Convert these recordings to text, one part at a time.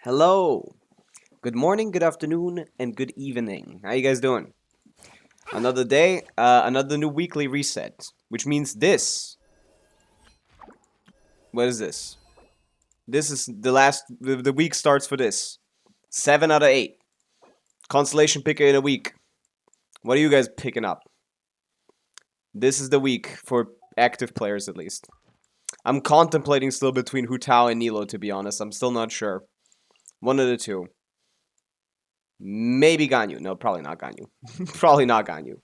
Hello. Good morning, good afternoon, and good evening. How you guys doing? Another day, another new weekly reset, which means this. What is this? This is the week starts for this. 7 out of 8. Constellation picker in a week. What are you guys picking up? This is the week for active players at least. I'm contemplating still between Hu Tao and Nilo, to be honest. I'm still not sure. One of the two. Maybe Ganyu. No, probably not Ganyu. Probably not Ganyu.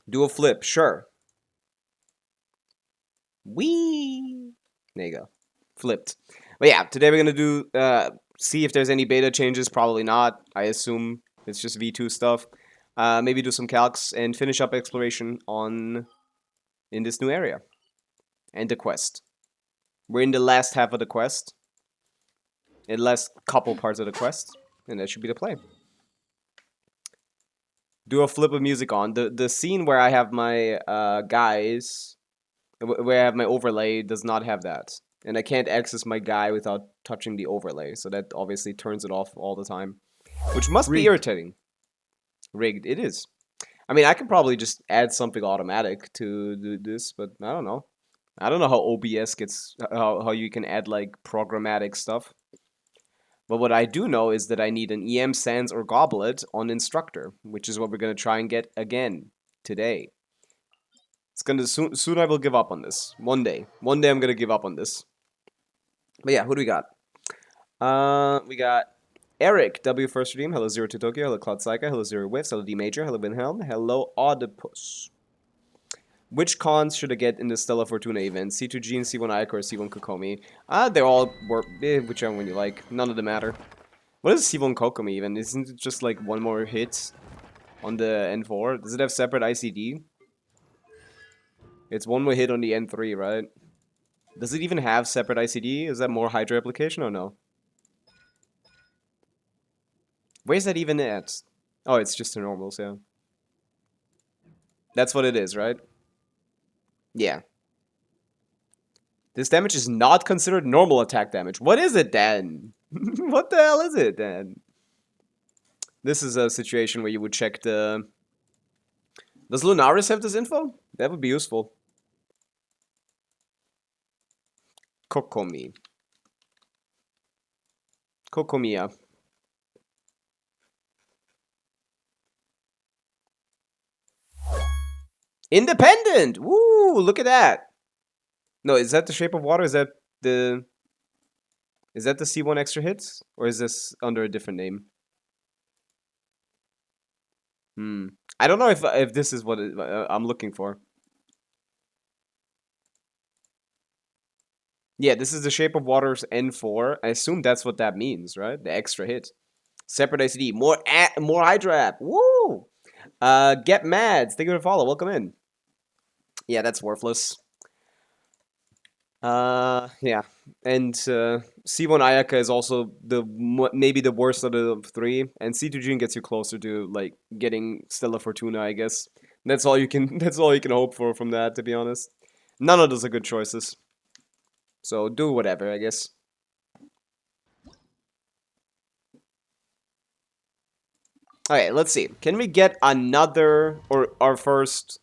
Do a flip, sure. Wee. There you go. Flipped. But yeah, today we're gonna do see if there's any beta changes. Probably not. I assume it's just V2 stuff. Maybe do some calcs and finish up exploration in this new area and the quest. We're in the last half of the quest. In the last couple parts of the quest, and that should be the play. Do a flip of music on the scene where I have my guys, where I have my overlay, does not have that. And I can't access my guy without touching the overlay, so that obviously turns it off all the time. Which must be irritating. Rigged, it is. I mean, I could probably just add something automatic to do this, but I don't know. I don't know how OBS gets, how you can add, like, programmatic stuff. But what I do know is that I need an EM Sands or Goblet on Instructor, which is what we're going to try and get again today. It's gonna soon I will give up on this. One day I'm gonna give up on this. But yeah, who do we got? We got Eric W First Redeem. Hello Zero to Tokyo. Hello Cloud Psycho. Hello Zero Whiffs. Hello D Major. Hello Wilhelm. Hello Oedipus. Which cons should I get in the Stella Fortuna event? C2G and C1 Ike or C1 Kokomi? They all work. Whichever one you like. None of them matter. What is C1 Kokomi even? Isn't it just like one more hit on the N4? Does it have separate ICD? It's one more hit on the N3, right? Does it even have separate ICD? Is that more Hydra application or no? Where's that even at? Oh, it's just the normals, yeah. That's what it is, right? Yeah. This damage is not considered normal attack damage. What is it then? What the hell is it then? This is a situation where you would check the... Does Lunaris have this info? That would be useful. Kokomi. Kokomiya. Independent! Woo! Look at that! No, is that the Shape of Water? Is that the... Is that the C1 extra hits? Or is this under a different name? I don't know if this is what I'm looking for. Yeah, this is the Shape of Water's N4. I assume that's what that means, right? The extra hit. Separate ICD. More Hydra app. Woo! Get Mads. Thank you for the follow. Welcome in. Yeah, that's worthless. Yeah. And C1 Ayaka is also maybe the worst of the three. And C2G gets you closer to like getting Stella Fortuna, I guess. That's all you can hope for from that, to be honest. None of those are good choices. So do whatever, I guess. Okay, let's see. Can we get another, or our first...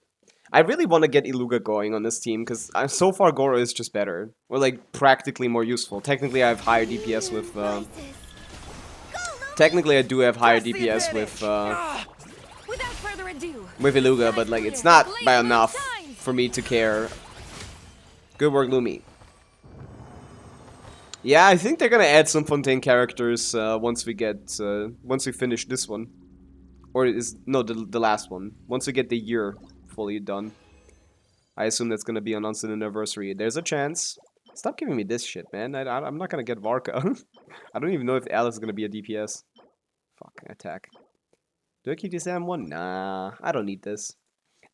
I really want to get Iluga going on this team, because so far Goro is just better. Or like, practically more useful. Technically I have higher DPS with... Technically I do have higher DPS with Iluga, but like, it's not by enough for me to care. Good work, Lumi. Yeah, I think they're gonna add some Fontaine characters once we finish this one. Or the last one. Once we get the year fully done. I assume that's gonna be on Unseen Anniversary. There's a chance. Stop giving me this shit, man. I'm not gonna get Varka. I don't even know if Alice is gonna be a DPS. Fuck, attack. Do I keep this M1? Nah, I don't need this.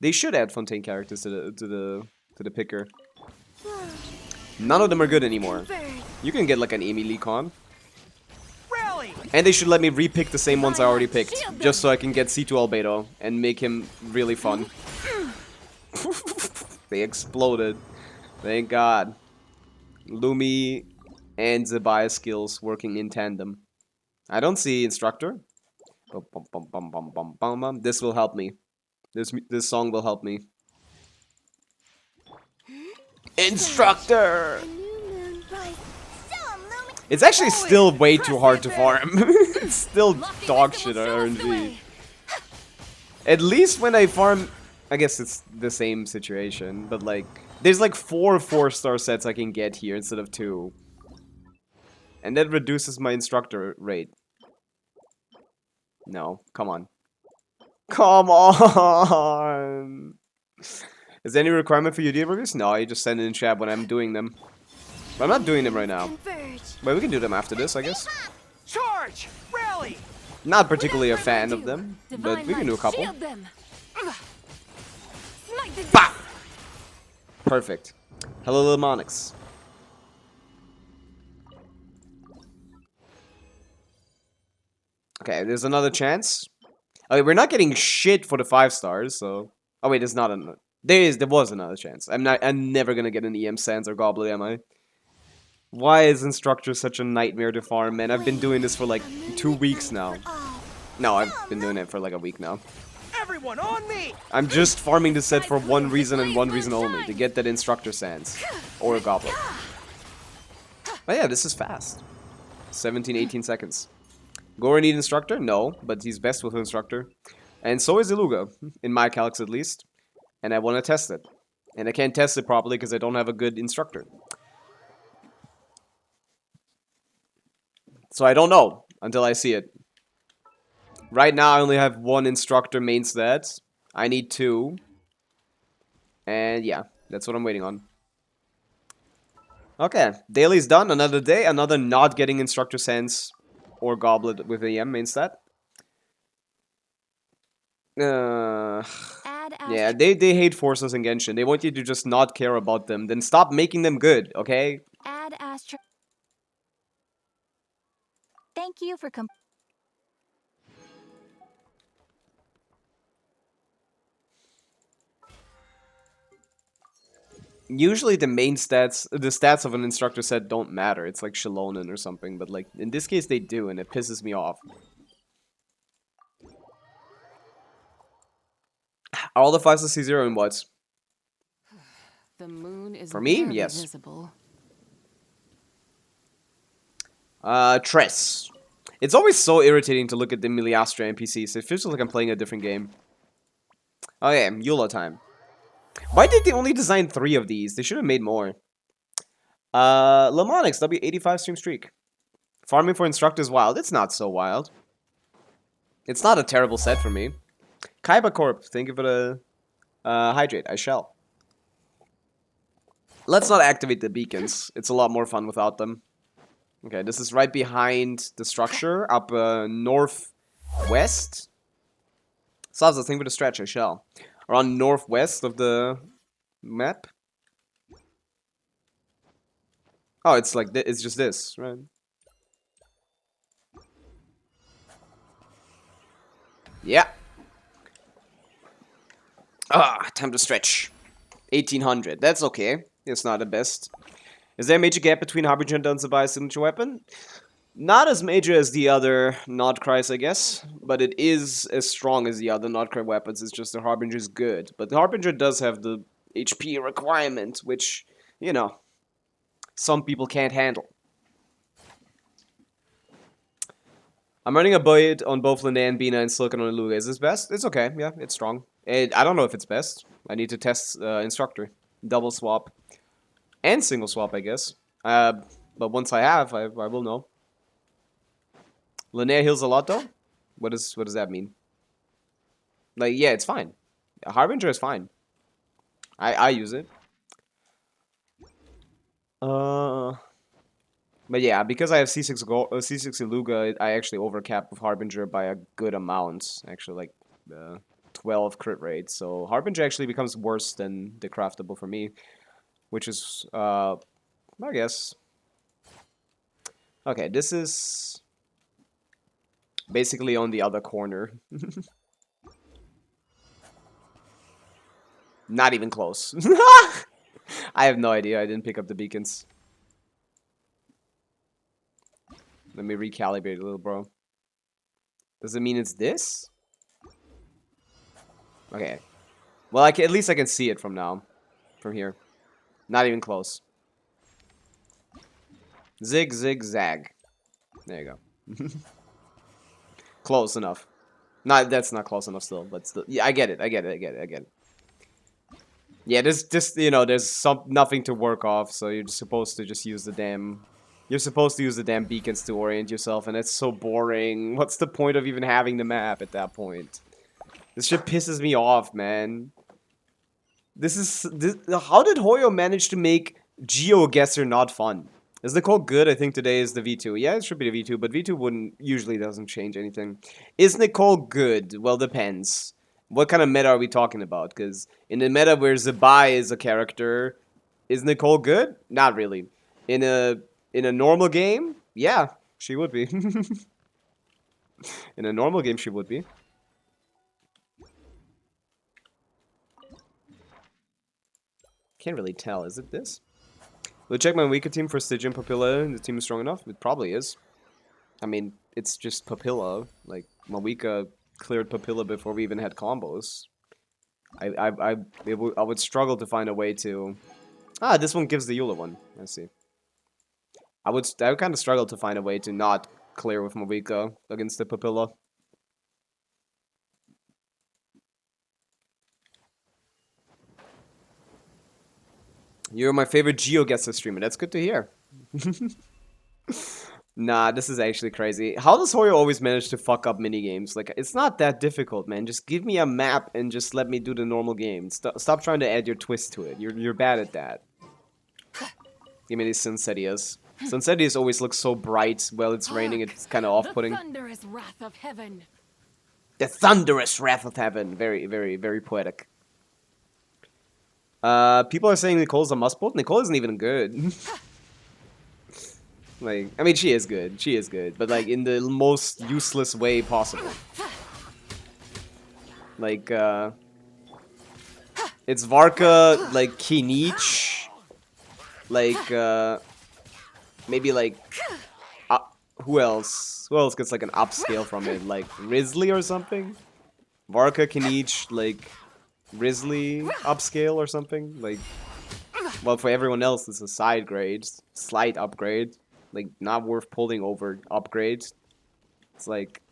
They should add Fontaine characters to the picker. None of them are good anymore. You can get like an Amy Lee Con. And they should let me repick the same ones I already picked, just so I can get C2 Albedo and make him really fun. They exploded. Thank God. Lumi and the bias skills working in tandem. I don't see instructor. Bum, bum, bum, bum, bum, bum, bum, bum. This will help me. This song will help me. Instructor! It's actually still way too hard to farm. It's still dog shit RNG. At least when I farm... I guess it's the same situation, but like... There's like 4 4-star sets I can get here instead of 2. And that reduces my instructor rate. No, come on. Come on! Is there any requirement for UID reviews? No, you just send it in chat when I'm doing them. But I'm not doing them right now. But we can do them after this, I guess. Charge! Rally! Not particularly a fan of them, but we can do a couple. Bah! Perfect. Hello, little Monix. Okay, there's another chance. Okay, we're not getting shit for the 5 stars, so... Oh wait, there's not another... There was another chance. I'm never gonna get an EM Sands or Goblet, am I? Why is Instructor such a nightmare to farm, man? I've been doing this for like 2 weeks now. No, I've been doing it for like a week now. Everyone on me! I'm just farming the set for one reason and one reason only. To get that Instructor Sands. Or a Goblet. But yeah, this is fast. 17, 18 seconds. Gora need Instructor? No, but he's best with Instructor. And so is Iluga. In my calcs at least. And I want to test it. And I can't test it properly because I don't have a good instructor. So I don't know until I see it. Right now I only have 1 instructor main stat. I need 2. And yeah, that's what I'm waiting on. Okay, daily's done. Another day. Another not getting instructor sense or goblet with AM main stat. Yeah, they hate forces in Genshin. They want you to just not care about them. Then stop making them good, okay? Add Astro. Thank you for Usually the main stats, the stats of an instructor set don't matter. It's like Shalonen or something, but like in this case they do, and it pisses me off. Are all the 5s to C0 and what? The moon is For me, barely yes. visible. Tress. It's always so irritating to look at the Miliastra NPCs. It feels like I'm playing a different game. Oh yeah, Eula time. Why did they only design 3 of these? They should have made more. Lamonix, W85 stream streak. Farming for Instructor is wild. It's not so wild. It's not a terrible set for me. Kaiba Corp, thank you for the hydrate. I shall. Let's not activate the beacons. It's a lot more fun without them. Okay, this is right behind the structure, up northwest. Salsa, thank you for the stretch. I shall. Around northwest of the map. Oh, it's like it's just this, right? Yeah. Time to stretch. 1800. That's okay. It's not the best. Is there a major gap between Harbinger and Dunzabai's signature weapon? Not as major as the other Notcries, I guess. But it is as strong as the other Notcry weapons. It's just the Harbinger is good. But the Harbinger does have the HP requirement, which, you know, some people can't handle. I'm running a buoyant on both Linnea and Bina and Silicon on Iluga. Is this best? It's okay. Yeah, it's strong. I don't know if it's best. I need to test Instructor. Double swap. And single swap, I guess. But once I have, I will know. Linnea heals a lot, though? What does that mean? Like, yeah, it's fine. Harbinger is fine. I use it. But yeah, because I have C6 C6 Iluga, I actually overcap with Harbinger by a good amount. Actually, like 12 crit rate. So Harbinger actually becomes worse than the craftable for me, which is I guess. Okay, this is basically on the other corner. Not even close. I have no idea. I didn't pick up the beacons. Let me recalibrate a little, bro. Does it mean it's this? Okay. Well, at least I can see it from now. From here. Not even close. Zig, zig, zag. There you go. Close enough. That's not close enough still, but still. Yeah, I get it. I get it. Yeah, there's just, there's nothing to work off, so you're just supposed to just use the damn... You're supposed to use the damn beacons to orient yourself, and it's so boring. What's the point of even having the map at that point? This shit pisses me off, man. How did Hoyo manage to make GeoGuessr not fun? Is Nicole good? I think today is the V2. Yeah, it should be the V2, but V2 usually doesn't change anything. Is Nicole good? Well, depends. What kind of meta are we talking about? Because in the meta where Zabai is a character, is Nicole good? Not really. In a normal game, yeah, she would be. In a normal game, she would be. Can't really tell. Is it this? Will check my weaker team for Stygian Papilla and the team is strong enough? It probably is. I mean, it's just Papilla. Like, Mawika cleared Papilla before we even had combos. I would struggle to find a way to... Ah, this one gives the Eula one. I see. I would kind of struggle to find a way to not clear with Mawika against the Papilla. You're my favorite GeoGuessr streamer. That's good to hear. Nah, this is actually crazy. How does Hoyo always manage to fuck up minigames? Like, it's not that difficult, man. Just give me a map and just let me do the normal game. Stop trying to add your twist to it. You're bad at that. Give me these Sunsetias. Sunsetias always look so bright while it's raining. It's kind of off-putting. The thunderous wrath of heaven. The thunderous wrath of heaven. Very, very, very poetic. People are saying Nicole's a must-build. Nicole isn't even good. Like, I mean, she is good. She is good. But, like, in the most useless way possible. Like, it's Varka, like, Kinich. Like, maybe, like, who else? Who else gets, like, an upscale from it? Like, Risley or something? Varka, Kinich, like... Risley upscale or something, like, well, for everyone else it's a side grade, slight upgrade, like, not worth pulling over upgrade. It's like,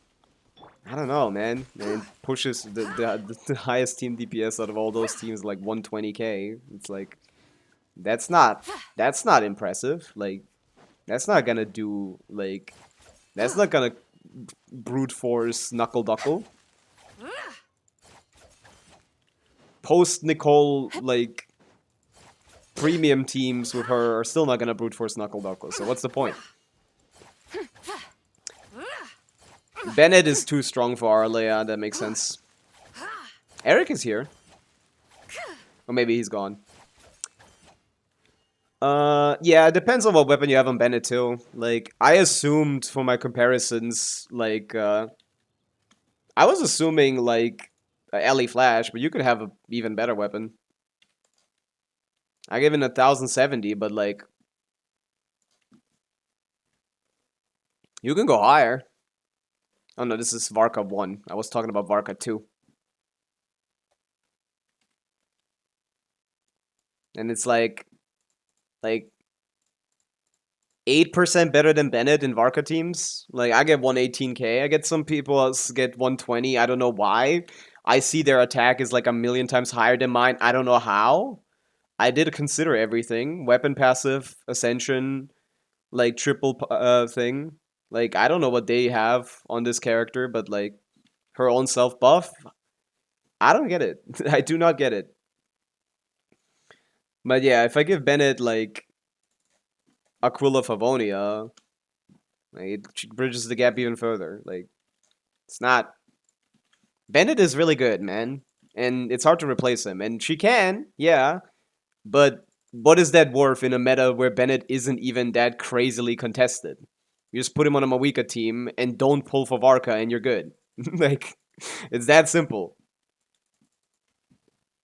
I don't know, man. And it pushes the highest team DPS out of all those teams, like 120k. It's like, that's not impressive. Like, that's not gonna do, like, that's not gonna brute force knuckle duckle. Post Nicole, like, premium teams with her are still not gonna brute force knuckle duckle, so what's the point? Bennett is too strong for Arlea, that makes sense. Eric is here. Or maybe he's gone. Yeah, it depends on what weapon you have on Bennett too. Like, I assumed for my comparisons, like, I was assuming, like, Ellie Flash, but you could have an even better weapon. I gave it 1070, but like, you can go higher. Oh no, this is Varka 1. I was talking about Varka 2. And it's like 8% better than Bennett in Varka teams. Like, I get 118k. I get some people else get 120. I don't know why. I see their attack is like a million times higher than mine. I don't know how. I did consider everything. Weapon passive, ascension, like triple thing. Like, I don't know what they have on this character, but like, her own self buff. I don't get it. I do not get it. But yeah, if I give Bennett like Aquila Favonia, like, it bridges the gap even further. Like, it's not... Bennett is really good, man. And it's hard to replace him. And she can, yeah. But what is that worth in a meta where Bennett isn't even that crazily contested? You just put him on a Mawika team and don't pull for Varka and you're good. Like, it's that simple.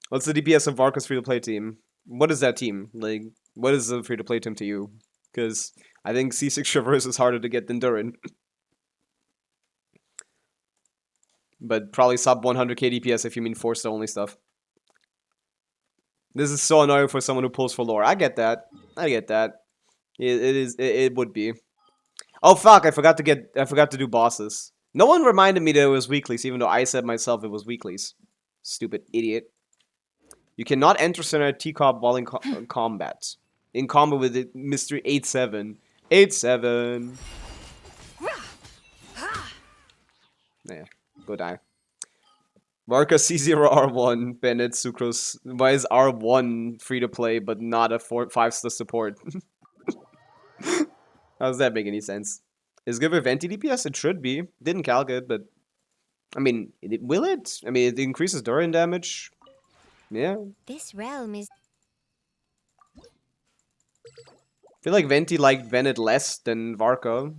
What's the DPS of Varka's free-to-play team? What is that team? Like, what is the free-to-play team to you? Because I think C6 Traverse is harder to get than Durin. But probably sub 100k DPS if you mean forced only stuff. This is so annoying for someone who pulls for lore. I get that. I get that. It would be. Oh fuck! I forgot to do bosses. No one reminded me that it was weeklies, even though I said myself it was weeklies. Stupid idiot. You cannot enter center T-Cob while in combat. In combat with it, Mystery 8-7. 8-7. Yeah, go die. Varka C0R1, Bennett, Sucrose. Why is R1 free to play but not a 5-star support? How does that make any sense? Is good for Venti DPS? It should be. Didn't calc it, but I mean, will it? I mean, it increases Dorian damage. Yeah. This realm is. I feel like Venti liked Bennett less than Varka.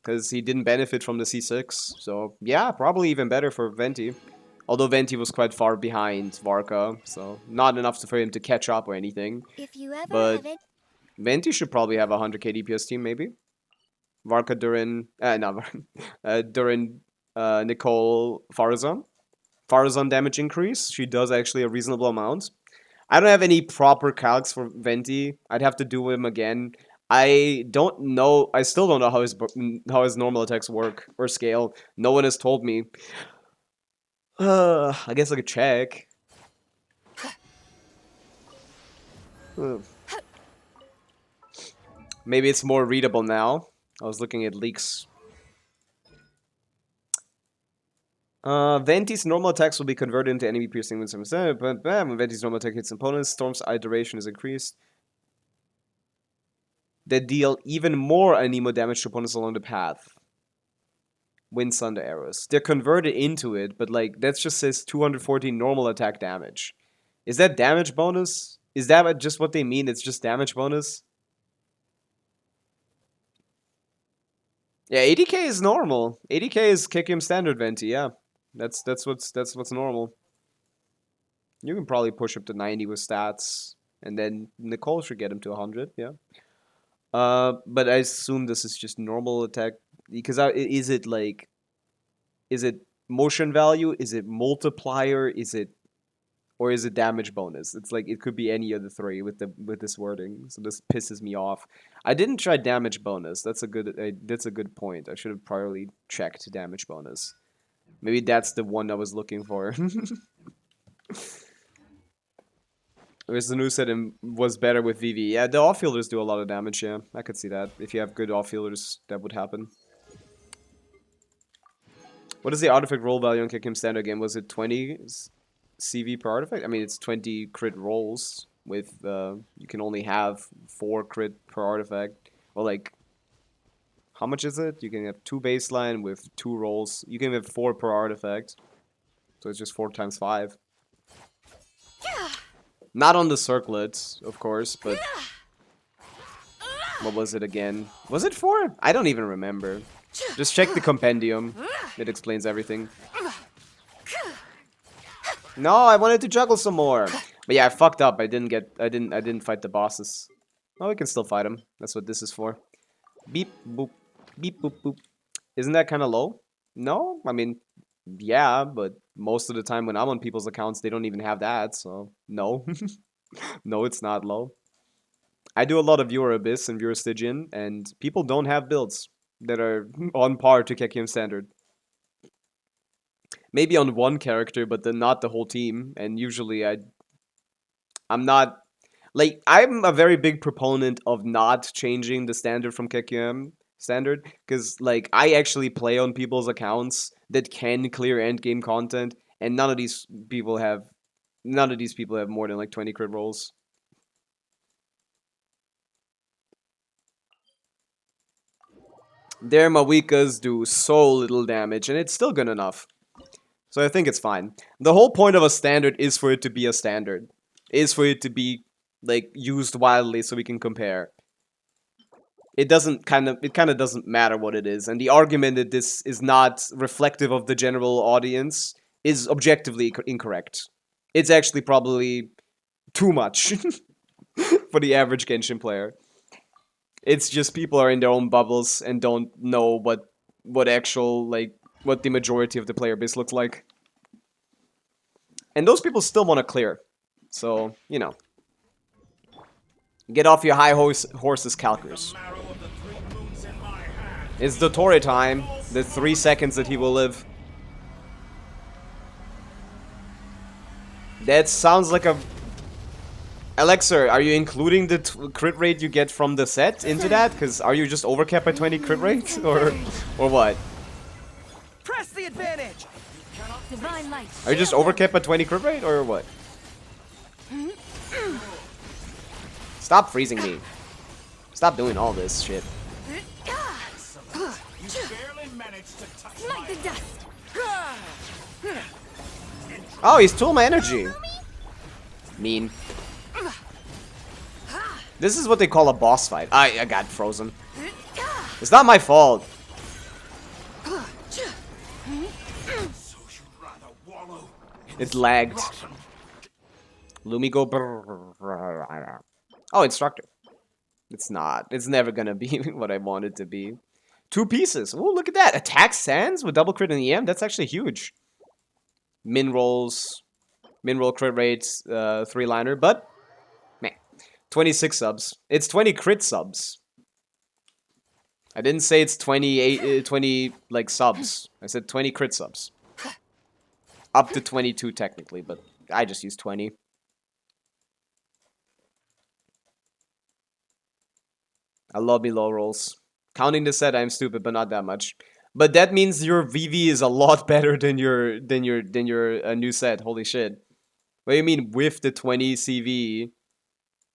Because he didn't benefit from the C6. So, yeah, probably even better for Venti. Although Venti was quite far behind Varka. So, not enough for him to catch up or anything. If you ever But have it. Venti should probably have a 100k DPS team, maybe. Varka, Durin... Durin, Nicole, Farazan. Farazan damage increase. She does actually a reasonable amount. I don't have any proper calcs for Venti. I'd have to do him again. I don't know. I still don't know how his normal attacks work or scale. No one has told me. I guess I could check. Maybe it's more readable now. I was looking at leaks. Venti's normal attacks will be converted into enemy piercing with 7%. But when Venti's normal attack hits opponents, Storm's eye duration is increased. That deal even more anemo damage to opponents along the path. Wind Thunder arrows. They're converted into it, but like that just says 214 normal attack damage. Is that damage bonus? Is that just what they mean? It's just damage bonus? Yeah, 80k is normal. 80k is kick him standard Venti, yeah. That's what's normal. You can probably push up to 90 with stats, and then Nicole should get him to 100, yeah. But I assume this is just normal attack, because is it motion value? Is it multiplier? Or is it damage bonus? It's like it could be any of the three with this wording. So this pisses me off. I didn't try damage bonus. That's a good point. I should have probably checked damage bonus. Maybe that's the one I was looking for. Whereas the new set was better with VV. Yeah, the off-fielders do a lot of damage, yeah. I could see that. If you have good off-fielders, that would happen. What is the artifact roll value on Kick Him Standard again? Was it 20 CV per artifact? I mean, it's 20 crit rolls with, you can only have 4 crit per artifact. Or like, how much is it? You can have 2 baseline with 2 rolls. You can have 4 per artifact. So it's just 4 times 5. Not on the circlets, of course, but... What was it again? Was it 4? I don't even remember. Just check the compendium. It explains everything. No, I wanted to juggle some more. But yeah, I fucked up. I didn't fight the bosses. Oh, we can still fight them. That's what this is for. Beep boop. Beep boop boop. Isn't that kind of low? No? I mean, yeah, but most of the time when I'm on people's accounts, they don't even have that, so no. No, it's not low. I do a lot of Viewer Abyss and Viewer Stygian, and people don't have builds that are on par to Kekium Standard. Maybe on one character, but then not the whole team, and usually I'm not... Like, I'm a very big proponent of not changing the standard from Kekium Standard, because, like, I actually play on people's accounts that can clear endgame content, and none of these people have more than like 20 crit rolls. Their Mawikas do so little damage, and it's still good enough. So I think it's fine. The whole point of a standard is for it to be a standard. Is for it to be, like, used wildly so we can compare. It kind of doesn't matter what it is, and the argument that this is not reflective of the general audience is objectively incorrect. It's actually probably too much for the average Genshin player. It's just people are in their own bubbles and don't know what actual, like, what the majority of the player base looks like. And those people still want to clear. So, you know. Get off your high horses, calcers. It's Dottore time. The 3 seconds that he will live. That sounds like a... Alexer, are you including the crit rate you get from the set into that? Because are you just overcapped by 20 crit rate? Or what? Press the advantage. Divine light. Are you just overcapped by 20 crit rate? Or what? Stop freezing me. Stop doing all this shit. Smite the dust. Oh, he stole my energy. Mean. This is what they call a boss fight. I got frozen. It's not my fault. It lagged. Lumi go brrrr. Oh, instructor. It's not. It's never gonna be what I want it to be. 2 pieces. Oh, look at that. Attack Sands with double crit and EM. That's actually huge. Min rolls. Min roll crit rates. 3-liner. But, man. 26 subs. It's 20 crit subs. I didn't say it's 20, like, subs. I said 20 crit subs. Up to 22, technically, but I just used 20. I love me low rolls. Counting the set, I'm stupid, but not that much. But that means your VV is a lot better than your new set. Holy shit! What do you mean with the 20 CV?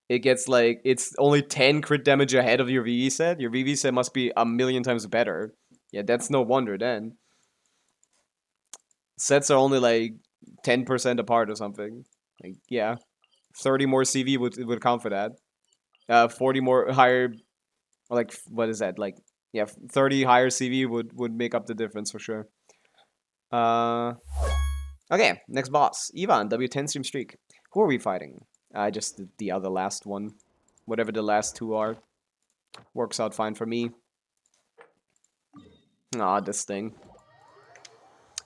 It gets like it's only 10 crit damage ahead of your VV set. Your VV set must be a million times better. Yeah, that's no wonder then. Sets are only like 10% apart or something. Like yeah, 30 more CV would count for that. 40 more higher. Or like, what is that? Like, yeah, 30 higher CV would make up the difference for sure. Okay, next boss. Ivan, W10 stream streak. Who are we fighting? I just did the other last one. Whatever the last 2 are. Works out fine for me. Ah, this thing.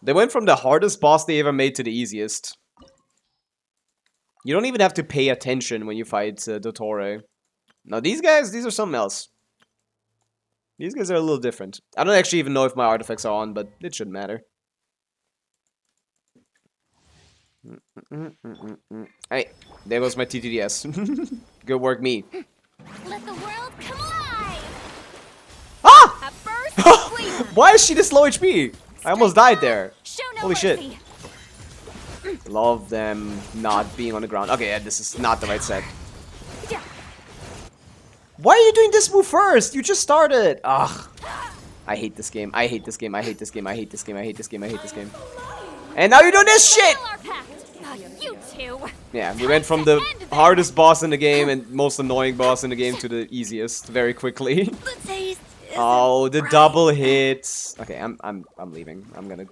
They went from the hardest boss they ever made to the easiest. You don't even have to pay attention when you fight Dottore. Now these guys, these are something else. These guys are a little different. I don't actually even know if my artifacts are on, but it shouldn't matter. Hey, there goes my TTDS. Good work, me. Let the world come alive! Ah! A burst of flavor! Why is she this low HP? I almost died there. Show no Holy shit. mercy. Love them not being on the ground. Okay, yeah, this is not the right set. Yeah. Why are you doing this move first? You just started. Ugh. I hate this game. I hate this game. I hate this game. I hate this game. I hate this game. I hate this game. And now you're doing this shit! Our pact. You two. Yeah, we went from the hardest boss in the game and most annoying boss in the game to the easiest very quickly. The taste. Oh, the double hits. Okay, I'm leaving. I'm gonna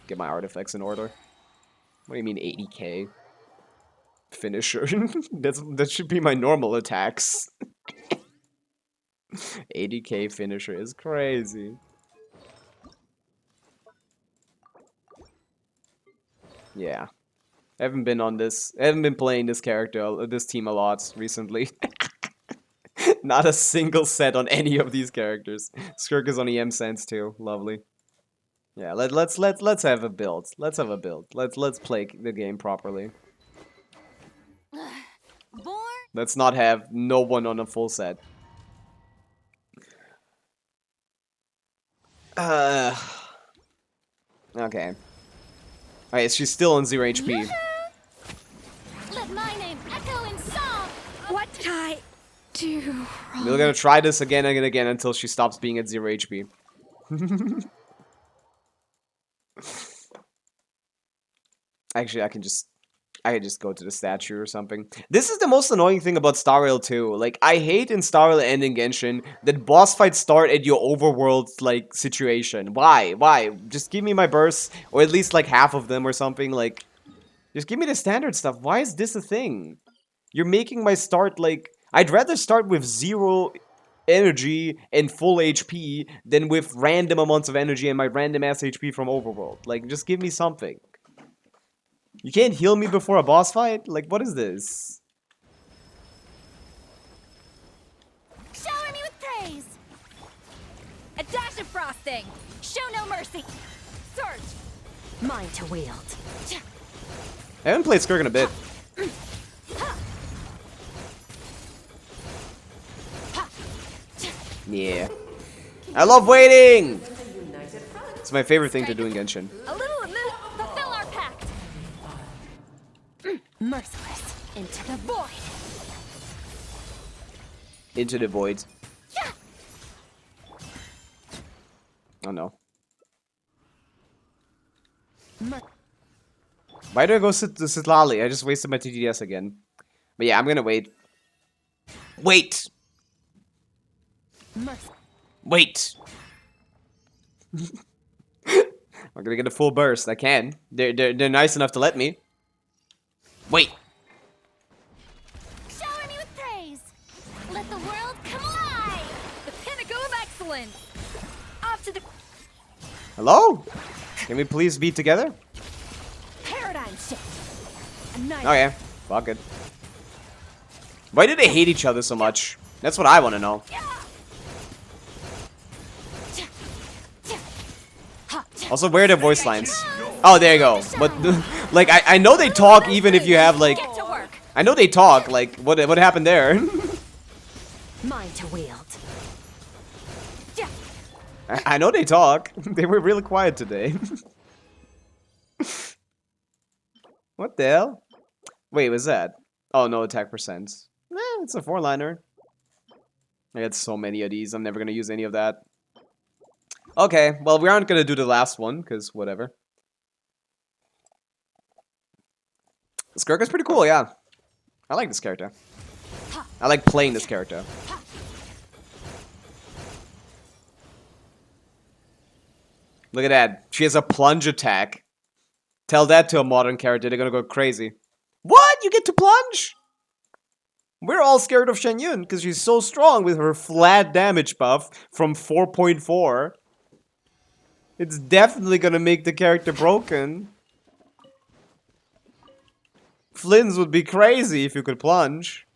get my artifacts in order. What do you mean 80k? Finisher. That should be my normal attacks. 80k finisher is crazy. Yeah. I haven't been on this. I haven't been playing this character, this team a lot recently. Not a single set on any of these characters. Skirk is on EM sense too. Lovely. Yeah, let's have a build. Let's have a build. Let's play the game properly. Born. Let's not have no one on a full set. Okay. Alright, she's still on 0 HP. Let my name echo in song. What did I do? We're gonna try this again and again until she stops being at 0 HP. Actually, I can just go to the statue or something. This is the most annoying thing about Star Rail 2. Like, I hate in Star Rail and in Genshin that boss fights start at your overworld, like, situation. Why? Why? Just give me my bursts, or at least, like, half of them or something. Like, just give me the standard stuff. Why is this a thing? You're making my start, like... I'd rather start with 0 energy and full HP than with random amounts of energy and my random ass HP from Overworld. Like, just give me something. You can't heal me before a boss fight? Like, what is this? Shower me with praise. A dash of frosting. Show no mercy. Surge. Mine to wield. I haven't played Skirk in a bit. Yeah. I love waiting! It's my favorite thing to do in Genshin. A little amount. Fulfill our pact. Merciless. Into the void. Into the void. Oh no. Why do I go sit Lolly? I just wasted my TTS again. But yeah, I'm gonna wait. Wait! Wait! I'm gonna get a full burst. I can. They're nice enough to let me. Wait! Shower me with praise. Let the world come alive. The pinnacle of excellence. Off to the Hello? Can we please be together? paradigm shift. A night. Oh yeah. Fuck it. Why do they hate each other so much? That's what I want to know. Also, where are their voice lines? Oh, there you go. But, like, I know they talk even if you have, like... Get to work. I know they talk. Like, what happened there? Mine to wield. I know they talk. They were really quiet today. What the hell? Wait, what's that? Oh, no attack percent. It's a 4-liner. I got so many of these. I'm never going to use any of that. Okay, well, we aren't going to do the last one, because whatever. Skirk is pretty cool, yeah. I like this character. I like playing this character. Look at that. She has a plunge attack. Tell that to a modern character, they're gonna go crazy. What? You get to plunge? We're all scared of Shen Yun because she's so strong with her flat damage buff from 4.4. It's definitely gonna make the character broken. Flynn's would be crazy if you could plunge.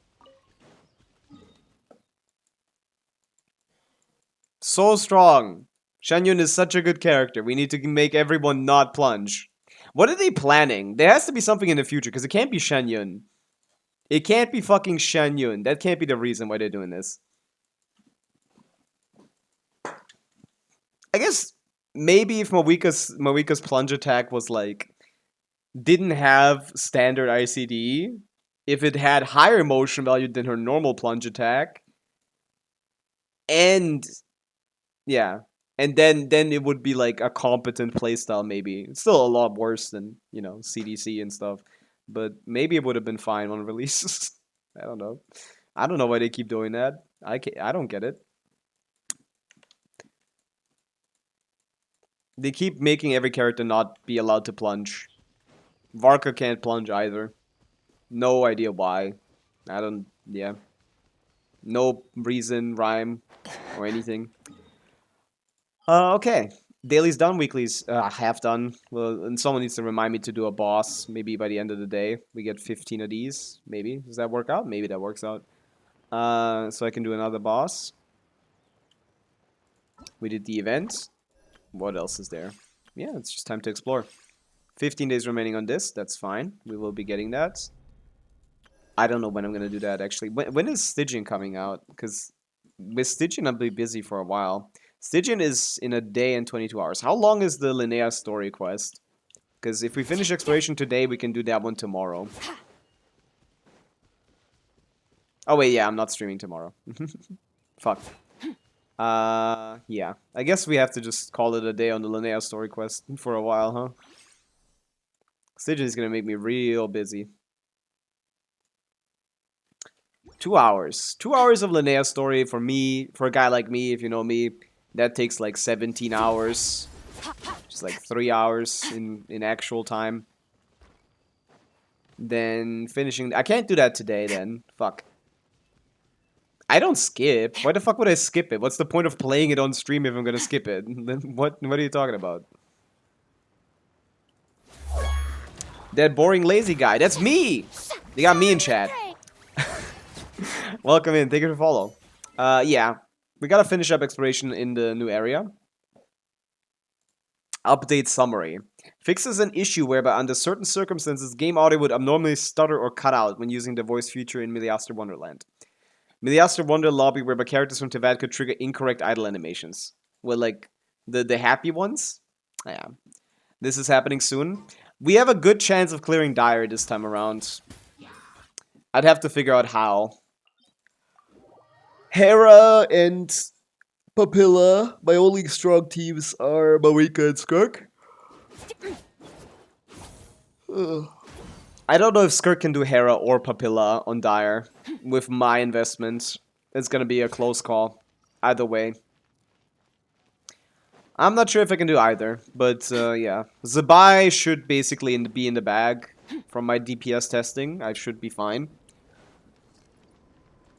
So strong. Shen Yun is such a good character. We need to make everyone not plunge. What are they planning? There has to be something in the future, because it can't be Shen Yun. It can't be fucking Shen Yun. That can't be the reason why they're doing this. I guess maybe if Mawika's plunge attack was like... didn't have standard ICD, if it had higher motion value than her normal plunge attack, and... yeah. And then it would be like a competent playstyle, maybe. It's still a lot worse than, you know, CDC and stuff. But maybe it would have been fine on release. I don't know. I don't know why they keep doing that. I don't get it. They keep making every character not be allowed to plunge. Varka can't plunge either. No idea why. I don't... yeah. No reason, rhyme, or anything. Okay. Daily's done, weeklies half done. Well, and someone needs to remind me to do a boss. Maybe by the end of the day, we get 15 of these. Maybe. Does that work out? Maybe that works out. So I can do another boss. We did the event. What else is there? Yeah, it's just time to explore. 15 days remaining on this. That's fine. We will be getting that. I don't know when I'm going to do that, actually. When is Stygian coming out? Because with Stygian, I'll be busy for a while. Stygian is in a day and 22 hours. How long is the Linnea story quest? Because if we finish exploration today, we can do that one tomorrow. Oh wait, yeah, I'm not streaming tomorrow. Fuck. Yeah. I guess we have to just call it a day on the Linnea story quest for a while, huh? Stygian is gonna make me real busy. 2 hours. 2 hours of Linnea story for me, for a guy like me, if you know me. That takes like 17 hours. Just like 3 hours in actual time. Then finishing... I can't do that today then. Fuck. I don't skip. Why the fuck would I skip it? What's the point of playing it on stream if I'm gonna skip it? Then what are you talking about? That boring lazy guy. That's me! They got me in chat. Welcome in. Thank you for follow. Yeah. We gotta finish up exploration in the new area. Update summary. Fixes an issue whereby under certain circumstances game audio would abnormally stutter or cut out when using the voice feature in Miliaster Wonderland. Miliaster Wonder lobby whereby characters from Tevat could trigger incorrect idle animations. Well, like the happy ones? Yeah. This is happening soon. We have a good chance of clearing Dire this time around. I'd have to figure out how. Hera and Papilla, my only strong teams are Pavica and Skirk. I don't know if Skirk can do Hera or Papilla on Dire. With my investment, it's gonna be a close call. Either way. I'm not sure if I can do either, but yeah. Zabai should basically be in the bag. From my DPS testing, I should be fine.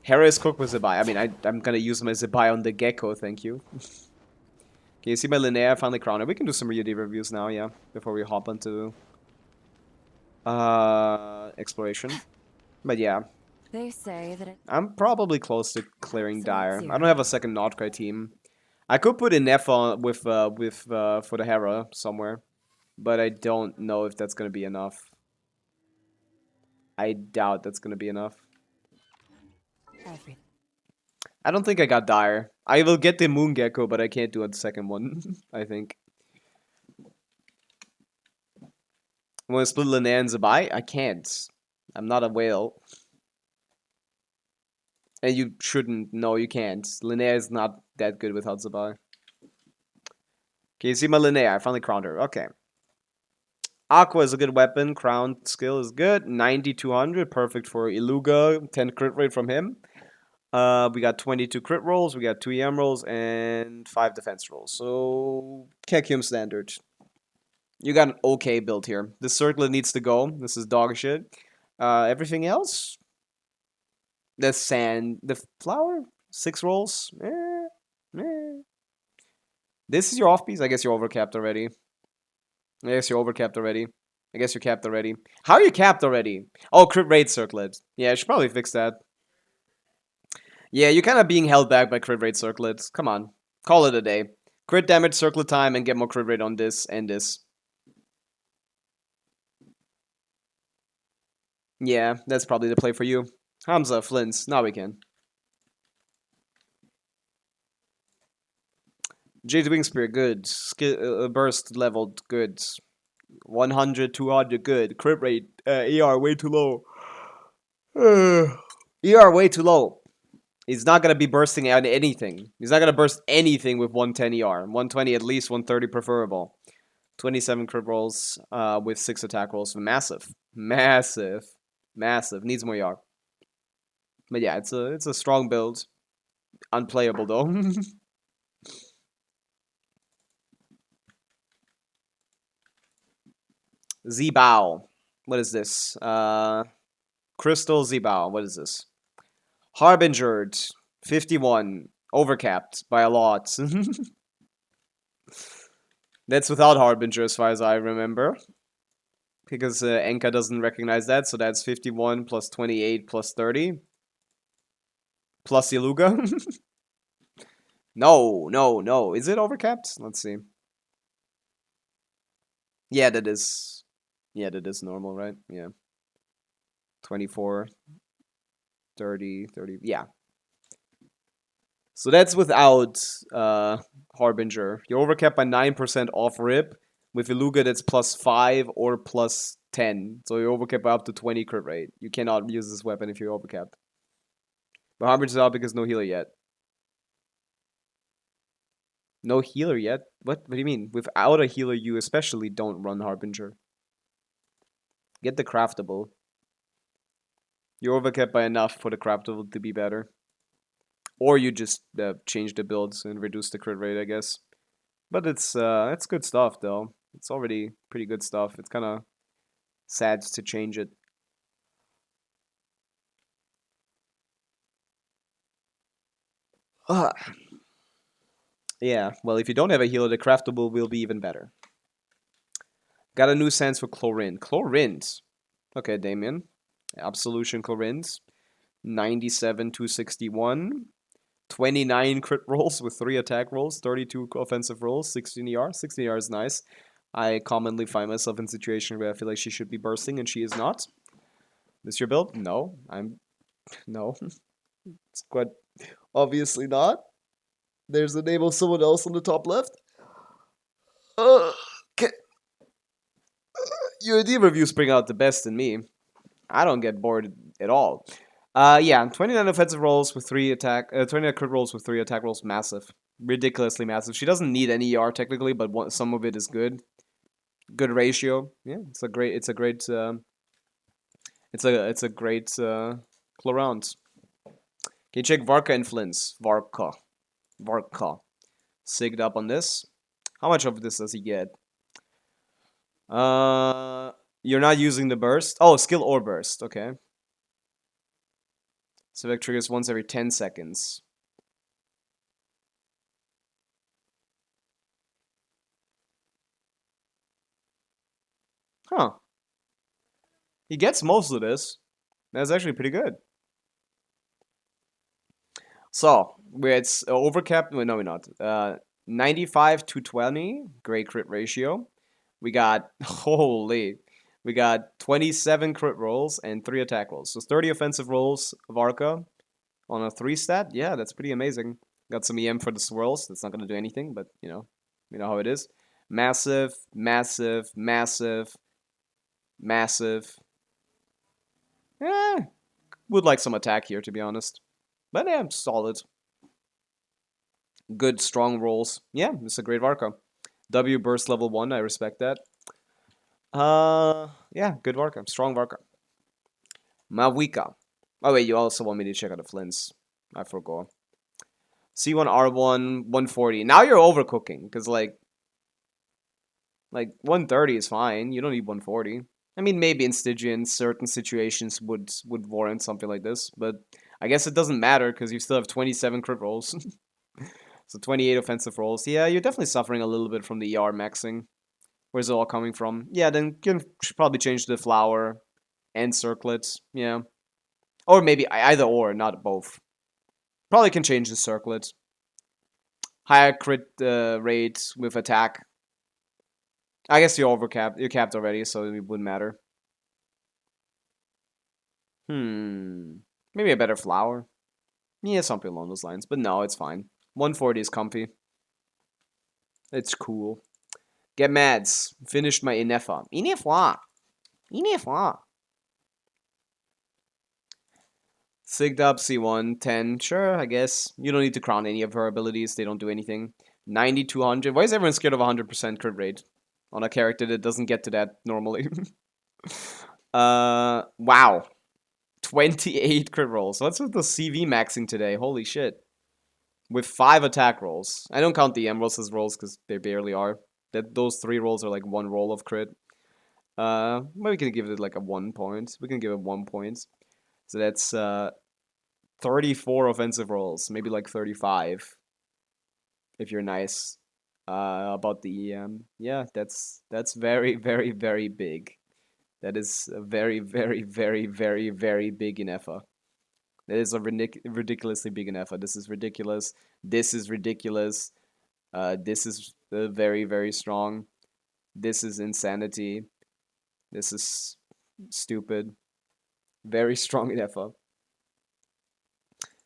Hera is cooked with Zabai. I mean, I'm gonna use my Zabai on the Gecko, thank you. Can you see my Linnea? I finally crowned it. We can do some UID reviews now, yeah. Before we hop onto exploration. But yeah. They say that I'm probably close to clearing Dire. I don't have a second Notcry team. I could put Inef on with for the Hera somewhere, but I don't know if that's gonna be enough. I doubt that's gonna be enough. everything. I don't think I got Dire. I will get the Moon Gecko, but I can't do a second one. I think. I'm gonna split Linnea and Zabai? I can't. I'm not a whale. And you shouldn't. No, you can't. Linnea is not that good without Zabai. Can you see my Linnea? I finally crowned her. Okay. Aqua is a good weapon. Crown skill is good. 9200. Perfect for Iluga. 10 crit rate from him. We got 22 crit rolls. We got 2 EM rolls. And 5 defense rolls. So, Kekium standard. You got an okay build here. This circlet needs to go. This is dog shit. Everything else? The sand. The flower? 6 rolls? This is your off piece? I guess you're overcapped already. I guess you're overcapped already. I guess you're capped already. How are you capped already? Oh, crit rate circlet. Yeah, I should probably fix that. Yeah, you're kind of being held back by crit rate circlets. Come on. Call it a day. Crit damage circlet time and get more crit rate on this and this. Yeah, that's probably the play for you. Hamza, Flints. Now we can. Jade Wing Spear, good. Burst leveled, good. 100, 200, good. Crit rate, ER way too low. ER way too low. He's not going to be bursting out anything. He's not going to burst anything with 110 ER. 120 at least, 130 preferable. 27 crit rolls with 6 attack rolls. Massive. Massive. Massive. Needs more ER. But yeah, it's a strong build. Unplayable though. Z-Bow. What is this? Crystal Z-Bow. What is this? Harbingered. 51. Overcapped by a lot. That's without Harbinger as far as I remember. Because Enka doesn't recognize that, so that's 51 plus 28 plus 30. Plus Iluga. No, no, no. Is it overcapped? Let's see. Yeah, that is... Yeah, that is normal, right? Yeah. 24, 30, 30. Yeah. So that's without Harbinger. You're overcapped by 9% off rip. With Iluga, that's plus 5 or plus 10. So you're overcapped by up to 20 crit rate. You cannot use this weapon if you're overcapped. But Harbinger's out because no healer yet. No healer yet? What do you mean? Without a healer, you especially don't run Harbinger. Get the craftable. You're overcapped by enough for the craftable to be better. Or you just change the builds and reduce the crit rate, I guess. But it's good stuff, though. It's already pretty good stuff. It's kind of sad to change it. Uh, yeah, well, if you don't have a healer, the craftable will be even better. Got a new sense for Chlorine. Chlorines. Okay, Damien. Absolution Chlorines. 97 261. 29 crit rolls with 3 attack rolls, 32 offensive rolls, 16 ER. 16 ER is nice. I commonly find myself in situations where I feel like she should be bursting and she is not. This your build? No. No. It's quite obviously not. There's the name of someone else on the top left. Okay. UID reviews bring out the best in me. I don't get bored at all. Yeah, 29 offensive rolls with 3 attack, 29 crit rolls with 3 attack rolls, massive, ridiculously massive. She doesn't need any ER technically, but some of it is good. Good ratio. Yeah, it's a great, it's a great, it's a great round. Can you check Varka influence? Varka. Sigged up on this. How much of this does he get? You're not using the burst. Oh, skill or burst. Okay. Civic triggers once every 10 seconds. Huh. He gets most of this. That's actually pretty good. So, it's overcapped. Well, no, we're not. 95 to 20. Great crit ratio. We got, holy. We got 27 crit rolls and 3 attack rolls. So 30 offensive rolls of Arca on a 3 stat. Yeah, that's pretty amazing. Got some EM for the swirls. That's not going to do anything, but you know how it is. Massive, massive, massive, massive. Eh, would like some attack here, to be honest. But yeah, solid. Good, strong rolls. Yeah, it's a great Varka. W burst level 1, I respect that. Yeah, good Varka. Strong Varka. Pavica. Oh wait, you also want me to check out the Flints. I forgot. C1, R1, 140. Now you're overcooking, because like 130 is fine. You don't need 140. I mean, maybe in Stygian, certain situations would warrant something like this, but I guess it doesn't matter because you still have 27 crit rolls. So 28 offensive rolls. Yeah, you're definitely suffering a little bit from the ER maxing. Where's it all coming from? Yeah, then you should probably change the flower and circlets. Yeah. Or maybe either or, not both. Probably can change the circlet. Higher crit rate with attack. I guess you're overcapped. You're capped already, so it wouldn't matter. Maybe a better flower. Yeah, something along those lines. But no, it's fine. 140 is comfy. It's cool. Get mads. Finished my Inefa. Inefa. Inefa. Sigged up C1, 10. Sure, I guess. You don't need to crown any of her abilities. They don't do anything. 90 to 100. Why is everyone scared of 100% crit rate on a character that doesn't get to that normally? Wow. 28 crit rolls. What's with the CV maxing today? Holy shit. With 5 attack rolls. I don't count the emeralds as rolls because they barely are. Those 3 rolls are like 1 roll of crit. Maybe we can give it like a 1 point. We can give it 1 point. So that's 34 offensive rolls. Maybe like 35. If you're nice about the EM. Yeah, that's very, very, very big. That is a very, very, very, very, very big in EFA. That is a ridiculously big in EFA. This is ridiculous. This is ridiculous. This is very, very strong. This is insanity. This is stupid. Very strong in EFA.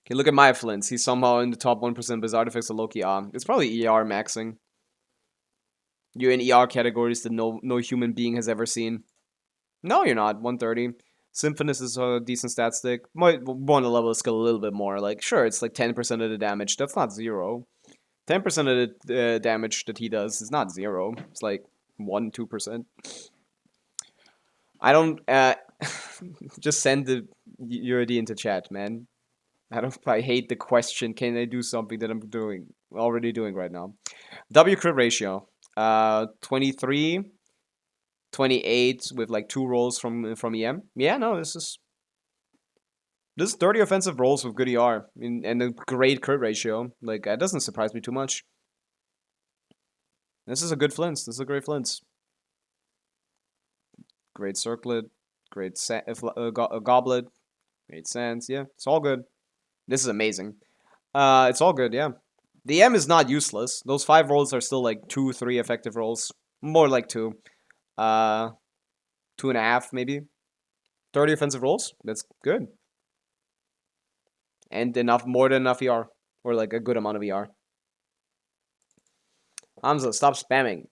Okay, look at my Flints. He's somehow in the top 1% Bizarre Artifacts of Loki. It's probably ER maxing. You're in ER categories that no human being has ever seen. No, you're not. 130. Symphonist is a decent stat stick. Might want to level the skill a little bit more. Like, sure, it's like 10% of the damage. That's not 0. 10% of the damage that he does is not 0. It's like 1, 2%. I don't, just send the UID into chat, man. I hate the question, can I do something that I'm already doing right now? W crit ratio. 23, 28 with like 2 rolls from EM. Yeah, no, this is This is 30 offensive rolls with good ER and a great crit ratio. Like, that doesn't surprise me too much. This is a good Flints. This is a great Flints. Great Circlet. Great Goblet. Great Sands. Yeah, it's all good. This is amazing. It's all good, yeah. The M is not useless. Those 5 rolls are still like 2, 3 effective rolls. More like 2. 2.5 maybe. 30 offensive rolls. That's good. And enough, more than enough ER. Or like a good amount of ER. Hamza, stop spamming.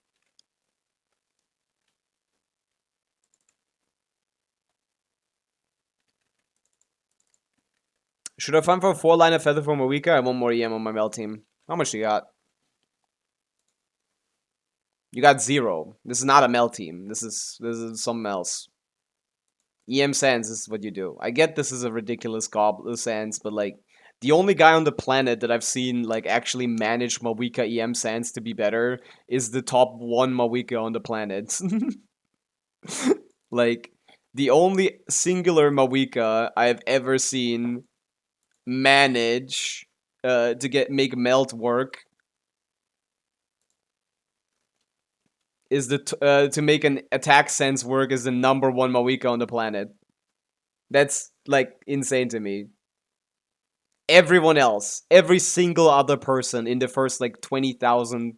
Should I find for a 4-liner feather from Pavica? I want more EM on my Mel team. How much do you got? You got 0. This is not a Mel team. This is something else. EM Sands is what you do. I get this is a ridiculous Sands, but like the only guy on the planet that I've seen like actually manage Mawika EM Sands to be better is the top 1 Mawika on the planet. Like the only singular Mawika I've ever seen manage to make melt work is to make an attack sense work is the number 1 Mawika on the planet. That's like insane to me. Everyone else, every single other person in the first like 20,000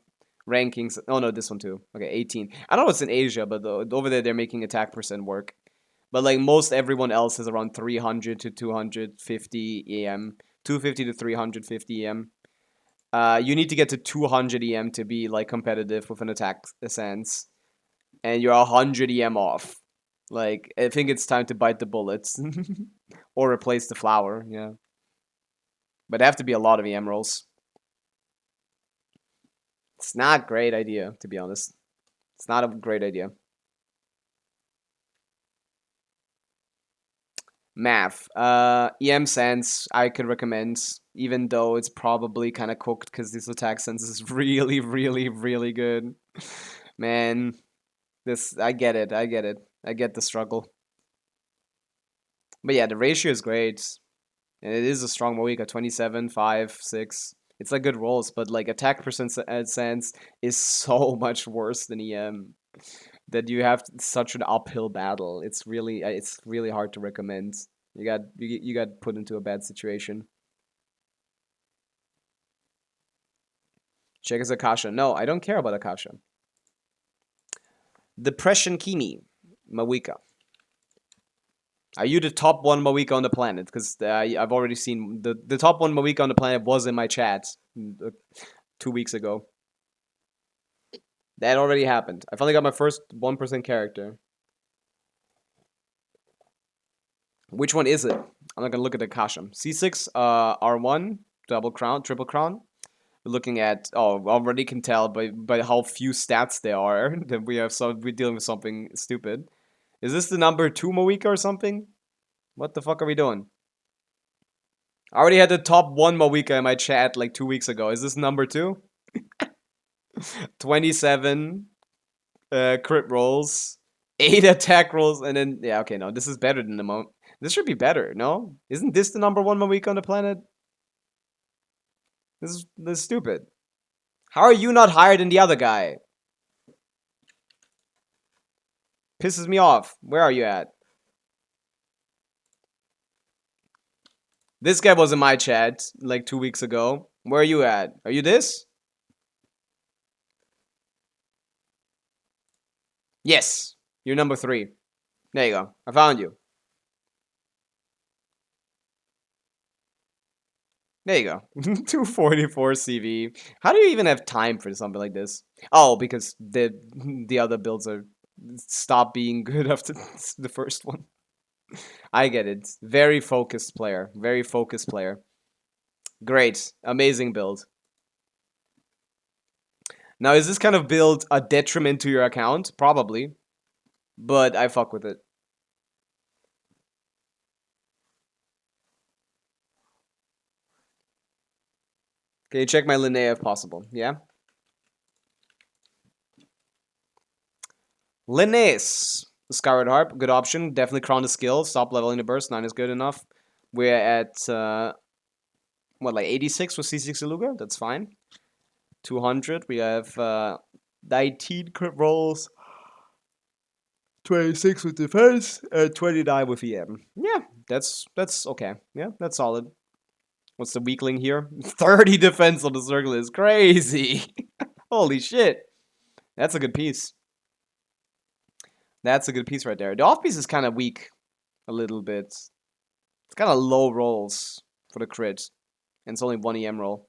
rankings. Oh no, this one too. Okay, 18. I don't know it's in Asia, but over there they're making attack percent work. But like most everyone else is around 300 to 250 EM, 250 to 350 EM. You need to get to 200 EM to be like competitive with an attack sense, and you're 100 EM off. Like I think it's time to bite the bullets, or replace the flower. Yeah, but they have to be a lot of EM rolls. It's not a great idea, to be honest. It's not a great idea. Math. EM Sense, I could recommend, even though it's probably kind of cooked because this attack sense is really, really, really good. Man, I get it. I get it. I get the struggle. But yeah, the ratio is great. And it is a strong Moika, 27, 5, 6. It's like good rolls, but like attack percent sense is so much worse than EM that you have such an uphill battle. It's really hard to recommend. You got put into a bad situation. Check as Akasha. No, I don't care about Akasha. Depression Kimi, Mawika. Are you the top 1 Mawika on the planet? Because I've already seen the top 1 Mawika on the planet was in my chat 2 weeks ago. That already happened. I finally got my first 1% character. Which one is it? I'm not gonna look at the Akasha. C6, R1, double crown, triple crown. We're looking at already can tell by how few stats there are that we're dealing with something stupid. Is this the number 2 Mawika or something? What the fuck are we doing? I already had the top 1 Mawika in my chat like 2 weeks ago. Is this number 2? 27 crit rolls, 8 attack rolls, and then yeah, okay, no, this is better than the moment. This should be better, no? Isn't this the number 1 Mawika on the planet? This is stupid. How are you not higher than the other guy? Pisses me off. Where are you at? This guy was in my chat like 2 weeks ago. Where are you at? Are you this? Yes. You're number 3. There you go. I found you. There you go. 244 CV. How do you even have time for something like this? Oh, because the other builds are stop being good after the first one. I get it. Very focused player. Very focused player. Great. Amazing build. Now, is this kind of build a detriment to your account? Probably. But I fuck with it. Can you check my Linnea if possible? Yeah? Linnaeus. Skyward Harp, good option. Definitely crown the skill. Stop leveling the burst. 9 is good enough. We're at what, like 86 with C6 Iluga? That's fine. 200. We have 19 crit rolls, 26 with defense, and 29 with EM. Yeah, that's okay. Yeah, that's solid. What's the weakling here? 30 defense on the circle is crazy. Holy shit. That's a good piece. That's a good piece right there. The off piece is kind of weak a little bit. It's kind of low rolls for the crit. And it's only one EM roll.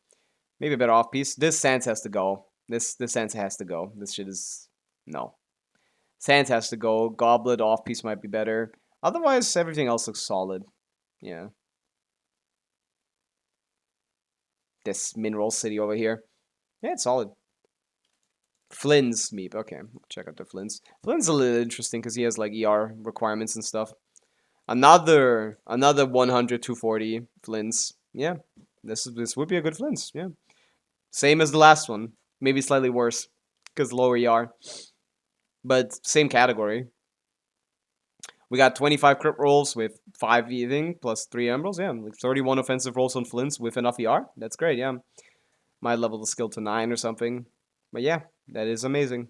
Maybe a better off piece. This Sans has to go. This Sans has to go. This shit is... No. Sans has to go. Goblet off piece might be better. Otherwise, everything else looks solid. Yeah. This Mineral City over here. Yeah, it's solid. Flynn's Meep. Okay, check out the Flynn's. Flynn's a little interesting because he has like ER requirements and stuff. Another 100, 240 Flynn's. Yeah, this would be a good Flynn's. Yeah, same as the last one. Maybe slightly worse because lower ER, but same category. We got 25 crit rolls with 5 eating plus 3 emeralds. Yeah, like 31 offensive rolls on Flynn's with enough ER. That's great. Yeah, might level the skill to 9 or something. But yeah, that is amazing.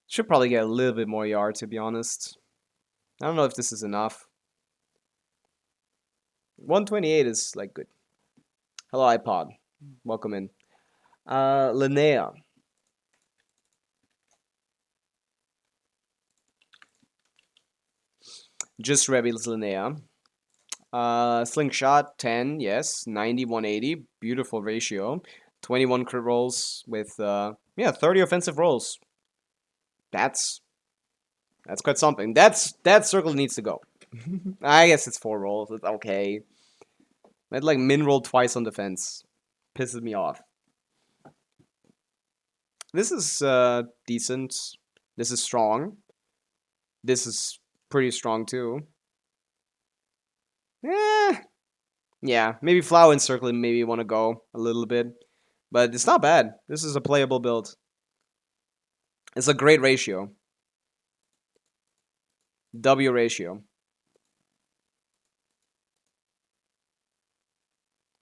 Should probably get a little bit more ER, to be honest. I don't know if this is enough. 128 is like good. Hello, iPod. Welcome in. Linnea. Just Rebels Linnea. Slingshot 10, yes. 90, 180. Beautiful ratio. 21 crit rolls with 30 offensive rolls. That's quite something. That circle needs to go. I guess it's 4 rolls. It's okay. I'd like min roll twice on defense. Pisses me off. This is decent. This is strong. This is pretty strong too. Yeah, maybe Flower and Circling maybe want to go a little bit. But it's not bad. This is a playable build. It's a great ratio. W ratio.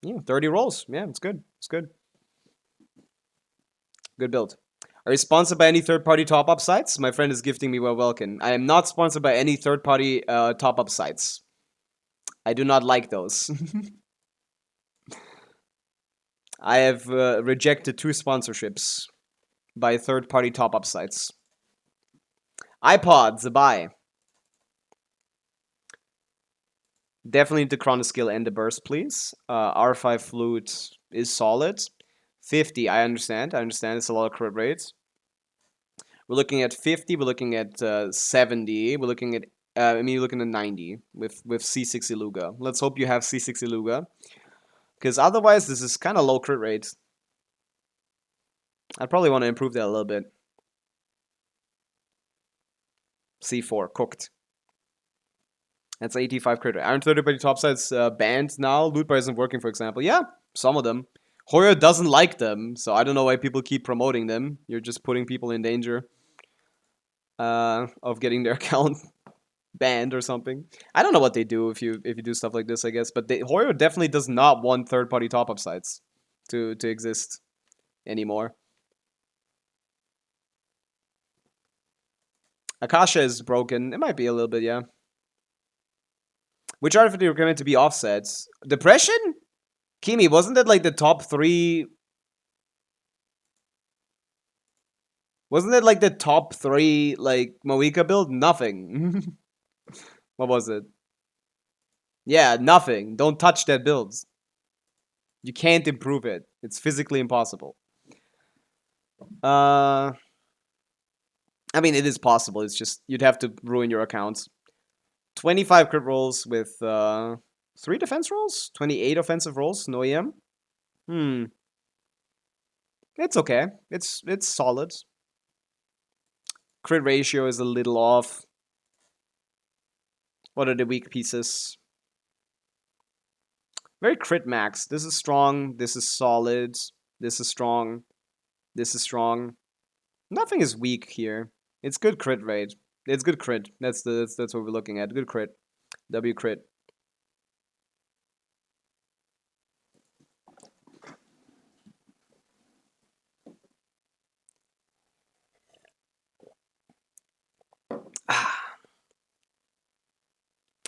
Yeah, 30 rolls. Yeah, it's good. It's good. Good build. Are you sponsored by any third-party top-up sites? My friend is gifting me Welkin. I am not sponsored by any third-party top-up sites. I do not like those. I have rejected 2 sponsorships by third-party top-up sites. iPods, a buy. Definitely the Chrono Skill and the Burst, please. R5 Flute is solid. 50, I understand. It's a lot of crit rates. We're looking at 50. We're looking at 70. We're looking at you're looking at 90 with C6 Iluga. Let's hope you have C6 Iluga, because otherwise this is kind of low crit rate. I'd probably want to improve that a little bit. C4 cooked. That's 85 crit rate. Aren't third-party top sites banned now? Loot bar isn't working, for example. Yeah, some of them. Hoyo doesn't like them, so I don't know why people keep promoting them. You're just putting people in danger of getting their account banned or something. I don't know what they do if you do stuff like this, I guess. But Hoyo definitely does not want third-party top-up sites to exist anymore. Akasha is broken. It might be a little bit, yeah. Which artifact are recommended to be offsets? Depression? Kimi, wasn't that like the top 3? Wasn't that like the top 3 like Moika build? Nothing. What was it? Yeah, nothing. Don't touch that build. You can't improve it. It's physically impossible. I mean, it is possible. It's just you'd have to ruin your accounts. 25 crit rolls with 3 defense rolls? 28 offensive rolls? No EM? It's okay. It's solid. Crit ratio is a little off. What are the weak pieces? Very crit max. This is strong. This is solid. This is strong. This is strong. Nothing is weak here. It's good crit rate. It's good crit. That's what we're looking at. Good crit. W crit.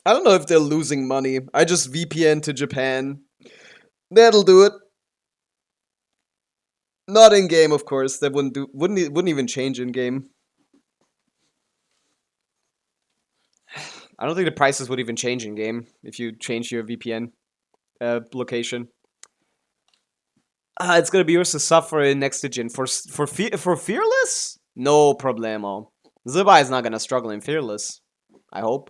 I don't know if they're losing money. I just VPN to Japan. That'll do it. Not in game, of course. That wouldn't even change in game. I don't think the prices would even change in game if you change your VPN location. It's gonna be yours to suffer in next to Jin for Fearless. No problemo. Zubai is not gonna struggle in Fearless. I hope.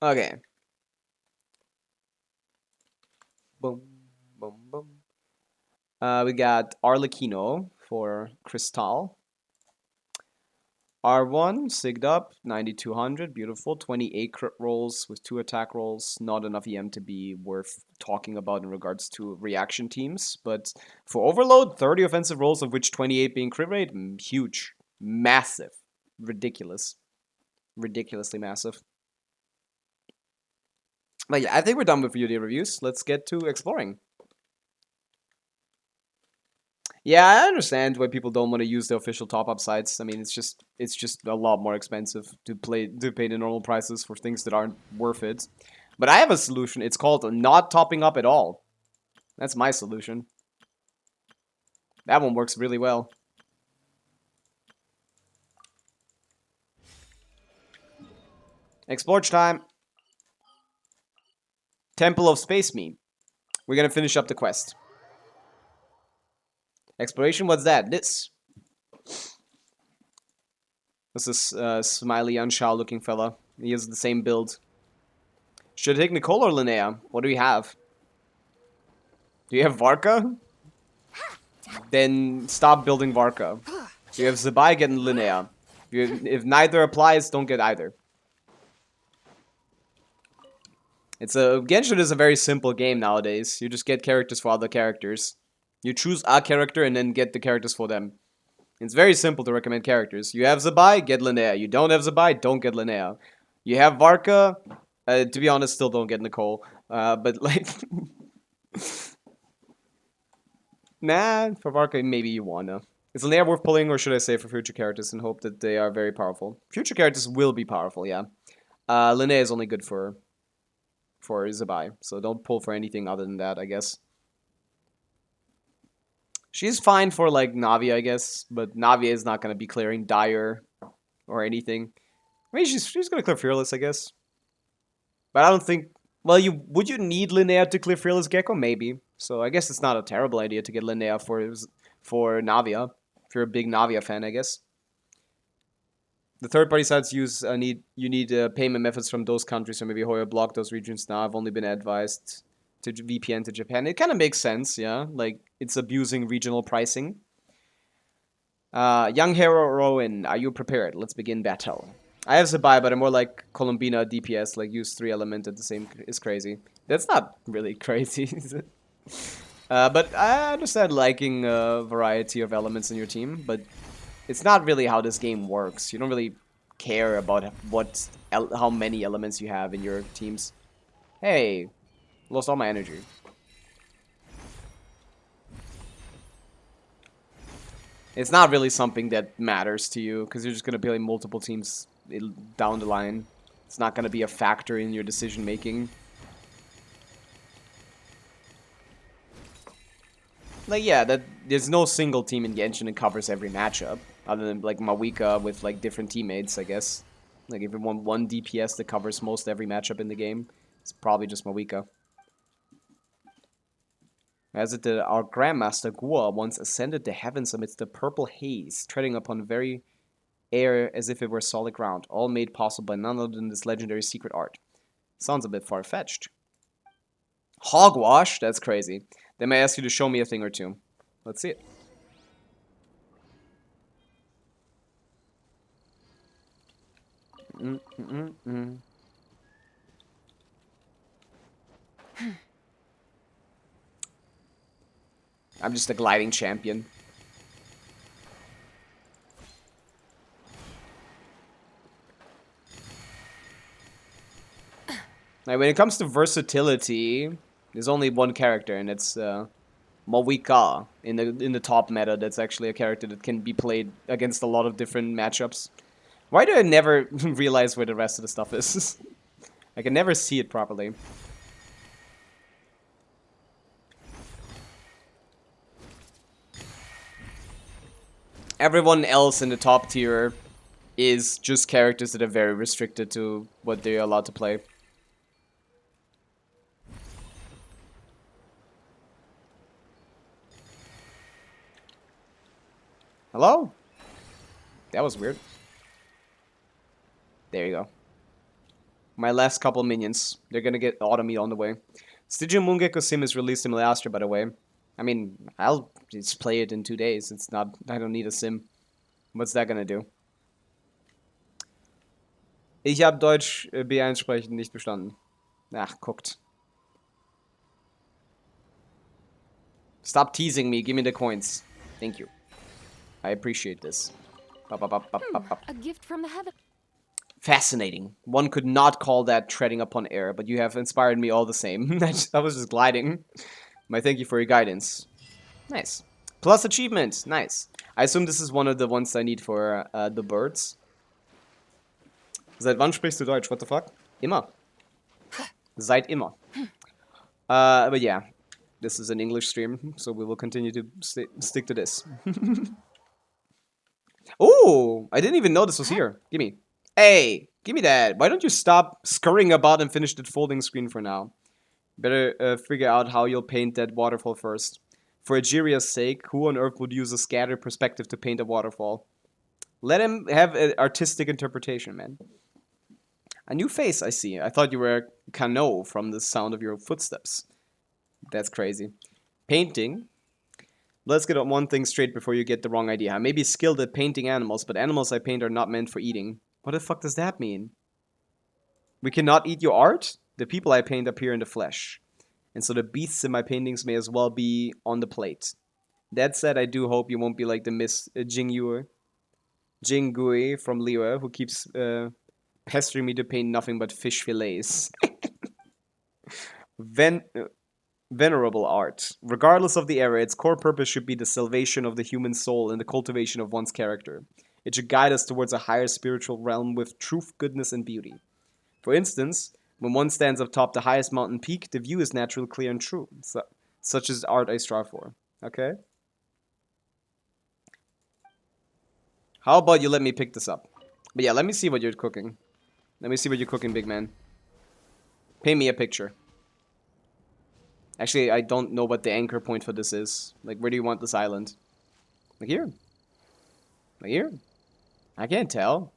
Okay. Boom, boom, boom. We got Arlecchino for Crystal. R1, sigged up, 9200, beautiful. 28 crit rolls with 2 attack rolls. Not enough EM to be worth talking about in regards to reaction teams. But for Overload, 30 offensive rolls, of which 28 being crit rate, huge. Massive. Ridiculous. Ridiculously massive. But yeah, I think we're done with UID reviews. Let's get to exploring. Yeah, I understand why people don't want to use the official top-up sites. I mean, it's just a lot more expensive to pay the normal prices for things that aren't worth it. But I have a solution. It's called not topping up at all. That's my solution. That one works really well. Explore time. Temple of Space Me. We're gonna finish up the quest. Exploration, what's that? This is a smiley, unshao looking fella. He has the same build. Should I take Nicole or Linnea? What do we have? Do you have Varka? Then stop building Varka. If you have Zabai, get Linnea. If neither applies, don't get either. Genshin is a very simple game nowadays. You just get characters for other characters. You choose a character and then get the characters for them. It's very simple to recommend characters. You have Zabai, get Linnea. You don't have Zabai, don't get Linnea. You have Varka, to be honest, still don't get Nicole. But like... nah, for Varka, maybe you wanna. Is Linnea worth pulling, or should I say for future characters and hope that they are very powerful? Future characters will be powerful, yeah. Linnea is only good for Zabai, so don't pull for anything other than that, I guess. She's fine for, like, Navi, I guess, but Navi is not going to be clearing Dire or anything. I mean, she's going to clear Fearless, I guess. But I don't think... Well, would you need Linnea to clear Fearless Gecko? Maybe. So I guess it's not a terrible idea to get Linnea for Navia. If you're a big Navia fan, I guess. The third-party sites you need payment methods from those countries, so maybe Hoya block those regions now. I've only been advised to VPN to Japan. It kind of makes sense, yeah. Like, it's abusing regional pricing. Young Heroine, are you prepared? Let's begin battle. I have Zabai, but I'm more like Columbina DPS, like use 3 element at the same is crazy. That's not really crazy, is it? But I understand liking a variety of elements in your team, but it's not really how this game works. You don't really care about how many elements you have in your teams. Hey, lost all my energy. It's not really something that matters to you, because you're just going to play multiple teams down the line. It's not going to be a factor in your decision making. Like, yeah, there's no single team in Genshin that covers every matchup, other than, like, Pavica with, like, different teammates, I guess. Like, if you want one DPS that covers most every matchup in the game, it's probably just Pavica. As it did, our Grandmaster Gua once ascended the heavens amidst the purple haze, treading upon very air as if it were solid ground, all made possible by none other than this legendary secret art. Sounds a bit far-fetched. Hogwash? That's crazy. They may ask you to show me a thing or two. Let's see it. I'm just a gliding champion. Now, when it comes to versatility, there's only one character, and it's Pavica in the top meta. That's actually a character that can be played against a lot of different matchups. Why do I never realize where the rest of the stuff is? I can never see it properly. Everyone else in the top tier is just characters that are very restricted to what they're allowed to play. Hello? That was weird. There you go. My last couple minions. They're gonna get Automy on the way. Stygian Moongecko Sim is released in last year, by the way. I mean, I'll just play it in 2 days. It's not... I don't need a sim. What's that gonna do? Ich habe Deutsch B1 sprechen nicht bestanden. Ach, guckt. Stop teasing me. Give me the coins. Thank you. I appreciate this. A gift from the heaven. Fascinating. One could not call that treading upon air, but you have inspired me all the same. I was just gliding. My thank you for your guidance. Nice. Plus achievement. Nice. I assume this is one of the ones I need for the birds. Seit wann sprichst du Deutsch? What the fuck? Immer. Seit immer. But yeah. This is an English stream, so we will continue to stick to this. Oh, I didn't even know this was here. Gimme. Hey, give me that. Why don't you stop scurrying about and finish that folding screen for now? Better figure out how you'll paint that waterfall first. For Egeria's sake, who on earth would use a scattered perspective to paint a waterfall? Let him have an artistic interpretation, man. A new face, I see. I thought you were Kano from the sound of your footsteps. That's crazy. Painting. Let's get on one thing straight before you get the wrong idea. I may be skilled at painting animals, but animals I paint are not meant for eating. What the fuck does that mean? We cannot eat your art? The people I paint appear in the flesh. And so the beasts in my paintings may as well be on the plate. That said, I do hope you won't be like the Miss Jinggui from Liwa, who keeps pestering me to paint nothing but fish fillets. Venerable art. Regardless of the era, its core purpose should be the salvation of the human soul and the cultivation of one's character. It should guide us towards a higher spiritual realm with truth, goodness, and beauty. For instance, when one stands atop the highest mountain peak, the view is naturally clear and true. Such is art I strive for. Okay? How about you let me pick this up? But yeah, let me see what you're cooking. Let me see what you're cooking, big man. Paint me a picture. Actually, I don't know what the anchor point for this is. Like, where do you want this island? Like here? Like here? I can't tell.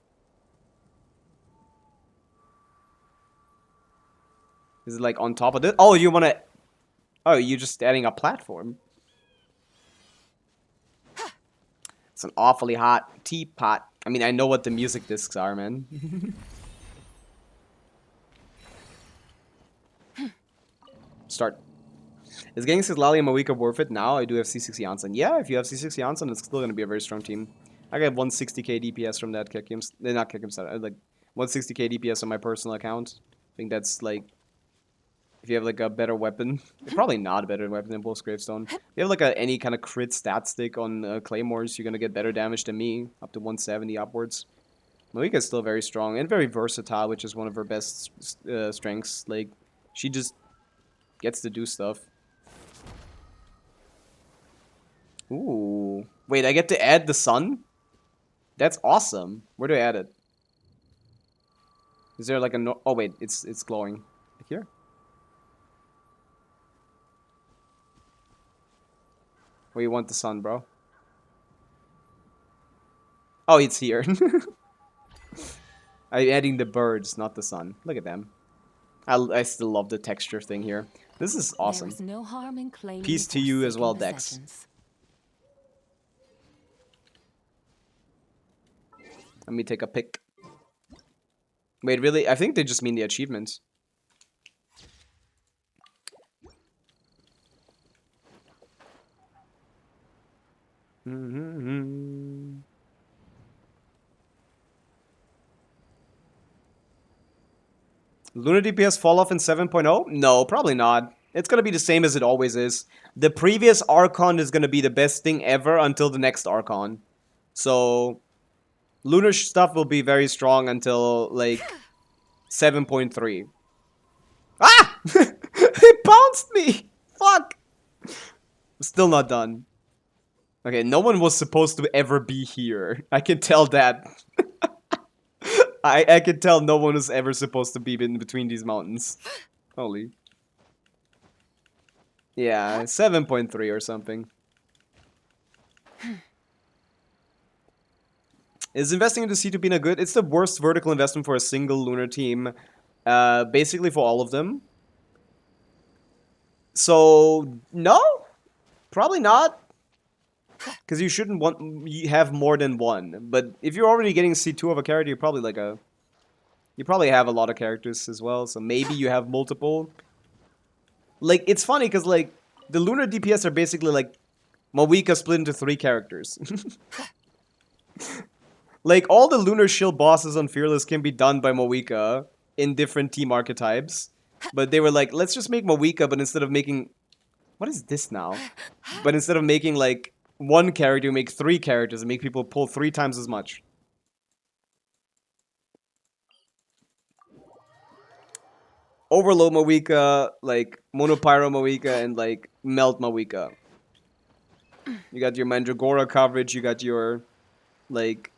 Is it like on top of this? Oh, you want to... Oh, you're just adding a platform. It's an awfully hot teapot. I mean, I know what the music discs are, man. Start. Is getting Cislalia and Mawika worth it now? I do have C6 Janssen. Yeah, if you have C6 Janssen, it's still going to be a very strong team. I got 160k DPS from that Kekim. Not Kekim, like 160k DPS on my personal account. I think that's like... If you have like a better weapon. Probably not a better weapon than Wolf's Gravestone. If you have like any kind of crit stat stick on Claymores, you're going to get better damage than me. Up to 170 upwards. Mawika is still very strong and very versatile, which is one of her best strengths. Like, she just gets to do stuff. Ooh. Wait, I get to add the sun? That's awesome. Where do I add it? Is there like a no... Oh, wait. It's glowing. Like here? Where you want the sun, bro? Oh, it's here. I'm adding the birds, not the sun. Look at them. I still love the texture thing here. This is awesome. There's no harm in claiming Peace to you as well, Dex. possessions. Let me take a pic. Wait, really? I think they just mean the achievements. Lunar DPS fall off in 7.0? No, probably not. It's gonna be the same as it always is. The previous Archon is gonna be the best thing ever until the next Archon. So, Lunar stuff will be very strong until, like, 7.3. Ah! It bounced me! Fuck! Still not done. Okay, no one was supposed to ever be here. I can tell that. I can tell no one was ever supposed to be in between these mountains. Holy. Yeah, 7.3 or something. Is investing into C2Bina good? It's the worst vertical investment for a single lunar team. Basically for all of them. So, no? Probably not. Because you shouldn't you have more than one. But if you're already getting C2 of a character, you're probably like a... You probably have a lot of characters as well, so maybe you have multiple. Like, it's funny because, like, the lunar DPS are basically like Mawika split into 3 characters. Like, all the lunar shield bosses on Fearless can be done by Mawika in different team archetypes. But they were like, let's just make Mawika, but instead of making... What is this now? But instead of making, like, 1 character, make 3 characters and make people pull 3 times as much. Overload Mawika, like, Monopyro Mawika, and, like, Melt Mawika. You got your Mandragora coverage, you got your, like,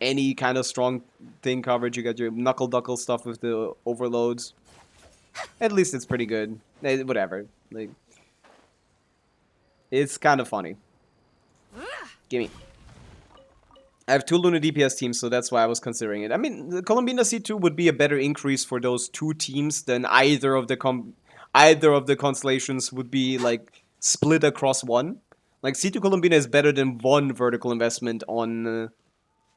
any kind of strong thing coverage, you got your Knuckle Duckle stuff with the overloads. At least it's pretty good. Whatever. Like, it's kind of funny. Gimme. I have 2 Luna DPS teams, so that's why I was considering it. I mean, the Colombina C2 would be a better increase for those 2 teams than either of the constellations would be, like, split across 1. Like, C2 Colombina is better than 1 vertical investment on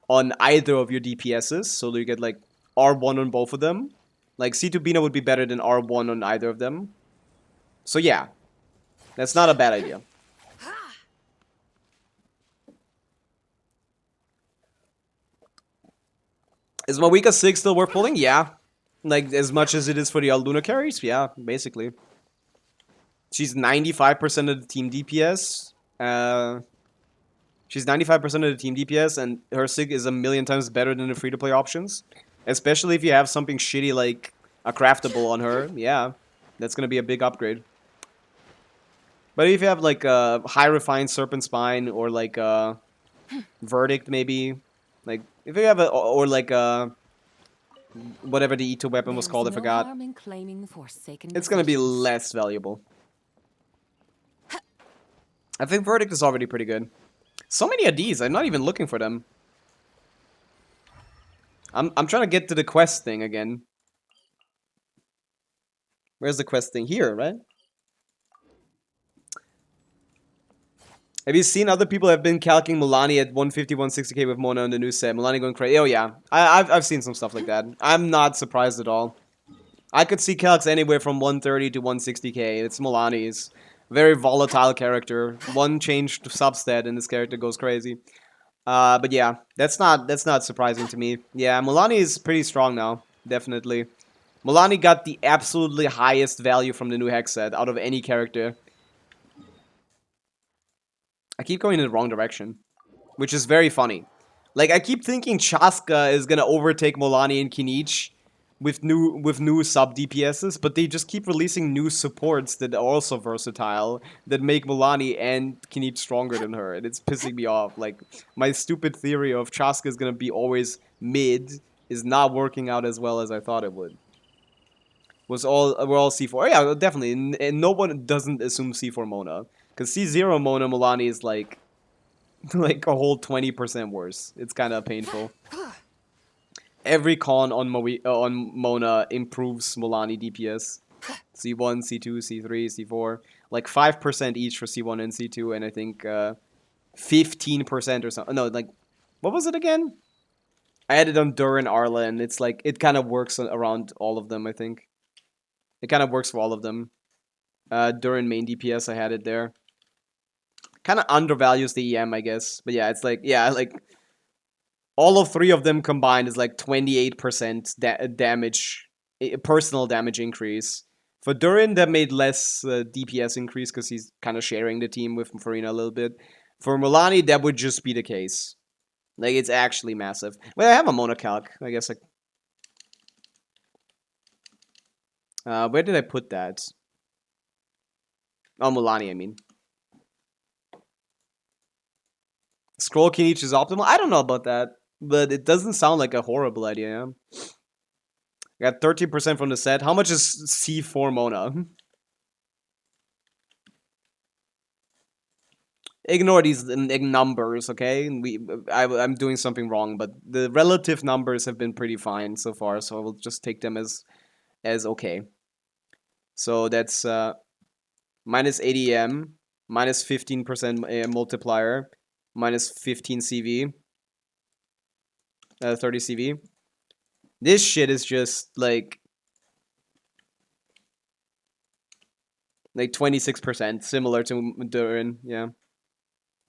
either of your DPSs, so you get, like, R1 on both of them. Like, C2 Bina would be better than R1 on either of them. So yeah, that's not a bad idea. Is Mawika 6 still worth pulling? Yeah. Like, as much as it is for the Luna carries? Yeah, basically. She's 95% of the team DPS. She's 95% of the team DPS, and her SIG is a million times better than the free-to-play options. Especially if you have something shitty like a craftable on her. Yeah, that's gonna be a big upgrade. But if you have, like, a high refined Serpent Spine, or, like, a Verdict, maybe. Like, if you have or like a... Whatever the E2 weapon was called, I forgot. It's gonna be less valuable. I think Verdict is already pretty good. So many of these, I'm not even looking for them. I'm trying to get to the quest thing again. Where's the quest thing? Here, right? Have you seen other people have been calcing Milani at 150, 160k with Mona on the new set? Milani going crazy. Oh yeah, I've seen some stuff like that. I'm not surprised at all. I could see calcs anywhere from 130 to 160k. It's Milani's very volatile character. One changed substat and this character goes crazy. But yeah, that's not surprising to me. Yeah, Milani is pretty strong now, definitely. Milani got the absolutely highest value from the new hex set out of any character. I keep going in the wrong direction, which is very funny. Like, I keep thinking Chaska is gonna overtake Milani and Kinich with new sub DPSs, but they just keep releasing new supports that are also versatile that make Milani and Kinich stronger than her, and it's pissing me off. Like, my stupid theory of Chaska is gonna be always mid is not working out as well as I thought it would. We're all C4. Oh, yeah, definitely, and no one doesn't assume C4 Mona. Because C0 Mona Milani is like a whole 20% worse. It's kind of painful. Every con on Mona improves Milani DPS. C1, C2, C3, C4. Like 5% each for C1 and C2, and I think 15% or something. No, like, what was it again? I added on Durin, Arla, and it's like, it kind of works around all of them, I think. It kind of works for all of them. Durin main DPS, I had it there. Kind of undervalues the EM, I guess. But yeah, it's like, yeah, like, all of 3 of them combined is like 28% damage, personal damage increase. For Durin, that made less DPS increase because he's kind of sharing the team with Farina a little bit. For Mulaney, that would just be the case. Like, it's actually massive. Well, I have a monocalc. I guess where did I put that? Oh, Mulaney, I mean. Scroll kin each is optimal? I don't know about that. But it doesn't sound like a horrible idea. I got 13% from the set. How much is C4 Mona? Ignore these numbers, okay? I'm doing something wrong, but the relative numbers have been pretty fine so far, so I will just take them as okay. So that's minus 80M, minus 15% multiplier, minus 15 CV, 30 CV. This shit is just like 26%, similar to Durin, yeah.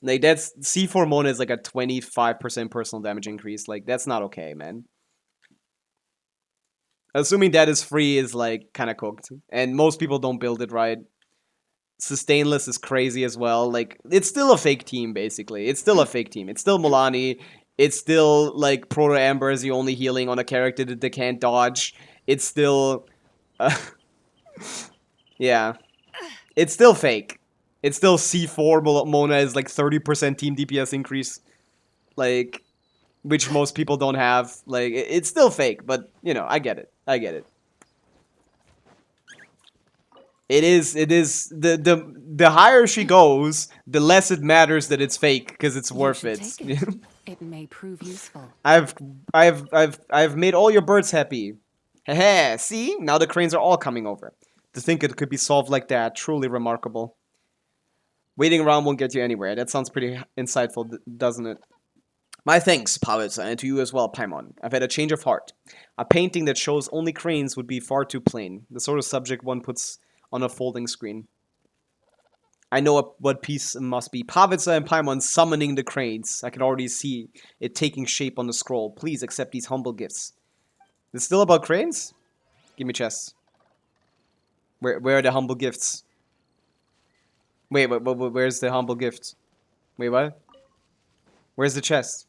Like, that's C4 Mona is like a 25% personal damage increase. Like, that's not okay, man. Assuming that is free is like kind of cooked, and most people don't build it right. Sustainless is crazy as well. Like, it's still a fake team, basically. It's still a fake team. It's still Milani. It's still like Proto Amber is the only healing on a character that they can't dodge. It's still, yeah, it's still fake. It's still C4 Mona is like 30% team DPS increase, like, which most people don't have. Like, it's still fake, but you know, I get it. I get it. It is the higher she goes, the less it matters that it's fake because it's worth it. It may prove useful. I've made all your birds happy. Heh, see? Now the cranes are all coming over. To think it could be solved like that, truly remarkable. Waiting around won't get you anywhere. That sounds pretty insightful, doesn't it? My thanks, Pavica, and to you as well, Paimon. I've had a change of heart. A painting that shows only cranes would be far too plain. The sort of subject one puts on a folding screen. I know what piece must be. Pavica and Paimon summoning the cranes. I can already see it taking shape on the scroll. Please accept these humble gifts. Is it still about cranes? Give me chests. Where are the humble gifts? Wait, where's the humble gift? Wait, what? Where's the chest?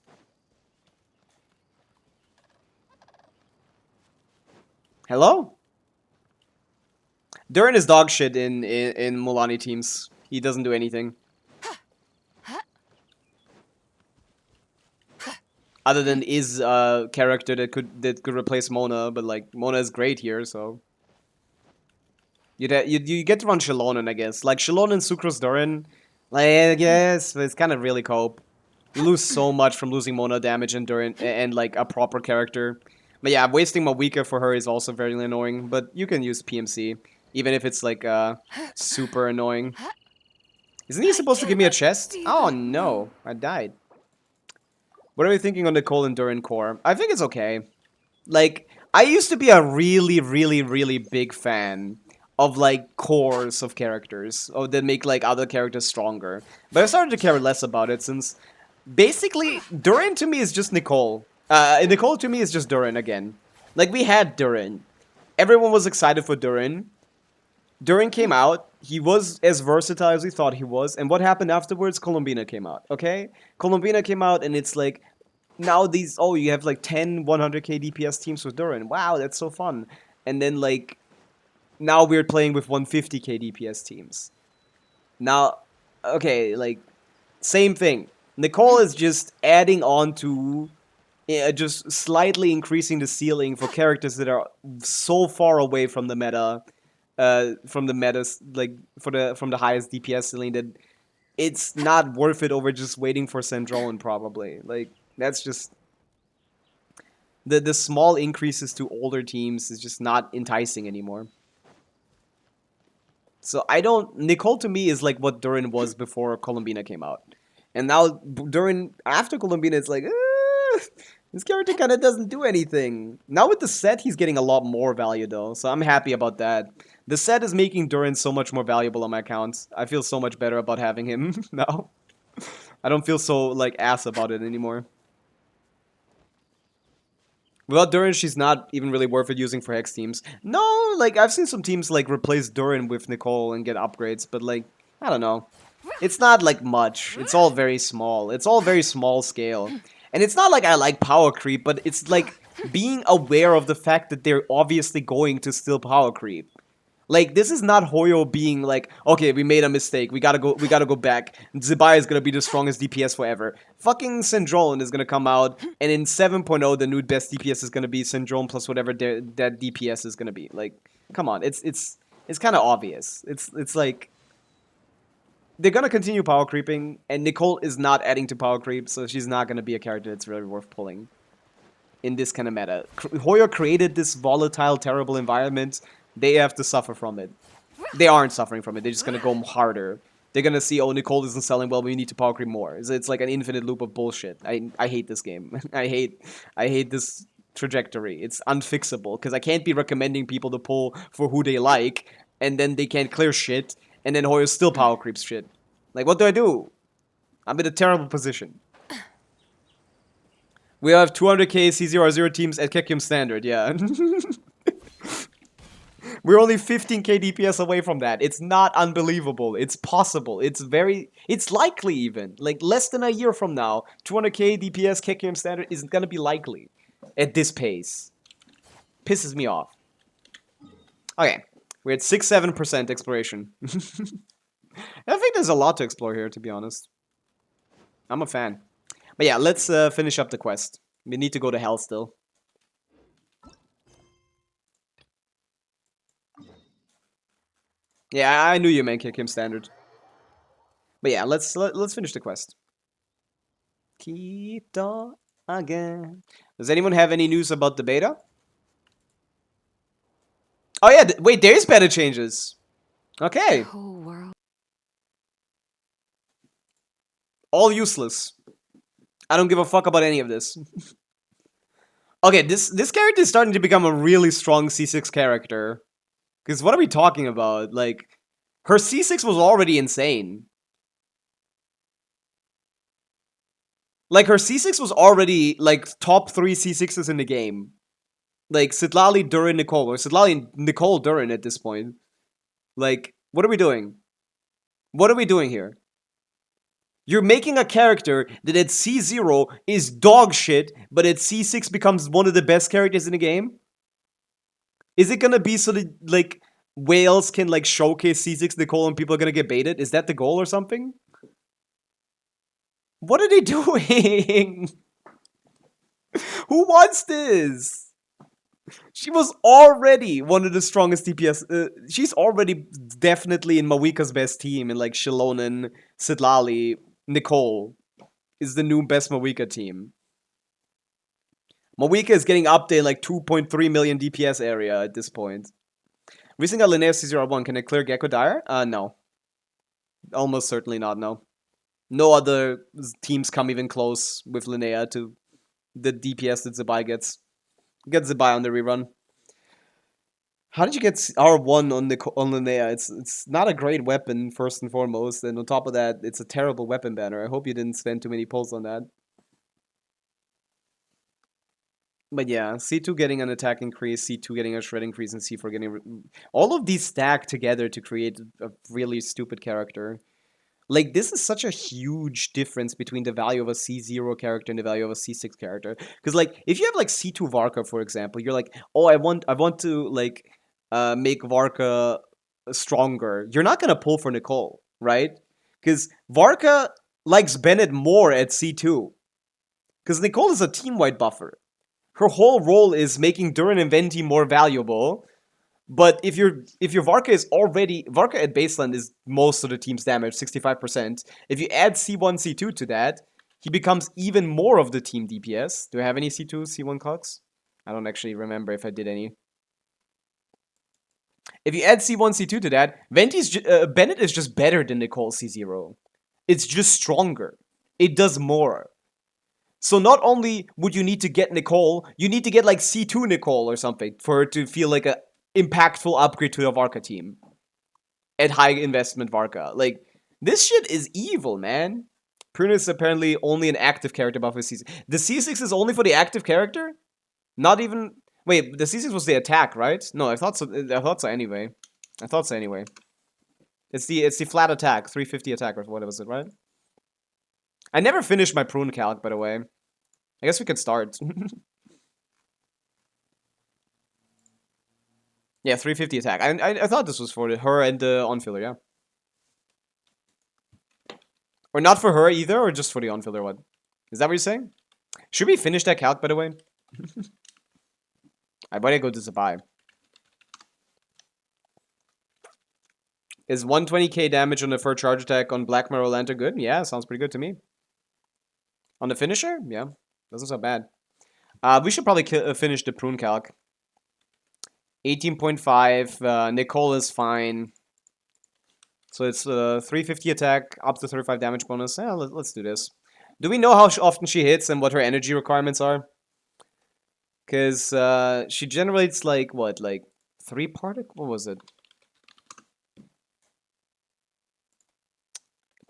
Hello? Durin is dog shit in Mulani teams. He doesn't do anything. Other than is a character that could replace Mona, but like Mona is great here, so you get to run Shilonen, I guess. Like Shilonen, Sucrose, Durin, like I guess, but it's kind of really cope. You lose so much from losing Mona damage and Durin and like a proper character. But yeah, wasting Mawika for her is also very annoying. But you can use PMC, even if it's like super annoying. Isn't he supposed to give me a chest? Oh no, I died. What are you thinking on the Cole and Durin core? I think it's okay. Like, I used to be a really big fan of like cores of characters that make like other characters stronger. But I started to care less about it since basically Durin to me is just Nicole. Nicole to me is just Durin again. Like, we had Durin. Everyone was excited for Durin. Durin came out. He was as versatile as we thought he was. And what happened afterwards? Colombina came out, okay? Colombina came out and it's like, now these, oh, you have like 10 100k DPS teams with Durin. Wow, that's so fun. And then like, now we're playing with 150k DPS teams. Now, okay, like, same thing. Nicole is just adding on to, just slightly increasing the ceiling for characters that are so far away from the meta, like from the highest DPS ceiling that it's not worth it over just waiting for Sandrone probably. Like, that's just the small increases to older teams is just not enticing anymore. So I don't. Nicole to me is like what Durin was before Colombina came out, and now Durin after Colombina, it's like this character kind of doesn't do anything. Now with the set, he's getting a lot more value though, so I'm happy about that. The set is making Durin so much more valuable on my account. I feel so much better about having him now. I don't feel so like ass about it anymore. Without Durin, she's not even really worth it using for Hex teams. No, like, I've seen some teams, like, replace Durin with Nicole and get upgrades, but, like, I don't know. It's not, like, much. It's all very small. It's all very small scale. And it's not like I like power creep, but it's, like, being aware of the fact that they're obviously going to still power creep. Like, this is not Hoyo being like, okay, we made a mistake, we gotta go back. Zibai is gonna be the strongest DPS forever. Fucking Syndrome is gonna come out, and in 7.0, the new best DPS is gonna be Syndrome plus whatever that DPS is gonna be. Like, come on, it's kind of obvious. It's like, they're gonna continue power creeping, and Nicole is not adding to power creep, so she's not gonna be a character that's really worth pulling in this kind of meta. Hoyo created this volatile, terrible environment. They have to suffer from it. They aren't suffering from it. They're just gonna go harder. They're gonna see, oh, Nicole isn't selling well, we need to power creep more. It's like an infinite loop of bullshit. I hate this game. I hate this trajectory. It's unfixable, because I can't be recommending people to pull for who they like, and then they can't clear shit, and then Hoyo still power creeps shit. Like, what do I do? I'm in a terrible position. We have 200k C0R0 teams at Kekim standard, yeah. We're only 15k DPS away from that. It's not unbelievable. It's possible. It's likely even. Like, less than a year from now, 200k DPS KKM standard isn't gonna be likely at this pace. Pisses me off. Okay, we're at 6-7% exploration. I think there's a lot to explore here, to be honest. I'm a fan. But yeah, let's finish up the quest. We need to go to hell still. Yeah, I knew you meant kick him standard. But yeah, let's finish the quest. Keto again. Does anyone have any news about the beta? Oh yeah, wait, there's beta changes. Okay. The whole world. All useless. I don't give a fuck about any of this. Okay, this character is starting to become a really strong C6 character. Because what are we talking about? Like, her C6 was already insane. Like, her C6 was already, like, top 3 C6s in the game. Like, Sitlali, Durin, Nicole. Or Sitlali, Nicole, Durin at this point. Like, what are we doing? What are we doing here? You're making a character that at C0 is dog shit, but at C6 becomes one of the best characters in the game? Is it gonna be so that, like, whales can, like, showcase C6 Nicole and people are gonna get baited? Is that the goal or something? What are they doing? Who wants this? She was already one of the strongest DPS. She's already definitely in Mawika's best team, in, like, Shilonen, Sitlali, Nicole is the new best Mawika team. Mawika is getting up there like 2.3 million DPS area at this point. Recently got Linnea C01. Can I clear Gecko Dire? No. Almost certainly not, no. No other teams come even close with Linnea to the DPS that Zibai gets. Get Zibai on the rerun. How did you get R1 on Linnea? It's not a great weapon, first and foremost, and on top of that, it's a terrible weapon banner. I hope you didn't spend too many pulls on that. But yeah, C2 getting an attack increase, C2 getting a shred increase, and C4 getting... all of these stack together to create a really stupid character. Like, this is such a huge difference between the value of a C0 character and the value of a C6 character. Because, like, if you have, like, C2 Varka, for example, you're like, oh, I want to, like, make Varka stronger. You're not gonna pull for Nicole, right? Because Varka likes Bennett more at C2. Because Nicole is a team-wide buffer. Her whole role is making Durin and Venti more valuable. But if your Varka is already... Varka at baseline is most of the team's damage, 65%. If you add C1, C2 to that, he becomes even more of the team DPS. Do I have any C2, C1 calcs? I don't actually remember if I did any. If you add C1, C2 to that, Bennett is just better than Nicole C0. It's just stronger. It does more. So not only would you need to get Nicole, you need to get like C2 Nicole or something for her to feel like a impactful upgrade to the Varka team. At high investment Varka. Like, this shit is evil, man. Pruna is apparently only an active character buff with C6. The C6 is only for the active character? Not even. Wait, the C6 was the attack, right? No, I thought so. I thought so anyway. I thought so anyway. It's the flat attack, 350 attack or what was it, right? I never finished my prune calc, by the way. I guess we could start. Yeah, 350 attack. I thought this was for her and the on-filler, yeah. Or not for her either, or just for the on-filler one? Is that what you're saying? Should we finish that calc, by the way? I better go to Zabai. Is 120k damage on the first charge attack on Black Mirror Lantern good? Yeah, sounds pretty good to me. On the finisher? Yeah, doesn't sound bad. We should probably finish the prune calc. 18.5. Nicole is fine. So it's 350 attack, up to 35 damage bonus. Yeah, let's do this. Do we know how often she hits and what her energy requirements are? Because she generates like, what, like 3 particle? What was it?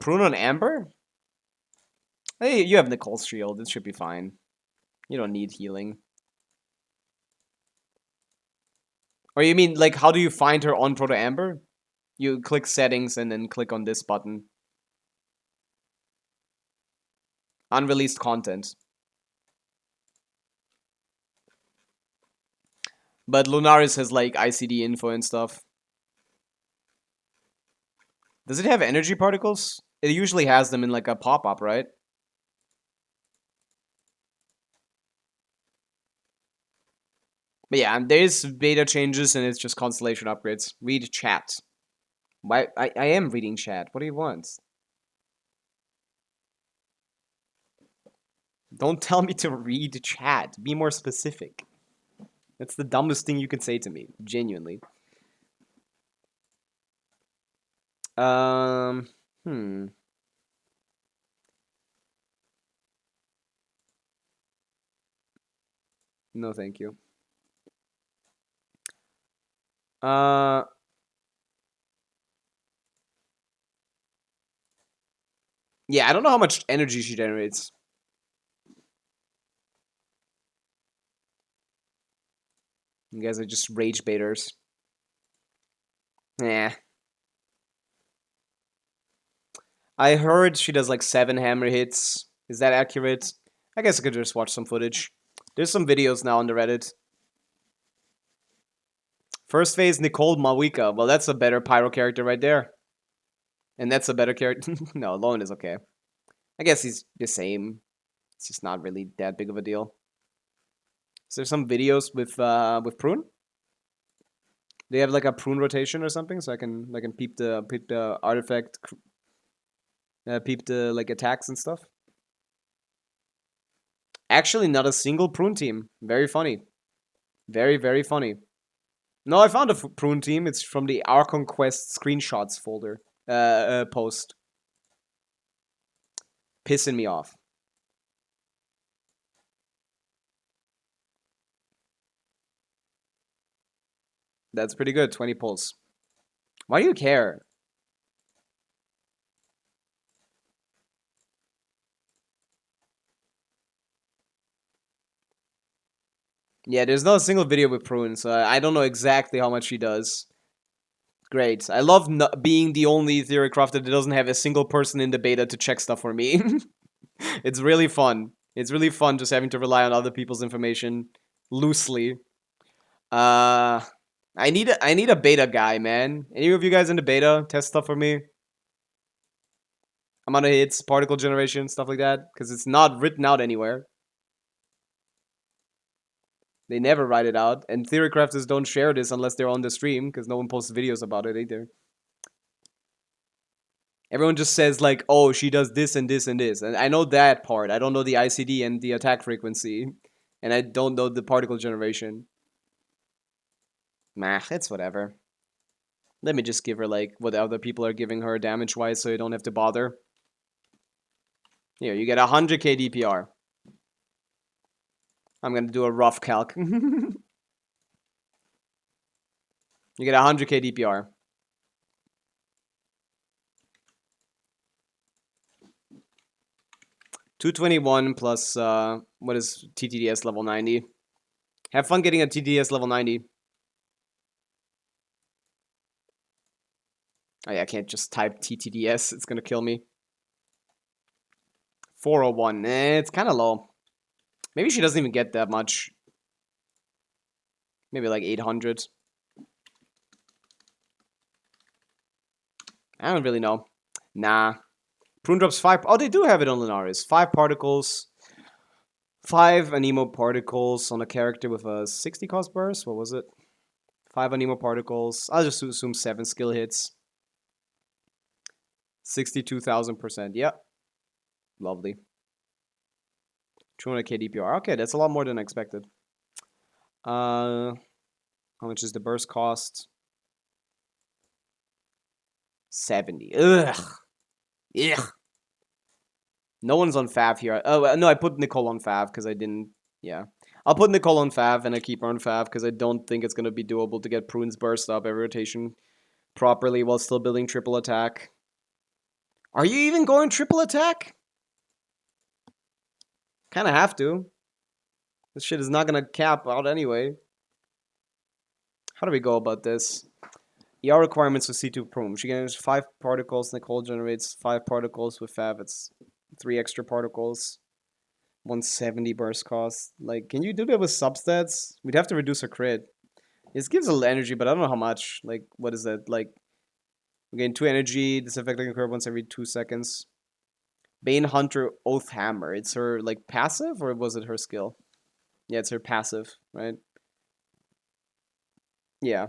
Prune on Amber? Hey, you have Nicole's shield. It should be fine. You don't need healing. Or you mean, like, how do you find her on Proto Amber? You click settings and then click on this button. Unreleased content. But Lunaris has, like, ICD info and stuff. Does it have energy particles? It usually has them in, like, a pop-up, right? But yeah, there's beta changes and it's just constellation upgrades. Read chat. Why? I am reading chat. What do you want? Don't tell me to read chat. Be more specific. That's the dumbest thing you can say to me. Genuinely. Hmm. No, thank you. Yeah, I don't know how much energy she generates. You guys are just rage baiters. Yeah. I heard she does like 7 hammer hits. Is that accurate? I guess I could just watch some footage. There's some videos now on the Reddit. First phase, Nicole Pavica. Well, that's a better pyro character right there. And that's a better character. No, Lone is okay. I guess he's the same. It's just not really that big of a deal. Is there some videos with Prune? They have like a Prune rotation or something, so I can peep the artifact, peep the like attacks and stuff. Actually, not a single Prune team. Very funny. Very, very funny. No, I found a Prune team. It's from the Archon Quest screenshots folder. Post. Pissing me off. That's pretty good. 20 pulls. Why do you care? Yeah, there's not a single video with Prune, so I don't know exactly how much she does. Great. I love being the only theory crafter that doesn't have a single person in the beta to check stuff for me. It's really fun. It's really fun just having to rely on other people's information loosely. I need a beta guy, man. Any of you guys in the beta test stuff for me? Amount of hits, particle generation, stuff like that, because it's not written out anywhere. They never write it out, and theory crafters don't share this unless they're on the stream, because no one posts videos about it either. Everyone just says like, oh, she does this and this and this, and I know that part. I don't know the ICD and the attack frequency, and I don't know the particle generation. Nah, it's whatever. Let me just give her like what other people are giving her damage-wise, so you don't have to bother. Here, you get 100k DPR. I'm gonna do a rough calc. You get 100k DPR. $221 plus what is TTDS level 90? Have fun getting a TDS level 90. Oh yeah, I can't just type TTDS. It's gonna kill me. 401. It's kind of low. Maybe she doesn't even get that much. Maybe like 800. I don't really know. Nah. Prune drops 5. Oh, they do have it on Lunaris. 5 particles. 5 anemo particles on a character with a 60 cost burst. What was it? 5 anemo particles. I'll just assume 7 skill hits. 62,000%. Yep. Lovely. 200k DPR. Okay, that's a lot more than I expected. How much is the burst cost? 70. Ugh. Ugh. No one's on Fav here. Oh, no, I put Nicole on Fav because I didn't... Yeah. I'll put Nicole on Fav and I keep her on Fav because I don't think it's going to be doable to get Prune's burst up every rotation properly while still building triple attack. Are you even going triple attack? Kind of have to. This shit is not going to cap out anyway. How do we go about this? ER requirements with C2 Prune. She generates 5 particles. Nicole generates 5 particles with Fav. It's 3 extra particles. 170 burst cost. Like, can you do that with substats? We'd have to reduce her crit. This gives a little energy, but I don't know how much. Like, what is that? Like, we gain 2 energy. This effect can occur once every 2 seconds. Bane Hunter Oath Hammer. It's her, like, passive? Or was it her skill? Yeah, it's her passive, right? Yeah.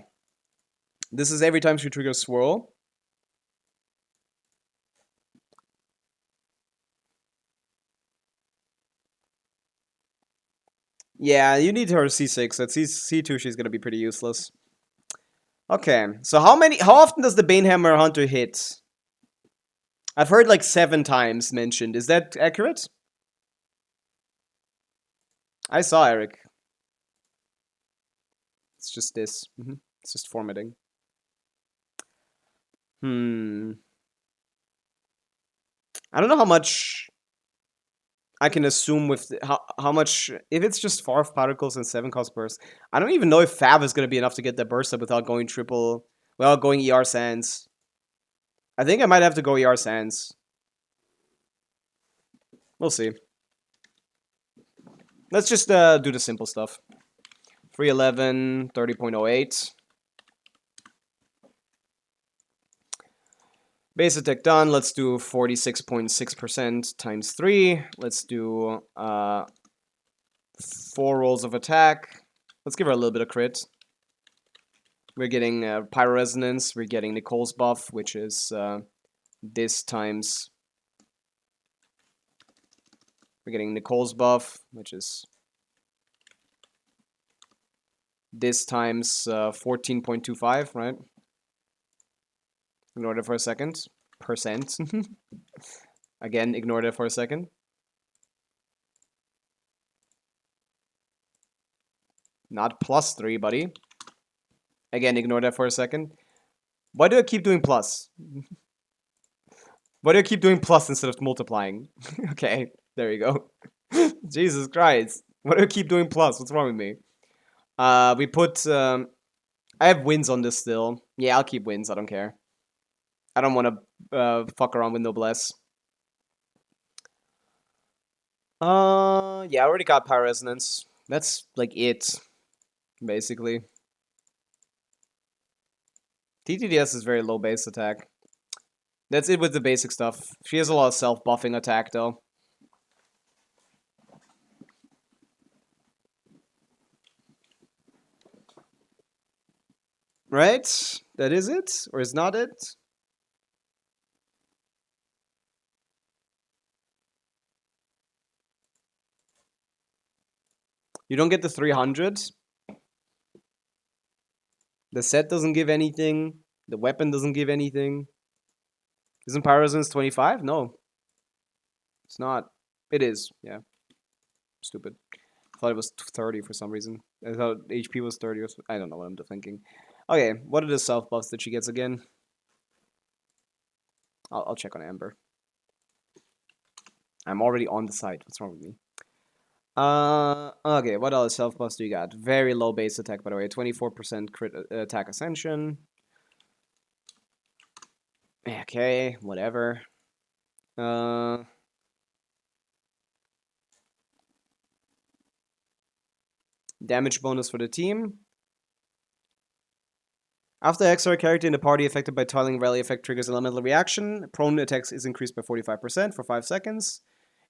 This is every time she triggers Swirl. Yeah, you need her C6. At C2, she's gonna be pretty useless. Okay, so how often does the Banehammer Hunter hit? I've heard like 7 times mentioned. Is that accurate? I saw Eric. It's just this. It's just formatting. I don't know how much I can assume with how much, if it's just 5 particles and 7 cost burst. I don't even know if Fav is going to be enough to get that burst up without going ER Sands. I think I might have to go ER Sands. We'll see. Let's just do the simple stuff. 311, 30.08. Base attack done. Let's do 46.6% times 3. Let's do 4 rolls of attack. Let's give her a little bit of crit. We're getting Pyro Resonance. We're getting Nicole's buff, which is this times... We're getting Nicole's buff, which is this times 14.25, right? Ignore that for a second. Percent. Again, ignore that for a second. Not +3, buddy. Again, ignore that for a second. Why do I keep doing plus? Why do I keep doing plus instead of multiplying? Okay, there you go. Jesus Christ. Why do I keep doing plus? What's wrong with me? We put... I have wins on this still. Yeah, I'll keep wins. I don't care. I don't want to fuck around with Noblesse. Yeah, I already got Pyro Resonance. That's like it, basically. TTDS is very low base attack. That's it with the basic stuff. She has a lot of self-buffing attack, though. Right? That is it? Or is not it? You don't get the 300. The set doesn't give anything. The weapon doesn't give anything. Isn't Pyro Resonance 25? No. It's not. It is, yeah. Stupid. I thought it was 30 for some reason. I thought HP was 30 or so. I don't know what I'm thinking. Okay, what are the self buffs that she gets again? I'll check on Amber. I'm already on the site. What's wrong with me? Okay, what else self buffs do you got? Very low base attack, by the way. 24% crit attack ascension. Okay, whatever. Damage bonus for the team. After extra character in the party affected by Toiling Rally effect triggers elemental reaction, prone attacks is increased by 45% for 5 seconds.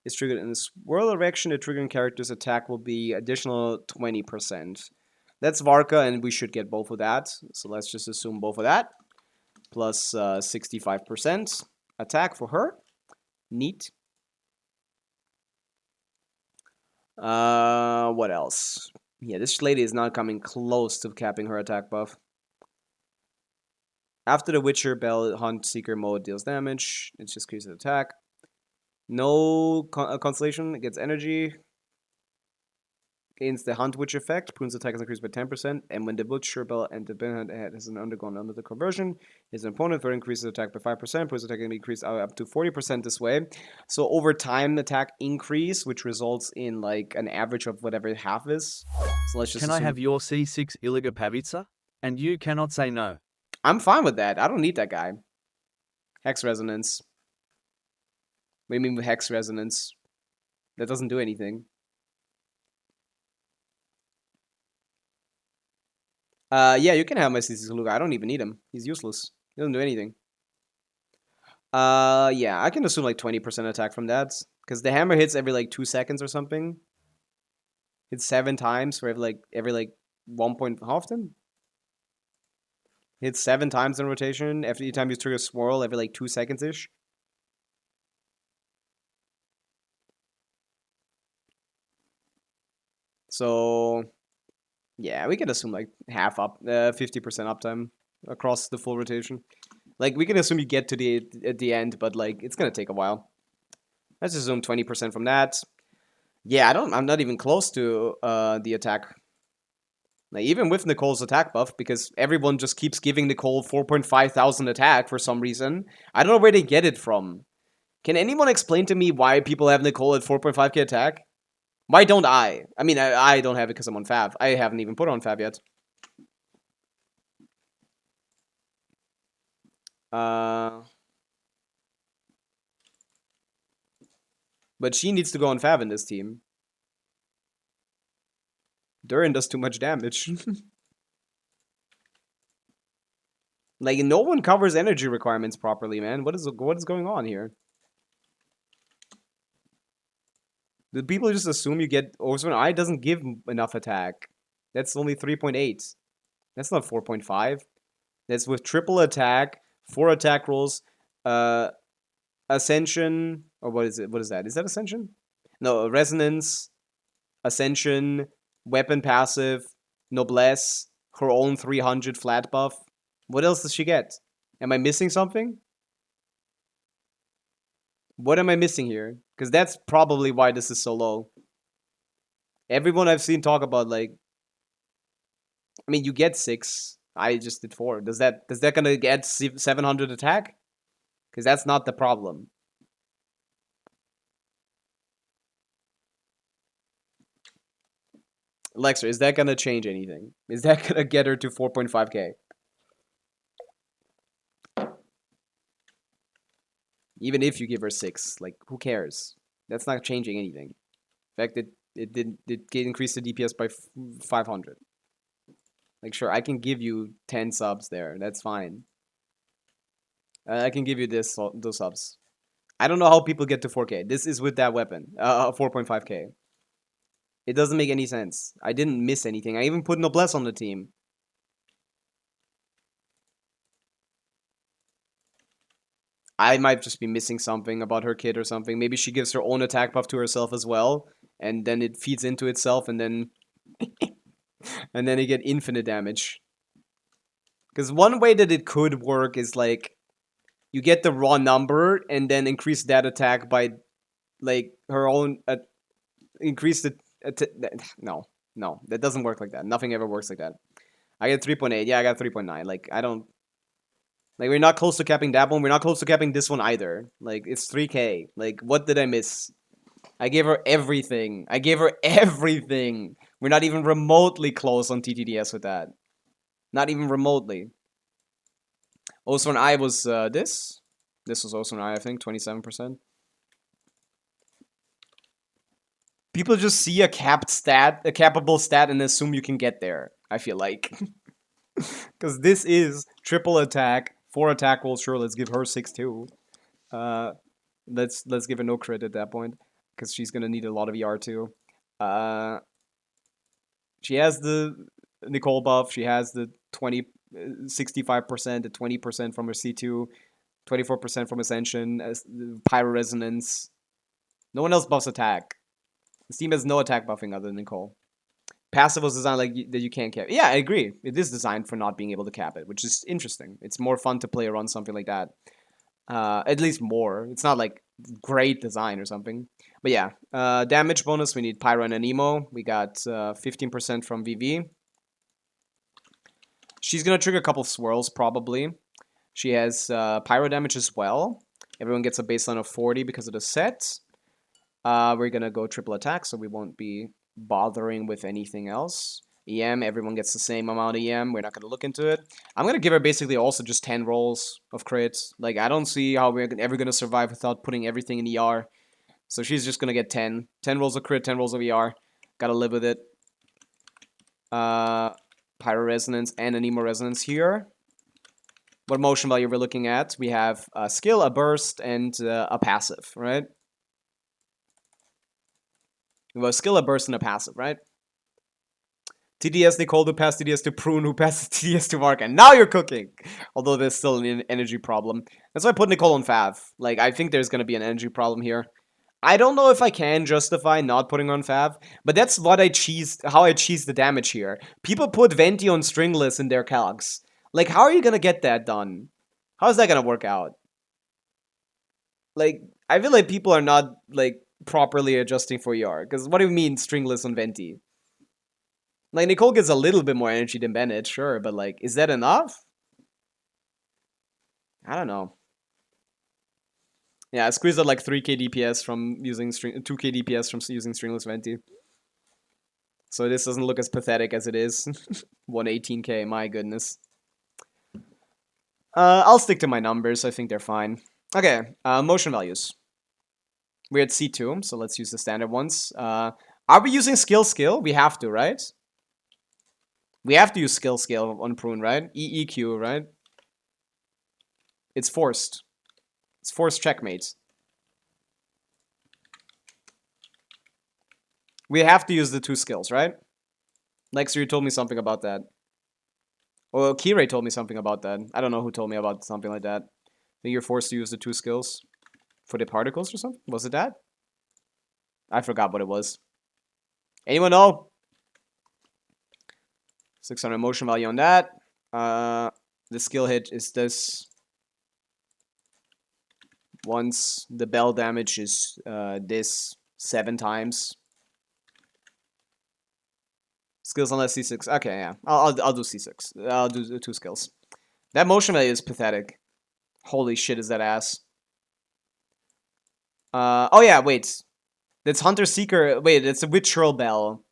Is triggered in a swirl reaction, the triggering character's attack will be additional 20%. That's Varka, and we should get both of that. So let's just assume both of that. Plus 65% attack for her. Neat. What else? Yeah, this lady is not coming close to capping her attack buff. After the Witcher Bell Hunt Seeker mode deals damage, it just increases attack. No constellation, it gets energy. Gains the Hunt Witch effect, Prune's attack is increased by 10%, and when the Butcher Bell and the Benhunt head has undergone another conversion, his opponent will increase his attack by 5%, Prune's attack can be increased up to 40% this way. So over time, the attack increase, which results in like an average of whatever half is. So let's just Can I have your C6 Iliga Pavica? And you cannot say no. I'm fine with that. I don't need that guy. Hex Resonance. What do you mean with Hex Resonance? That doesn't do anything. Yeah, you can have my CC Luga. I don't even need him. He's useless. He doesn't do anything. Yeah, I can assume like 20% attack from that. Because the hammer hits every like 2 seconds or something. Hits 7 times for every like 1 point often. Hits 7 times in rotation. Every time you trigger swirl every like 2 seconds-ish. So yeah, we can assume like half up, 50% uptime across the full rotation. Like we can assume you get to the end, but like it's gonna take a while. Let's assume 20% from that. Yeah, I'm not even close to the attack. Like even with Nicole's attack buff, because everyone just keeps giving Nicole 4,500 attack for some reason. I don't know where they get it from. Can anyone explain to me why people have Nicole at 4.5k attack? Why don't I? I mean, I don't have it because I'm on Fav. I haven't even put her on Fav yet. But she needs to go on Fav in this team. Durin does too much damage. Like, no one covers energy requirements properly, man. What is going on here? Do people just assume you get... Ocean Eye doesn't give enough attack. That's only 3.8. That's not 4.5. That's with triple attack, 4 attack rolls, Ascension... Or what is it? What is that? Is that Ascension? No, Resonance, Ascension, Weapon Passive, Noblesse, her own 300 flat buff. What else does she get? Am I missing something? What am I missing here? Because that's probably why this is so low. Everyone I've seen talk about, like... I mean, you get 6. I just did 4. Does that gonna get 700 attack? Because that's not the problem. Lexer, is that gonna change anything? Is that gonna get her to 4.5k? Even if you give her 6, like, who cares? That's not changing anything. In fact, it increased the DPS by 500. Like, sure, I can give you 10 subs there. That's fine. I can give you those subs. I don't know how people get to 4k. This is with that weapon. 4.5k. It doesn't make any sense. I didn't miss anything. I even put Noblesse on the team. I might just be missing something about her kid or something. Maybe she gives her own attack buff to herself as well. And then it feeds into itself and then... and then you get infinite damage. Because one way that it could work is like... You get the raw number and then increase that attack by... Like, her own... increase the... No. No, that doesn't work like that. Nothing ever works like that. I get 3.8. Yeah, I got 3.9. Like, I don't... Like, we're not close to capping that one. We're not close to capping this one either. Like, it's 3k. Like, what did I miss? I gave her everything. I gave her everything. We're not even remotely close on TTDS with that. Not even remotely. Also, an I was this. This was also an I think, 27%. People just see a capped stat, a cappable stat, and assume you can get there. I feel like, because this is triple attack, 4 attack rolls. Sure, let's give her 6-2. Let's give her no crit at that point, because she's gonna need a lot of ER too. She has the Nicole buff. She has the 65%, the 20% from her C2, 24% from Ascension, Pyro Resonance. No one else buffs attack. This team has no attack buffing other than Nicole. Passive was designed like that you can't cap. Yeah, I agree. It is designed for not being able to cap it, which is interesting. It's more fun to play around something like that. At least more. It's not like great design or something. But yeah, damage bonus, we need Pyro and Anemo. We got 15% from VV. She's going to trigger a couple of swirls, probably. She has Pyro damage as well. Everyone gets a baseline of 40 because of the set. We're going to go triple attack, so we won't be bothering with anything else. EM, everyone gets the same amount of EM. We're not going to look into it. I'm going to give her basically also just 10 rolls of crits. Like, I don't see how we're ever going to survive without putting everything in ER. So she's just going to get 10. 10 rolls of crit, 10 rolls of ER. Gotta live with it. Pyro Resonance and Anemo Resonance here. What motion value we're looking at? We have a skill, a burst, and a passive, right? We have a skill, a burst, and a passive, right? TDS Nicole who passed TDS to Prune who passes TDS to Mark, and now you're cooking! Although there's still an energy problem. That's why I put Nicole on Fav. Like, I think there's gonna be an energy problem here. I don't know if I can justify not putting on Fav, but that's what how I cheesed the damage here. People put Venti on Stringless in their calcs. Like, how are you gonna get that done? How is that gonna work out? Like, I feel like people are not, like, properly adjusting for ER. Because what do you mean Stringless on Venti? Like, Nicole gets a little bit more energy than Bennett, sure, but, like, is that enough? I don't know. Yeah, I squeezed out like 3k DPS from using 2k DPS from using Stringless Venti. So this doesn't look as pathetic as it is. 118k, my goodness. I'll stick to my numbers, I think they're fine. Okay, motion values. We're at C2, so let's use the standard ones. Are we using skill? We have to, right? We have to use skill on Prune, right? EEQ, right? It's forced. It's forced checkmate. We have to use the 2 skills, right? Lexer, you told me something about that. Well, Kirei told me something about that. I don't know who told me about something like that. I think you're forced to use the 2 skills for the particles or something. Was it that? I forgot what it was. Anyone know? 600 motion value on that. The skill hit is this. Once the bell damage is this 7 times. Skills unless C6. Okay, yeah. I'll do C6. I'll do the 2 skills. That motion value is pathetic. Holy shit, is that ass. Oh yeah, wait. That's Hunter Seeker. Wait, it's a Witcherl Bell.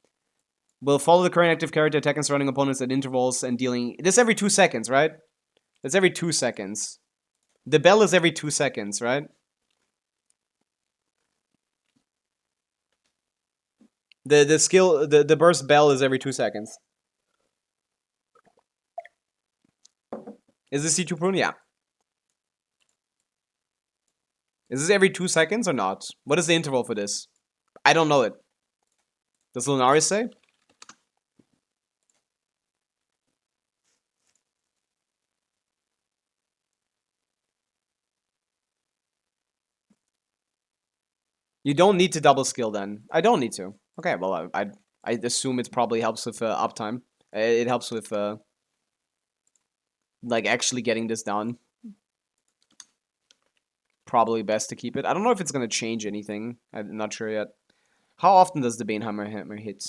Will follow the current active character, attacking surrounding opponents at intervals and dealing... This every 2 seconds, right? That's every 2 seconds. The bell is every 2 seconds, right? The burst bell is every 2 seconds. Is this C2 Prune? Yeah. Is this every 2 seconds or not? What is the interval for this? I don't know it. Does Lunaris say? You don't need to double skill then. I don't need to. Okay, well, I assume it probably helps with uptime. It helps with, like, actually getting this done. Probably best to keep it. I don't know if it's going to change anything. I'm not sure yet. How often does the Banehammer hammer hit?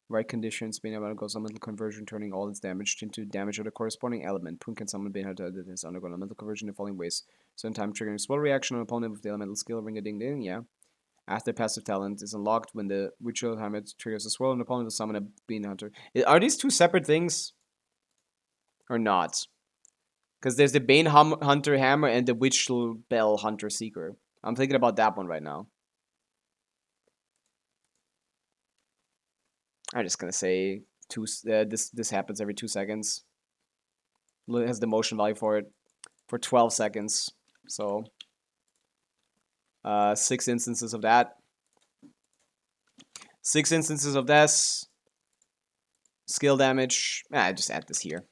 Right conditions, Banehammer goes on mental conversion, turning all its damage into damage of the corresponding element. Prune can summon Banehammer that has undergone a mental conversion in the following ways. Certain time triggering swell reaction on opponent with the elemental skill, ring a ding ding, yeah. After passive talent is unlocked when the ritual hammer triggers a swirl, and opponent will summon a bean hunter. Are these two separate things or not? Because there's the Bane Hunter Hammer and the Witchel Bell Hunter Seeker. I'm thinking about that one right now. I'm just gonna say this happens every 2 seconds. It has the motion value for it for 12 seconds. So 6 instances of that. 6 instances of this. Skill damage. Just add this here.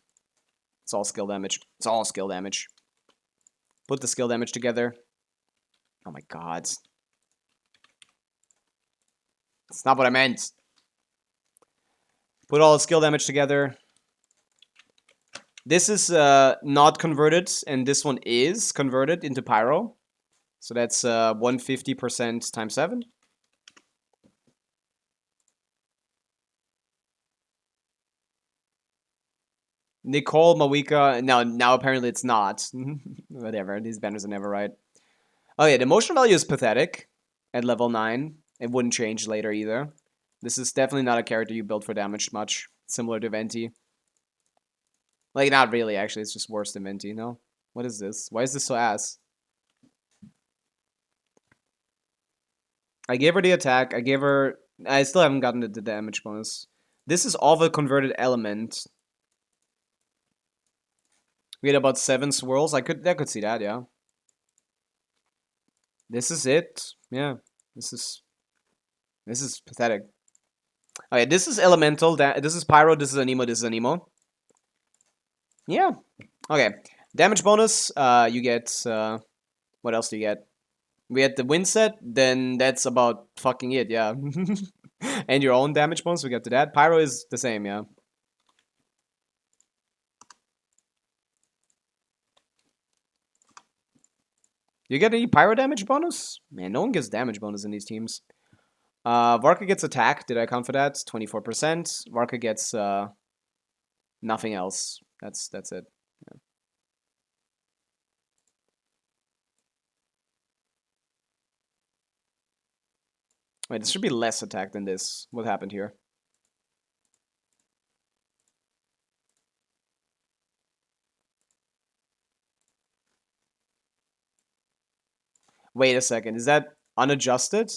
It's all skill damage. It's all skill damage. Put the skill damage together. Oh my god. That's not what I meant. Put all the skill damage together. This is not converted, and this one is converted into Pyro. So that's 150% times 7. Nicole, Mawika, now apparently it's not. Whatever, these banners are never right. Oh yeah, the motion value is pathetic at level 9. It wouldn't change later either. This is definitely not a character you build for damage much. Similar to Venti. Like, not really, actually. It's just worse than Venti, no? What is this? Why is this so ass? I gave her the attack. I still haven't gotten the damage bonus. This is all the converted element. We had about 7 swirls. I could see that, yeah. This is it. Yeah. This is pathetic. Okay, this is elemental. This is pyro. This is anemo. This is anemo. Yeah. Okay. Damage bonus. You get. What else do you get? We had the win set. Then that's about fucking it. Yeah. And your own damage bonus. We get to that. Pyro is the same. Yeah. You get any pyro damage bonus? Man, no one gets damage bonus in these teams. Varka gets attack. Did I count for that? 24%. Varka gets nothing else. That's it. Yeah. Wait, this should be less attack than this. What happened here? Wait a second. Is that unadjusted?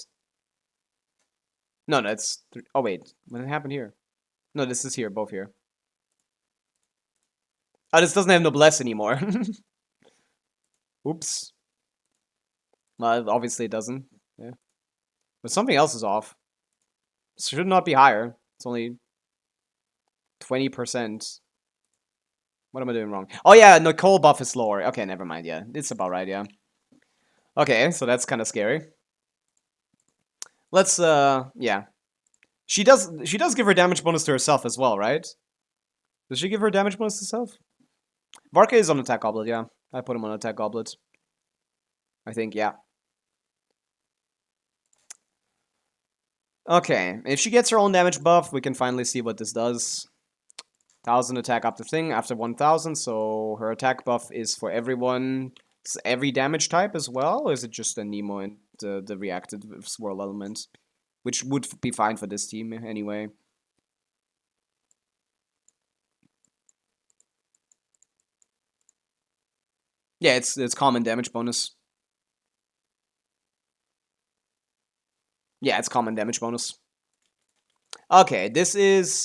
No, that's... Oh, wait. What happened here? No, this is here. Both here. Oh, this doesn't have noblesse anymore. Oops. Well, obviously it doesn't. Yeah. But something else is off. This should not be higher. It's only 20%. What am I doing wrong? Oh, yeah, Nicole buff is lower. Okay, never mind. Yeah, it's about right, yeah. Okay, so that's kind of scary. Let's, yeah. She does give her damage bonus to herself as well, right? Does she give her damage bonus to herself? Varka is on attack goblet, yeah. I put him on attack goblet. I think, yeah. Okay, if she gets her own damage buff, we can finally see what this does. 1000 attack up the thing after 1000, so her attack buff is for everyone. Is every damage type as well, or is it just a Nemo and the reactive swirl element? Which would be fine for this team anyway. Yeah, it's common damage bonus. Yeah, it's common damage bonus. Okay, this is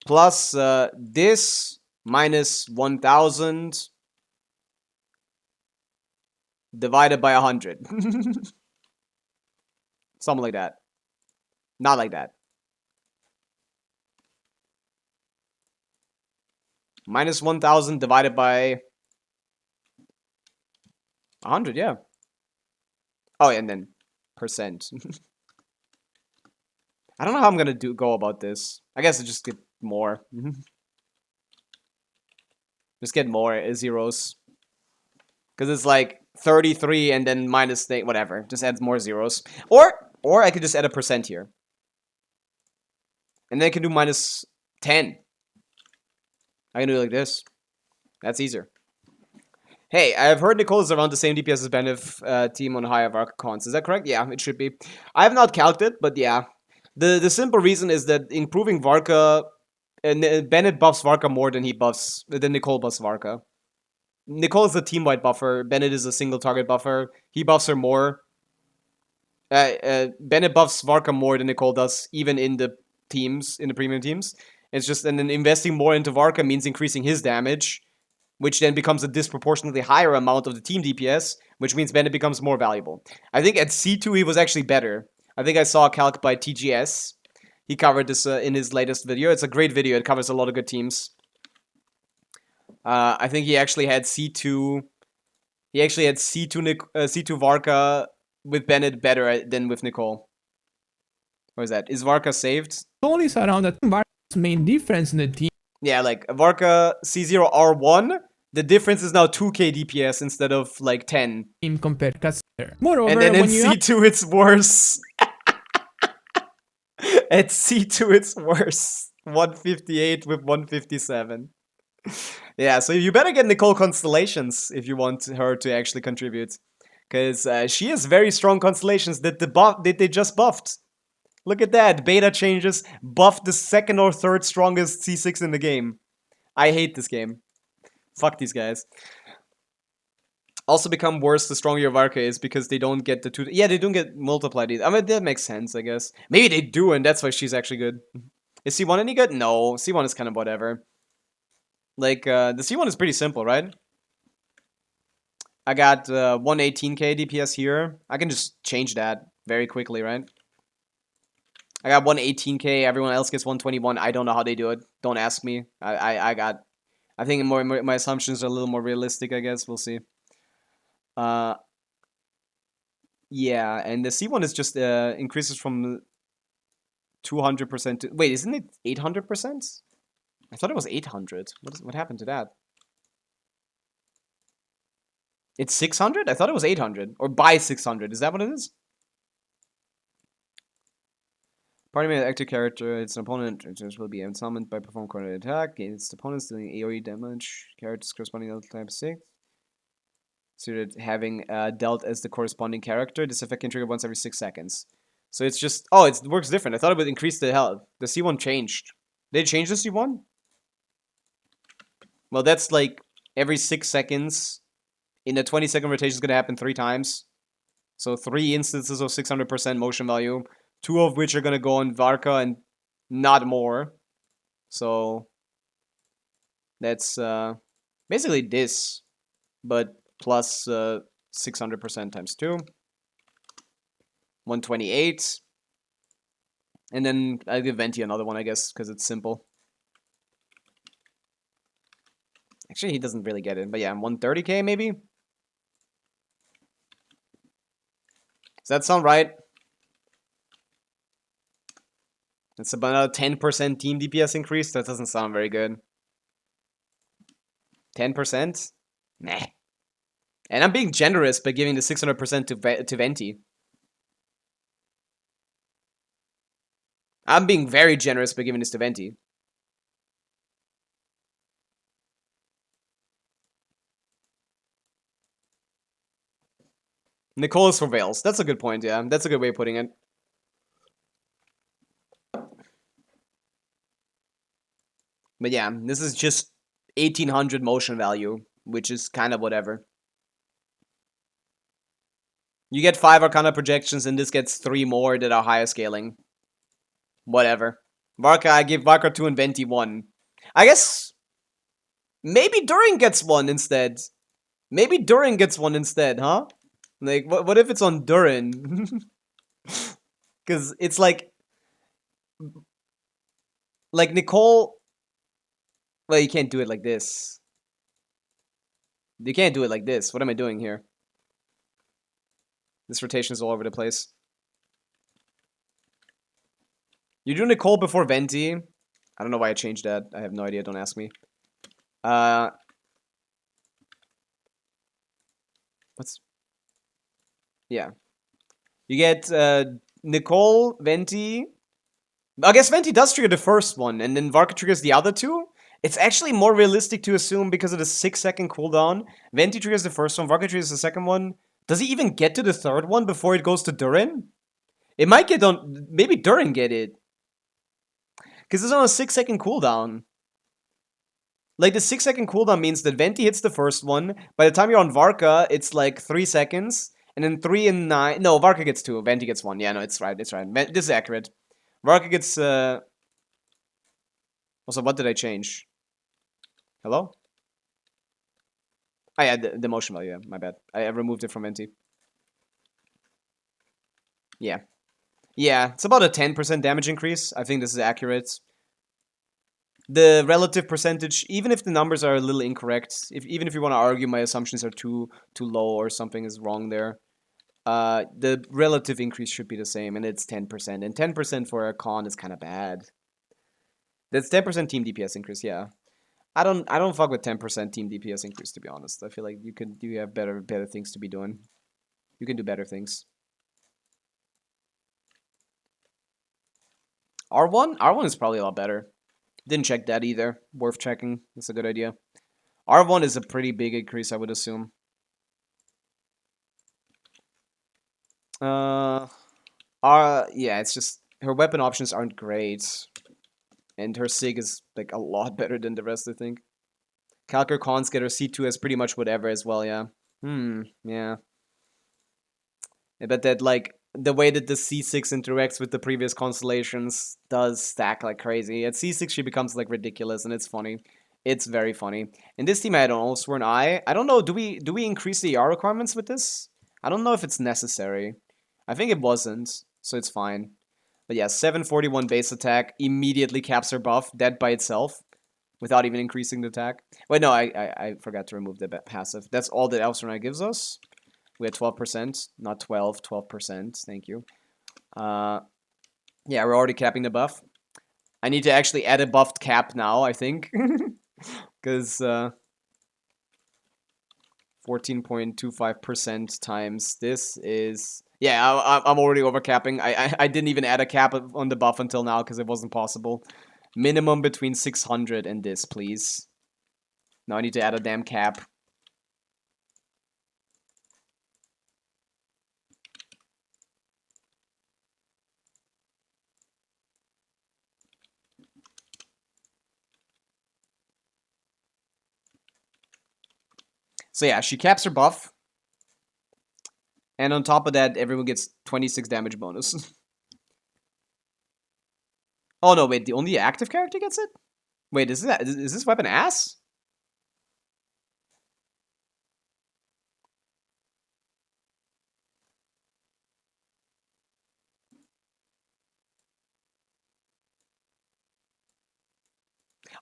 plus this minus 1000 divided by 100. Something like that. Not like that. Minus 1000 divided by 100, yeah. Oh, and then percent. I don't know how I'm gonna go about this. I guess I just get more. Just get more zeros. Because it's like 33 and then minus whatever. Just adds more zeros. Or I could just add a percent here. And then I can do minus 10. I can do it like this. That's easier. Hey, I've heard Nicole is around the same DPS as Benef team on higher Varka cons. Is that correct? Yeah, it should be. I have not calculated, but yeah. The simple reason is that improving Varka, Bennett buffs Varka more than Nicole buffs Varka. Nicole is a team-wide buffer. Bennett is a single target buffer. He buffs her more. Bennett buffs Varka more than Nicole does, even in the teams, in the premium teams. It's just, and then investing more into Varka means increasing his damage, which then becomes a disproportionately higher amount of the team DPS, which means Bennett becomes more valuable. I think at C2 he was actually better. I think I saw a calc by TGS. He covered this in his latest video. It's a great video. It covers a lot of good teams. I think he actually had C2. He actually had C2 Varka with Bennett better than with Nicole. What is that? Is Varka saved? Only is around that Varka's main difference in the team Yeah, like Varka C0 R1. The difference is now 2k DPS instead of like 10. compared to Caster. Moreover, And then in when you C2 it's worse. At C2 it's worse. 158 with 157. Yeah, so you better get Nicole Constellations if you want her to actually contribute. Because she has very strong constellations that they just buffed. Look at that. Beta changes buffed the second or third strongest C6 in the game. I hate this game. Fuck these guys. Also become worse the stronger your Varka is because they don't get the two... Yeah, they don't get multiplied either. I mean, that makes sense, I guess. Maybe they do, and that's why she's actually good. Is C1 any good? No. C1 is kind of whatever. Like, the C1 is pretty simple, right? I got 118k DPS here. I can just change that very quickly, right? I got 118k. Everyone else gets 121. I don't know how they do it. Don't ask me. I think my assumptions are a little more realistic, I guess. We'll see. Yeah, and the C1 is just increases from 200% to... Wait, isn't it 800%? I thought it was 800. What happened to that? It's 600? I thought it was 800. Or by 600. Is that what it is? Party made an active character. Its opponent will be summoned by perform coordinated attack. Its opponents dealing AoE damage. Characters corresponding to type 6. So that having dealt as the corresponding character, this effect can trigger once every 6 seconds. So it's just... Oh, it works different. I thought it would increase the health. The C1 changed. Did it change the C1? Well, that's like every 6 seconds. In a 20-second rotation is going to happen 3 times. So 3 instances of 600% motion value. 2 of which are going to go on Varka and not more. So that's basically this. But plus 600% times 2. 128. And then I'll give Venti another one, I guess, because it's simple. Actually, he doesn't really get it. But yeah, 130k maybe? Does that sound right? It's about a 10% team DPS increase. That doesn't sound very good. 10%? Meh. And I'm being generous by giving the 600% to Venti. I'm being very generous by giving this to Venti. Nicole is for Veils. That's a good point, yeah. That's a good way of putting it. But yeah, this is just 1800 motion value, which is kind of whatever. You get 5 Arcana projections, and this gets 3 more that are higher scaling. Whatever. Varka, I give Varka 2 and Venti 1. I guess... Maybe Durin gets 1 instead. Maybe Durin gets 1 instead, huh? Like, what if it's on Durin? Because it's like... Like, Nicole... Well, you can't do it like this. You can't do it like this. What am I doing here? This rotation is all over the place. You do Nicole before Venti. I don't know why I changed that. I have no idea. Don't ask me. What's... Yeah. You get Nicole, Venti. I guess Venti does trigger the first one, and then Varka triggers the other 2. It's actually more realistic to assume because of the 6-second cooldown. Venti triggers the first one, Varka triggers the second one. Does he even get to the third one before it goes to Durin? It might get on. Maybe Durin get it. Because it's on a 6-second cooldown. Like, the 6-second cooldown means that Venti hits the first one. By the time you're on Varka, it's like 3 seconds. And then 3 and 9. No, Varka gets 2. Venti gets 1. Yeah, no, it's right. It's right. This is accurate. Varka gets. Also, what did I change? Hello? Oh, yeah, the motion value. Yeah, my bad. I removed it from Venti. Yeah. Yeah, it's about a 10% damage increase. I think this is accurate. The relative percentage, even if the numbers are a little incorrect, even if you want to argue my assumptions are too low or something is wrong there, the relative increase should be the same, and it's 10%. And 10% for a con is kind of bad. That's 10% team DPS increase, yeah. I don't fuck with 10% team DPS increase, to be honest. I feel like you have better things to be doing. You can do better things. R1 is probably a lot better. Didn't check that either. Worth checking. That's a good idea. R1 is a pretty big increase, I would assume. Yeah, it's just her weapon options aren't great. And her SIG is like a lot better than the rest, I think. Calc or cons get her C2 as pretty much whatever as well, yeah. Yeah. But that, like, the way that the C6 interacts with the previous constellations does stack like crazy. At C6 she becomes like ridiculous, and it's funny. It's very funny. In this team I don't know, Sworn Eye. I don't know, do we increase the ER requirements with this? I don't know if it's necessary. I think it wasn't, so it's fine. But yeah, 741 base attack, immediately caps her buff, dead by itself, without even increasing the attack. Wait, no, I forgot to remove the passive. That's all that Sworn Eye gives us. We had 12%, not 12, 12%. Thank you. Yeah, we're already capping the buff. I need to actually add a buffed cap now, I think. Because 14.25% times this is... Yeah, I'm already overcapping. I didn't even add a cap on the buff until now because it wasn't possible. Minimum between 600 and this, please. Now I need to add a damn cap. So yeah, she caps her buff. And on top of that, everyone gets 26 damage bonus. Oh no, wait, the only active character gets it? Wait, is this weapon ass?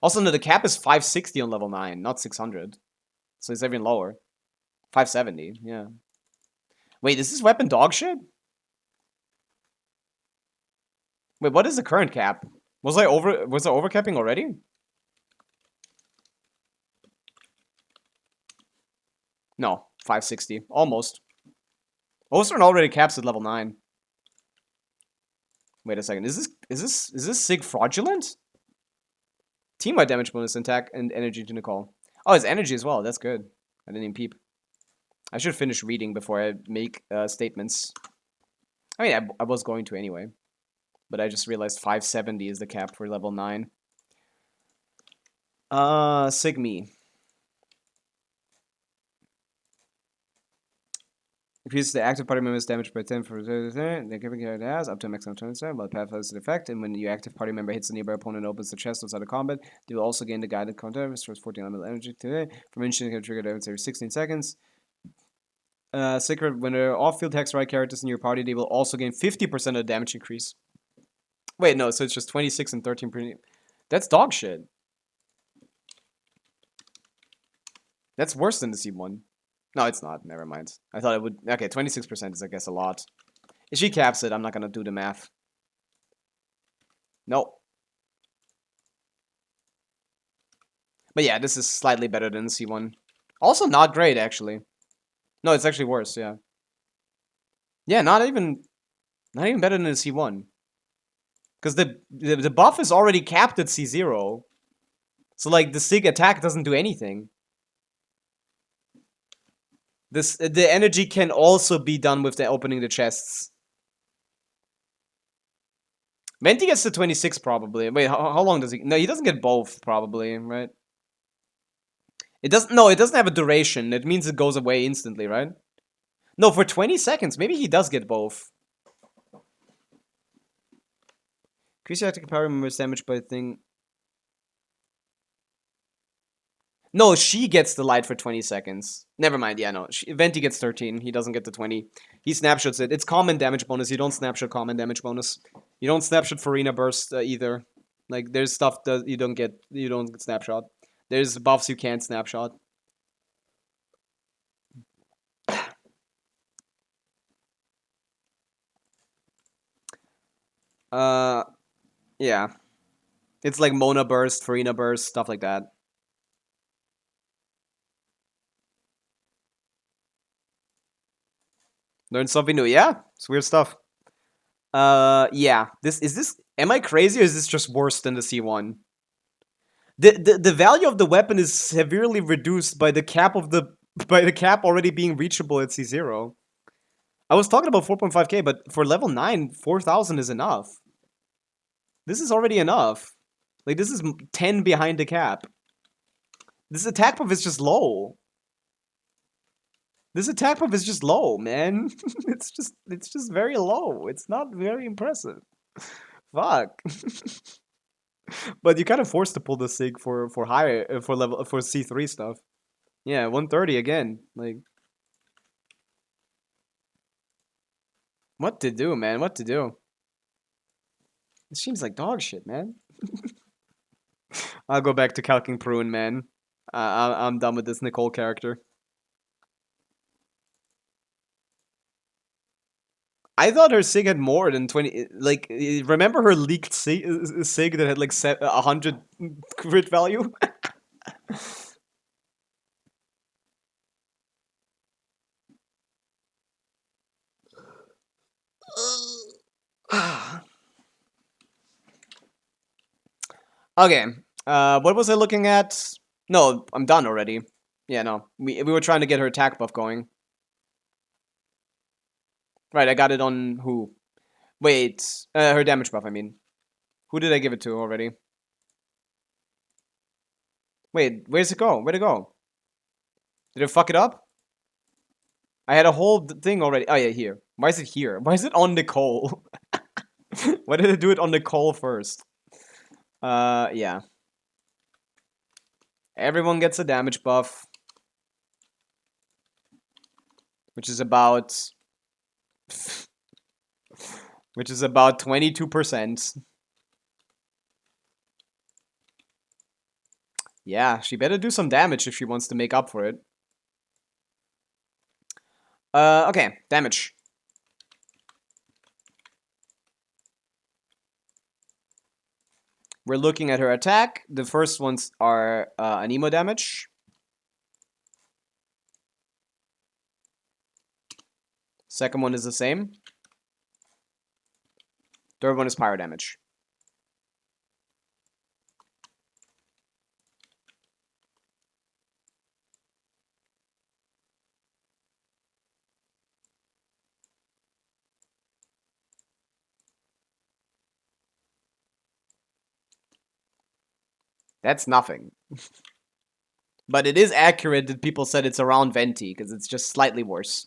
Also, no, the cap is 560 on level 9, not 600. So it's even lower. 570, yeah. Wait, is this weapon dog shit? Wait, what is the current cap? Was I overcapping already? No, 560. Almost. Ostern already caps at level 9. Wait a second. Is this Sig fraudulent? Team-wide damage bonus, attack, and energy to Nicole. Oh, it's energy as well. That's good. I didn't even peep. I should finish reading before I make statements. I mean, I was going to anyway. But I just realized 570 is the cap for level 9. Sigmy. Increases the active party member's damage by 10 for the giving character has up to a maximum 20%, while the path has an effect, and when your active party member hits a nearby opponent and opens the chest outside of combat, they will also gain the guided counter, restores 14 elemental energy today. From initiating can trigger every 16 seconds. Secret, when there are off-field hex right characters in your party, they will also gain 50% of the damage increase. Wait, no, so it's just 26 and 13%. That's dog shit. That's worse than the C1. No, it's not. Never mind. I thought it would... Okay, 26% is, I guess, a lot. If she caps it, I'm not gonna do the math. Nope. But yeah, this is slightly better than the C1. Also not great, actually. No, it's actually worse, yeah. Yeah, not even better than the C1. Because the buff is already capped at C0. So like the Sig attack doesn't do anything. The energy can also be done with the opening the chests. Venti gets to 26 probably. Wait, how long does he? No, he doesn't get both probably, right? It doesn't. No, it doesn't have a duration. It means it goes away instantly, right? No, for 20 seconds. Maybe he does get both. Increase your active power remembers damage by a thing. No, she gets the light for 20 seconds. Never mind, yeah, no. Venti gets 13. He doesn't get the 20. He snapshots it. It's common damage bonus. You don't snapshot common damage bonus. You don't snapshot Farina Burst either. Like, there's stuff that you don't get snapshot. There's buffs you can't snapshot. Yeah. It's like Mona Burst, Farina Burst, stuff like that. Learn something new. Yeah, it's weird stuff. Yeah. Am I crazy or is this just worse than the C1? The value of the weapon is severely reduced by the cap already being reachable at C0. I was talking about 4.5k, but for level 9, 4,000 is enough. This is already enough. Like, this is 10 behind the cap. This attack buff is just low. This attack buff is just low, man. it's just very low. It's not very impressive. Fuck. But you kind of forced to pull the Sig for higher for C3 stuff. Yeah, 130 again. Like, what to do, man? What to do? It seems like dog shit, man. I'll go back to calcing Prune, man. I'm done with this Nicole character. I thought her Sig had more than 20. Like, remember her leaked Sig that had like 100 crit value? Okay. What was I looking at? No, I'm done already. Yeah, no. We were trying to get her attack buff going. Right, I got it on who? Wait, her damage buff, I mean. Who did I give it to already? Wait, where's it go? Where'd it go? Did it fuck it up? I had a whole thing already. Oh, yeah, here. Why is it here? Why is it on Nicole? Why did I do it on Nicole first? Yeah. Everyone gets a damage buff. Which is about... which is about 22%. Yeah, she better do some damage if she wants to make up for it. Okay, damage. We're looking at her attack. The first ones are Anemo damage. Second one is the same. Third one is pyro damage. That's nothing. But it is accurate that people said it's around Venti, because it's just slightly worse.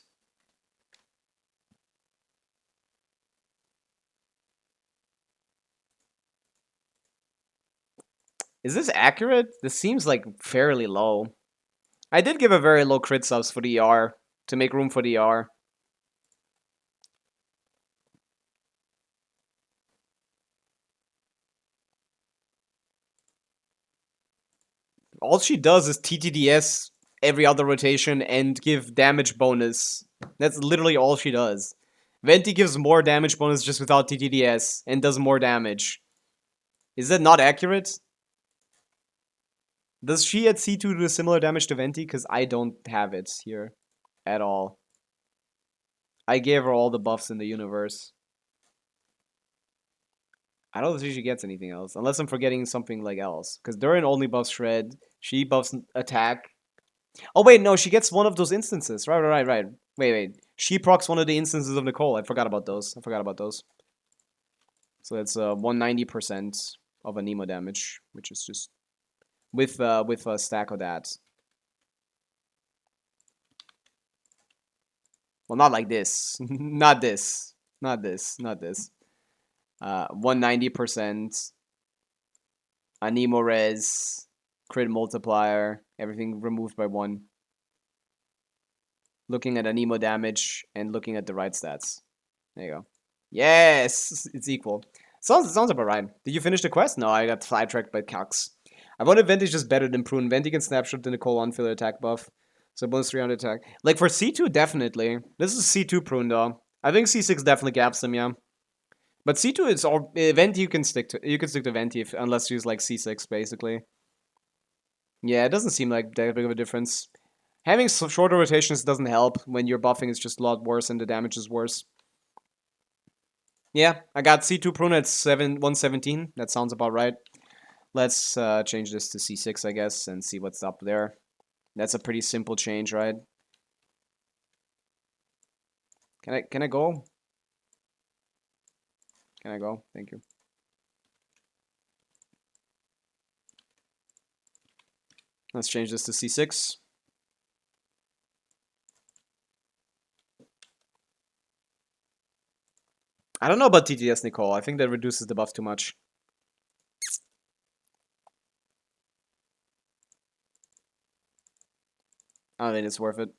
Is this accurate? This seems like fairly low. I did give a very low crit subs for the ER, to make room for the ER. All she does is TTDS every other rotation and give damage bonus. That's literally all she does. Venti gives more damage bonus just without TTDS and does more damage. Is that not accurate? Does she at C2 do similar damage to Venti? Because I don't have it here at all. I gave her all the buffs in the universe. I don't think she gets anything else, unless I'm forgetting something like else. Because Durin only buffs Shred. She buffs attack. Oh wait, no, she gets one of those instances. Right. Wait. She procs one of the instances of Nicole. I forgot about those. So it's 190% of a Nemo damage, which is just with a stack of that. Well, not like this. Not this. 190%. A Nemo res, crit multiplier, everything removed by 1. Looking at a Nemo damage and looking at the right stats. There you go. Yes, it's equal. Sounds about right. Did you finish the quest? No, I got sidetracked by calcs. I wanted Venti just better than Prune. Venti can snapshot the Nicole on-filler attack buff. So bonus 300 attack. Like for C2, definitely. This is C2 Prune though. I think C6 definitely gaps him, yeah. But C2 is all Venti you can stick to Venti unless she's like C6 basically. Yeah, it doesn't seem like that big of a difference. Having shorter rotations doesn't help when your buffing is just a lot worse and the damage is worse. Yeah, I got C2 Prune at 117. That sounds about right. Let's change this to C6, I guess, and see what's up there. That's a pretty simple change, right? Can I go? Can I go? Thank you. Let's change this to C6. I don't know about TTS Nicole. I think that reduces the buff too much. I don't think it's worth it.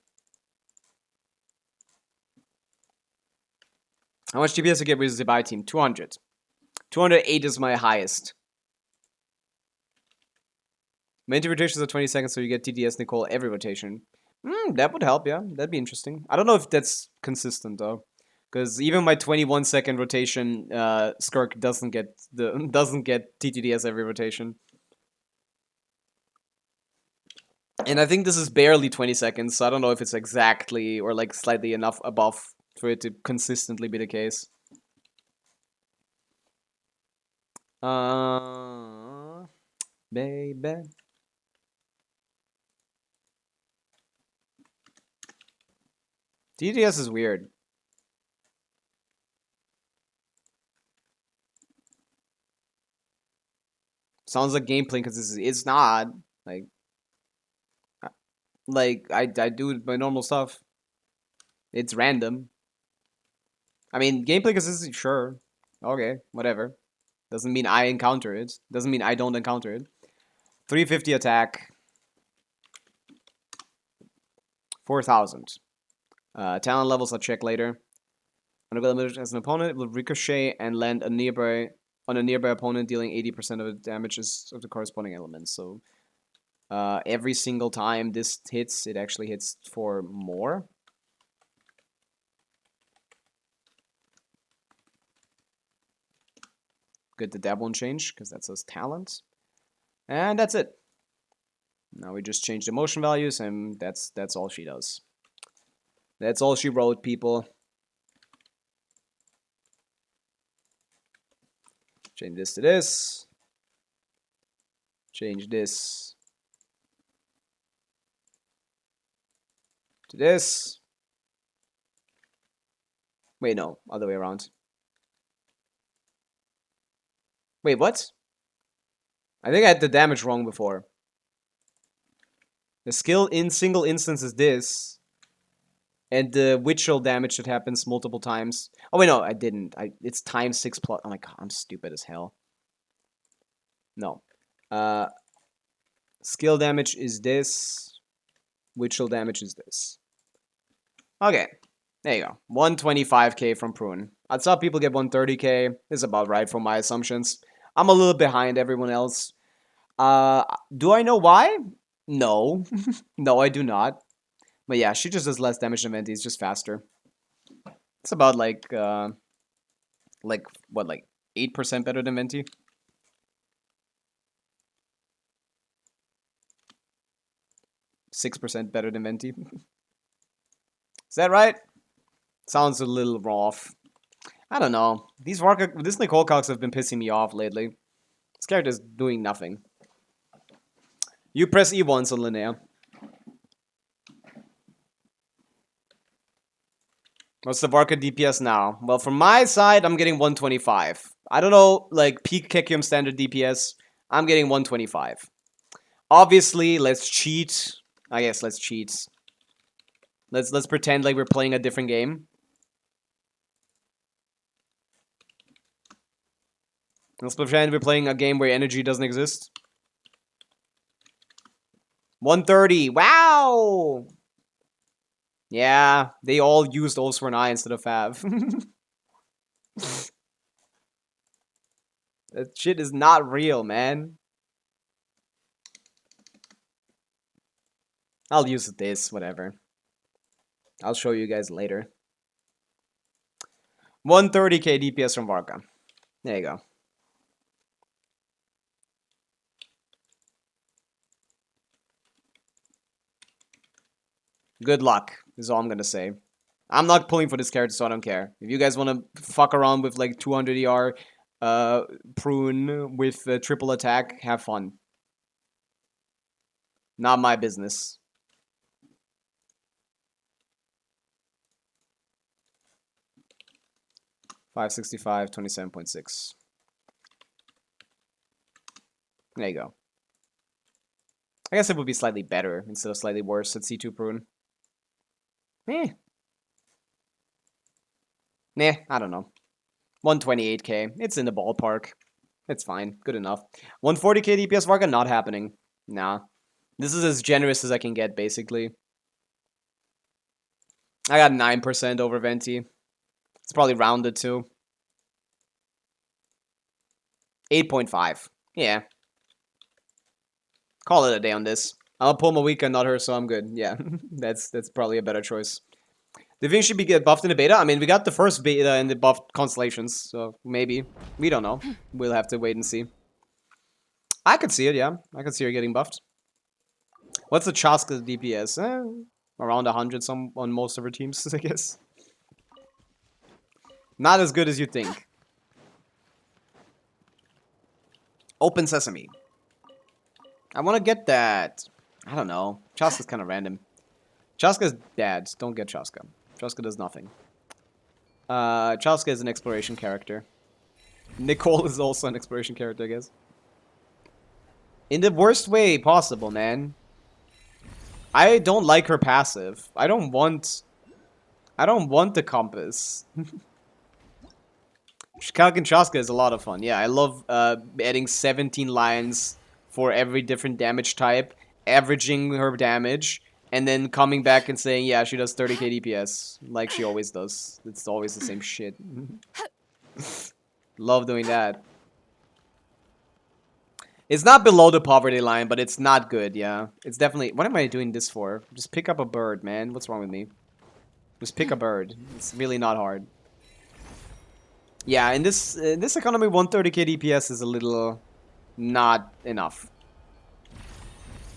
How much DPS to get with the buy team? 200. 208 is my highest. Maintain rotations are 20 seconds, so you get TDS Nicole every rotation. That would help, yeah. That'd be interesting. I don't know if that's consistent though, because even my 21-second rotation, Skirk doesn't get TTDS every rotation. And I think this is barely 20 seconds, so I don't know if it's exactly or like slightly enough above for it to consistently be the case. Baby. TDS is weird. Sounds like gameplay because it's not like I do my normal stuff. It's random. I mean, gameplay consistency, sure. Okay, whatever. Doesn't mean I encounter it. Doesn't mean I don't encounter it. 350 attack. 4,000. Talent levels I'll check later. When available as an opponent, it will ricochet and land on a nearby opponent, dealing 80% of the damages of the corresponding elements. So every single time this hits, it actually hits for more. Good that that won't change, because that says talent. And that's it. Now we just change the motion values, and that's all she does. That's all she wrote, people. Change this to this. Change this to this. Wait, no, other way around. Wait, what? I think I had the damage wrong before. The skill in single instance is this. And the witchel damage that happens multiple times. Oh wait, no, I didn't. It's times 6 plus. Oh my god, I'm stupid as hell. No. Skill damage is this. Witchel damage is this. Okay. There you go. 125k from Prune. I saw people get 130k. This is about right for my assumptions. I'm a little behind everyone else. Do I know why? No. No, I do not. But yeah, she just does less damage than Venti. It's just faster. It's about like what, like 8% better than Venti? 6% better than Venti. Is that right? Sounds a little off. I don't know. This Nicole calcs have been pissing me off lately. This character's doing nothing. You press E1 on Linnea. What's the Varka DPS now? Well, from my side, I'm getting 125. I don't know, like, peak Kekium standard DPS. I'm getting 125. Obviously, let's cheat. I guess let's cheat. Let's pretend like we're playing a different game. Let's pretend we're playing a game where energy doesn't exist. 130. Wow! Yeah, they all used Ols for an eye instead of Fav. That shit is not real, man. I'll use this, whatever. I'll show you guys later. 130k DPS from Varka. There you go. Good luck, is all I'm gonna say. I'm not pulling for this character, so I don't care. If you guys want to fuck around with like 200 ER prune with triple attack, have fun. Not my business. $565, 27.6. There you go. I guess it would be slightly better instead of slightly worse at C2 prune. Nah, I don't know. 128k. It's in the ballpark. It's fine. Good enough. 140k DPS Varka, not happening. Nah. This is as generous as I can get, basically. I got 9% over Venti. It's probably rounded too. 8.5. Yeah. Call it a day on this. I'll pull Mawika, not her, so I'm good. Yeah, that's probably a better choice. Do you think she get buffed in the beta? I mean, we got the first beta in the buffed constellations, so maybe. We don't know. We'll have to wait and see. I could see it, yeah. I could see her getting buffed. What's the Chaska DPS? Around 100 on most of her teams, I guess. Not as good as you think. Open Sesame. I want to get that. I don't know. Chaska's kind of random. Chaska's bad. Don't get Chaska. Chaska does nothing. Chaska is an exploration character. Nicole is also an exploration character, I guess. In the worst way possible, man. I don't like her passive. I don't want the compass. Calc Chaska is a lot of fun. Yeah, I love adding 17 lines for every different damage type, averaging her damage, and then coming back and saying, yeah, she does 30k DPS, like she always does. It's always the same shit. Love doing that. It's not below the poverty line, but it's not good, yeah. It's definitely... What am I doing this for? Just pick up a bird, man. What's wrong with me? Just pick a bird. It's really not hard. Yeah, in this economy, 130k DPS is a little not enough.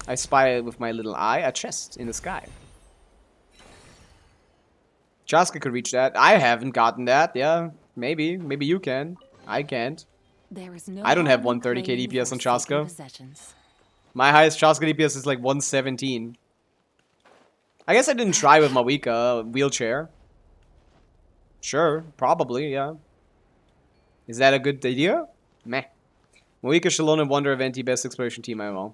I spy with my little eye a chest in the sky. Chaska could reach that. I haven't gotten that. Yeah, maybe. Maybe you can. I can't. There is no I don't have harm in 130k claiming DPS on forsaken Chaska. possessions. My highest Chaska DPS is like 117. I guess I didn't try with Mawika wheelchair. Sure, probably, yeah. Is that a good idea? Meh. Mawika, Shalon, and Wonder Event, best exploration team MMO.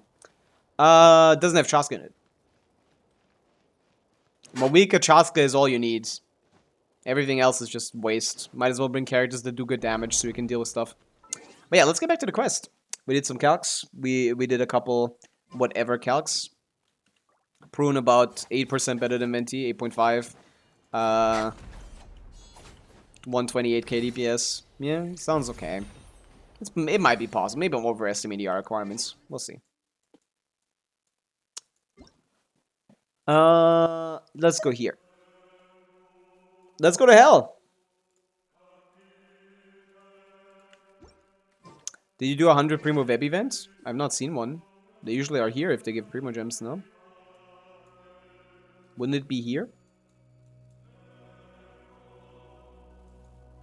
Doesn't have Chaska in it. Mawika Chaska is all you need. Everything else is just waste. Might as well bring characters that do good damage so we can deal with stuff. But yeah, let's get back to the quest. We did some calcs. We did a couple whatever calcs. Prune about 8% better than Menti, 8.5. 128k DPS. Yeah, sounds okay. It might be possible. Maybe I'm overestimating our requirements. We'll see. Let's go here. Let's go to hell. Did you do 100 Primo Web events? I've not seen one. They usually are here if they give Primo Gems, no? Wouldn't it be here?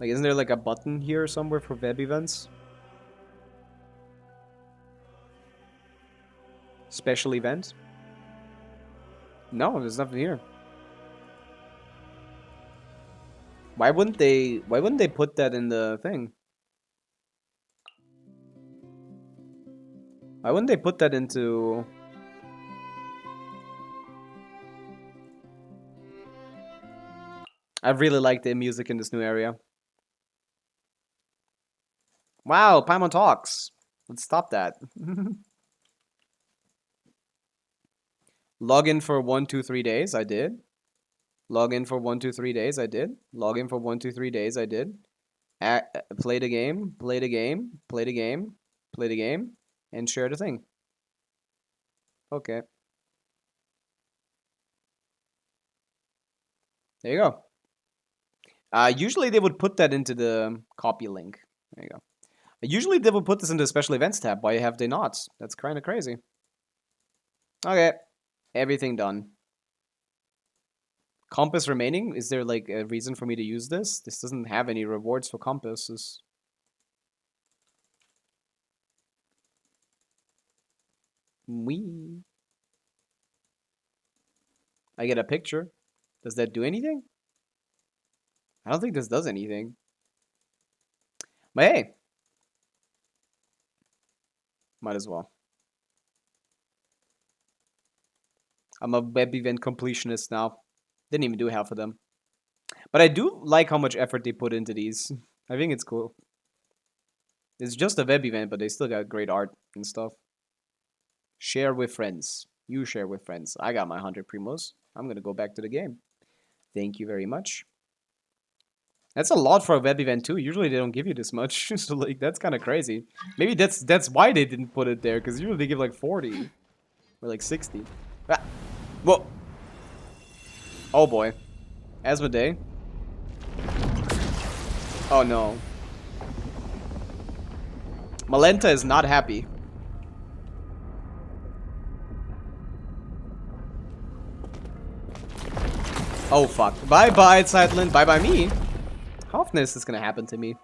Like, isn't there like a button here somewhere for web events? Special event? No, there's nothing here. Why wouldn't they put that in the thing? Why wouldn't they put that into... I really like the music in this new area. Wow, Paimon talks. Let's stop that. Log in for 1, 2, 3 days. I did. Log in for 1, 2, 3 days. I did. Log in for 1, 2, 3 days. I did. Play the game. Play the game. Play the game. Play the game. And share the thing. Okay. There you go. Usually they would put that into the copy link. There you go. Usually they would put this into the special events tab. Why have they not? That's kind of crazy. Okay. Everything done. Compass remaining? Is there like a reason for me to use this? This doesn't have any rewards for compasses. Wee. I get a picture. Does that do anything? I don't think this does anything. But hey. Might as well. I'm a web event completionist now. Didn't even do half of them. But I do like how much effort they put into these. I think it's cool. It's just a web event, but they still got great art and stuff. Share with friends. You share with friends. I got my 100 primos. I'm gonna go back to the game. Thank you very much. That's a lot for a web event too. Usually they don't give you this much. So like that's kind of crazy. Maybe that's why they didn't put it there, because usually they give like 40 or like 60. Ah. Whoa. Oh boy. Asmodee. Oh no. Malenta is not happy. Oh fuck. Bye-bye, Zeitland. Bye-bye me. How often is this gonna happen to me?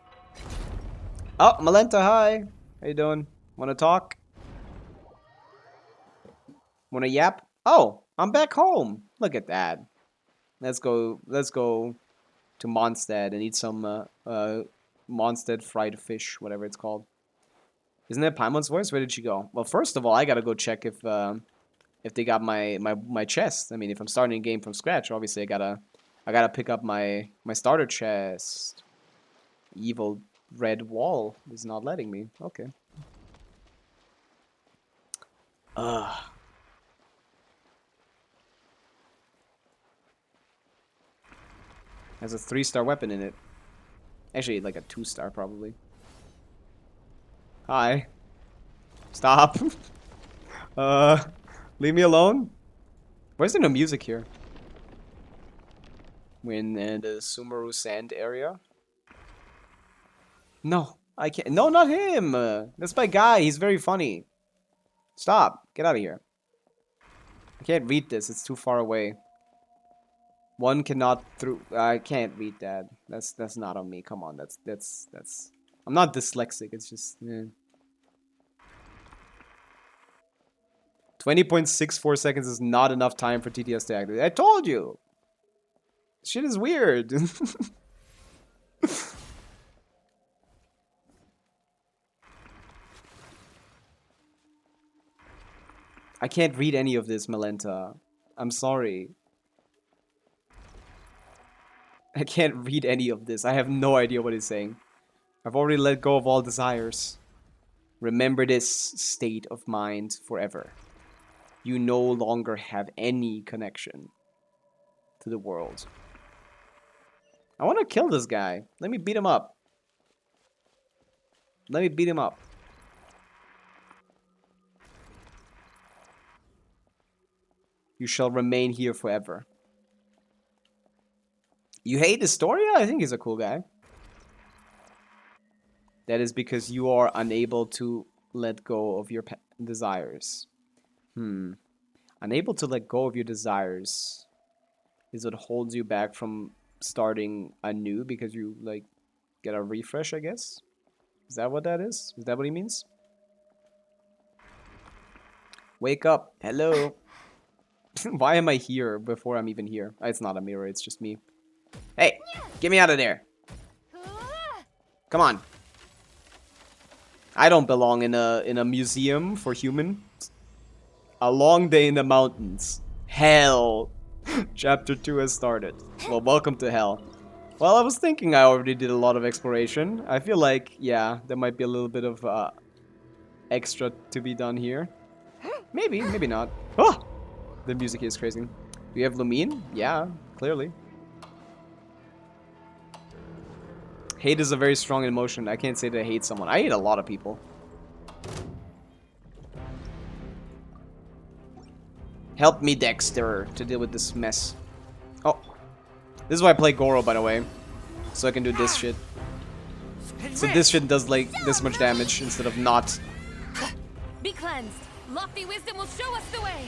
Oh, Malenta, hi. How you doing? Wanna talk? Wanna yap? Oh, I'm back home. Look at that. Let's go to Mondstadt and eat some Mondstadt fried fish, whatever it's called. Isn't that Paimon's voice? Where did she go? Well, first of all, I gotta go check if they got my chest. I mean, if I'm starting a game from scratch, obviously I gotta pick up my starter chest. Evil red wall is not letting me. Okay. Has a 3-star weapon in it. Actually, like a 2-star probably. Hi. Stop. Leave me alone. Where's there no music here? We're in the Sumeru Sand area. No, I can't. No, not him. That's my guy. He's very funny. Stop. Get out of here. I can't read this. It's too far away. One cannot through. I can't read that. That's not on me. Come on. That's. I'm not dyslexic. It's just. Yeah. 20.64 seconds is not enough time for TTS to activate. I told you. Shit is weird. I can't read any of this, Malenta. I'm sorry. I can't read any of this. I have no idea what he's saying. I've already let go of all desires. Remember this state of mind forever. You no longer have any connection to the world. I want to kill this guy. Let me beat him up. Let me beat him up. You shall remain here forever. You hate Historia? I think he's a cool guy. That is because you are unable to let go of your desires. Unable to let go of your desires is what holds you back from starting anew, because you, like, get a refresh, I guess. Is that what that is? Is that what he means? Wake up. Hello. Why am I here before I'm even here? It's not a mirror, it's just me. Hey, get me out of there. Come on. I don't belong in a museum for humans. A long day in the mountains. Hell. Chapter 2 has started. Well, welcome to hell. Well, I was thinking I already did a lot of exploration. I feel like, yeah, there might be a little bit of extra to be done here. Maybe, maybe not. Oh! The music is crazy. Do you have Lumine? Yeah, clearly. Hate is a very strong emotion. I can't say that I hate someone. I hate a lot of people. Help me, Dexter, to deal with this mess. Oh. This is why I play Goro, by the way. So I can do this shit. So this shit does, like, this much damage instead of not. Be cleansed. Lofty wisdom will show us the way.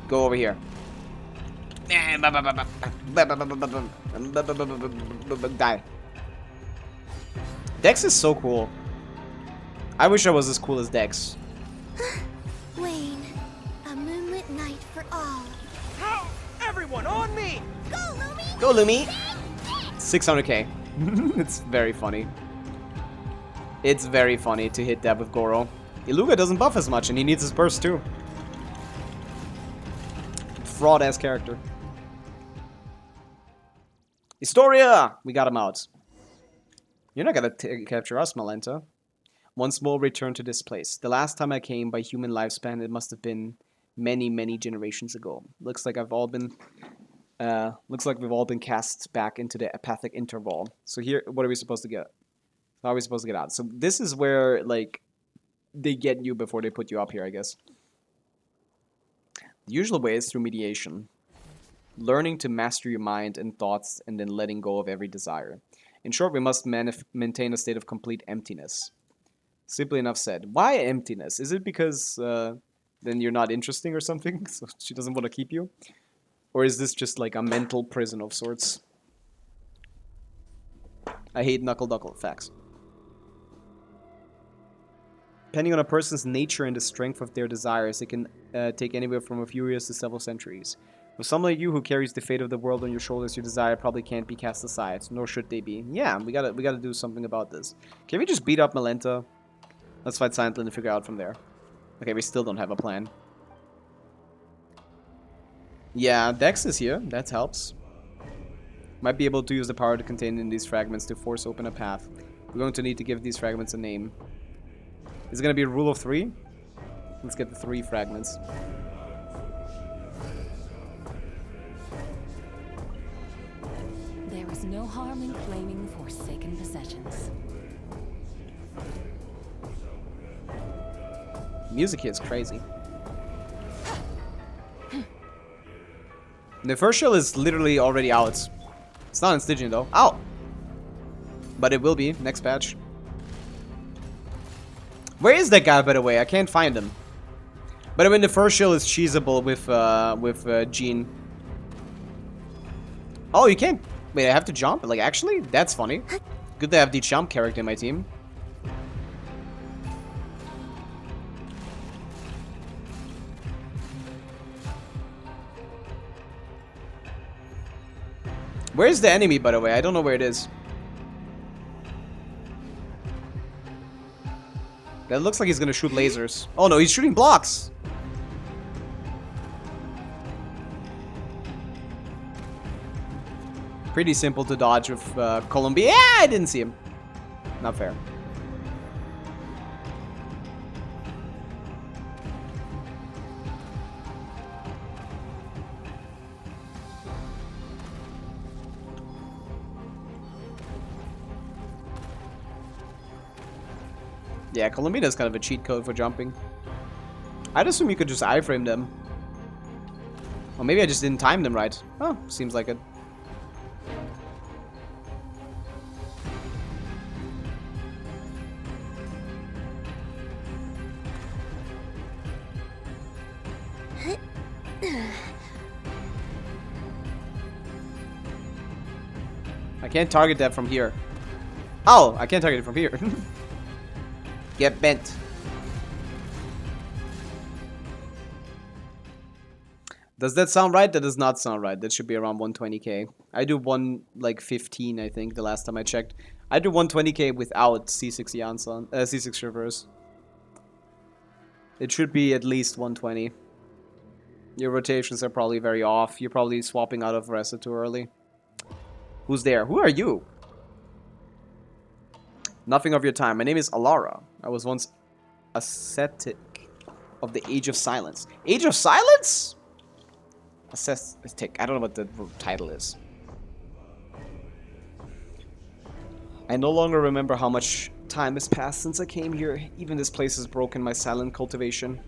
Go over here. Die. Dex is so cool. I wish I was as cool as Dex. Wayne, a moonlit night for all. Everyone on me! Go, Lumi! Go, Lumi! 600k. It's very funny. It's very funny to hit that with Goro. Iluga doesn't buff as much, and he needs his burst too. Fraud-ass character. Historia! We got him out. You're not gonna capture us, Malenta. Once more return to this place. The last time I came by human lifespan, it must have been many, many generations ago. Looks like we've all been cast back into the apathic interval. So here, what are we supposed to get? How are we supposed to get out? So this is where, like, they get you before they put you up here, I guess. The usual way is through mediation. Learning to master your mind and thoughts and then letting go of every desire. In short, we must maintain a state of complete emptiness. Simply enough said. Why emptiness? Is it because then you're not interesting or something? So she doesn't want to keep you? Or is this just like a mental prison of sorts? I hate knuckle facts. Depending on a person's nature and the strength of their desires, it can take anywhere from a few years to several centuries. For someone like you who carries the fate of the world on your shoulders, your desire probably can't be cast aside, nor should they be. Yeah, we gotta do something about this. Can we just beat up Malenta? Let's fight silently and figure out from there. Okay, we still don't have a plan. Yeah, Dex is here. That helps. Might be able to use the power to contain in these fragments to force open a path. We're going to need to give these fragments a name. Is it going to be a rule of 3? Let's get the 3 fragments. There is no harm in claiming forsaken possessions. Music here is crazy. The first shell is literally already out. It's not in Stygian though. Ow! But it will be next patch. Where is that guy, by the way? I can't find him. But I mean, the first shell is cheesable with Jean. Oh, you can't. Wait, I have to jump? Like, actually? That's funny. Good to have the jump character in my team. Where's the enemy, by the way? I don't know where it is. That looks like he's gonna shoot lasers. Oh no, he's shooting blocks! Pretty simple to dodge with Columbia. Yeah, I didn't see him. Not fair. Yeah, Columbia is kind of a cheat code for jumping. I'd assume you could just iframe them. Or maybe I just didn't time them right. Oh, seems like it. I can't target that from here. Oh, I can't target it from here. Get bent. Does that sound right? That does not sound right. That should be around 120k. I do 115, I think, the last time I checked. I do 120k without C6 Yansan, C6 reverse. It should be at least 120. Your rotations are probably very off. You're probably swapping out of Ressa too early. Who's there? Who are you? Nothing of your time. My name is Alara. I was once ascetic of the Age of Silence. Age of Silence? Ascetic. I don't know what the title is. I no longer remember how much time has passed since I came here. Even this place has broken my silent cultivation.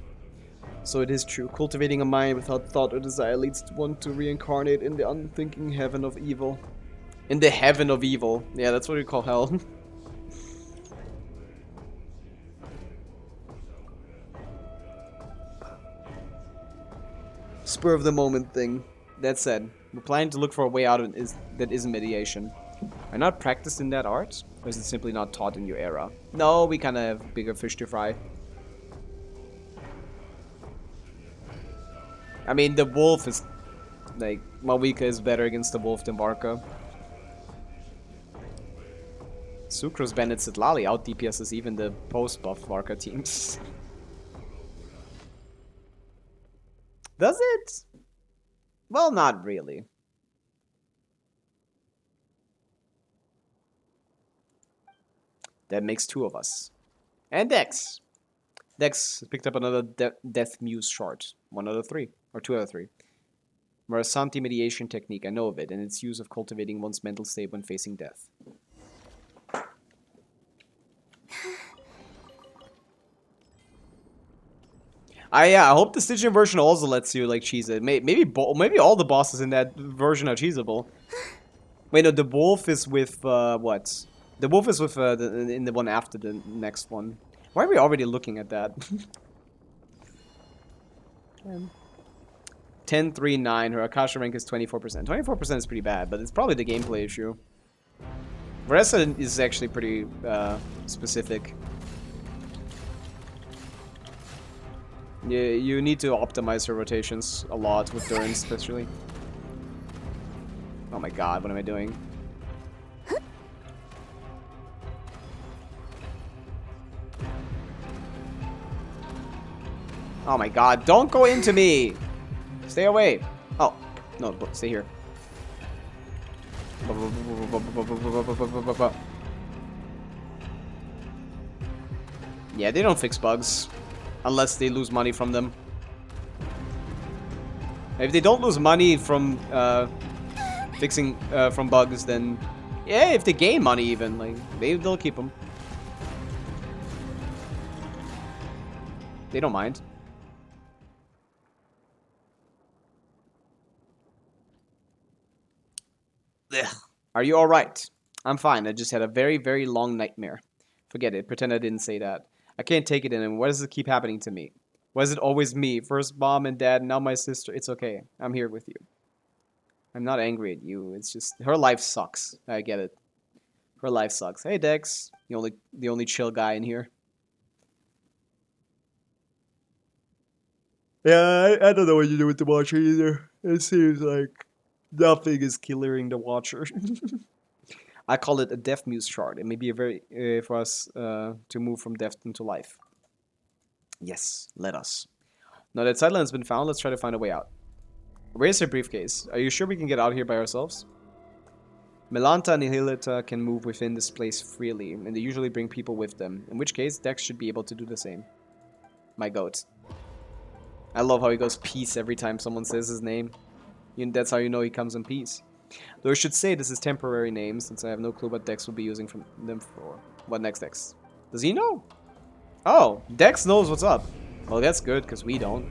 So it is true. Cultivating a mind without thought or desire leads one to reincarnate in the unthinking heaven of evil. In the heaven of evil. Yeah, that's what we call hell. Spur of the moment thing. That said, we're planning to look for a way out of that isn't mediation. Are not practiced in that art? Or is it simply not taught in your era? No, we kinda have bigger fish to fry. I mean, the wolf is... like, Pavica is better against the wolf than Barca. Sucrose, Bennett, Sitlali out DPSs even the post-buff Barca teams. Does it? Well, not really. That makes two of us. And Dex. Dex picked up another Death Muse shard. 1 out of 3. Or 2 out of 3. Marasanti mediation technique. I know of it, and its use of cultivating one's mental state when facing death. I hope the Stygian version also lets you like cheese it. Maybe all the bosses in that version are cheesable. Wait, no, the wolf is with what? The wolf is with in the one after the next one. Why are we already looking at that? 10-3-9. Her Akasha rank is 24%. 24% is pretty bad, but it's probably the gameplay issue. Ressa is actually pretty specific. You need to optimize her rotations a lot with Durin especially. Oh my god, what am I doing? Oh my god, don't go into me! Stay away! Oh, no, stay here. Yeah, they don't fix bugs. Unless they lose money from them. If they don't lose money from fixing from bugs, then yeah, if they gain money even, like they'll keep them. They don't mind. Ugh. Are you alright? I'm fine. I just had a very, very long nightmare. Forget it. Pretend I didn't say that. I can't take it anymore. Why does it keep happening to me? Why is it always me? First mom and dad, now my sister. It's okay. I'm here with you. I'm not angry at you. It's just her life sucks. I get it. Her life sucks. Hey Dex, the only chill guy in here. Yeah, I don't know what you do with the Watcher either. It seems like nothing is killing the Watcher. I call it a Death Muse shard. It may be a very for us to move from death into life. Yes, let us. Now that Sideline has been found, let's try to find a way out. Where's your briefcase? Are you sure we can get out here by ourselves? Melanta and Nihilita can move within this place freely, and they usually bring people with them. In which case, Dex should be able to do the same. My goat. I love how he goes peace every time someone says his name. That's how you know he comes in peace. Though I should say this is temporary names, since I have no clue what Dex will be using from them for. What next, Dex? Does he know? Oh, Dex knows what's up. Well, that's good, because we don't.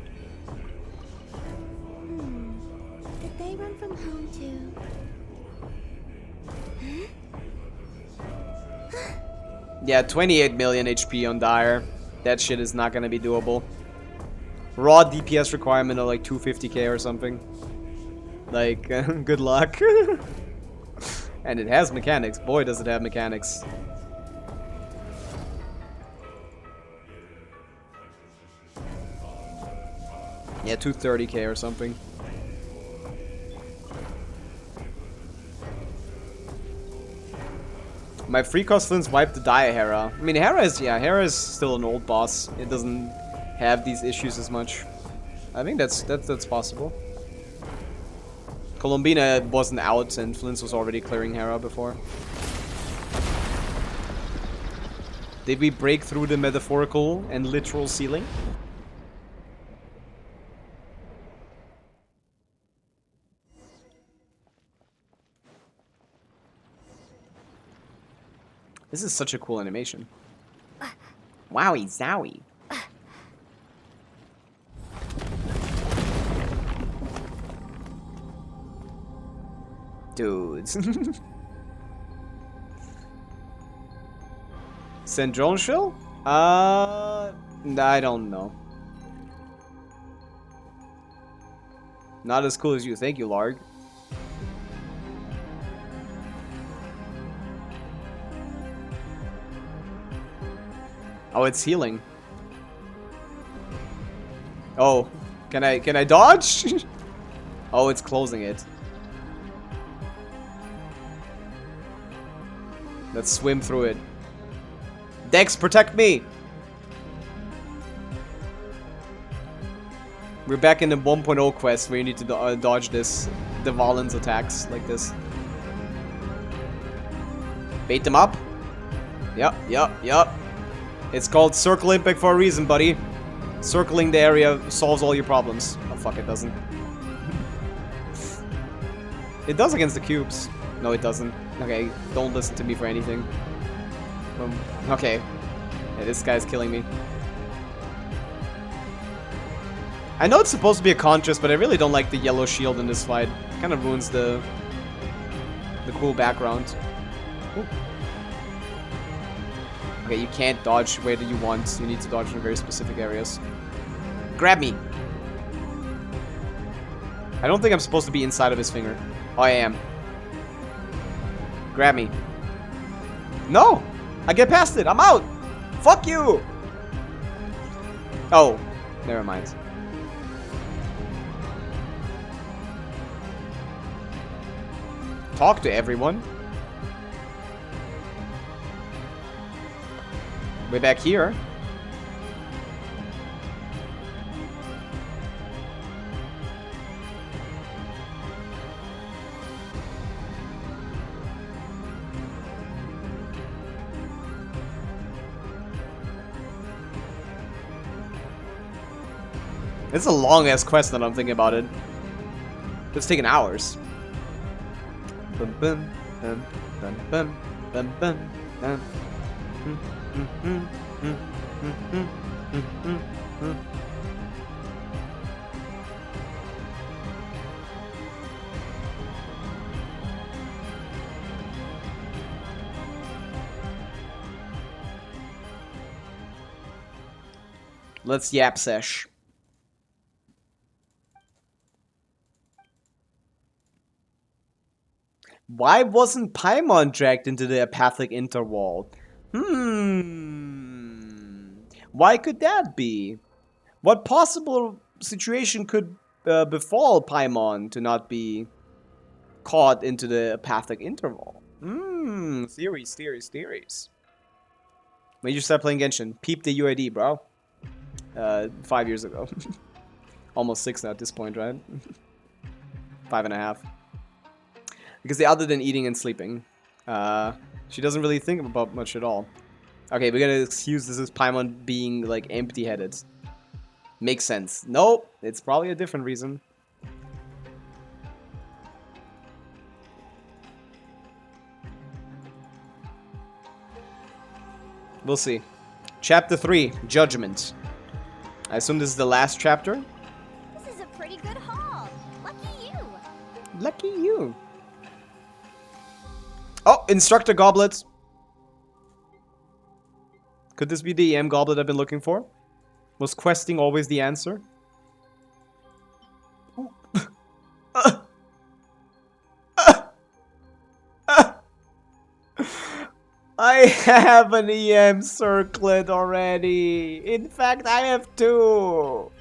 Did they run from home too? Yeah, 28 million HP on Dire. That shit is not gonna be doable. Raw DPS requirement of like 250k or something. Like, good luck. And it has mechanics. Boy, does it have mechanics. Yeah, 230k or something. My free cost Flints wiped the Dia Hera. I mean, Hera is still an old boss. It doesn't have these issues as much. I think that's possible. Colombina wasn't out and Flints was already clearing Hera before. Did we break through the metaphorical and literal ceiling? This is such a cool animation. Wowie zowie. Dudes. Send drone shill? I don't know. Not as cool as you think, you larg. Oh, it's healing. Oh, can I dodge? Oh, it's closing it. Let's swim through it. Dex, protect me! We're back in the 1.0 quest where you need to dodge the Valen's attacks like this. Bait them up. Yep. It's called Circle Impact for a reason, buddy. Circling the area solves all your problems. Oh, fuck, it doesn't. It does against the cubes. No, it doesn't. Okay, don't listen to me for anything. Okay. Yeah, this guy's killing me. I know it's supposed to be a contrast, but I really don't like the yellow shield in this fight. It kind of ruins the cool background. Ooh. Okay, you can't dodge where you want. You need to dodge in very specific areas. Grab me! I don't think I'm supposed to be inside of his finger. Oh, I am. Grab me. No! I get past it! I'm out! Fuck you! Oh, never mind. Talk to everyone. Way back here. It's a long-ass quest that I'm thinking about it. It's taking hours. Bum, bum, bum, bum, bum, bum, bum, bum. Let's yap sesh. Why wasn't Paimon dragged into the apathic interwall? Why could that be? What possible situation could befall Paimon to not be caught into the apathic interval? Theories. When you start playing Genshin, peep the UID, bro. 5 years ago. Almost 6 now at this point, right? 5.5. Because other than eating and sleeping, she doesn't really think about much at all. Okay, we gotta excuse this as Paimon being, like, empty-headed. Makes sense. Nope, it's probably a different reason. We'll see. Chapter 3, Judgment. I assume this is the last chapter? This is a pretty good haul. Lucky you. Lucky you. Oh, Instructor Goblet. Could this be the EM Goblet I've been looking for? Was questing always the answer? I have an EM circlet already. In fact, I have two.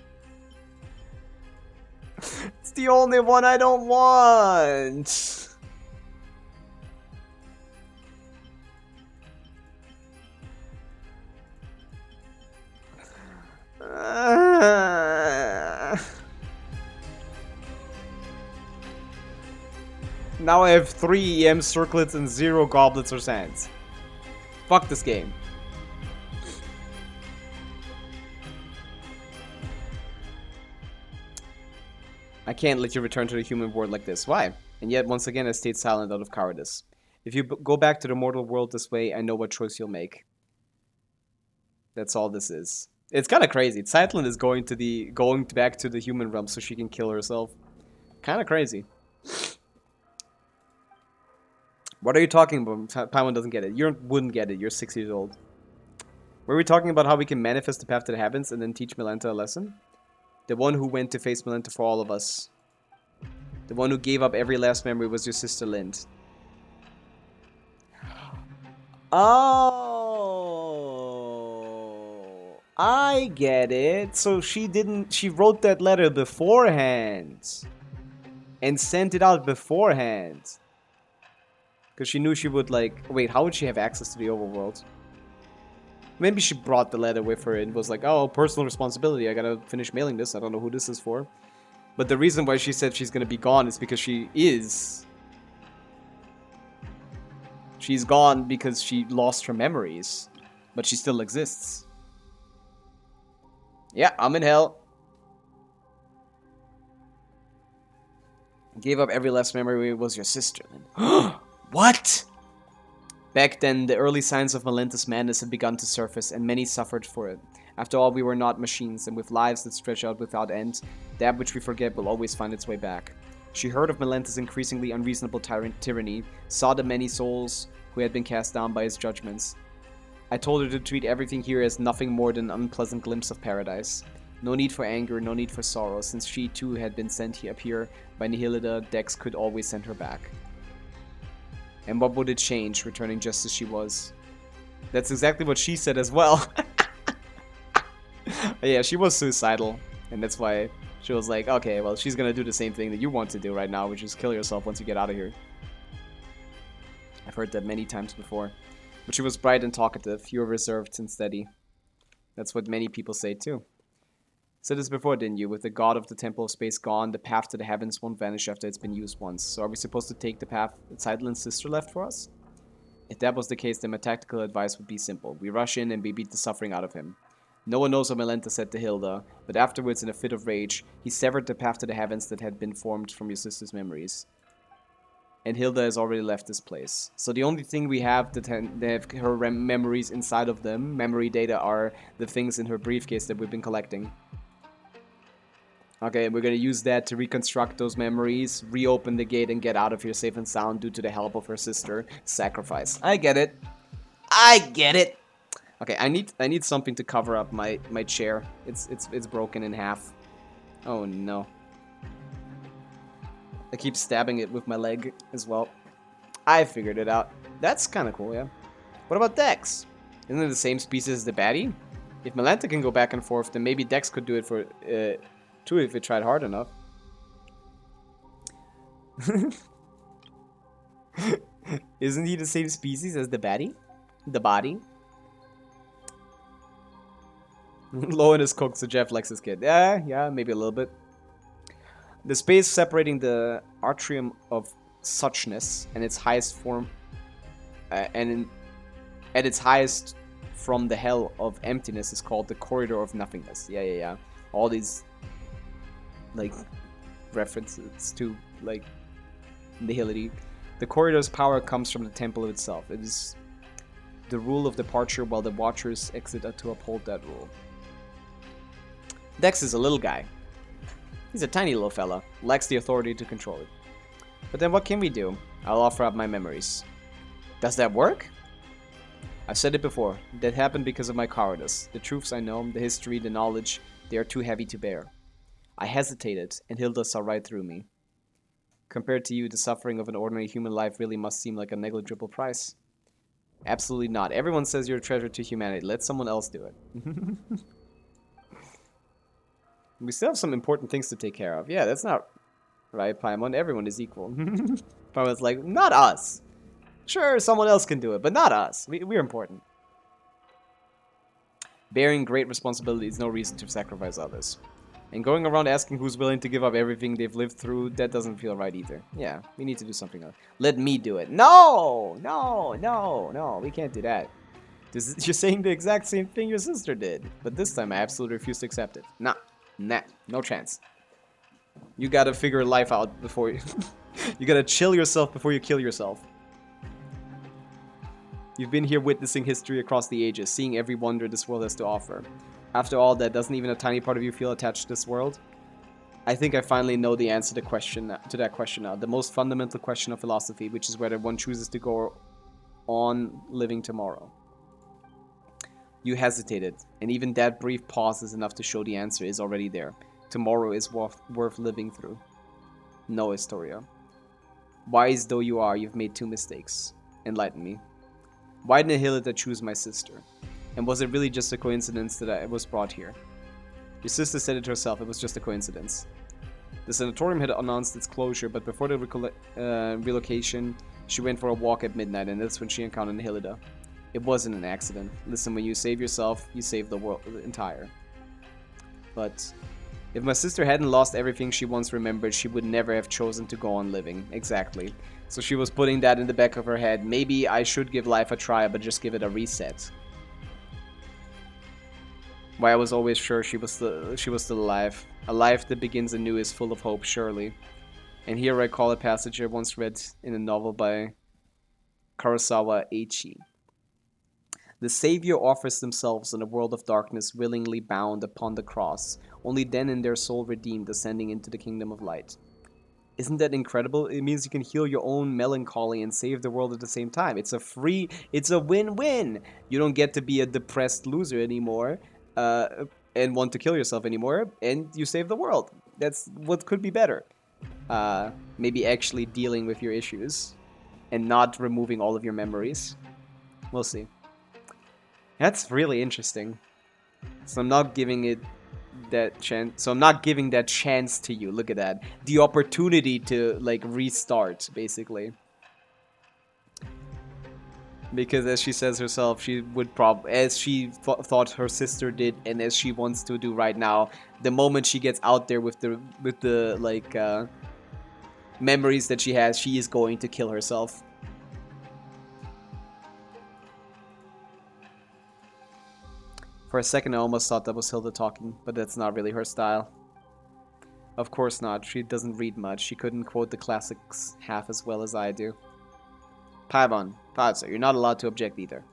It's the only one I don't want. Now I have 3 EM circlets and 0 goblets or sands. Fuck this game. I can't let you return to the human world like this. Why? And yet, once again, I stayed silent out of cowardice. If you go back to the mortal world this way, I know what choice you'll make. That's all this is. It's kind of crazy. Zeitlin is going back to the human realm so she can kill herself. Kind of crazy. What are you talking about? Paimon doesn't get it. You wouldn't get it. You're 6 years old. Were we talking about how we can manifest the path to the heavens and then teach Melanta a lesson? The one who went to face Melanta for all of us. The one who gave up every last memory was your sister Lind. Oh, I get it. So she wrote that letter beforehand. And sent it out beforehand. Because she knew she would wait, how would she have access to the overworld? Maybe she brought the letter with her and was like, oh, personal responsibility. I gotta finish mailing this. I don't know who this is for. But the reason why she said she's gonna be gone is because she is. She's gone because she lost her memories. But she still exists. Yeah, I'm in hell. Gave up every last memory was your sister. What? Back then, the early signs of Melanta's madness had begun to surface, and many suffered for it. After all, we were not machines, and with lives that stretch out without end, that which we forget will always find its way back. She heard of Melanta's increasingly unreasonable tyranny, saw the many souls who had been cast down by his judgments. I told her to treat everything here as nothing more than an unpleasant glimpse of paradise. No need for anger, no need for sorrow, since she too had been sent up here by Nihilida, Dex could always send her back. And what would it change, returning just as she was? That's exactly what she said as well. Yeah, she was suicidal. And that's why she was like, okay, well, she's gonna do the same thing that you want to do right now, which is kill yourself once you get out of here. I've heard that many times before. But she was bright and talkative. You were reserved and steady. That's what many people say too. Said this before, didn't you? With the god of the Temple of Space gone, the path to the heavens won't vanish after it's been used once. So are we supposed to take the path that Zeidlin's sister left for us? If that was the case, then my tactical advice would be simple. We rush in and we beat the suffering out of him. No one knows what Melanta said to Hilda, but afterwards, in a fit of rage, he severed the path to the heavens that had been formed from your sister's memories. And Hilda has already left this place. So the only thing we have that have her memories inside of them, memory data, are the things in her briefcase that we've been collecting. Okay, we're gonna use that to reconstruct those memories, reopen the gate, and get out of here safe and sound due to the help of her sister. Sacrifice. I get it. I get it. Okay, I need something to cover up my chair. It's broken in half. Oh no. I keep stabbing it with my leg as well. I figured it out. That's kind of cool, yeah. What about Dex? Isn't it the same species as the baddie? If Melanta can go back and forth, then maybe Dex could do it for too if it tried hard enough. Isn't he the same species as the baddie? The body? Lowen is cooked, so Jeff likes his kid. Yeah, maybe a little bit. The space separating the atrium of suchness and its highest form, at its highest from the hell of emptiness is called the corridor of nothingness. Yeah. All these references to nihility. The corridor's power comes from the temple itself. It is the rule of departure while the watchers exit to uphold that rule. Dex is a little guy. He's a tiny little fella, lacks the authority to control it. But then what can we do? I'll offer up my memories. Does that work? I've said it before. That happened because of my cowardice. The truths I know, the history, the knowledge, they are too heavy to bear. I hesitated, and Hilda saw right through me. Compared to you, the suffering of an ordinary human life really must seem like a negligible price. Absolutely not. Everyone says you're a treasure to humanity. Let someone else do it. We still have some important things to take care of. Yeah, that's not right, Paimon. Everyone is equal. Paimon's like, not us. Sure, someone else can do it, but not us. We're important. Bearing great responsibility is no reason to sacrifice others. And going around asking who's willing to give up everything they've lived through, that doesn't feel right either. Yeah, we need to do something else. Let me do it. No! No, no, no, we can't do that. You're saying the exact same thing your sister did. But this time I absolutely refuse to accept it. Nah, no chance. You gotta figure life out before you... You gotta chill yourself before you kill yourself. You've been here witnessing history across the ages, seeing every wonder this world has to offer. After all that, doesn't even a tiny part of you feel attached to this world? I think I finally know the answer to that question now. The most fundamental question of philosophy, which is whether one chooses to go on living tomorrow. You hesitated, and even that brief pause is enough to show the answer is already there. Tomorrow is worth living through. No, Historia. Wise though you are, you've made 2 mistakes. Enlighten me. Why didn't Hillita choose my sister? And was it really just a coincidence that I was brought here? Your sister said it herself, it was just a coincidence. The sanatorium had announced its closure, but before the relocation, she went for a walk at midnight, and that's when she encountered Hillita. It wasn't an accident. Listen, when you save yourself, you save the world entire. But if my sister hadn't lost everything she once remembered, she would never have chosen to go on living. Exactly. So she was putting that in the back of her head. Maybe I should give life a try, but just give it a reset. Why I was always sure she was still alive. A life that begins anew is full of hope, surely. And here I call a passage I once read in a novel by Kurosawa Eiichi. The Savior offers themselves in a world of darkness, willingly bound upon the cross, only then in their soul redeemed, ascending into the kingdom of light. Isn't that incredible? It means you can heal your own melancholy and save the world at the same time. It's a win-win. You don't get to be a depressed loser anymore, and want to kill yourself anymore, and you save the world. That's what could be better. Maybe actually dealing with your issues, and not removing all of your memories. We'll see. That's really interesting. So I'm not giving it that chance. So I'm not giving that chance to you. Look at that. The opportunity to like restart, basically. Because as she says herself, she would as she thought her sister did, and as she wants to do right now, the moment she gets out there with the like memories that she has, she is going to kill herself. For a second, I almost thought that was Hilda talking, but that's not really her style. Of course not. She doesn't read much. She couldn't quote the classics half as well as I do. Paimon, Pavica, you're not allowed to object either.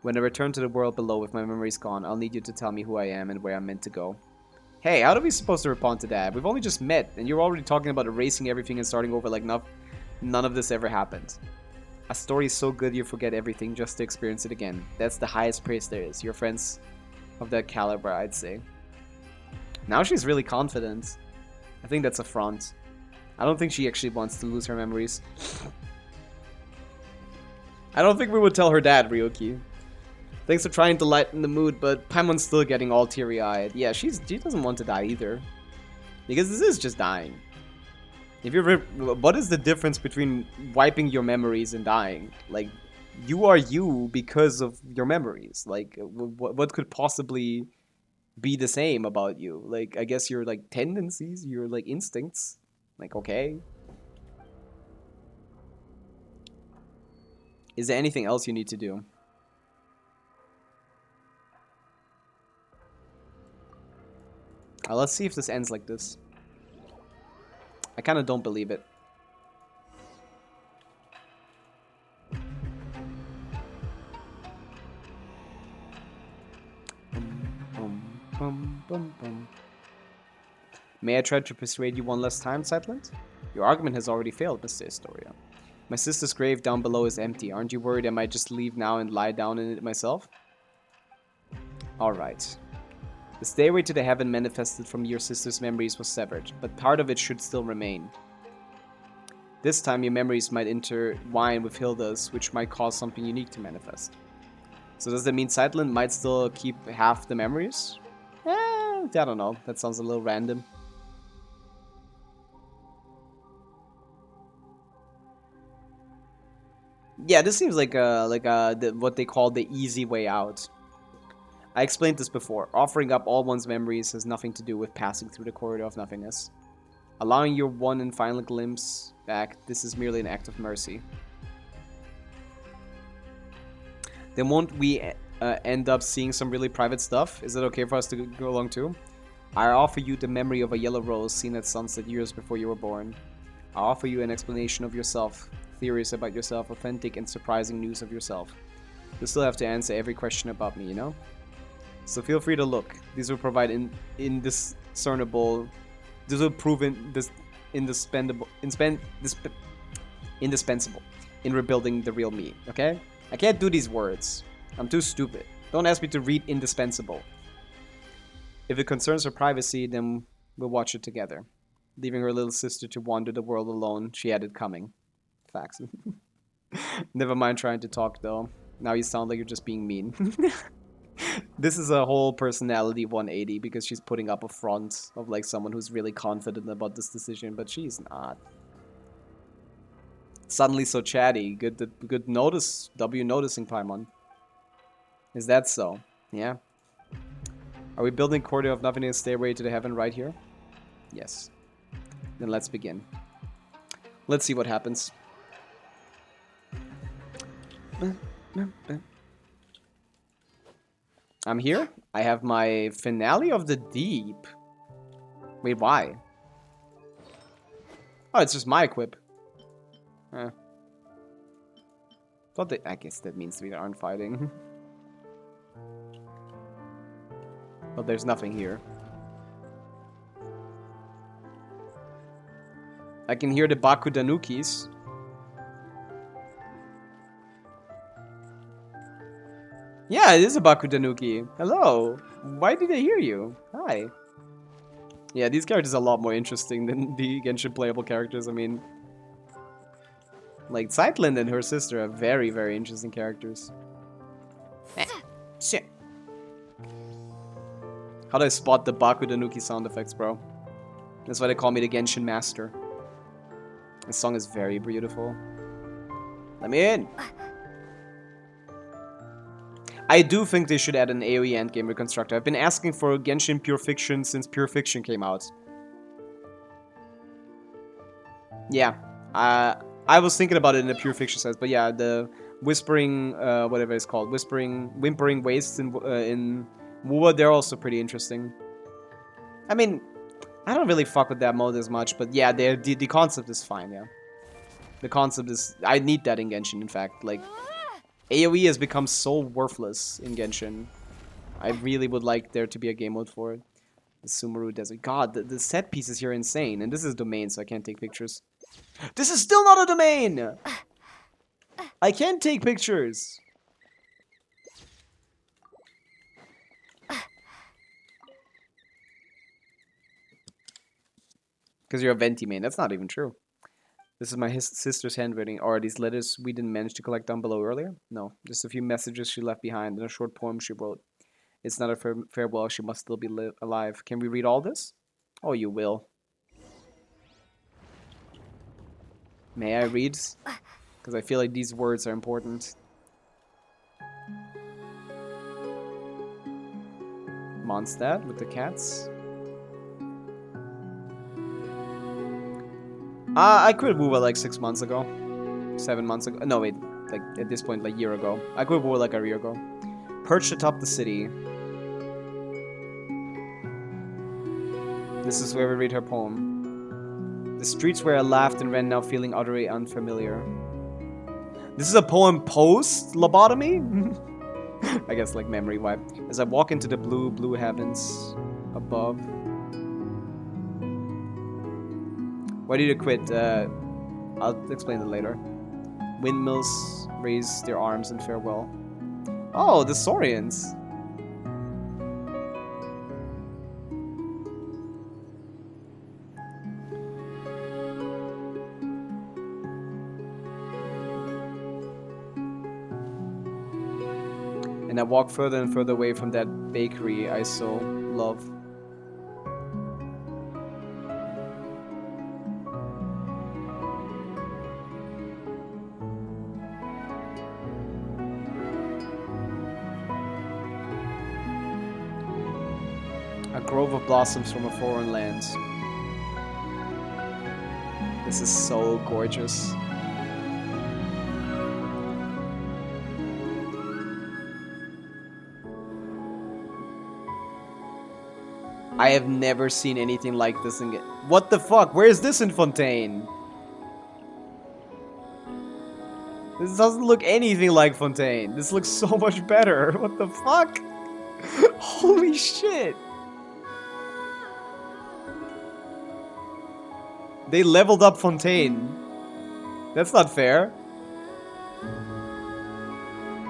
When I return to the world below with my memories gone, I'll need you to tell me who I am and where I'm meant to go. Hey, how are we supposed to respond to that? We've only just met, and you're already talking about erasing everything and starting over like none of this ever happened. A story is so good you forget everything just to experience it again. That's the highest praise there is. You're friends of that caliber, I'd say. Now she's really confident. I think that's a front. I don't think she actually wants to lose her memories. I don't think we would tell her dad, Ryoki. Thanks for trying to lighten the mood, but Paimon's still getting all teary-eyed. Yeah, she doesn't want to die either. Because this is just dying. If you're, what is the difference between wiping your memories and dying? Like, you are you because of your memories. Like, what could possibly be the same about you? Like, I guess your like tendencies, your like instincts. Like, okay. Is there anything else you need to do? Let's see if this ends like this. I kind of don't believe it. May I try to persuade you one last time, Zetland? Your argument has already failed, Mr. Historia. My sister's grave down below is empty. Aren't you worried I might just leave now and lie down in it myself? Alright. The stairway to the heaven manifested from your sister's memories was severed, but part of it should still remain. This time your memories might intertwine with Hilda's, which might cause something unique to manifest. So does that mean Seidlin might still keep half the memories? I don't know. That sounds a little random. Yeah, this seems like what they call the easy way out. I explained this before. Offering up all one's memories has nothing to do with passing through the corridor of nothingness. Allowing your one and final glimpse back, this is merely an act of mercy. Then won't we end up seeing some really private stuff? Is it okay for us to go along too? I offer you the memory of a yellow rose seen at sunset years before you were born. I offer you an explanation of yourself, theories about yourself, authentic and surprising news of yourself. You still have to answer every question about me, you know? So feel free to look. These will provide indispensable in rebuilding the real me, okay? I can't do these words. I'm too stupid. Don't ask me to read indispensable. If it concerns her privacy, then we'll watch it together. Leaving her little sister to wander the world alone, she had it coming. Facts. Never mind trying to talk, though. Now you sound like you're just being mean. This is a whole personality 180 because she's putting up a front of like someone who's really confident about this decision, but she's not. Suddenly so chatty. Good notice. W noticing, Paimon. Is that so? Yeah. Are we building Corridor of Nothingness Stairway to the Heaven right here? Yes. Then let's begin. Let's see what happens. I'm here. I have my Finale of the Deep. Wait, why? Oh, it's just my equip. Thought that, I guess that means we aren't fighting. But there's nothing here. I can hear the Baku Danukis. Yeah, it is a Baku Danuki. Hello. Why did I hear you? Hi. Yeah, these characters are a lot more interesting than the Genshin playable characters. I mean, like, Zeitlin and her sister are very, very interesting characters. Shit. How do I spot the Baku Danuki sound effects, bro? That's why they call me the Genshin Master. This song is very beautiful. Let me in! I do think they should add an AoE endgame reconstructor. I've been asking for Genshin Pure Fiction since Pure Fiction came out. Yeah. I was thinking about it in the Pure Fiction sense, but yeah, the Whispering, whatever it's called, Whimpering Wastes in Wuwa, they're also pretty interesting. I mean, I don't really fuck with that mode as much, but yeah, the concept is fine, yeah. The concept is... I need that in Genshin, in fact. Like, AoE has become so worthless in Genshin. I really would like there to be a game mode for it. The Sumeru Desert. God, the set pieces here are insane. And this is domain, so I can't take pictures. This is still not a domain! I can't take pictures! Because you're a Venti main. That's not even true. This is my sister's handwriting. Or are these letters we didn't manage to collect down below earlier? No. Just a few messages she left behind and a short poem she wrote. It's not a farewell. She must still be alive. Can we read all this? Oh, you will. May I read? Because I feel like these words are important. Mondstadt with the cats. I quit WoWa like 6 months ago. 7 months ago. No, wait. Like, at this point, like a year ago. I quit WoWa like a year ago. Perched atop the city. This is where we read her poem. The streets where I laughed and ran now feeling utterly unfamiliar. This is a poem post-lobotomy? I guess like memory wipe. As I walk into the blue heavens above. Why did you quit? I'll explain it later. Windmills raise their arms in farewell. Oh, the Saurians. And I walk further and further away from that bakery I so love. A grove of blossoms from a foreign land. This is so gorgeous. I have never seen anything like this in... What the fuck? Where is this in Fontaine? This doesn't look anything like Fontaine. This looks so much better. What the fuck? Holy shit. They leveled up Fontaine. That's not fair.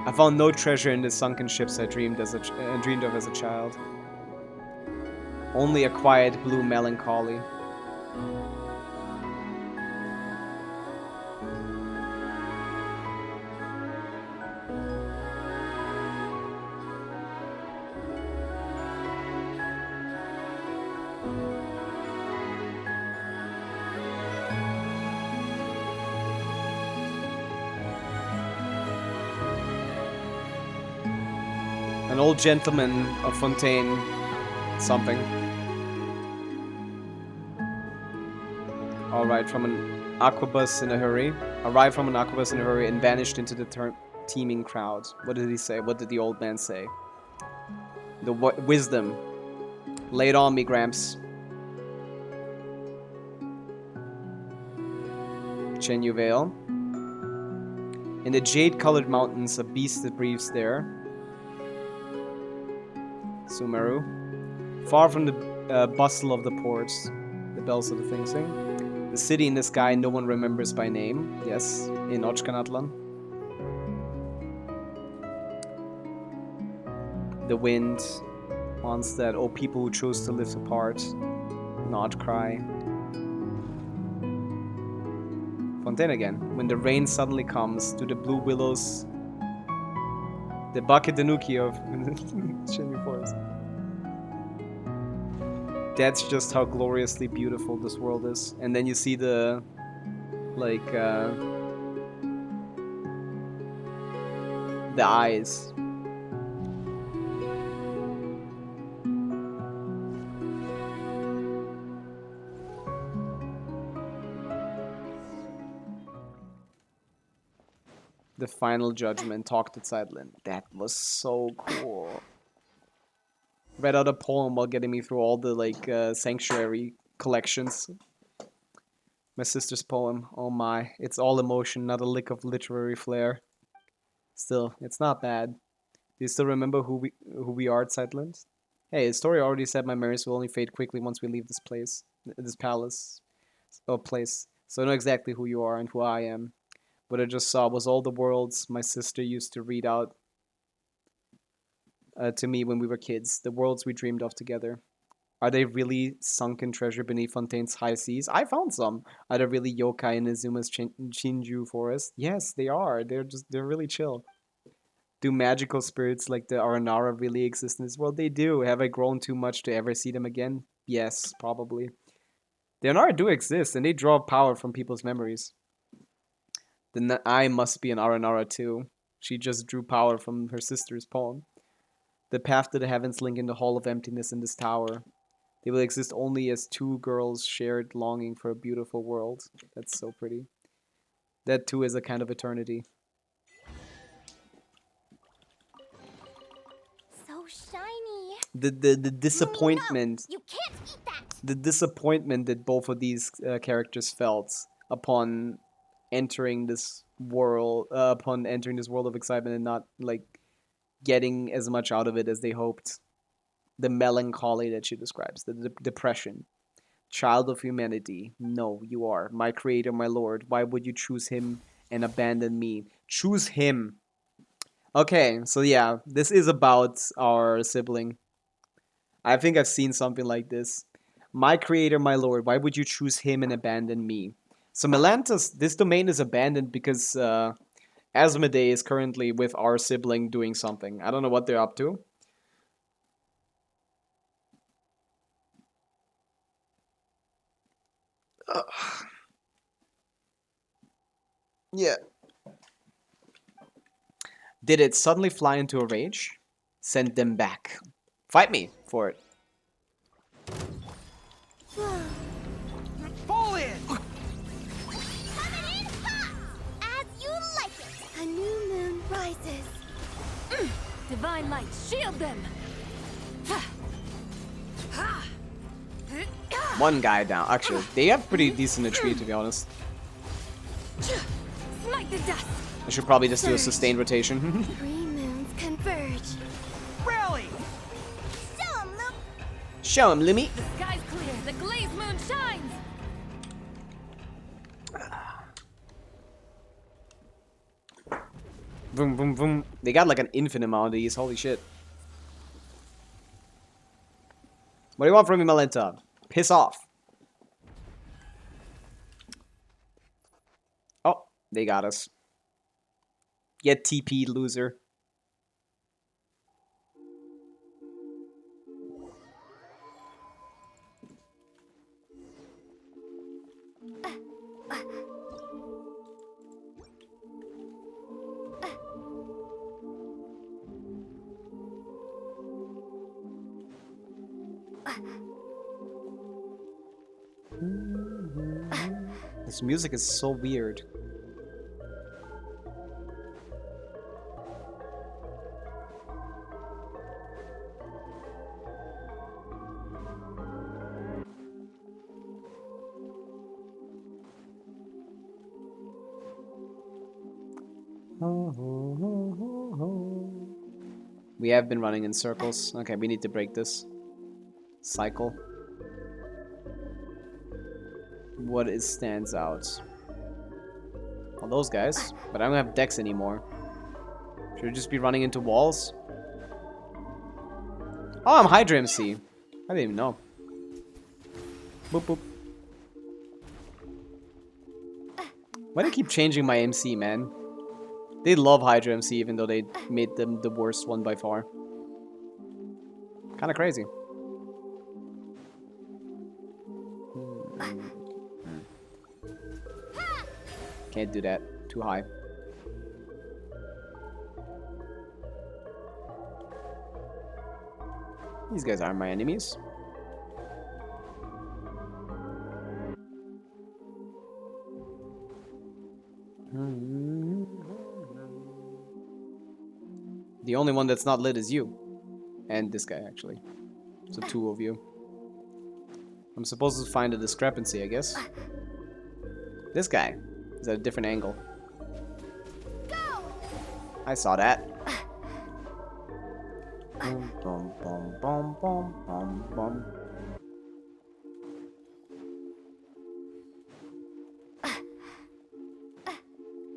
I found no treasure in the sunken ships I dreamed of as a child. Only a quiet blue melancholy. An old gentleman of Fontaine something. Arrived from an aquabus in a hurry. Arrived from an aquabus in a hurry and vanished into the teeming crowd. What did he say? What did the old man say? The wisdom. Lay it on me, Gramps. Chenyu Vale. In the jade-colored mountains, a beast that breathes there. Sumeru. Far from the bustle of the ports, the bells of the thing sing. The city in the sky no one remembers by name. Yes, in Ochkanatlan. The wind wants that. Oh, people who chose to live apart, not cry. Fontaine again. When the rain suddenly comes, to the blue willows, the bucket Danuki of Shinju Forest. That's just how gloriously beautiful this world is. And then you see the, like, the eyes. The final judgment, talked at Sideland. That was so cool. Read out a poem while getting me through all the like sanctuary collections. My sister's poem. Oh my, it's all emotion, not a lick of literary flair. Still, it's not bad. Do you still remember who we are at Sightland? Hey, the story already said my memories will only fade quickly once we leave this place, this palace, or place. So I know exactly who you are and who I am. What I just saw was all the worlds my sister used to read out to me when we were kids, the worlds we dreamed of together. Are they really sunken treasure beneath Fontaine's high seas? I found some. Are there really yokai in Izuma's Shinju forest? Yes, they are. They're really chill. Do magical spirits like the Aranara really exist in this world? They do. Have I grown too much to ever see them again? Yes, probably. The Aranara do exist, and they draw power from people's memories. Then I must be an Aranara too. She just drew power from her sister's poem. The path to the heavens link in the hall of emptiness in this tower. They will exist only as two girls shared longing for a beautiful world. That's so pretty. That too is a kind of eternity. So shiny. The disappointment. No, you can't eat that. The disappointment that both of these characters felt upon entering this world, of excitement and not like getting as much out of it as they hoped. The melancholy that she describes, the depression. Child of humanity, no, you are. My creator, my lord, why would you choose him and abandon me? Choose him. Okay, so yeah, this is about our sibling. I think I've seen something like this. My creator, my lord, why would you choose him and abandon me? So Melanthus, this domain is abandoned because Asmodee is currently with our sibling doing something. I don't know what they're up to. Yeah. Did it suddenly fly into a rage? Send them back. Fight me for it. Fall in! Coming in hot! As you like it. A new moon rises. Divine light, shield them! One guy down. Actually, they have pretty decent HP, to be honest. Smite the dust! I should probably just do a sustained rotation. Three moons converge. Rally! Show 'em, Luke. Show him, Limmy. The sky's clear, the glazed moon shines! Boom, boom, boom. They got like an infinite amount of these. Holy shit. What do you want from me, Malenta? Piss off. Oh, they got us. Get TP'd, loser. This music is so weird. We have been running in circles. Okay, we need to break this cycle. What is stands out? All those guys, but I don't have decks anymore. Should I just be running into walls? Oh, I'm Hydra MC. I didn't even know. Boop boop. Why do they keep changing my MC, man? They love Hydra MC even though they made them the worst one by far. Kinda crazy. Can't do that. Too high. These guys aren't my enemies. The only one that's not lit is you. And this guy, actually. So two of you. I'm supposed to find a discrepancy, I guess. This guy is at a different angle. Go! I saw that. Bum, bum, bum, bum, bum, bum, bum.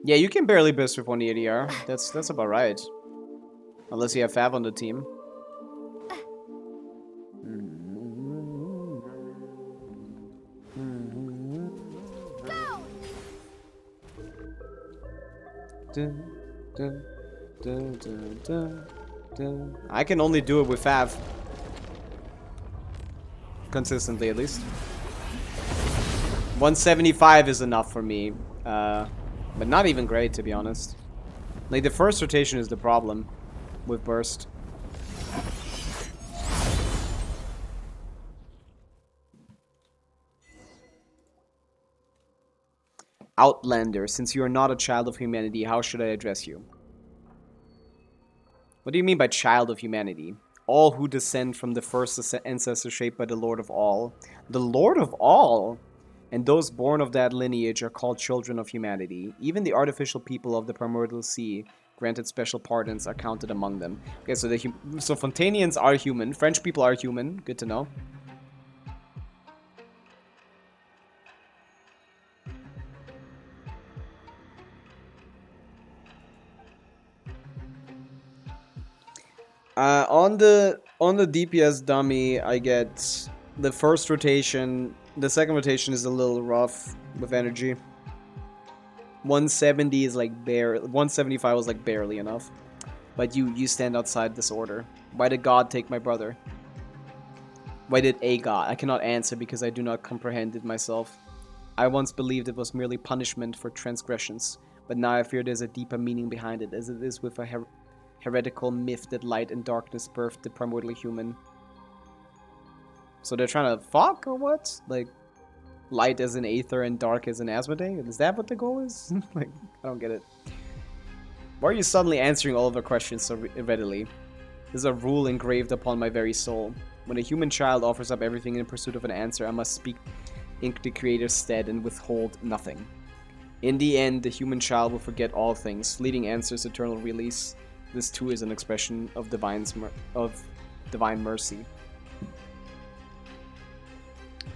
Yeah, you can barely burst with 1 ADR. That's about right. Unless you have Fav on the team. I can only do it with Fav. Consistently, at least. 175 is enough for me. But not even great, to be honest. Like, the first rotation is the problem with burst. Outlander, since you are not a child of humanity, how should I address you? What do you mean by child of humanity? All who descend from the first ancestor shaped by the Lord of All. The Lord of All? And those born of that lineage are called children of humanity. Even the artificial people of the primordial sea, granted special pardons, are counted among them. Okay, so so Fontanians are human. French people are human. Good to know. On the DPS dummy, I get the first rotation. The second rotation is a little rough with energy. 170 is like 175 was like barely enough. But you stand outside this order. Why did God take my brother? Why did a God? I cannot answer because I do not comprehend it myself. I once believed it was merely punishment for transgressions, but now I fear there's a deeper meaning behind it, as it is with a heretical myth that light and darkness birthed the primordial human. So they're trying to fuck, or what? Like, light as an Aether and dark as an Asmodee? Is that what the goal is? Like, I don't get it. Why are you suddenly answering all of our questions so readily? There's a rule engraved upon my very soul. When a human child offers up everything in pursuit of an answer, I must speak in the Creator's stead and withhold nothing. In the end, the human child will forget all things, fleeting answers, eternal release. This too is an expression of divine mercy.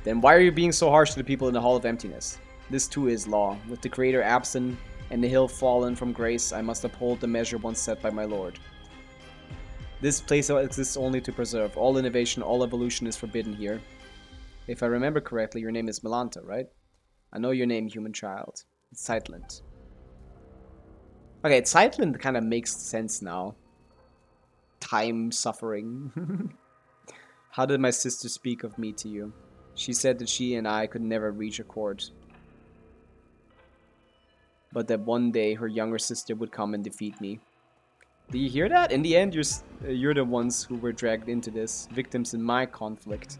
Then why are you being so harsh to the people in the Hall of Emptiness? This too is law. With the Creator absent and the hill fallen from grace, I must uphold the measure once set by my Lord. This place exists only to preserve. All innovation, all evolution is forbidden here. If I remember correctly, your name is Melanta, right? I know your name, human child. It's Zeitland. Okay, Zeitland kind of makes sense now. Time suffering. How did my sister speak of me to you? She said that she and I could never reach accord. But that one day her younger sister would come and defeat me. Do you hear that? In the end, you're the ones who were dragged into this, victims in my conflict.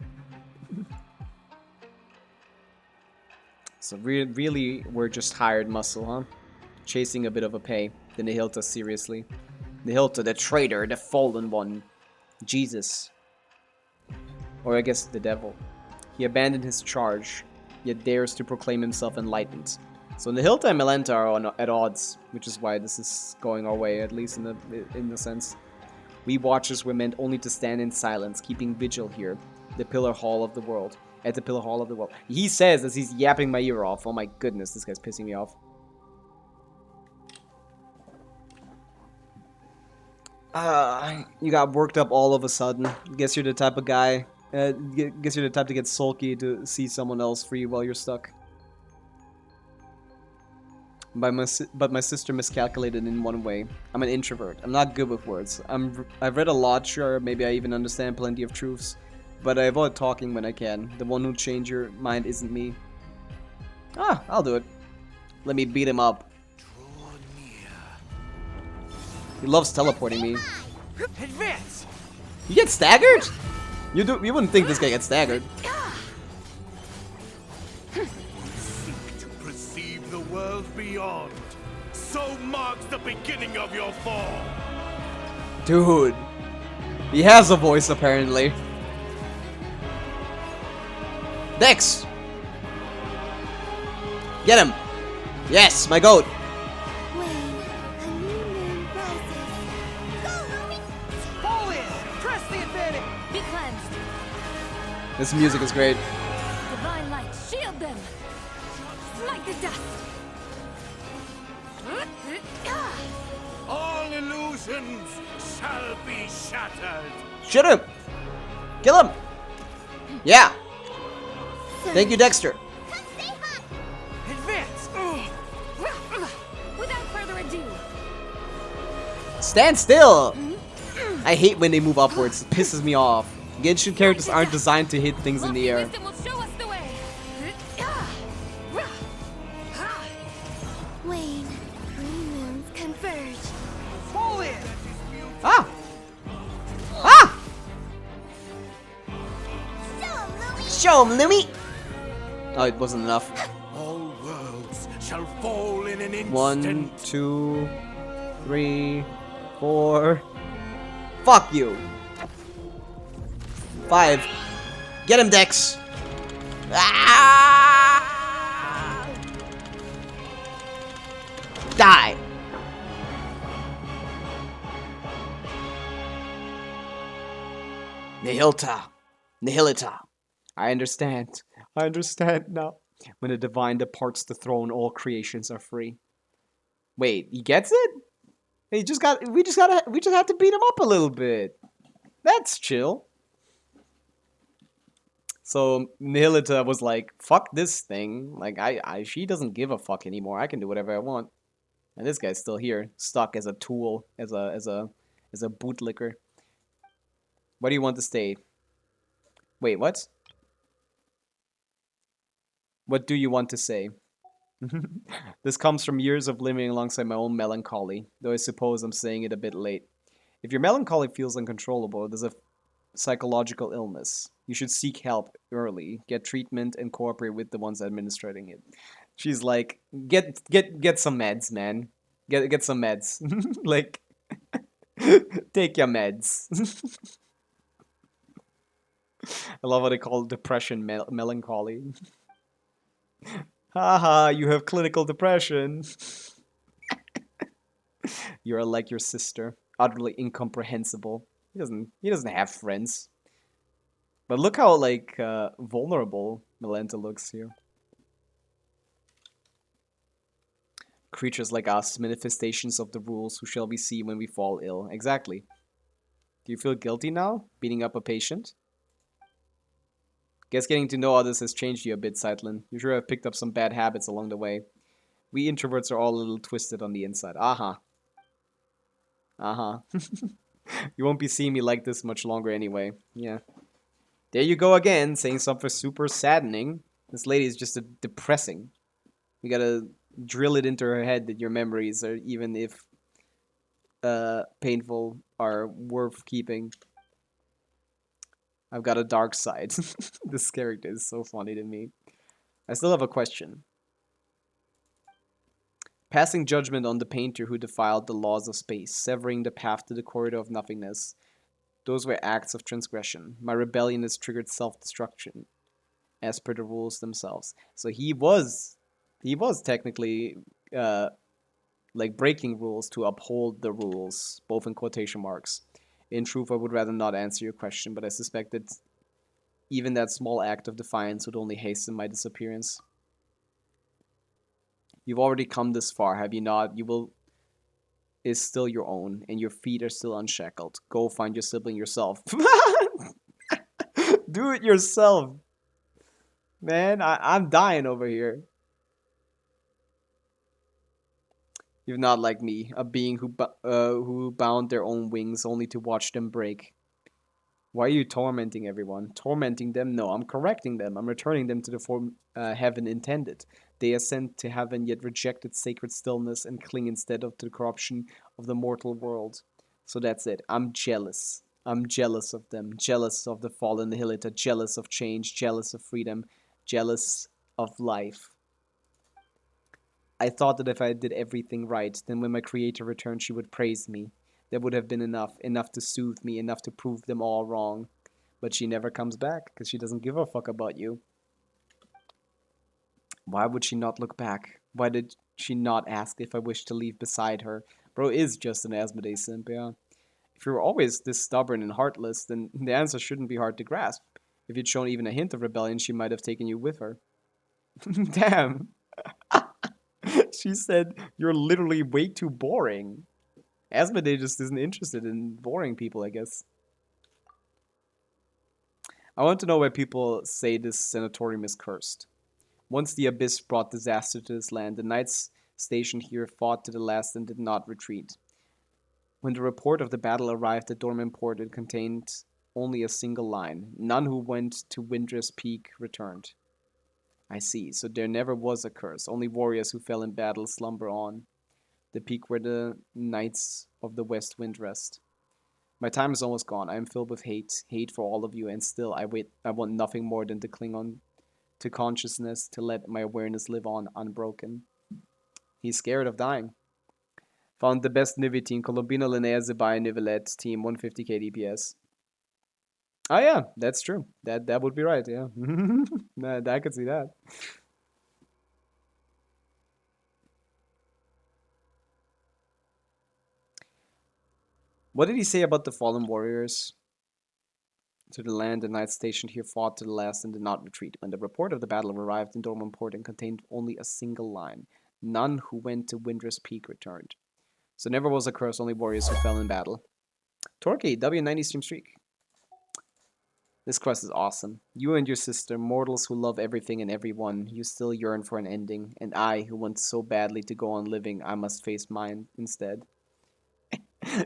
So really, we're just hired muscle, huh? Chasing a bit of a pay. The Nihilta, seriously. Nihilta, the traitor, the fallen one. Jesus. Or I guess the devil. He abandoned his charge, yet dares to proclaim himself enlightened. So Nihilta and Melanta are at odds, which is why this is going our way, at least in the sense. We watchers were meant only to stand in silence, keeping vigil here, the Pillar Hall of the World. At the Pillar Hall of the World. He says as he's yapping my ear off. Oh my goodness, this guy's pissing me off. You got worked up all of a sudden. Guess you're the type of guy. Guess you're the type to get sulky to see someone else free while you're stuck. But my sister miscalculated in one way. I'm an introvert. I'm not good with words. I've read a lot, sure. Maybe I even understand plenty of truths. But I avoid talking when I can. The one who'll change your mind isn't me. Ah, I'll do it. Let me beat him up. He loves teleporting me. Advance! You get staggered? You wouldn't think this guy gets staggered. Seek to perceive the world beyond. So marks the beginning of your fall. Dude. He has a voice apparently. Dex! Get him! Yes, my goat! Wayne, a new moon rises. Go, Lumi! Fall in! Press the advantage! Be cleansed. This music is great. Divine light, shield them. Smite the dust. All illusions shall be shattered. Shoot him! Kill him! Yeah! Thank you, Dexter. Come stay hot! Advance! Without further ado, Stand still! I hate when they move upwards. It pisses me off. Genshin characters aren't designed to hit things in the air. wisdom will show us the way. Wayne, three moons converge. Fall in! Ah! Ah! Show 'em, Lumi! Show him, Lumi! Oh, it wasn't enough. All worlds shall fall in an instant. 1, 2, 3, 4. Fuck you. 5. Get him, Dex. Ah! Die. Nihilta. Nihilita. I understand. I understand now. When the divine departs the throne, all creations are free. Wait, he gets it? We just had to beat him up a little bit. That's chill. So Nihilita was like, "Fuck this thing! Like, she doesn't give a fuck anymore. I can do whatever I want." And this guy's still here, stuck as a tool, as a bootlicker. Why do you want to stay? Wait, what? What do you want to say? This comes from years of living alongside my own melancholy, though I suppose I'm saying it a bit late. If your melancholy feels uncontrollable, there's a psychological illness. You should seek help early, get treatment, and cooperate with the ones administrating it. She's like, get some meds, man. Get some meds. Like, take your meds. I love what they call depression melancholy. Haha, you have clinical depression. You're like your sister, utterly incomprehensible. He doesn't have friends. But look how like vulnerable Melanta looks here. Creatures like us, manifestations of the rules, who shall we see when we fall ill? Exactly. Do you feel guilty now, beating up a patient? Guess getting to know others has changed you a bit, Seitlin. You sure have picked up some bad habits along the way. We introverts are all a little twisted on the inside. Uh-huh. Uh-huh. You won't be seeing me like this much longer anyway. Yeah. There you go again, saying something super saddening. This lady is just depressing. We gotta drill it into her head that your memories are, even if painful, are worth keeping. I've got a dark side. This character is so funny to me. I still have a question. Passing judgment on the painter who defiled the laws of space, severing the path to the corridor of nothingness. Those were acts of transgression. My rebellion has triggered self-destruction, as per the rules themselves. So he was technically like breaking rules to uphold the rules, both in quotation marks. In truth, I would rather not answer your question, but I suspect that even that small act of defiance would only hasten my disappearance. You've already come this far, have you not? You will is still your own, and your feet are still unshackled. Go find your sibling yourself. Do it yourself. Man, I'm dying over here. You're not like me, a being who bound their own wings only to watch them break. Why are you tormenting everyone? Tormenting them? No, I'm correcting them. I'm returning them to the form heaven intended. They ascend to heaven, yet rejected sacred stillness and cling instead to the corruption of the mortal world. So that's it. I'm jealous. I'm jealous of them. Jealous of the fallen Nihilita. Jealous of change. Jealous of freedom. Jealous of life. I thought that if I did everything right, then when my creator returned, she would praise me. That would have been enough to soothe me, enough to prove them all wrong. But she never comes back, because she doesn't give a fuck about you. Why would she not look back? Why did she not ask if I wished to leave beside her? Bro is just an Asmodee simp, yeah. If you were always this stubborn and heartless, then the answer shouldn't be hard to grasp. If you'd shown even a hint of rebellion, she might have taken you with her. Damn. She said, you're literally way too boring. Asmodee just isn't interested in boring people, I guess. I want to know why people say this sanatorium is cursed. Once the Abyss brought disaster to this land, the knights stationed here fought to the last and did not retreat. When the report of the battle arrived at Dormanport, it contained only a single line. None who went to Windra's Peak returned. I see, so there never was a curse. Only warriors who fell in battle slumber on. The peak where the knights of the West Wind rest. My time is almost gone. I am filled with hate for all of you, and still I want nothing more than to cling on to consciousness, to let my awareness live on unbroken. He's scared of dying. Found the best Nivi team, Colombino, Linnea, Zebaya, Nivelet, team 150k DPS. Oh yeah, that's true. That would be right, yeah. I could see that. What did he say about the fallen warriors? To the land, the knights stationed here fought to the last and did not retreat. When the report of the battle arrived in Dormanport and contained only a single line, none who went to Windra's Peak returned. So never was a curse, only warriors who fell in battle. Torquay, W90 stream streak. This quest is awesome. You and your sister, mortals who love everything and everyone, you still yearn for an ending. And I, who want so badly to go on living, I must face mine instead.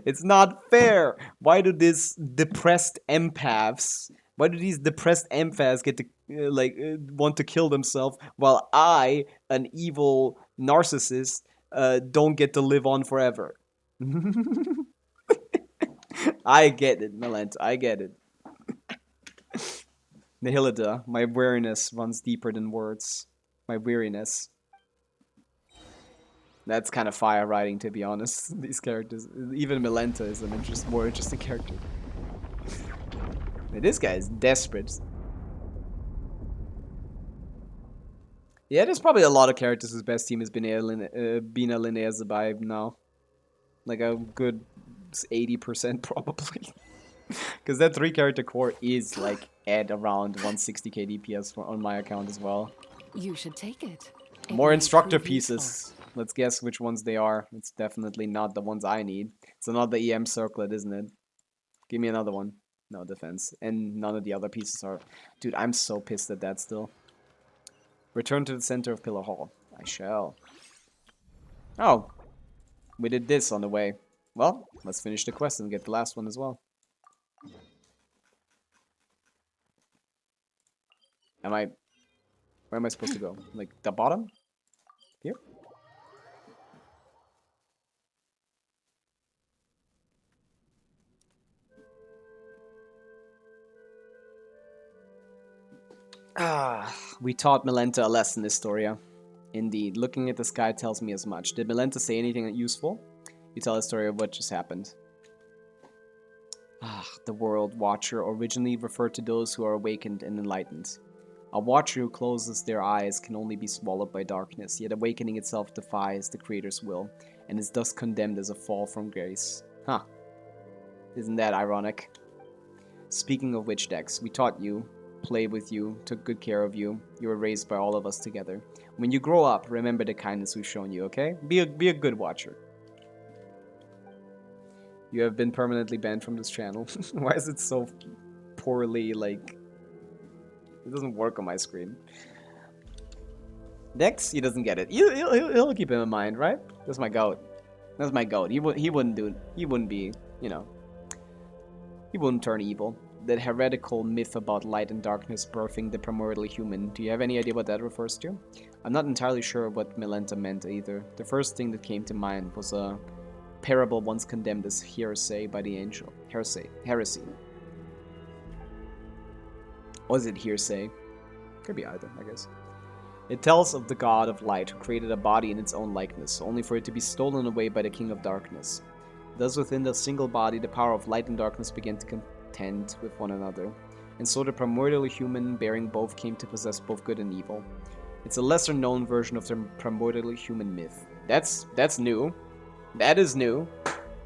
It's not fair! Why do these depressed empaths... Why do these depressed empaths get to, want to kill themselves, while I, an evil narcissist, don't get to live on forever? I get it, Melent. I get it. Nihilida, my weariness runs deeper than words. My weariness. That's kind of fire writing, to be honest. These characters, even Melenta is an more interesting character. This guy is desperate. Yeah, there's probably a lot of characters whose best team has been Bina Linnea by now. Like a good 80% probably. Because that 3-character core is like at around 160k DPS on my account as well. You should take it. It More may instructor prove useful. pieces. Let's guess which ones they are. It's definitely not the ones I need. It's not the EM circlet, isn't it? Give me another one. No defense. And none of the other pieces are... Dude, I'm so pissed at that still. Return to the center of Pillar Hall. I shall. Oh. We did this on the way. Well, let's finish the quest and get the last one as well. Where am I supposed to go? Like, the bottom? Here? We taught Melenta a lesson, Historia. Indeed, looking at the sky tells me as much. Did Melenta say anything useful? You tell a story of what just happened. The World Watcher originally referred to those who are awakened and enlightened. A watcher who closes their eyes can only be swallowed by darkness, yet awakening itself defies the Creator's will, and is thus condemned as a fall from grace. Huh. Isn't that ironic? Speaking of which, Dex, we taught you, played with you, took good care of you. You were raised by all of us together. When you grow up, remember the kindness we've shown you, okay? Be a good watcher. You have been permanently banned from this channel. Why is it so poorly, like... It doesn't work on my screen. Dex, he doesn't get it. He'll keep him in mind, right? That's my goat. That's my goat. He wouldn't do it. He wouldn't be, you know... He wouldn't turn evil. That heretical myth about light and darkness birthing the primordial human. Do you have any idea what that refers to? I'm not entirely sure what Melenta meant either. The first thing that came to mind was a parable once condemned as heresy by the angel. Heresy. Was it hearsay? Could be either, I guess. It tells of the god of light who created a body in its own likeness, only for it to be stolen away by the king of darkness. Thus within the single body, the power of light and darkness began to contend with one another. And so the primordial human bearing both came to possess both good and evil. It's a lesser known version of the primordial human myth. That's new. That is new.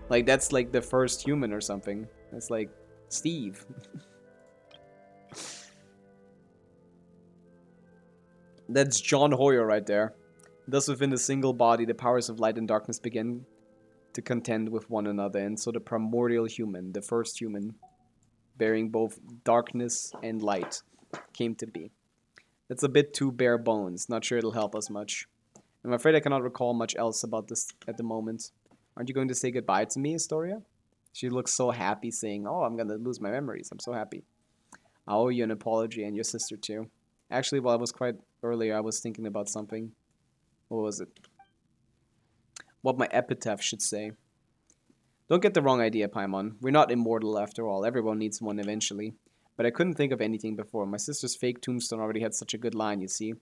Like, that's like the first human or something. That's like Steve. That's John Hoyer right there. Thus within the single body, the powers of light and darkness begin to contend with one another, and so the primordial human, the first human, bearing both darkness and light, came to be. That's a bit too bare bones. Not sure it'll help us much. I'm afraid I cannot recall much else about this at the moment. Aren't you going to say goodbye to me, Astoria? She looks so happy saying, oh, I'm gonna lose my memories. I'm so happy. I owe you an apology, and your sister too. Actually, while I was quite earlier, I was thinking about something. What was it? What my epitaph should say. Don't get the wrong idea, Paimon. We're not immortal after all. Everyone needs one eventually. But I couldn't think of anything before. My sister's fake tombstone already had such a good line, you see.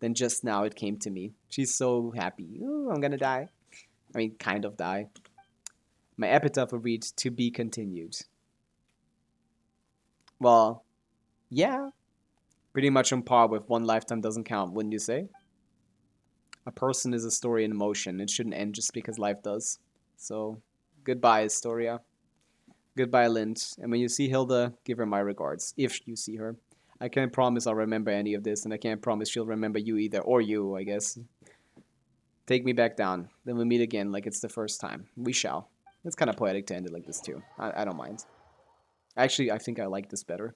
Then just now it came to me. She's so happy. Ooh, I'm gonna die. I mean, kind of die. My epitaph will read, to be continued. Well, yeah. Pretty much on par with one lifetime doesn't count, wouldn't you say? A person is a story in motion. It shouldn't end just because life does. So, goodbye, Astoria. Goodbye, Lind. And when you see Hilda, give her my regards. If you see her. I can't promise I'll remember any of this, and I can't promise she'll remember you either. Or you, I guess. Take me back down. Then we'll meet again like it's the first time. We shall. It's kind of poetic to end it like this, too. I don't mind. Actually, I think I like this better.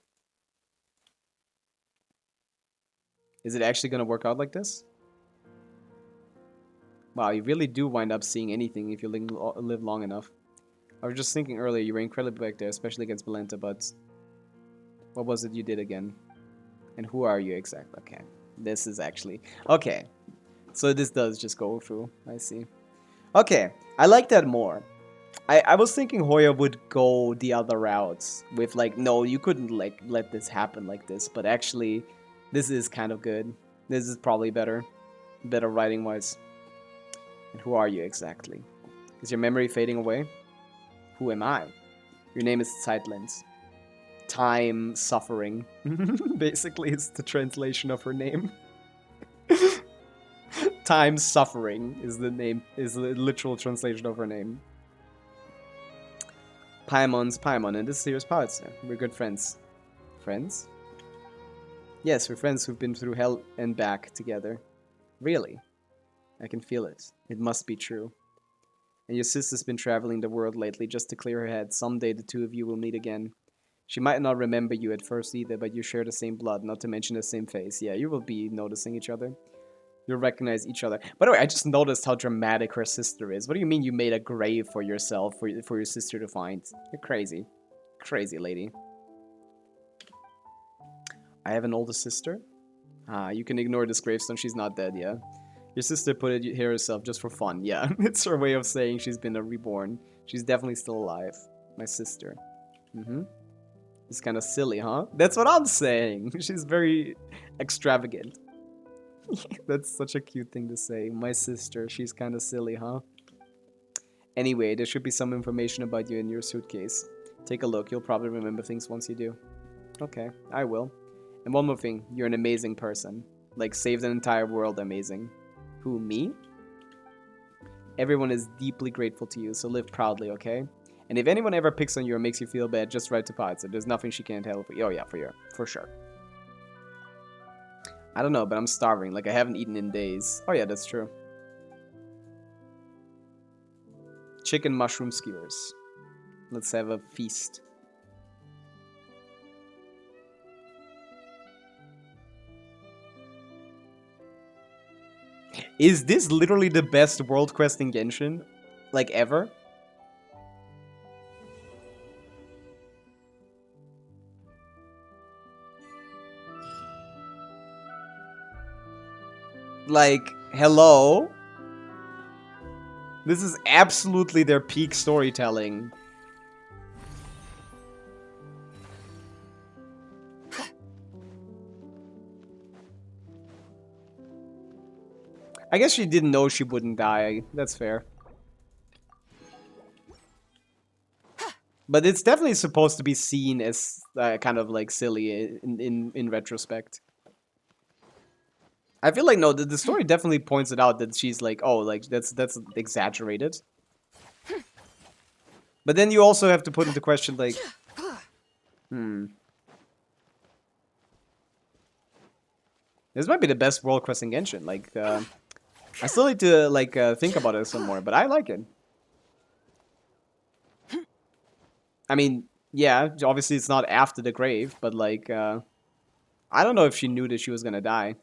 Is it actually gonna work out like this? Wow, you really do wind up seeing anything if you live long enough. I was just thinking earlier, you were incredibly back there, especially against Belenta, but what was it you did again? And who are you exactly? Okay, this is actually... Okay, so this does just go through. I see. Okay, I like that more. I was thinking Hoya would go the other routes with like, no, you couldn't like let this happen like this, but actually, this is kind of good. This is probably better writing-wise. And who are you exactly? Is your memory fading away? Who am I? Your name is Zeitlens. Time suffering. Basically, it's the translation of her name. Time suffering is the literal translation of her name. Paimon's Paimon, and this here's Pavica. We're good friends. Friends? Yes, we're friends who've been through hell and back together. Really? I can feel it. It must be true. And your sister's been traveling the world lately just to clear her head. Someday the two of you will meet again. She might not remember you at first either, but you share the same blood, not to mention the same face. Yeah, you will be noticing each other. You'll recognize each other. By the way, I just noticed how dramatic her sister is. What do you mean you made a grave for yourself, for your sister to find? You're crazy. Crazy lady. I have an older sister? Ah, you can ignore this gravestone, she's not dead, yeah. Your sister put it here herself just for fun, yeah. It's her way of saying she's been a reborn. She's definitely still alive. My sister. It's kind of silly, huh? That's what I'm saying. She's very extravagant. That's such a cute thing to say. My sister, she's kind of silly, huh? Anyway, there should be some information about you in your suitcase. Take a look. You'll probably remember things once you do. Okay, I will. And one more thing. You're an amazing person. Like, saved an entire world amazing. Who, me? Everyone is deeply grateful to you, so live proudly, okay? And if anyone ever picks on you or makes you feel bad, just write to Pavica. There's nothing she can't help with. Oh yeah, for sure. I don't know, but I'm starving. Like, I haven't eaten in days. Oh yeah, that's true. Chicken mushroom skewers. Let's have a feast. Is this literally the best world quest in Genshin? Like, ever? Like, hello? This is absolutely their peak storytelling. I guess she didn't know she wouldn't die. That's fair. But it's definitely supposed to be seen as kind of like silly in retrospect. I feel like no, the story definitely points it out that she's like, oh, like that's exaggerated. But then you also have to put into question like, this might be the best world quest in Genshin. Like, I still need to like think about it some more, but I like it. I mean, yeah, obviously it's not after the grave, but like, I don't know if she knew that she was gonna die.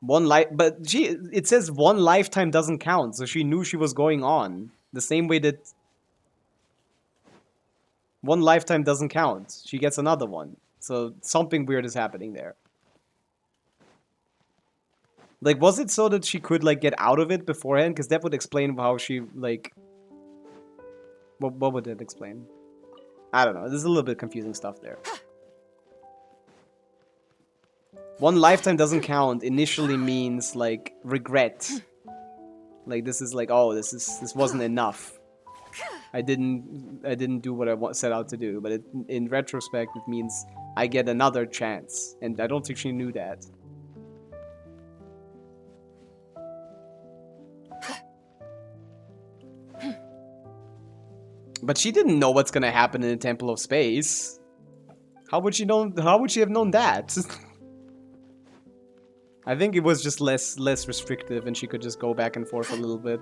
One life, but it says one lifetime doesn't count, so she knew she was going on. The same way that one lifetime doesn't count. She gets another one. So something weird is happening there. Like, was it so that she could, like, get out of it beforehand? Because that would explain how she, like... What would that explain? I don't know. There's a little bit confusing stuff there. One lifetime doesn't count initially means, like, regret. Like, this is like, oh, this wasn't enough. I didn't do what I set out to do. But in retrospect, it means I get another chance. And I don't think she knew that. But she didn't know what's gonna happen in the Temple of Space. How would she know? How would she have known that? I think it was just less restrictive, and she could just go back and forth a little bit.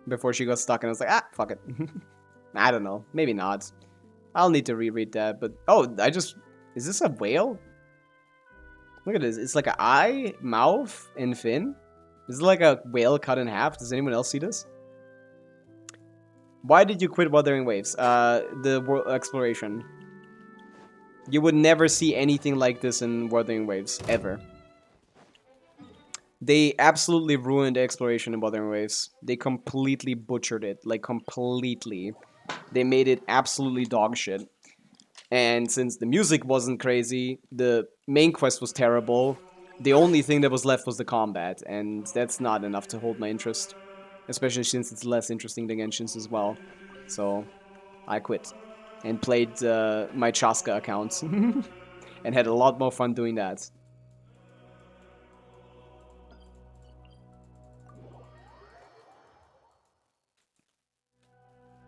before she got stuck, and I was like, ah, fuck it. I don't know. Maybe not. I'll need to reread that, but... Oh, is this a whale? Look at this. It's like an eye, mouth, and fin. Is it like a whale cut in half? Does anyone else see this? Why did you quit Wuthering Waves? The world exploration. You would never see anything like this in Wuthering Waves, ever. They absolutely ruined exploration in Wuthering Waves. They completely butchered it. Like, completely. They made it absolutely dog shit. And since the music wasn't crazy, the main quest was terrible, the only thing that was left was the combat. And that's not enough to hold my interest. Especially since it's less interesting than Genshin's as well. So, I quit. And played my Chaska account. And had a lot more fun doing that.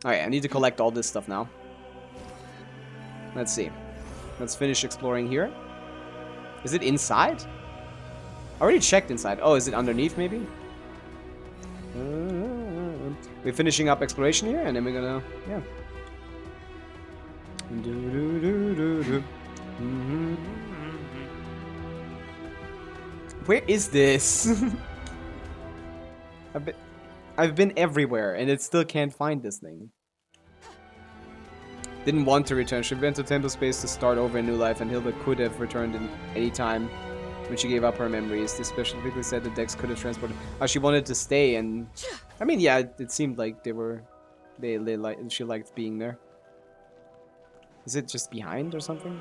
Alright, I need to collect all this stuff now. Let's see. Let's finish exploring here. Is it inside? I already checked inside. Oh, is it underneath maybe? We're finishing up exploration here, and then we're gonna... Yeah. Where is this? I've been everywhere, and it still can't find this thing. Didn't want to return. She went to Temple Space to start over a new life, and Hilda could have returned in any time when she gave up her memories. They specifically said the Dex could have transported. Oh, she wanted to stay, and I mean, yeah, it seemed like she liked being there. Is it just behind or something?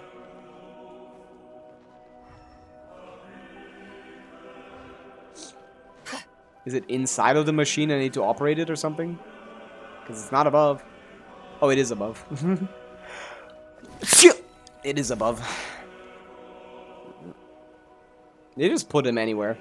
Is it inside of the machine? I need to operate it or something? Because it's not above. Oh, it is above. It is above. They just put him anywhere.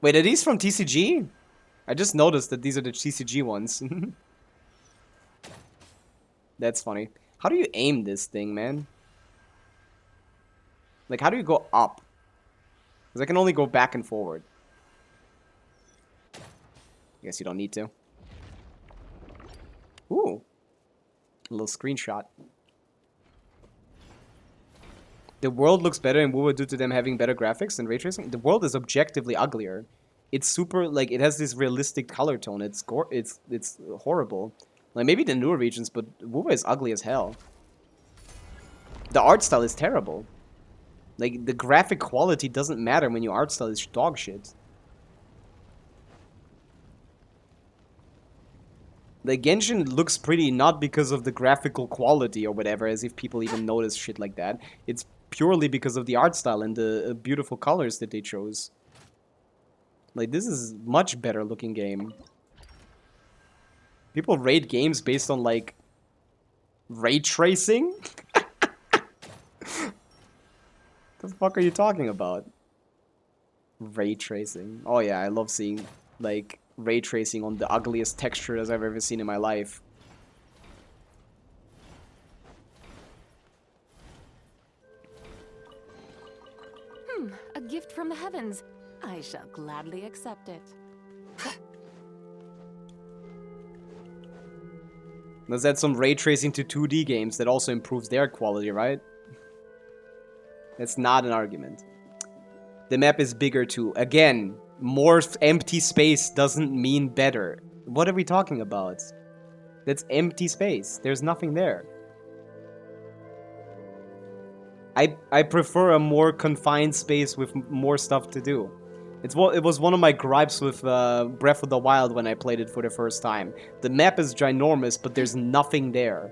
Wait, are these from TCG? I just noticed that these are the TCG ones. That's funny. How do you aim this thing, man? Like, how do you go up? Because I can only go back and forward. I guess you don't need to. Ooh. A little screenshot. The world looks better in WoW due to them having better graphics and ray tracing. The world is objectively uglier. It's super, like, it has this realistic color tone. It's horrible. Like, maybe the newer regions, but WoW is ugly as hell. The art style is terrible. Like, the graphic quality doesn't matter when your art style is dog shit. Like, Genshin looks pretty not because of the graphical quality or whatever, as if people even notice shit like that. It's purely because of the art style and the beautiful colors that they chose. Like, this is much better looking game. People rate games based on, like, ray tracing? What the fuck are you talking about? Ray tracing. Oh yeah, I love seeing, like, ray tracing on the ugliest textures I've ever seen in my life. A gift from the heavens. I shall gladly accept it. Let's add some ray tracing to 2D games. That also improves their quality, right? That's not an argument. The map is bigger too. Again, more empty space doesn't mean better. What are we talking about? That's empty space. There's nothing there. I prefer a more confined space with more stuff to do. It was one of my gripes with Breath of the Wild when I played it for the first time. The map is ginormous, but there's nothing there.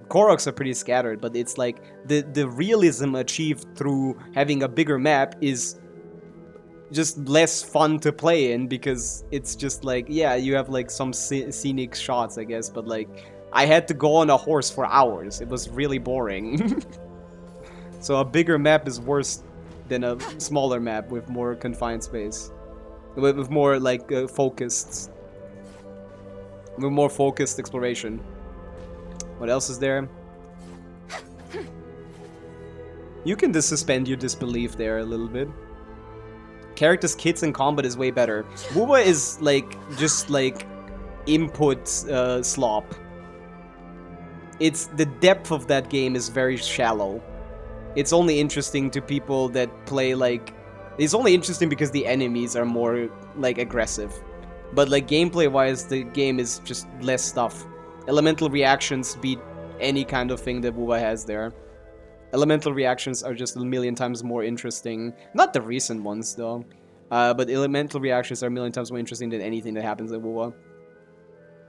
Koroks are pretty scattered, but it's like the realism achieved through having a bigger map is just less fun to play in, because it's just like, yeah, you have like some scenic shots, I guess, but like, I had to go on a horse for hours. It was really boring. So a bigger map is worse than a smaller map with more confined space. With more, like, focused. with more focused exploration. What else is there? You can just suspend your disbelief there a little bit. Characters, kits, and combat is way better. WoWa is like just like input slop. It's the depth of that game is very shallow. It's only interesting to people that play like. It's only interesting because the enemies are more like aggressive. But like gameplay wise, the game is just less stuff. Elemental reactions beat any kind of thing that WoWa has there. Elemental reactions are just a million times more interesting. Not the recent ones, though. But elemental reactions are a million times more interesting than anything that happens in WoWa.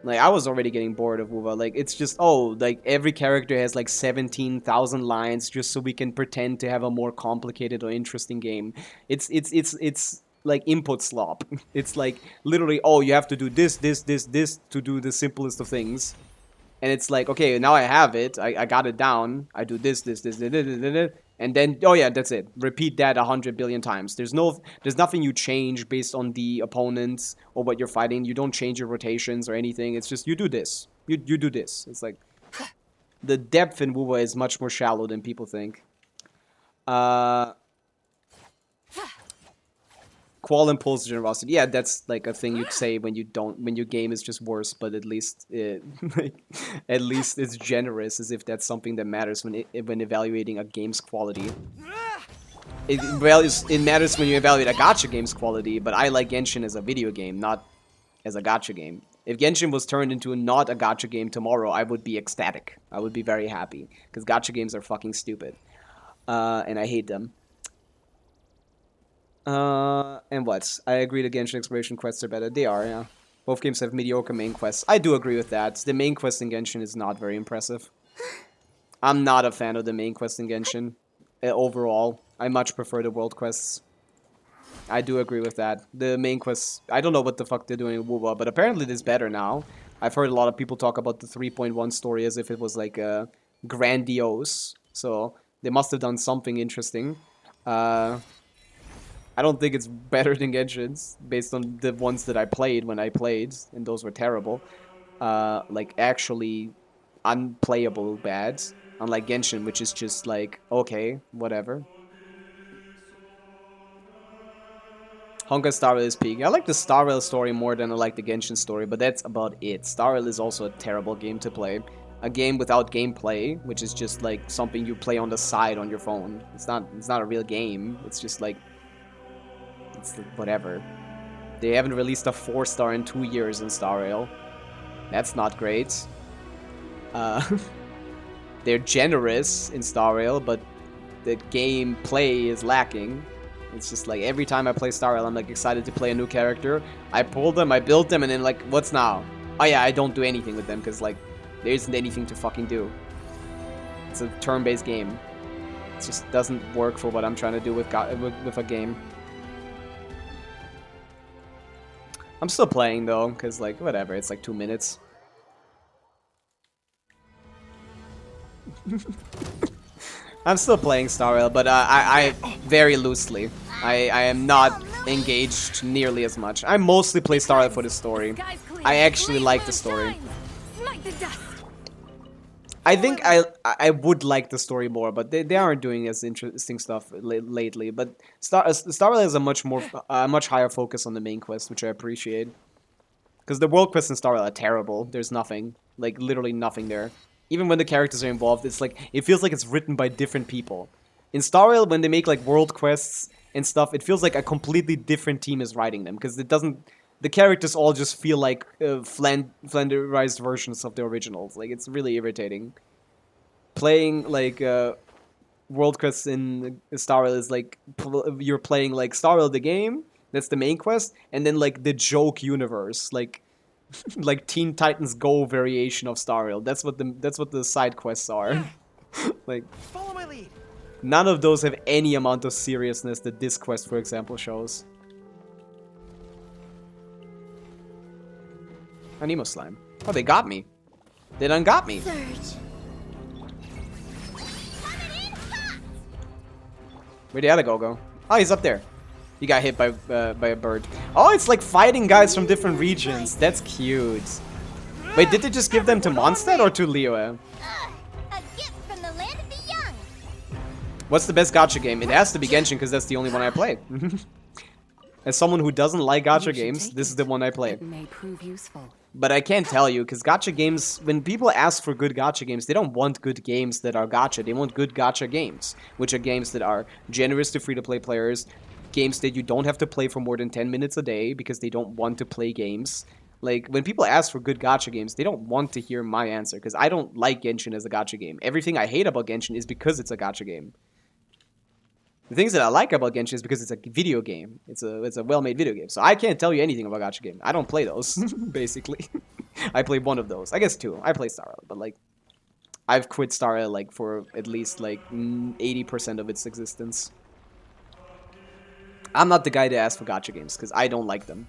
Like, I was already getting bored of WoWa. Like, it's just, oh, like, every character has, like, 17,000 lines just so we can pretend to have a more complicated or interesting game. It's like, input slop. It's like, literally, oh, you have to do this to do the simplest of things. And it's like, okay, now I have it. I got it down. I do this, and then, oh yeah, that's it. Repeat that 100 billion times. There's nothing you change based on the opponents or what you're fighting. You don't change your rotations or anything. It's just, you do this. You do this. It's like, the depth in WoWa is much more shallow than people think. Qual impulse generosity. Yeah, that's like a thing you'd say when your game is just worse, but at least at least it's generous, as if that's something that matters when evaluating a game's quality. It matters when you evaluate a gacha game's quality, but I like Genshin as a video game, not as a gacha game. If Genshin was turned into not a gacha game tomorrow, I would be ecstatic. I would be very happy, because gacha games are fucking stupid. And I hate them. And what? I agree the Genshin exploration quests are better. They are, yeah. Both games have mediocre main quests. I do agree with that. The main quest in Genshin is not very impressive. I'm not a fan of the main quest in Genshin. Overall, I much prefer the world quests. I do agree with that. The main quests, I don't know what the fuck they're doing in WoWa, but apparently it's better now. I've heard a lot of people talk about the 3.1 story as if it was like grandiose. So they must have done something interesting. I don't think it's better than Genshin's, based on the ones that I played when I played, and those were terrible. Like, actually unplayable bad. Unlike Genshin, which is just like, okay, whatever. Honka Star Rail is peak. I like the Star Rail story more than I like the Genshin story, but that's about it. Star Rail is also a terrible game to play. A game without gameplay, which is just like something you play on the side on your phone. It's not a real game. It's just like, it's whatever. They haven't released a 4-star in 2 years in Star Rail. That's not great. They're generous in Star Rail, but the gameplay is lacking. It's just like every time I play Star Rail, I'm like excited to play a new character. I pull them, I build them, and then like, what's now? Oh yeah, I don't do anything with them because like there isn't anything to fucking do. It's a turn-based game. It just doesn't work for what I'm trying to do with a game. I'm still playing though, because like, whatever, it's like 2 minutes. I'm still playing Star Rail, but I very loosely. I am not engaged nearly as much. I mostly play Star Rail for the story. I actually like the story. I think I would like the story more, but they aren't doing as interesting stuff lately. But Star Rail has a much higher focus on the main quest, which I appreciate. Because the world quests in Star Rail are terrible. There's nothing, like literally nothing there. Even when the characters are involved, it's like it feels like it's written by different people. In Star Rail, when they make like world quests and stuff, it feels like a completely different team is writing them because it doesn't. The characters all just feel like flanderized versions of the originals. Like, it's really irritating. Playing, like, world quests in Star Rail is like, you're playing, like, Star Rail the game, that's the main quest, and then, like, the joke universe, like, like Teen Titans Go variation of Star Rail. That's what the side quests are. Like, Follow my lead. none of those have any amount of seriousness that this quest, for example, shows. Anemo slime. Oh, they got me. They done got me. Surge. Where'd the other go? Oh, he's up there. He got hit by a bird. Oh, it's like fighting guys from different regions. That's cute. Wait, did they just give them to Mondstadt or to Leo? A gift from the land of the young. What's the best gacha game? It has to be Genshin because that's the only one I play. As someone who doesn't like gacha games, this is the one I play. It may prove useful. But I can't tell you, because gacha games, when people ask for good gacha games, they don't want good games that are gacha. They want good gacha games, which are games that are generous to free-to-play players, games that you don't have to play for more than 10 minutes a day because they don't want to play games. Like, when people ask for good gacha games, they don't want to hear my answer, because I don't like Genshin as a gacha game. Everything I hate about Genshin is because it's a gacha game. The things that I like about Genshin is because it's a video game. It's a well-made video game. So I can't tell you anything about gacha game. I don't play those, basically. I play one of those. I guess two. I play Star Rail, but like I've quit Star Rail like for at least like 80% of its existence. I'm not the guy to ask for gacha games because I don't like them.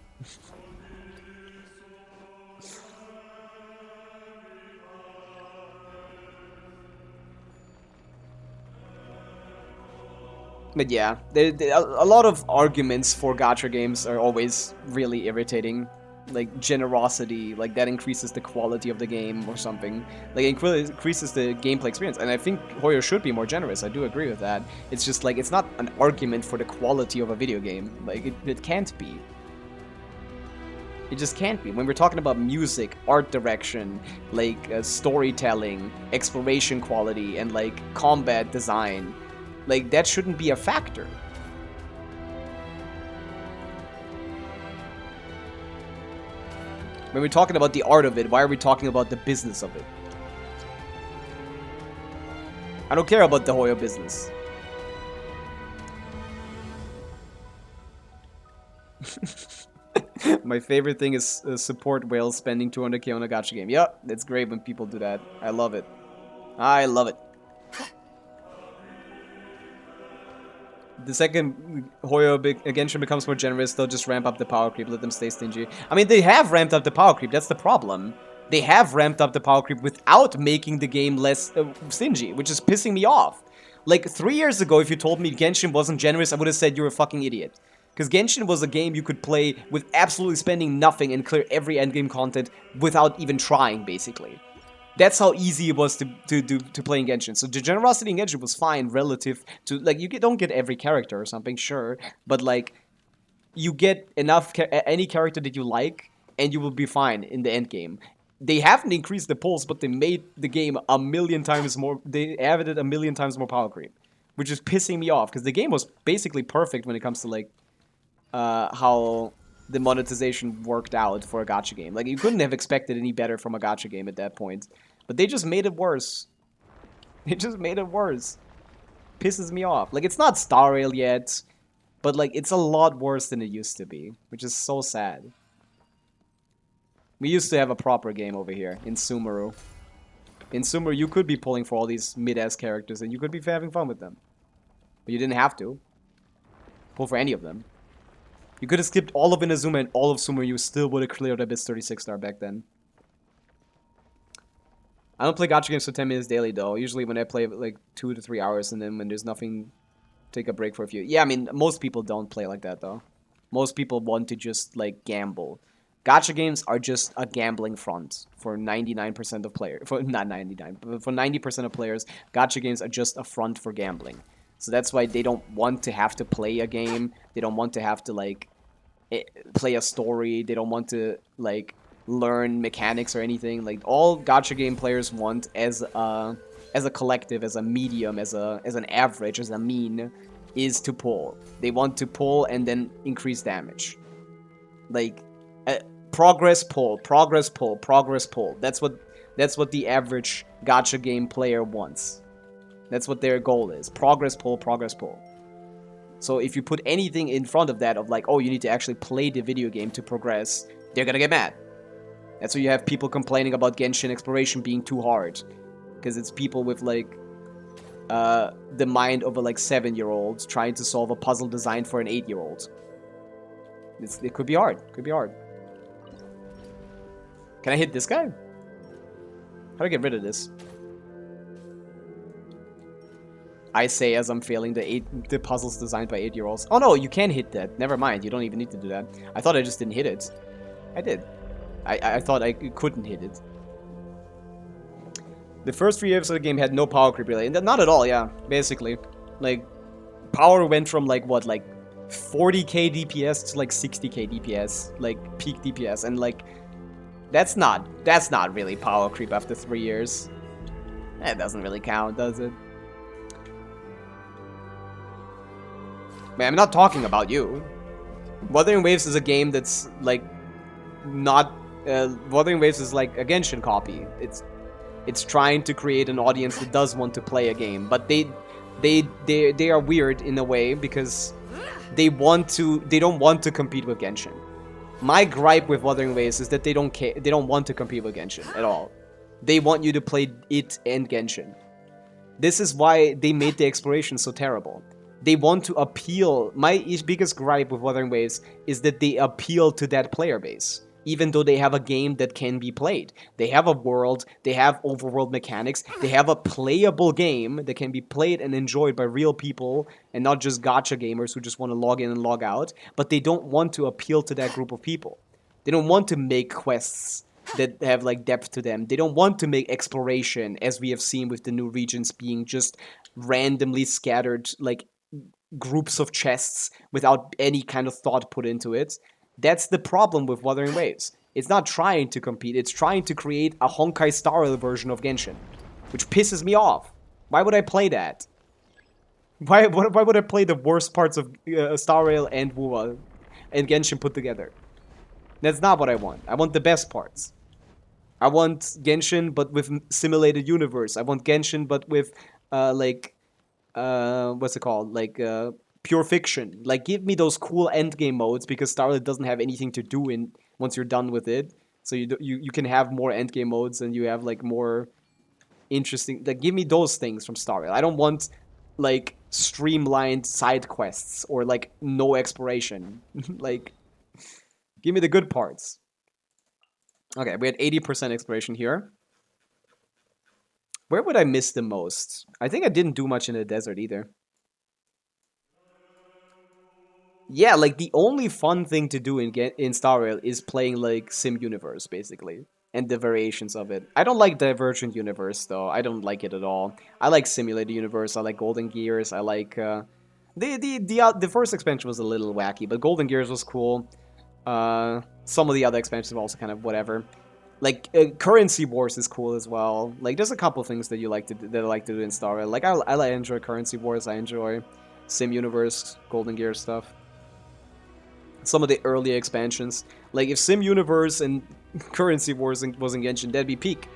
But yeah, a lot of arguments for gacha games are always really irritating. Like generosity, like that increases the quality of the game or something. Like it increases the gameplay experience. And I think Hoyo should be more generous. I do agree with that. It's just like, it's not an argument for the quality of a video game. Like it can't be. It just can't be. When we're talking about music, art direction, like storytelling, exploration quality, and like combat design, like, that shouldn't be a factor. When we're talking about the art of it, why are we talking about the business of it? I don't care about the Hoyo business. My favorite thing is support whales spending 200k on a gacha game. Yep, it's great when people do that. I love it. I love it. The second Hoyo Genshin becomes more generous, they'll just ramp up the power creep, let them stay stingy. I mean, they have ramped up the power creep, that's the problem. They have ramped up the power creep without making the game less stingy, which is pissing me off. Like, 3 years ago, if you told me Genshin wasn't generous, I would have said you're a fucking idiot. Because Genshin was a game you could play with absolutely spending nothing and clear every endgame content without even trying, basically. That's how easy it was to play in Genshin. So the generosity in Genshin was fine relative to, like, you don't get every character or something, sure, but like, you get enough any character that you like, and you will be fine in the end game. They haven't increased the pulse, but they made the game a million times more. They added a million times more power creep, which is pissing me off because the game was basically perfect when it comes to like how the monetization worked out for a gacha game. Like, you couldn't have expected any better from a gacha game at that point. But they just made it worse. They just made it worse. Pisses me off. Like, it's not Star Rail yet, but like, it's a lot worse than it used to be, which is so sad. We used to have a proper game over here in Sumeru. In Sumeru, you could be pulling for all these mid-ass characters, and you could be having fun with them. But you didn't have to pull for any of them. You could have skipped all of Inazuma and all of Sumeru, you still would have cleared Abyss 36 star back then. I don't play gacha games for 10 minutes daily, though. Usually when I play like 2 to 3 hours, and then when there's nothing, take a break for a few. Yeah, I mean, most people don't play like that, though. Most people want to just, like, gamble. Gacha games are just a gambling front for 99% of players. For not 99, but for 90% of players, gacha games are just a front for gambling. So that's why they don't want to have to play a game. They don't want to have to, like, play a story. They don't want to, like, learn mechanics or anything. Like, all gacha game players want as a collective, as a medium, as an average, as a mean, is to pull. They want to pull and then increase damage. Like, progress pull, progress pull, progress pull. That's what the average gacha game player wants. That's what their goal is. Progress pull, progress pull. So if you put anything in front of that, of like, oh, you need to actually play the video game to progress, they're gonna get mad. That's why you have people complaining about Genshin exploration being too hard. Because it's people with, like, the mind of a, like, 7-year-old trying to solve a puzzle designed for an 8-year-old. It could be hard. It could be hard. Can I hit this guy? How do I get rid of this? I say as I'm failing the puzzles designed by 8-year-olds. Oh no, you can hit that. Never mind, you don't even need to do that. I thought I just didn't hit it. I did. I thought I couldn't hit it. The first 3 years of the game had no power creep really. Not at all, yeah, basically. Like, power went from like, what, like 40k DPS to like 60k DPS, like peak DPS, and like, that's not really power creep after 3 years. That doesn't really count, does it? Man, I'm not talking about you. Wuthering Waves is a game that's like not. Wuthering Waves is like a Genshin copy. It's trying to create an audience that does want to play a game, but they are weird in a way because they don't want to compete with Genshin. My gripe with Wuthering Waves is that they don't want to compete with Genshin at all. They want you to play it and Genshin. This is why they made the exploration so terrible. They want to appeal. My biggest gripe with Wuthering Waves is that they appeal to that player base, even though they have a game that can be played. They have a world, they have overworld mechanics, they have a playable game that can be played and enjoyed by real people and not just gacha gamers who just want to log in and log out, but they don't want to appeal to that group of people. They don't want to make quests that have like depth to them. They don't want to make exploration, as we have seen with the new regions being just randomly scattered like groups of chests without any kind of thought put into it. That's the problem with Wuthering Waves. It's not trying to compete, it's trying to create a Honkai Star Rail version of Genshin, which pisses me off. Why would I play that? Why would I play the worst parts of Star Rail and WoW and Genshin put together? That's not what I want. I want the best parts. I want Genshin, but with simulated universe. I want Genshin, but with, what's it called? Like, pure fiction. Like, give me those cool endgame modes, because Starlight doesn't have anything to do in once you're done with it. So you can have more endgame modes, and you have, like, more interesting... Like, give me those things from Starlight. I don't want, like, streamlined side quests, or, like, no exploration. Like, give me the good parts. Okay, we had 80% exploration here. Where would I miss the most? I think I didn't do much in the desert either. Yeah, like the only fun thing to do in Star Rail is playing like Sim Universe, basically. And the variations of it. I don't like Divergent Universe though. I don't like it at all. I like Simulated Universe, I like Golden Gears, I like the first expansion was a little wacky, but Golden Gears was cool. Some of the other expansions were also kind of whatever. Like Currency Wars is cool as well. Like there's a couple things that I like to do in Star Rail. Like I enjoy Currency Wars. I enjoy Sim Universe, Golden Gear stuff. Some of the earlier expansions, like if Sim Universe and Currency Wars was in Genshin, that'd be peak.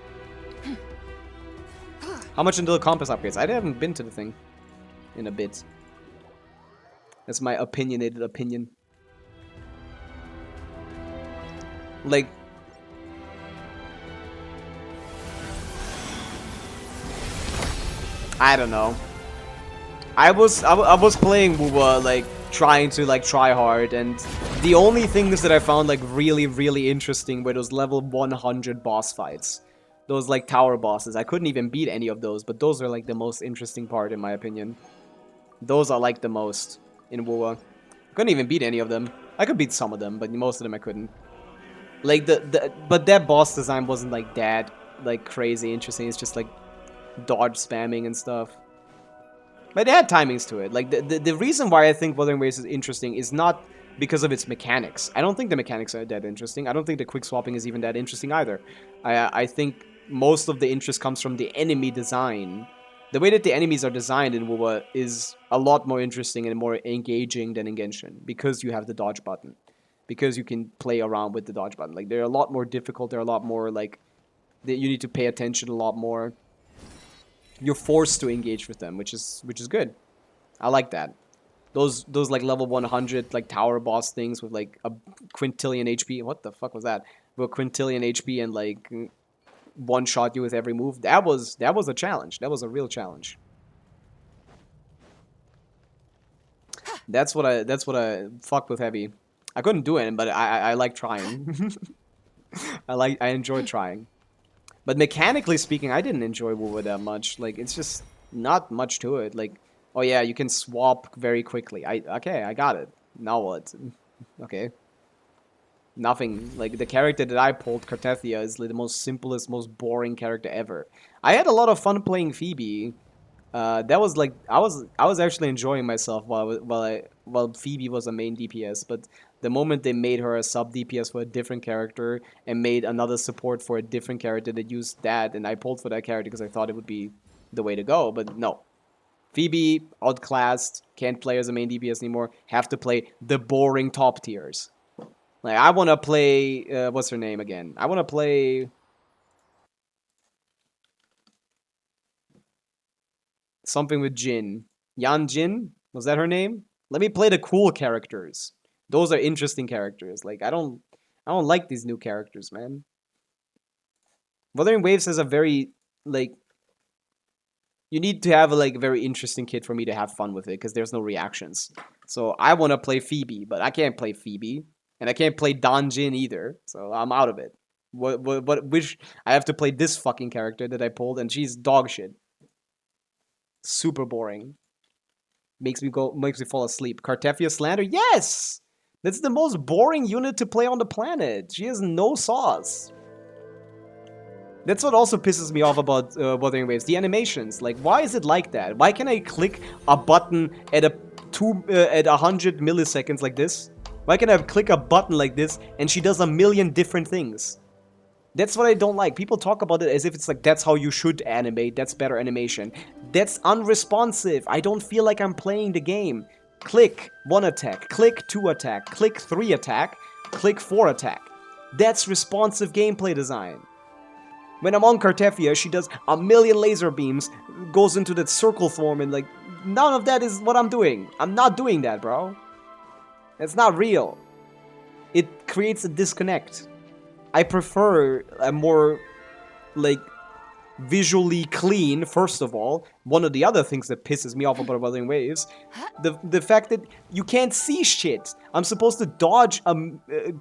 How much into the compass upgrades? I haven't been to the thing in a bit. That's my opinionated opinion. Like, I don't know. I was playing WoW, like trying to like try hard, and the only things that I found like really interesting were those level 100 boss fights. Those like tower bosses. I couldn't even beat any of those, but those are like the most interesting part in my opinion. Those are like the most in WoW. I couldn't even beat any of them. I could beat some of them, but most of them I couldn't. Like but that boss design wasn't like that like crazy interesting. It's just like dodge spamming and stuff. But it had timings to it. Like the reason why I think Wuthering Waves is interesting is not because of its mechanics. I don't think the mechanics are that interesting. I don't think the quick swapping is even that interesting either. I think most of the interest comes from the enemy design. The way that the enemies are designed in WoW is a lot more interesting and more engaging than in Genshin, because you have the dodge button. Because you can play around with the dodge button. Like, they're a lot more difficult, they're a lot more, like, you need to pay attention a lot more. You're forced to engage with them, which is good. I like that. Those like level 100 like tower boss things with like a quintillion HP. What the fuck was that? With a quintillion HP and like one shot you with every move. That was a challenge. That was a real challenge. That's what I fucked with heavy. I couldn't do it, but I like trying. I enjoy trying. But mechanically speaking, I didn't enjoy WoW that much. Like, it's just not much to it. Like, oh yeah, you can swap very quickly. Okay, I got it. Now what? Okay. Nothing. Like, the character that I pulled, Cartethia, is like the most simplest, most boring character ever. I had a lot of fun playing Phoebe. That was like I was actually enjoying myself while Phoebe was a main DPS, but the moment they made her a sub DPS for a different character and made another support for a different character that used that, and I pulled for that character because I thought it would be the way to go, but no. Phoebe, outclassed, can't play as a main DPS anymore, have to play the boring top tiers. Like, I want to play, what's her name again? I want to play something with Jin. Yan Jin? Was that her name? Let me play the cool characters. Those are interesting characters. Like, I don't like these new characters, man. Wuthering Waves has a very, like, you need to have a like very interesting kit for me to have fun with it, because there's no reactions. So I want to play Phoebe, but I can't play Phoebe. And I can't play Don Jin either, so I'm out of it. Which I have to play this fucking character that I pulled, and she's dog shit. Super boring. Makes me fall asleep. Cartethia Slander? Yes! That's the most boring unit to play on the planet. She has no sauce. That's what also pisses me off about Wuthering Waves. The animations. Like, why is it like that? Why can I click a button at at 100 milliseconds like this? Why can I click a button like this and she does a million different things? That's what I don't like. People talk about it as if it's like, that's how you should animate, that's better animation. That's unresponsive. I don't feel like I'm playing the game. Click 1 attack, click 2 attack, click 3 attack, click 4 attack. That's responsive gameplay design. When I'm on Cartethia, she does a million laser beams, goes into that circle form, and like, none of that is what I'm doing. I'm not doing that, bro. It's not real. It creates a disconnect. I prefer a more, like, visually clean, first of all. One of the other things that pisses me off about Wuthering Waves, the fact that you can't see shit. I'm supposed to dodge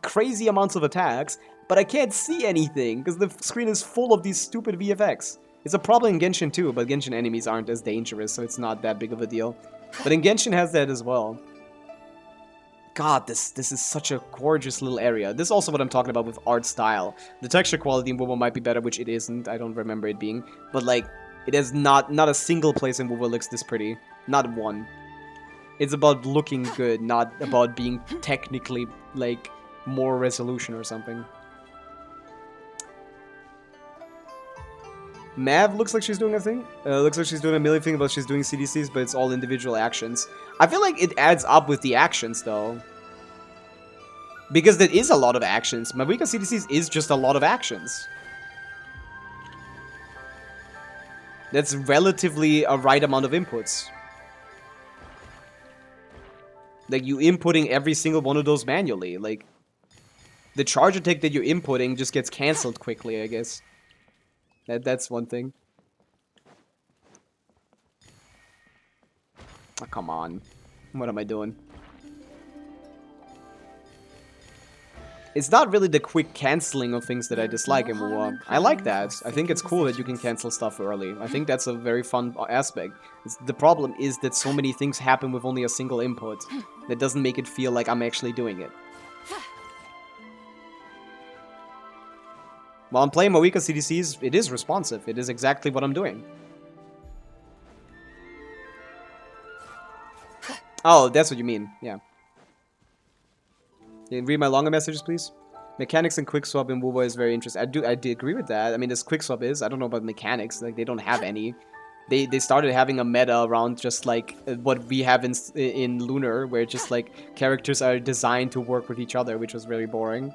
crazy amounts of attacks, but I can't see anything, because the screen is full of these stupid VFX. It's a problem in Genshin too, but Genshin enemies aren't as dangerous, so it's not that big of a deal. But in Genshin has that as well. God, this is such a gorgeous little area. This is also what I'm talking about with art style. The texture quality in WoW might be better, which it isn't. I don't remember it being. But, like, it is not a single place in WoW looks this pretty. Not one. It's about looking good, not about being technically, like, more resolution or something. Mav looks like she's doing a thing. Looks like she's doing a million things, but she's doing CDCs, but it's all individual actions. I feel like it adds up with the actions, though. Because there is a lot of actions. Pavica CDCs is just a lot of actions. That's relatively a right amount of inputs. Like, you inputting every single one of those manually. Like, the charge attack that you're inputting just gets cancelled quickly, I guess. That's one thing. Oh, come on. What am I doing? It's not really the quick cancelling of things that I dislike in WoW. I like that. I think it's cool that you can cancel stuff early. I think that's a very fun aspect. The problem is that so many things happen with only a single input. That doesn't make it feel like I'm actually doing it. While I'm playing Pavica CDCs, it is responsive. It is exactly what I'm doing. Oh, that's what you mean. Yeah. Can you read my longer messages, please? Mechanics and quickswap in WoW is very interesting. I do agree with that. I mean, this quickswap is. I don't know about mechanics. Like, they don't have any. They started having a meta around just like what we have in Lunar, where just like characters are designed to work with each other, which was very boring.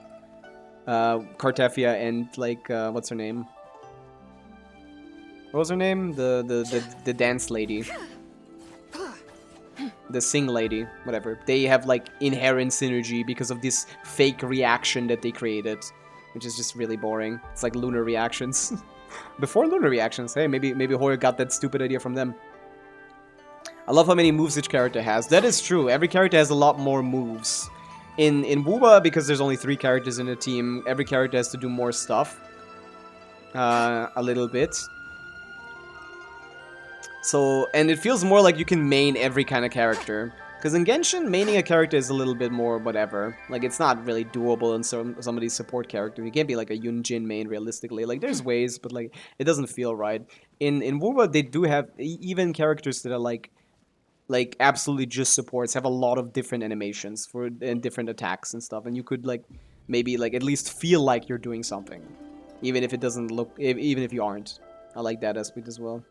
Cartethia and like what's her name? What was her name? The dance lady. The sing lady, whatever. They have like inherent synergy because of this fake reaction that they created, which is just really boring. It's like lunar reactions. Before lunar reactions, hey, maybe Hoyer got that stupid idea from them. I love how many moves each character has. That is true. Every character has a lot more moves. In WoW, because there's only 3 characters in a team, every character has to do more stuff. A little bit. So, and it feels more like you can main every kind of character. Because in Genshin, maining a character is a little bit more whatever. Like, it's not really doable in some of these support characters. You can't be like a Yunjin main realistically. Like, there's ways, but like, it doesn't feel right. In WoWa, they do have even characters that are like absolutely just supports have a lot of different animations for and different attacks and stuff. And you could like maybe like at least feel like you're doing something, even if it doesn't look, even if you aren't. I like that aspect as well.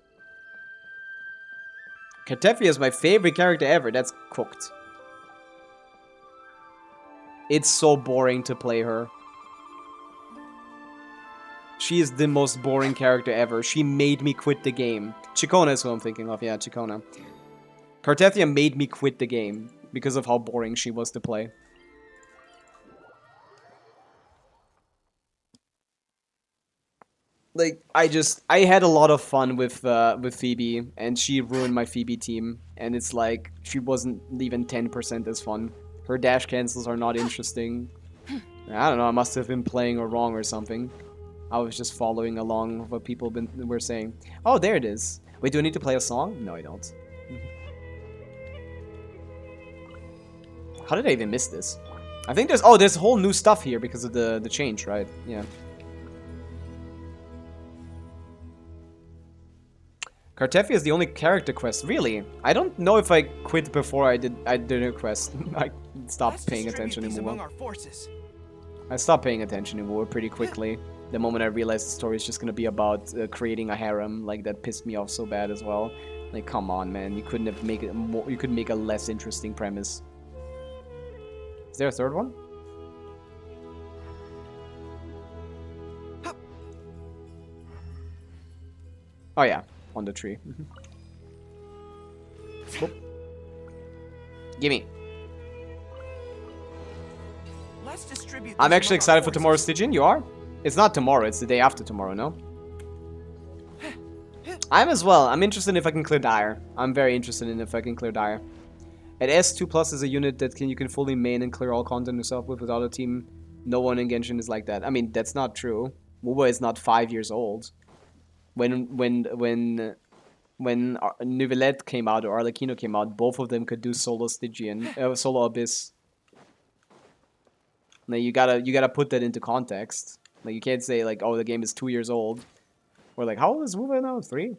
Kartefia is my favorite character ever. That's cooked. It's so boring to play her. She is the most boring character ever. She made me quit the game. Chikona is who I'm thinking of. Yeah, Chikona. Kartefia made me quit the game because of how boring she was to play. Like, I had a lot of fun with Phoebe, and she ruined my Phoebe team, and it's like, she wasn't even 10% as fun. Her dash cancels are not interesting. I don't know, I must have been playing her wrong or something. I was just following along what people were saying. Oh, there it is. Wait, do I need to play a song? No, I don't. How did I even miss this? I think there's whole new stuff here because of the change, right? Yeah. Kartefia is the only character quest. Really? I don't know if I quit before I did a quest. I stopped paying attention anymore. I stopped paying attention anymore pretty quickly. The moment I realized the story is just gonna be about creating a harem, like that pissed me off so bad as well. Like, come on, man, you couldn't have make it more. You could make a less interesting premise. Is there a third one? Oh yeah, on the tree. Gimme. I'm actually excited for tomorrow's Stygian. You are? It's not tomorrow, it's the day after tomorrow, no? I'm as well. I'm interested if I can clear Dire. I'm very interested in if I can clear Dire. At S2 Plus is a unit that you can fully main and clear all content yourself with without a team. No one in Genshin is like that. I mean, that's not true. WoWa is not 5 years old. When Neuvillette came out or Arlecchino came out, both of them could do solo Stygian, solo Abyss. Now you gotta put that into context. Like, you can't say like, oh, the game is 2 years old. Or like, how old is WoWa now? 3?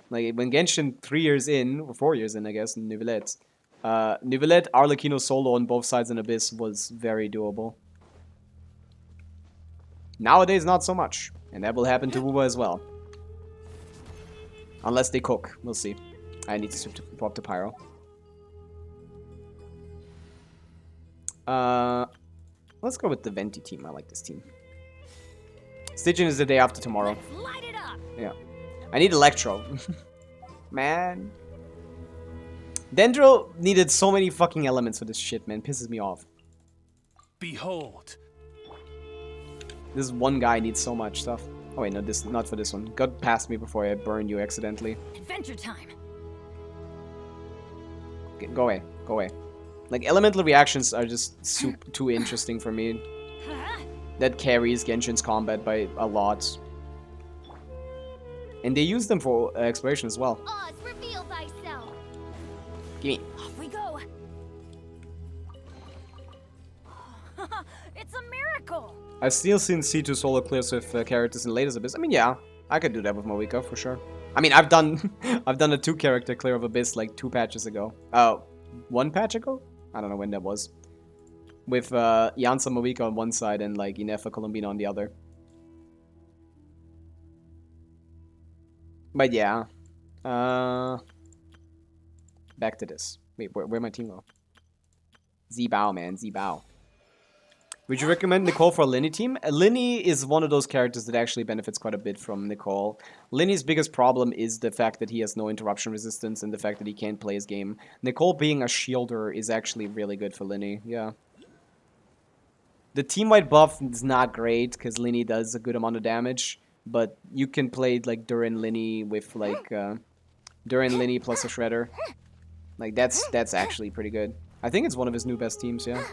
Like, when Genshin 3 years in, or 4 years in, I guess, in Neuvillette, Arlecchino solo on both sides in Abyss was very doable. Nowadays, not so much. And that will happen to WoWa as well. Unless they cook. We'll see. I need to swap to Pyro. Let's go with the Venti team. I like this team. Stygian is the day after tomorrow. Let's light it up. Yeah. I need Electro. Man. Dendro needed so many fucking elements for this shit, man. Pisses me off. Behold. This one guy needs so much stuff. Oh wait, no, this not for this one. Got past me before I burned you accidentally. Adventure time. Okay, go away. Go away. Like, elemental reactions are just too interesting for me. That carries Genshin's combat by a lot. And they use them for exploration as well. Oz, reveal thyself. Gimme. Off we go. It's a miracle. I've still seen C2 solo clears with characters in latest Abyss. I mean, yeah, I could do that with Moika for sure. I mean, I've done a 2-character clear of Abyss like 2 patches ago. 1 patch ago? I don't know when that was. With Yansa Moika on one side and like Inefa Colombina on the other. But yeah. Back to this. Wait, where'd my team go? Z-Bao, man. Z-Bao. Would you recommend Nicole for a Linny team? Linny is one of those characters that actually benefits quite a bit from Nicole. Linny's biggest problem is the fact that he has no interruption resistance and the fact that he can't play his game. Nicole being a shielder is actually really good for Linny, yeah. The team-wide buff is not great because Linny does a good amount of damage, but you can play like Durin Linny with like Durin Linny plus a Shredder. Like that's actually pretty good. I think it's one of his new best teams, yeah.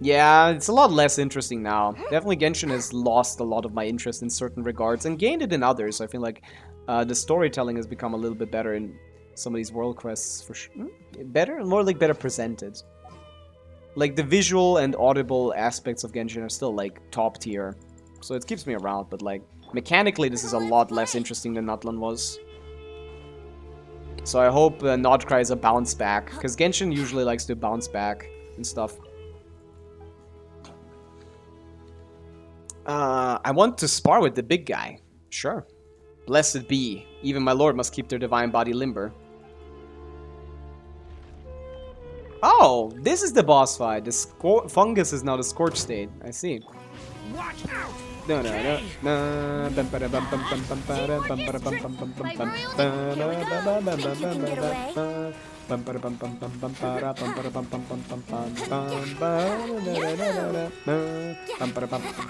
Yeah, it's a lot less interesting now. Definitely Genshin has lost a lot of my interest in certain regards and gained it in others. I feel like The storytelling has become a little bit better in some of these world quests for sure. Better? More like better presented. Like the visual and audible aspects of Genshin are still like top tier. So it keeps me around, but like mechanically this is a lot less interesting than Nutland was. So I hope Nodcry is a bounce back, because Genshin usually likes to bounce back and stuff. I want to spar with the big guy. Sure. Blessed be. Even my lord must keep their divine body limber. Oh, this is the boss fight. The fungus is now the scorch state. I see. Watch out! No, no, no, no.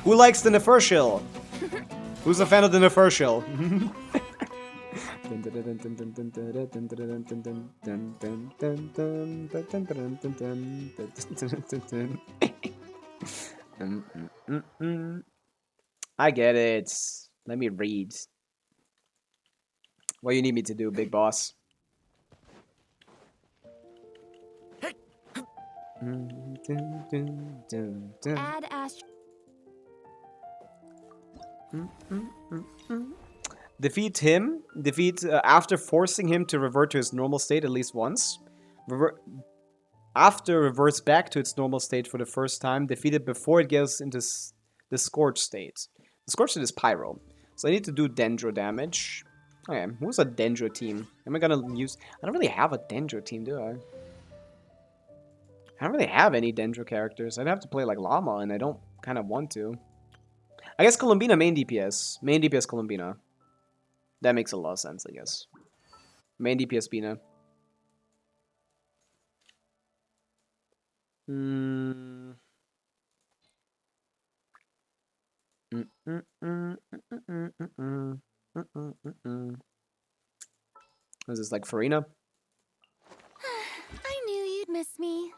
Who likes the Nefershil? Who's a fan of the Nefershil? I get it. Let me read. What do you need me to do, big boss? Add Astro. Defeat him. After forcing him to revert to his normal state at least once. After reverts back to its normal state for the first time. Defeat it before it gets into the Scorch state. The Scorch state is Pyro. So I need to do Dendro damage. Okay, who's a Dendro team? Am I gonna use... I don't really have a Dendro team, do I? I don't really have any Dendro characters. I'd have to play like Llama, and I don't kind of want to. I guess Columbina main DPS. Main DPS Columbina. That makes a lot of sense, I guess. Main DPS Bina. Is this like Farina? I knew you'd miss me.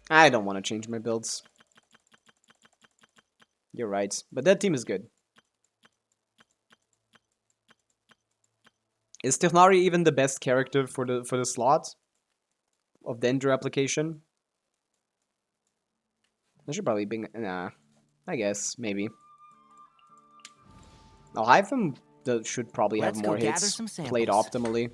I don't want to change my builds. You're right, but that team is good. Is Tifnari even the best character for the slot of Dendro application? I should probably be... Nah, I guess, maybe. Now, Hyphen should probably have more hits played optimally.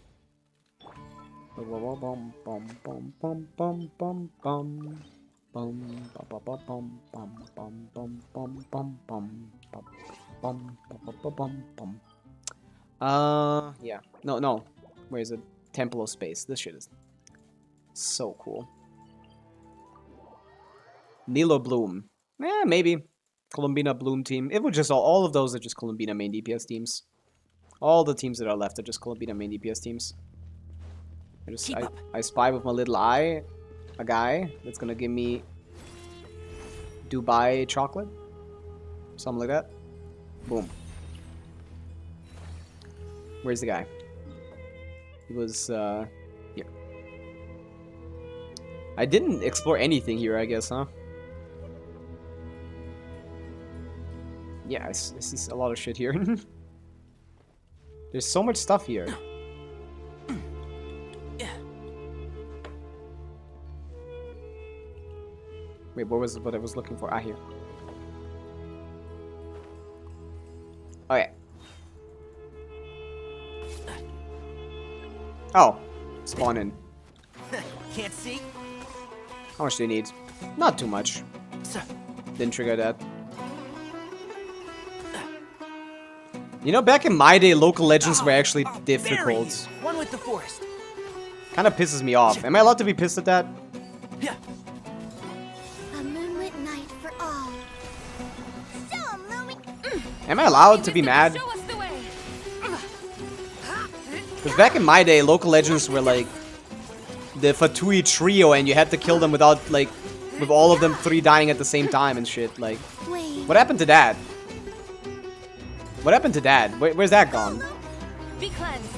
Yeah. No. Where is it? Temple of Space. This shit is so cool. Nilo Bloom. Maybe. Columbina Bloom team. It would just all of those are just Columbina main DPS teams. All the teams that are left are just Columbina main DPS teams. I spy with my little eye a guy that's gonna give me Dubai chocolate. Something like that. Boom. Where's the guy? He was here. I didn't explore anything here, I guess, huh? Yeah, I see a lot of shit here. There's so much stuff here. Wait, what I was looking for? Ah, here. Okay. Oh, spawn in. Can't see? How much do you need? Not too much. Didn't trigger that. You know, back in my day, local legends were actually difficult. One with the forest. Kind of pisses me off. Am I allowed to be pissed at that? Yeah. A moonlit night for all. So Lumi. Am I allowed to be mad? Show us the way. Because back in my day, local legends were like the Fatui trio, and you had to kill them without, like, with all of them 3 dying at the same time and shit. Like, Wait. what happened to that? What happened to that? Where's that gone? Be cleansed.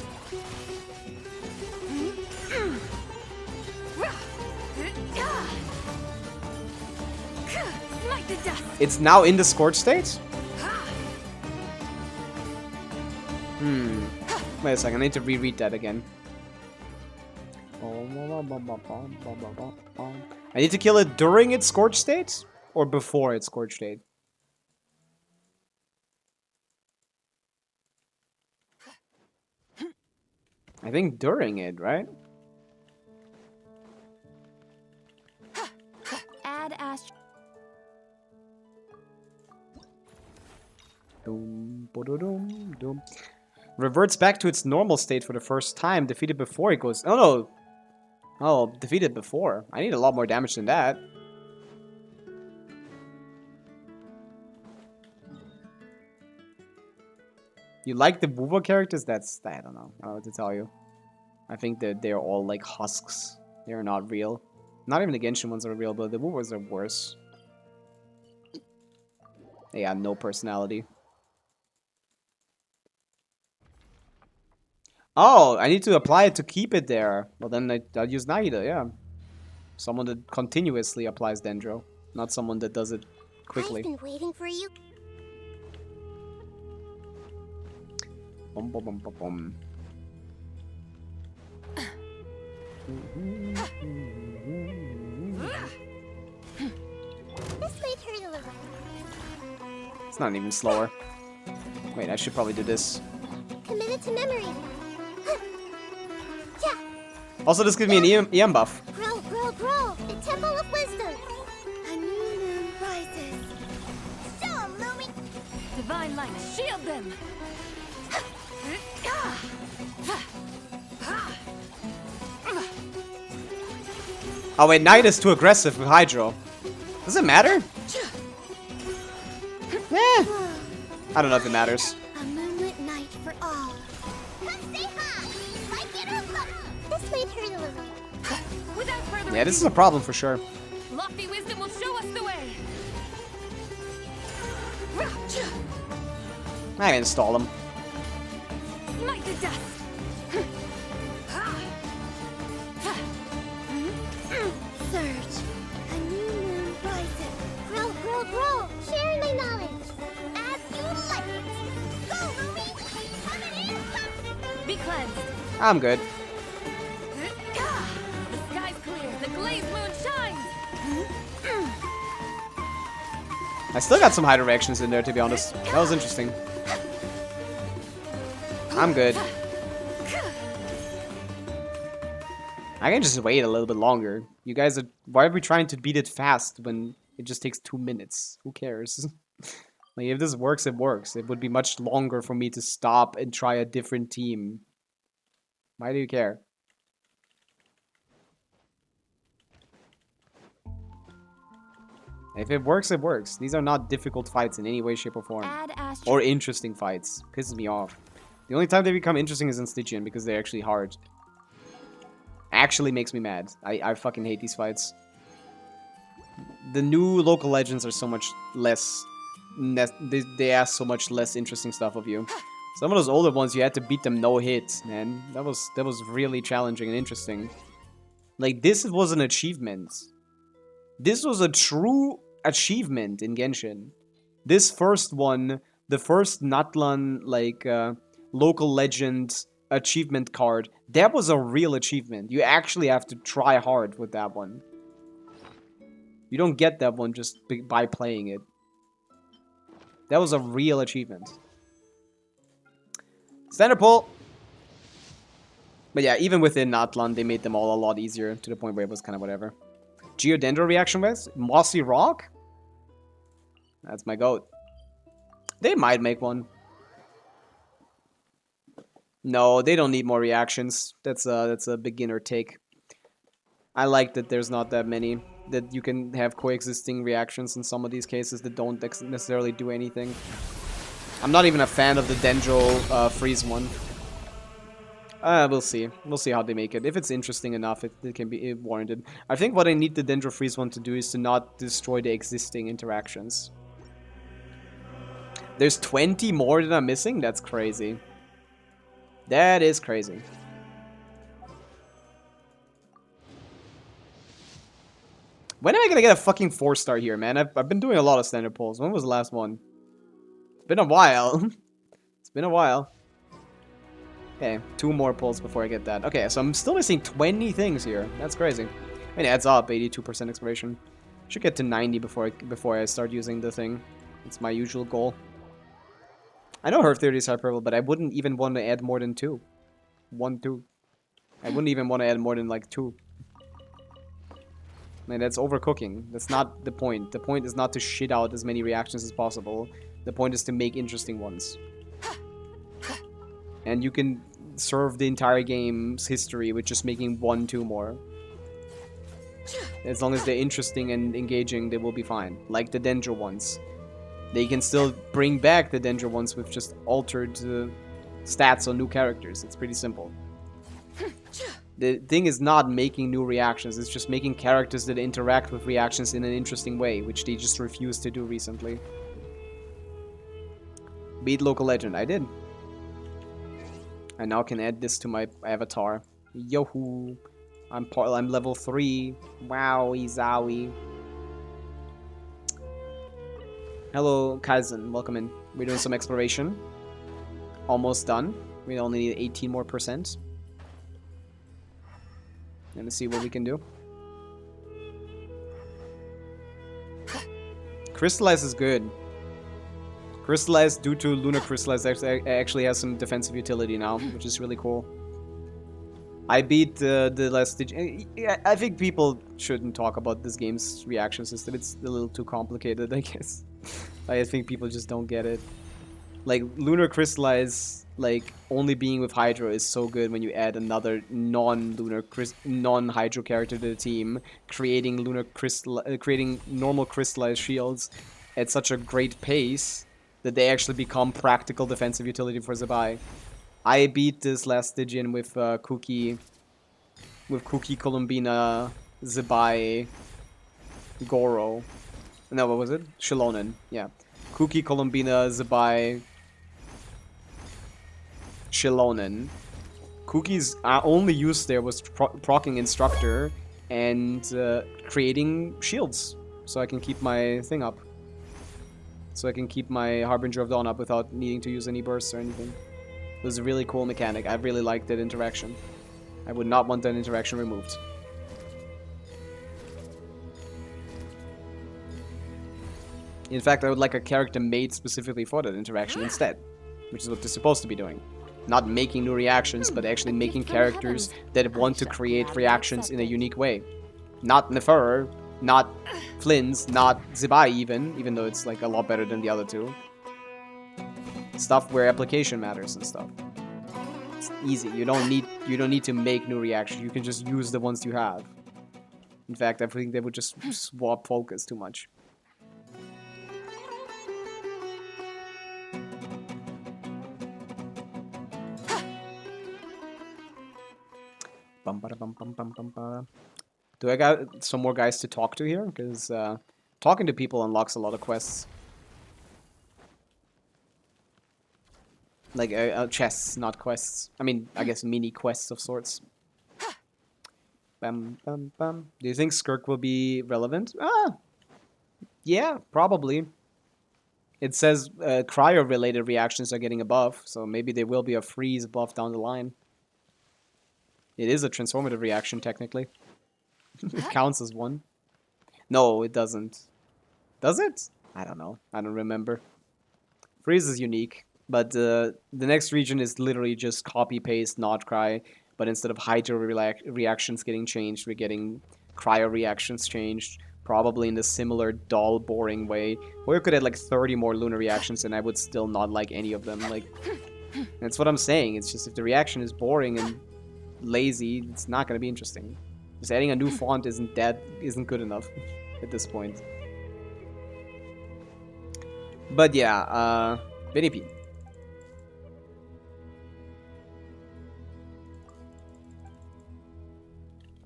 Smite the dust. It's now in the Scorch state? Wait a second, I need to reread that again. I need to kill it during its scorch state? Or before its scorch state? I think during it, right? Add Ast. Doom, ba-da-dum, dum. Reverts back to its normal state for the first time. Defeated before it goes... Oh, no. Oh, defeated before. I need a lot more damage than that. You like the Wuva characters? That's... I don't know. I don't know what to tell you. I think that they're all like husks. They're not real. Not even the Genshin ones are real, but the Wuvas are worse. They have no personality. Oh, I need to apply it to keep it there. Well, then I'll use Naida, yeah. Someone that continuously applies Dendro, not someone that does it quickly. I've been waiting for you. Bum, bum, bum, bum, bum. This might hurt a little. It's not even slower. Wait, I should probably do this. Committed to memory. Yeah. Also, this gives me an EM buff. Grow, grow, grow. The Temple of Wisdom. A new moon rises. Show 'em, Lumi. Divine light, shield them! Oh wait, Knight is too aggressive with Hydro. Does it matter? Eh. I don't know if it matters. A moonlit night for all. Come say hi. Like it or look. This might hurt a little. Without further Yeah, this is a problem for sure. lofty wisdom will show us the way! I can install him. Smite the dust! Surge. A new moon rises. Grow, grow, grow. Share my knowledge. As you like it. Go, Lumi. Coming in. Be cleansed! I'm good. The sky's clear, the glazed moon shines! I still got some Hydro reactions in there, to be honest. That was interesting. I'm good. I can just wait a little bit longer. You guys are... Why are we trying to beat it fast when it just takes 2 minutes? Who cares? Like, if this works, it works. It would be much longer for me to stop and try a different team. Why do you care? If it works, it works. These are not difficult fights in any way, shape, or form. Add Ast. Or interesting fights. Pisses me off. The only time they become interesting is in Stygian because they're actually hard. Actually makes me mad. I fucking hate these fights. The new local legends are so much less... They ask so much less interesting stuff of you. Some of those older ones, you had to beat them no hit, man. That was really challenging and interesting. Like, this was an achievement. This was a true achievement in Genshin. This first one, the first Natlan, like, local legend achievement card, that was a real achievement. You actually have to try hard with that one. You don't get that one just by playing it. That was a real achievement. Standard pull! But yeah, even within Natlan, they made them all a lot easier, to the point where it was kind of whatever. Geodendro reaction with Mossy Rock? That's my goat. They might make one. No, they don't need more reactions. That's a beginner take. I like that there's not that many. That you can have coexisting reactions in some of these cases that don't necessarily do anything. I'm not even a fan of the Dendro freeze one. We'll see. We'll see how they make it. If it's interesting enough, it can be warranted. I think what I need the Dendro freeze one to do is to not destroy the existing interactions. There's 20 more that I'm missing? That's crazy. That is crazy. When am I gonna get a fucking 4-star here, man? I've been doing a lot of standard pulls. When was the last one? It's been a while. It's been a while. Okay, 2 more pulls before I get that. Okay, so I'm still missing 20 things here. That's crazy. I mean, it adds up. 82% exploration. Should get to 90 before I start using the thing. It's my usual goal. I know Herb Theory is hyperbole, but I wouldn't even want to add more than 2. 1, 2. I wouldn't even want to add more than like 2. Man, that's overcooking. That's not the point. The point is not to shit out as many reactions as possible. The point is to make interesting ones. And you can serve the entire game's history with just making 1, 2 more. As long as they're interesting and engaging, they will be fine. Like the Dendro ones. They can still bring back the Dendro ones with just altered stats on new characters. It's pretty simple. The thing is not making new reactions, it's just making characters that interact with reactions in an interesting way, which they just refused to do recently. Beat Local Legend, I did. I now can add this to my avatar. Yohoo! I'm level 3. Wowie zowie. Hello, Kaizen. Welcome in. We're doing some exploration. Almost done. We only need 18 more %. Gonna see what we can do. Crystallize is good. Crystallize, due to Lunar Crystallize, actually has some defensive utility now, which is really cool. I beat the last... I think people shouldn't talk about this game's reaction system. It's a little too complicated, I guess. I think people just don't get it. Like, Lunar Crystallize, like, only being with Hydro is so good when you add another non-Hydro character to the team, creating normal crystallized shields at such a great pace that they actually become practical defensive utility for Zabai. I beat this last Stygian with Cookie, Columbina, Zabai, Goro. No, what was it? Shilonen, yeah. Cookie, Columbina, Zabai, Shilonen. Cookie's only use there was proccing Instructor and creating shields, so I can keep my thing up. So I can keep my Harbinger of Dawn up without needing to use any bursts or anything. It was a really cool mechanic. I really liked that interaction. I would not want that interaction removed. In fact, I would like a character made specifically for that interaction instead, which is what they're supposed to be doing. Not making new reactions, but actually making characters that want to create reactions in a unique way. Not Nefer, not Flynn's, not Zibai even though it's like a lot better than the other two. Stuff where application matters and stuff. It's easy. You don't need to make new reactions. You can just use the ones you have. In fact, I think they would just swap focus too much. Do I got some more guys to talk to here? Because talking to people unlocks a lot of quests. Like chests, not quests. I mean, I guess mini quests of sorts. Bam, bam, bam. Do you think Skirk will be relevant? Yeah, probably. It says cryo-related reactions are getting a buff, so maybe there will be a freeze buff down the line. It is a transformative reaction, technically. It counts as one. No, it doesn't. Does it? I don't know. I don't remember. Freeze is unique, but the next region is literally just copy-paste, not cry. But instead of hydro reactions getting changed, we're getting cryo reactions changed. Probably in a similar, dull, boring way. Or you could add like 30 more lunar reactions and I would still not like any of them. Like, that's what I'm saying. It's just if the reaction is boring and lazy, it's not going to be interesting. Just adding a new font isn't good enough at this point. But yeah, Vinny P.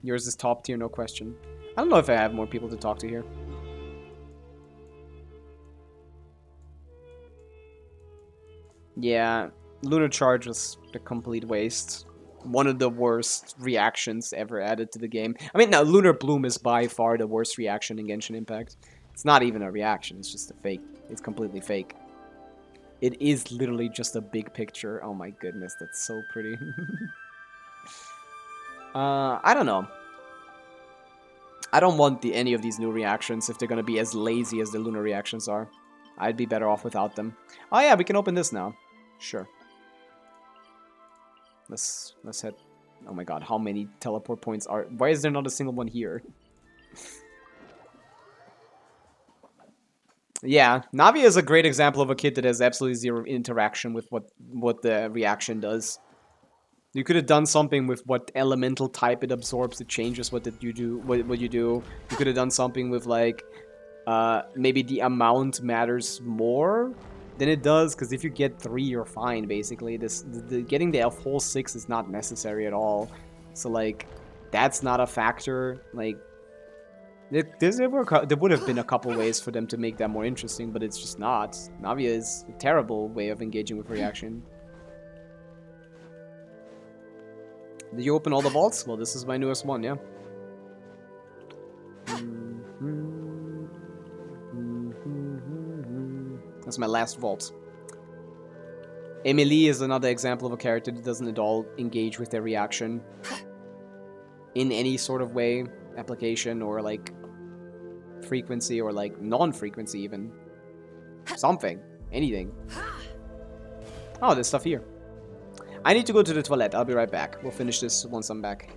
Yours is top tier, no question. I don't know if I have more people to talk to here. Yeah, Lunar Charge was a complete waste. One of the worst reactions ever added to the game. I mean, now, Lunar Bloom is by far the worst reaction in Genshin Impact. It's not even a reaction, it's just a fake. It's completely fake. It is literally just a big picture. Oh my goodness, that's so pretty. I don't know. I don't want any of these new reactions if they're gonna be as lazy as the lunar reactions are. I'd be better off without them. Oh yeah, we can open this now. Sure. Let's head. Oh my god, how many teleport points are... Why is there not a single one here? Yeah, Navi is a great example of a kid that has absolutely zero interaction with what the reaction does. You could have done something with what elemental type it absorbs. It changes what you do. What you do. You could have done something with like, maybe the amount matters more than it does. Because if you get 3, you're fine. Basically, getting the whole 6 is not necessary at all. So like, that's not a factor. Like, there would have been a couple ways for them to make that more interesting, but it's just not. Navia is a terrible way of engaging with reaction. Did you open all the vaults? Well, this is my newest one, yeah. That's my last vault. Emily is another example of a character that doesn't at all engage with their reaction in any sort of way, application, or like frequency, or like non-frequency even. Something. Anything. Oh, there's stuff here. I need to go to the toilet. I'll be right back. We'll finish this once I'm back.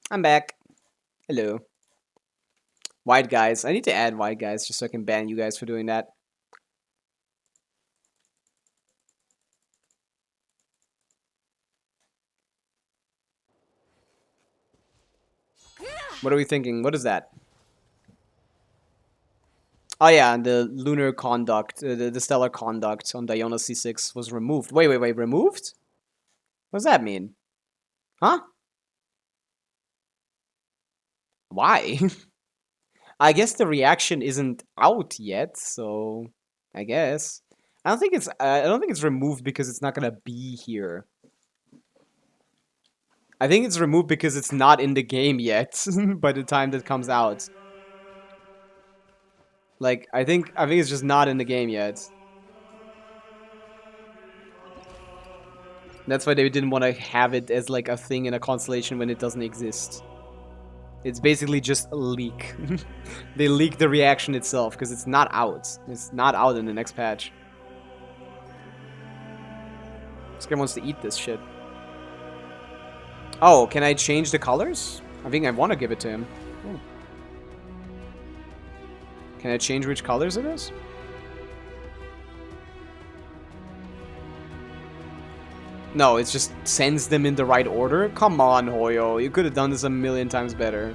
I'm back. Hello. White guys. I need to add white guys just so I can ban you guys for doing that. What are we thinking? What is that? Oh yeah, and the lunar conduct, the stellar conduct on Diona C6 was removed. Wait, removed? What does that mean? Huh? Why? I guess the reaction isn't out yet, so I guess. I don't think it's removed because it's not gonna be here. I think it's removed because it's not in the game yet by the time that comes out. Like, I think it's just not in the game yet. That's why they didn't want to have it as like a thing in a constellation when it doesn't exist. It's basically just a leak. They leaked the reaction itself because it's not out. It's not out in the next patch. This guy wants to eat this shit. Oh, can I change the colors? I think I want to give it to him. Oh. Can I change which colors it is? No, it just sends them in the right order? Come on, Hoyo. You could have done this a million times better.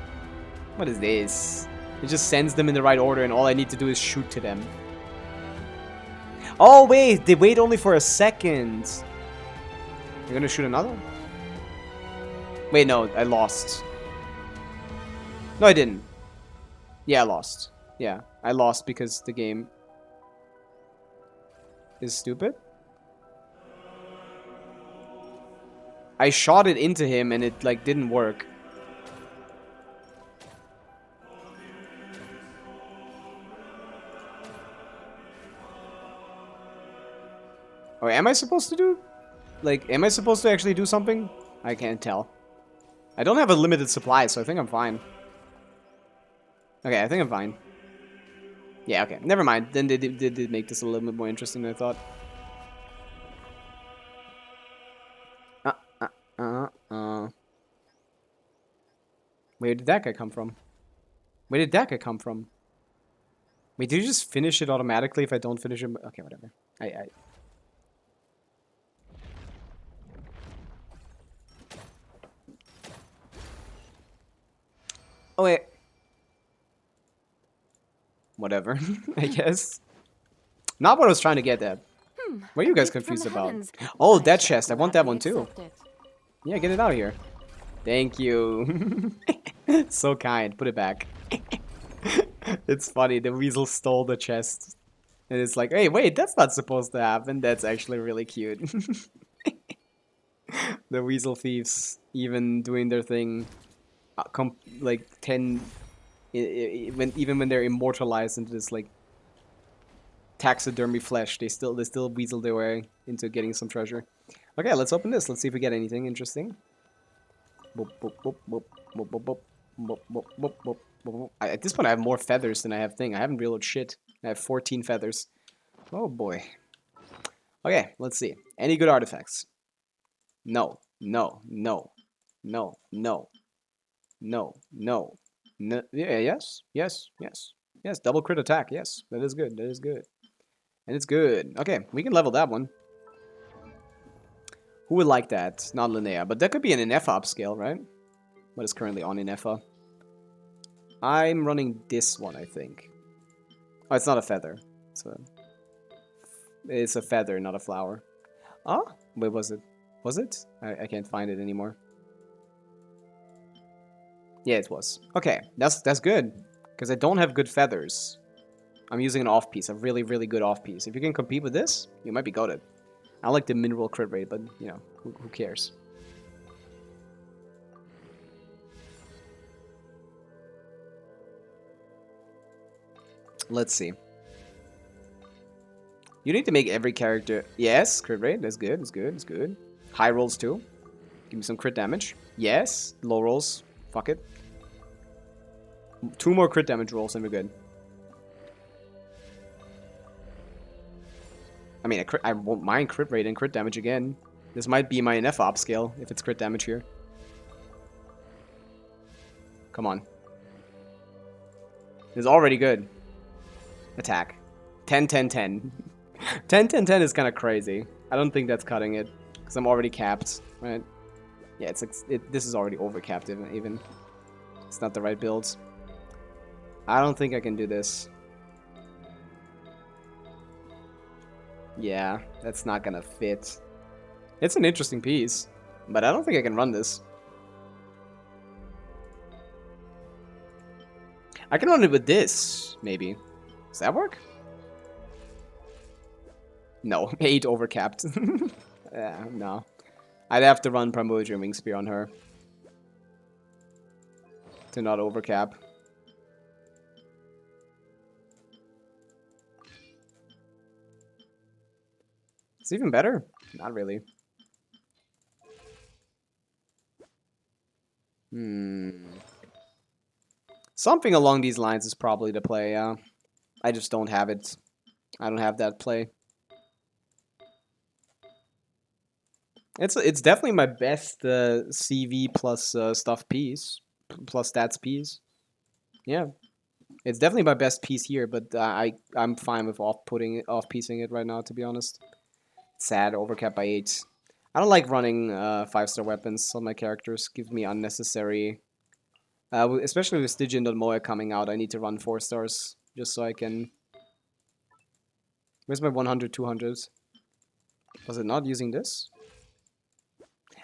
What is this? It just sends them in the right order and all I need to do is shoot to them. Oh, wait. They wait only for a second. You're gonna shoot another one? Wait, no, I lost. No, I didn't. Yeah, I lost. Yeah, I lost because the game is stupid. I shot it into him and it like didn't work. Oh, am I supposed to do? Like, am I supposed to actually do something? I can't tell. I don't have a limited supply, so I think I'm fine. Okay, I think I'm fine. Yeah, okay. Never mind. Then they did make this a little bit more interesting than I thought. Where did that guy come from? Where did that guy come from? Wait, did you just finish it automatically if I don't finish it? Okay, whatever. Oh, wait. Whatever, I guess. Not what I was trying to get at. What are you guys confused about? Oh, that chest. I want that one too. Yeah, get it out of here. Thank you. So kind. Put it back. It's funny. The weasel stole the chest. And it's like, hey, wait, that's not supposed to happen. That's actually really cute. The weasel thieves, even doing their thing, like 10, even when they're immortalized into this like taxidermy flesh, they still weasel their way into getting some treasure. Okay, let's open this. Let's see if we get anything interesting. At this point, I have more feathers than I have thing. I haven't reloaded shit. I have 14 feathers. Oh boy. Okay, let's see. Any good artifacts? No. No. No. No. No. No. No. No. Yeah. Yes. Yes. Yes. Yes. Double crit attack. Yes. That is good. That is good. And it's good. Okay, we can level that one. Who would like that? Not Linnea, but that could be an Inefa upscale, right? What is currently on Inefa? I'm running this one, I think. Oh, it's not a feather. It's a feather, not a flower. Oh, wait, was it? Was it? I can't find it anymore. Yeah, it was. Okay, that's good. Because I don't have good feathers. I'm using an off-piece, a really, really good off-piece. If you can compete with this, you might be goated. I like the mineral crit rate, but, you know, who cares? Let's see. You need to make every character... Yes, crit rate, that's good, that's good, that's good. High rolls too. Give me some crit damage. Yes, low rolls. Fuck it. 2 more crit damage rolls and we're good. I mean, I won't mind crit rate and crit damage again. This might be my NF upscale if it's crit damage here. Come on. It's already good. Attack. 10, 10, 10. 10, 10, 10 is kind of crazy. I don't think that's cutting it. Because I'm already capped, right? Yeah, it's like, this is already overcapped even. It's not the right build. I don't think I can do this. Yeah, that's not gonna fit. It's an interesting piece, but I don't think I can run this. I can run it with this, maybe. Does that work? No, 8 overcapped. Yeah, no. I'd have to run Primordial Wing Spear on her to not overcap. It's even better. Not really. Something along these lines is probably the play, yeah. I just don't have it. I don't have that play. It's definitely my best CV plus stuff piece. Plus stats piece. Yeah. It's definitely my best piece here, but I'm fine with off-piecing it right now, to be honest. Sad, overcap by 8. I don't like running 5-star weapons on my characters. Gives me unnecessary... especially with Stygian and Moya coming out, I need to run 4 stars. Just so I can... Where's my 100, 200s? Was it not using this?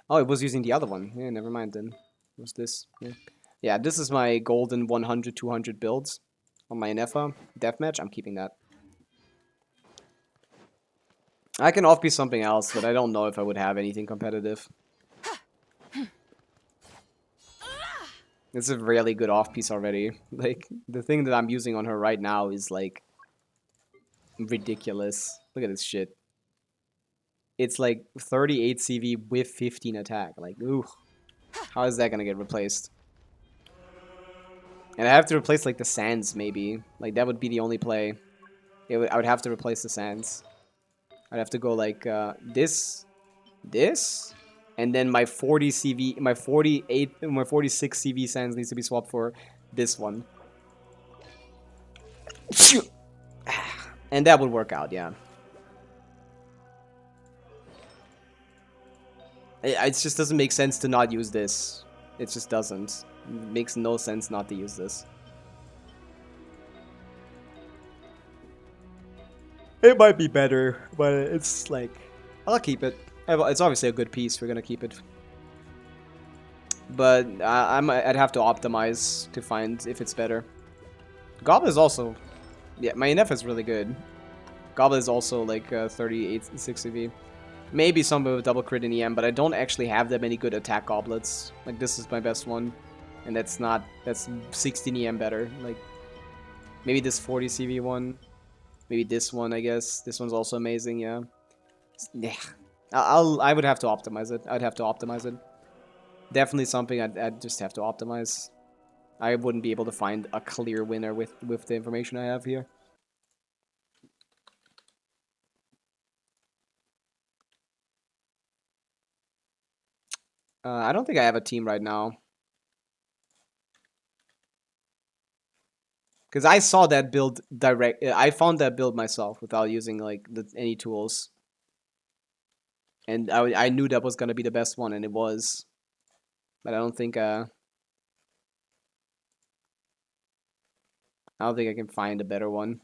Oh, it was using the other one. Yeah, never mind then. What's this? Yeah. Yeah, this is my golden 100, 200 builds on my NFA deathmatch. I'm keeping that. I can off-piece something else, but I don't know if I would have anything competitive. It's a really good off-piece already. Like, the thing that I'm using on her right now is, like, ridiculous. Look at this shit. It's, like, 38 CV with 15 attack. Like, ooh. How is that gonna get replaced? And I have to replace, like, the sands, maybe. Like, that would be the only play. I would have to replace the sands. I'd have to go, like, this, and then my 40 CV, my 48, my 46 CV sands needs to be swapped for this one. And that would work out, yeah. It just doesn't make sense to not use this. It just doesn't. It makes no sense not to use this. It might be better, but it's like, I'll keep it. It's obviously a good piece. We're gonna keep it. But I'd have to optimize to find if it's better. Goblin is also, yeah, my NF is really good. Goblin is also like 38, 60V. Maybe some with double crit in EM, but I don't actually have that many good attack goblets. Like, this is my best one, and that's 16 EM better. Like, maybe this 40 CV one, maybe this one. I guess this one's also amazing. Yeah, yeah. I would have to optimize it. I'd have to optimize it. Definitely something I'd just have to optimize. I wouldn't be able to find a clear winner with the information I have here. I don't think I have a team right now. Because I saw that build direct. I found that build myself without using like any tools. And I knew that was going to be the best one, and it was. But I don't think I can find a better one.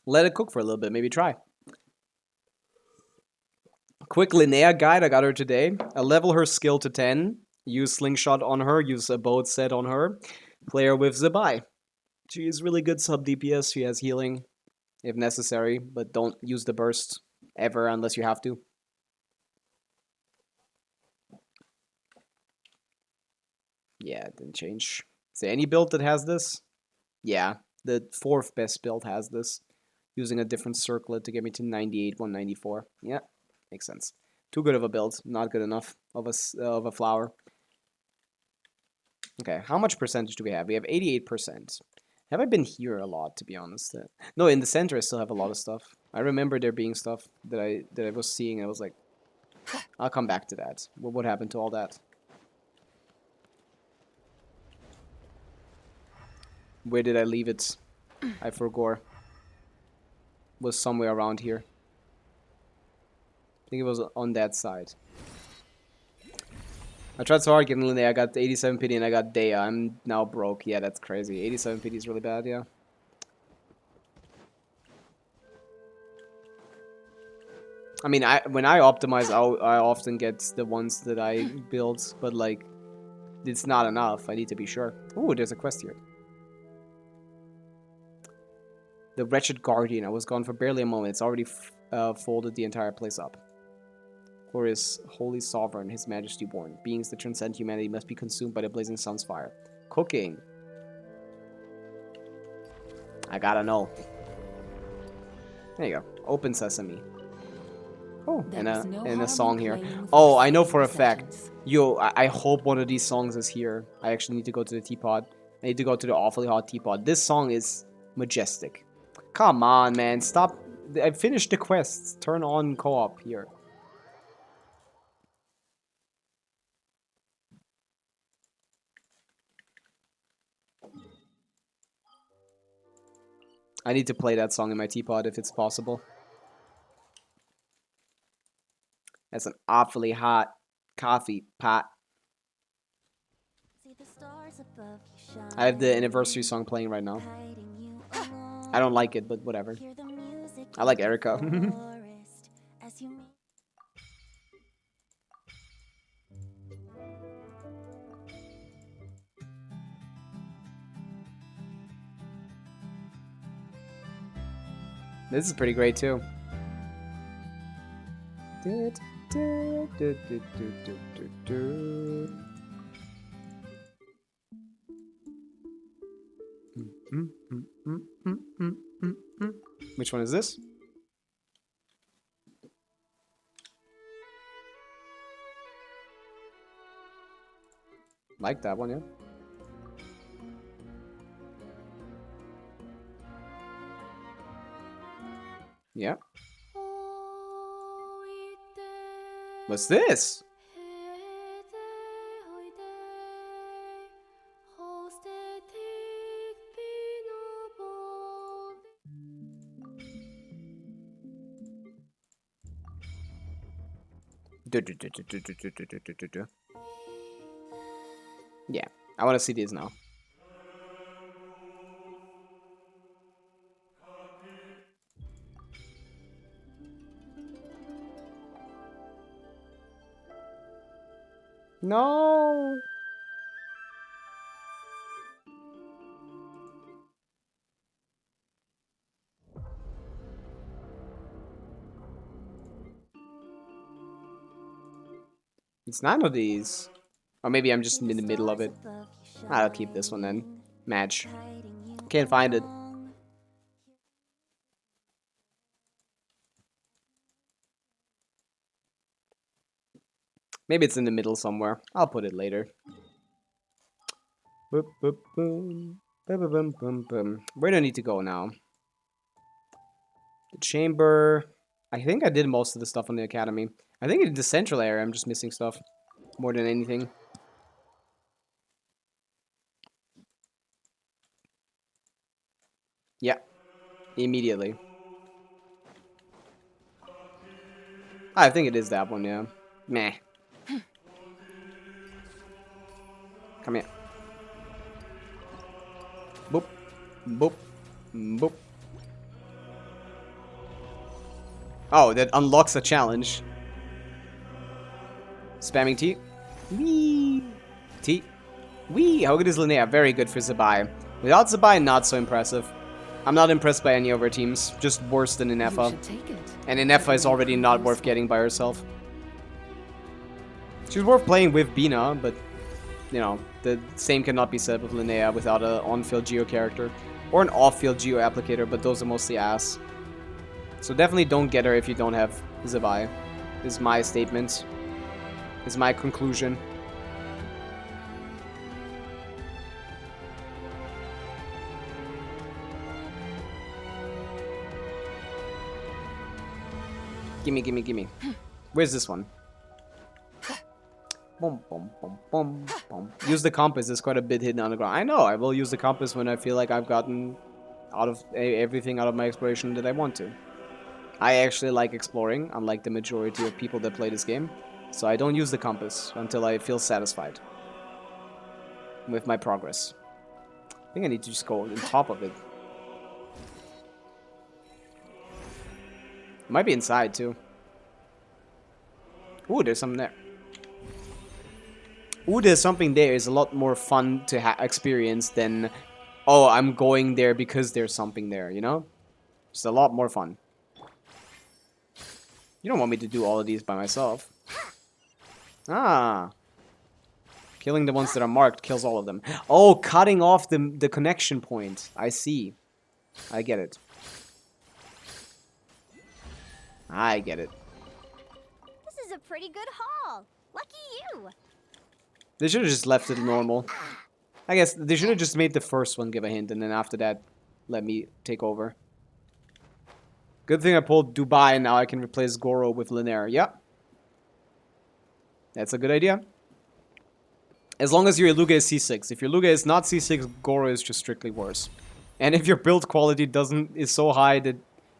Let it cook for a little bit. Maybe try. Quick Linnea guide. I got her today. I level her skill to 10. Use Slingshot on her. Use a bow set on her. Play her with Zabai. She is really good sub DPS. She has healing if necessary, but don't use the burst ever unless you have to. Yeah, it didn't change. Is there any build that has this? Yeah, the 4th best build has this. Using a different circlet to get me to 98, 194. Yeah, makes sense. Too good of a build. Not good enough of a flower. Okay, how much percentage do we have? We have 88%. Have I been here a lot, to be honest? No, in the center I still have a lot of stuff. I remember there being stuff that I was seeing and I was like, I'll come back to that. What happened to all that? Where did I leave it? I forgot. Was somewhere around here. I think it was on that side. I tried so hard getting Linnea. I got 87 pity and I got Dea. I'm now broke. Yeah, that's crazy. 87 pity is really bad, yeah. I mean, when I optimize, I often get the ones that I build, but like, it's not enough. I need to be sure. Ooh, there's a quest here. The Wretched Guardian. I was gone for barely a moment. It's already folded the entire place up. Glorious, holy sovereign, his majesty born. Beings that transcend humanity must be consumed by the blazing sun's fire. Cooking. I gotta know. There you go. Open sesame. Oh, and a song here. Oh, I know for a fact. Yo, I hope one of these songs is here. I actually need to go to the teapot. I need to go to the awfully hot teapot. This song is majestic. Come on, man. Stop. I finished the quests. Turn on co-op here. I need to play that song in my teapot if it's possible. That's an awfully hot coffee pot. I have the anniversary song playing right now. I don't like it, but whatever. I like Erica. Forest, as you may. This is pretty great too. Which one is this? Like that one, yeah. Yeah. What's this? Yeah, I want to see these now. No. It's none of these. Or maybe I'm just in the middle of it. I'll keep this one then. Match. Can't find it. Maybe it's in the middle somewhere. I'll put it later. Boop, boop, boom. Boom, boom, boom, boom, boom. Where do I need to go now? The chamber. I think I did most of the stuff on the academy. I think in the central area I'm just missing stuff. More than anything. Yeah. Immediately. I think it is that one, yeah. Meh. Come here. Boop. Boop. Boop. Oh, that unlocks a challenge. Spamming T. Wee. T. Wee. How good is Linnea? Very good for Zabai. Without Zabai, not so impressive. I'm not impressed by any of her teams. Just worse than Inefa. And Inefa is already not worth getting by herself. She's worth playing with Bina, but, you know, the same cannot be said with Linnea without an on-field Geo character. Or an off-field Geo applicator, but those are mostly ass. So definitely don't get her if you don't have Zabai. Is my statement. Is my conclusion. Gimme, gimme, gimme. Where's this one? Boom, boom, boom, boom, boom. Use the compass. There's quite a bit hidden on the ground. I know. I will use the compass when I feel like I've gotten out of everything out of my exploration that I want to. I actually like exploring, unlike the majority of people that play this game. So I don't use the compass until I feel satisfied with my progress. I think I need to just go on top of it. Might be inside too. Ooh, there's something there. Ooh, there's something there is a lot more fun to experience than, oh, I'm going there because there's something there, you know? It's a lot more fun. You don't want me to do all of these by myself. Ah. Killing the ones that are marked kills all of them. Oh, cutting off the connection point. I see. I get it. I get it. This is a pretty good haul. Lucky you. They should have just left it normal. I guess they should have just made the first one give a hint, and then after that, let me take over. Good thing I pulled Dubai, and now I can replace Goro with Linear. Yep. That's a good idea. As long as your Iluga is C6. If your Iluga is not C6, Goro is just strictly worse. And if your build quality is so high that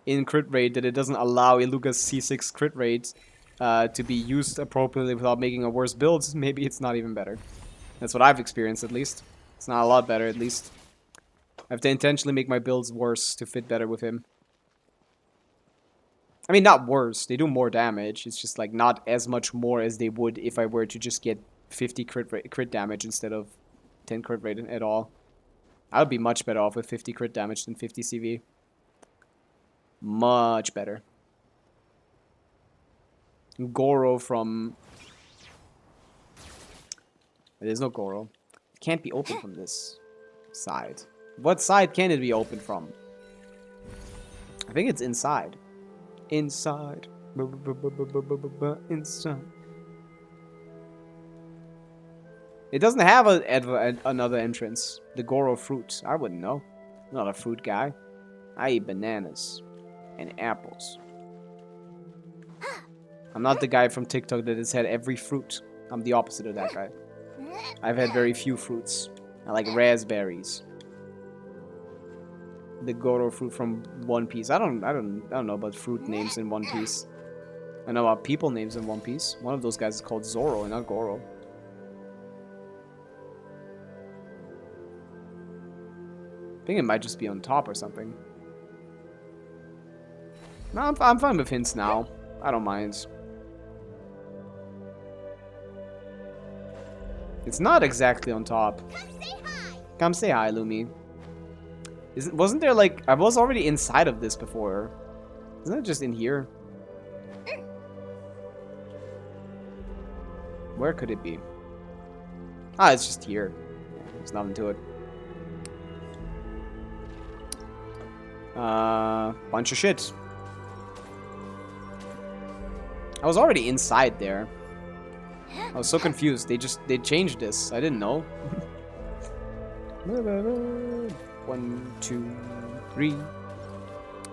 in crit rate that it doesn't allow Iluga's C6 crit rate to be used appropriately without making a worse build, maybe it's not even better. That's what I've experienced, at least. It's not a lot better, at least. I have to intentionally make my builds worse to fit better with him. I mean, not worse. They do more damage. It's just like not as much more as they would if I were to just get 50 crit damage instead of 10 crit rate at all. I would be much better off with 50 crit damage than 50 CV. Much better. Goro from... There's no Goro. It can't be open from this side. What side can it be open from? I think it's inside. Inside. Inside. It doesn't have another entrance. The Goro fruit. I wouldn't know. I'm not a fruit guy. I eat bananas. And apples. I'm not the guy from TikTok that has had every fruit. I'm the opposite of that guy. I've had very few fruits. I like raspberries. The Goro fruit from One Piece. I don't know about fruit names in One Piece. I know about people names in One Piece. One of those guys is called Zoro and not Goro. I think it might just be on top or something. No, I'm fine with hints now. I don't mind. It's not exactly on top. Come say hi, Lumi. Wasn't there like... I was already inside of this before. Isn't it just in here? Where could it be? Ah, it's just here. There's nothing to it. Bunch of shit. I was already inside there. I was so confused. They changed this. I didn't know. 1, 2, 3.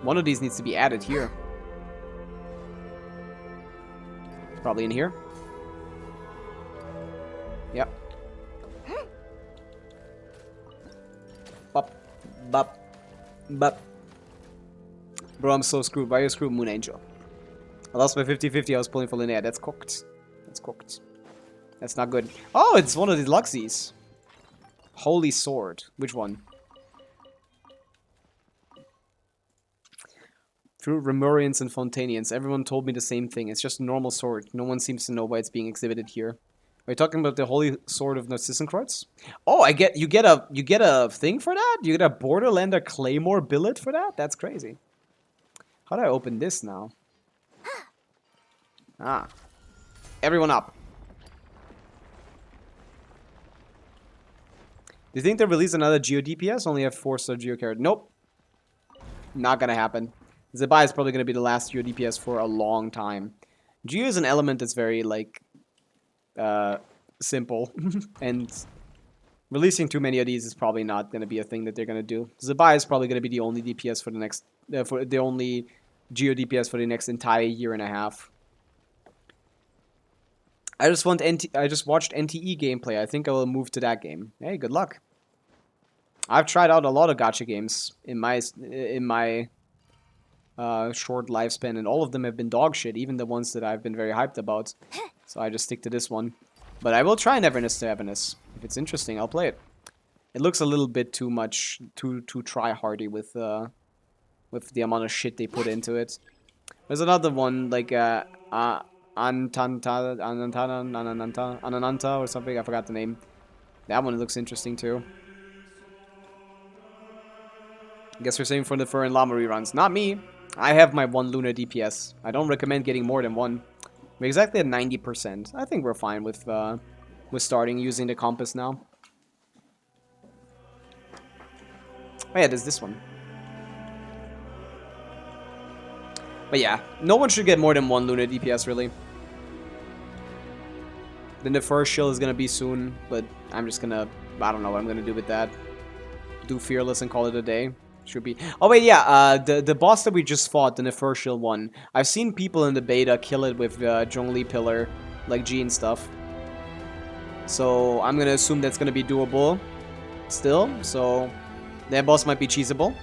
One of these needs to be added here. Probably in here. Yep. Bop. Bop. Bop. Bro, I'm so screwed. Why are you screwed, Moon Angel? I lost my 50-50. I was pulling for Linnea. That's cooked. That's cooked. That's not good. Oh, it's one of these Luxies. Holy Sword. Which one? Through Remurians and Fontanians. Everyone told me the same thing. It's just a normal sword. No one seems to know why it's being exhibited here. Are you talking about the Holy Sword of Narcissenkreuz? Oh, you get a thing for that? You get a Borderlander Claymore billet for that? That's crazy. How do I open this now? Ah. Everyone up. Do you think they'll release another Geo DPS? Only have 4-star Geo carrot. Nope. Not gonna happen. Zabai is probably gonna be the last Geo DPS for a long time. Geo is an element that's very, like, simple. And releasing too many of these is probably not gonna be a thing that they're gonna do. Zabai is probably gonna be the only DPS for the next, for the only Geo DPS for the next entire year and a half. I just watched NTE gameplay. I think I will move to that game. Hey, good luck. I've tried out a lot of gacha games in my short lifespan, and all of them have been dog shit, even the ones that I've been very hyped about. So I just stick to this one. But I will try Neverness to Everness. If it's interesting, I'll play it. It looks a little bit too much, too try-hardy with the amount of shit they put into it. There's another one, like, Ananta or something. I forgot the name. That one looks interesting too. Guess we're saving for the Fur and Llama reruns. Not me. I have my 1 lunar DPS. I don't recommend getting more than 1. We're exactly at 90%. I think we're fine with starting using the compass now. Oh yeah, there's this one. But yeah, no one should get more than 1 lunar DPS really. Then the first shield is gonna be soon, but I'm just gonna, I don't know what I'm gonna do with that. Do Fearless and call it a day. Should be. Oh wait, yeah. The boss that we just fought, the Nefer Shield one. I've seen people in the beta kill it with Zhongli Pillar, like G and stuff. So I'm gonna assume that's gonna be doable, still. So that boss might be cheesable.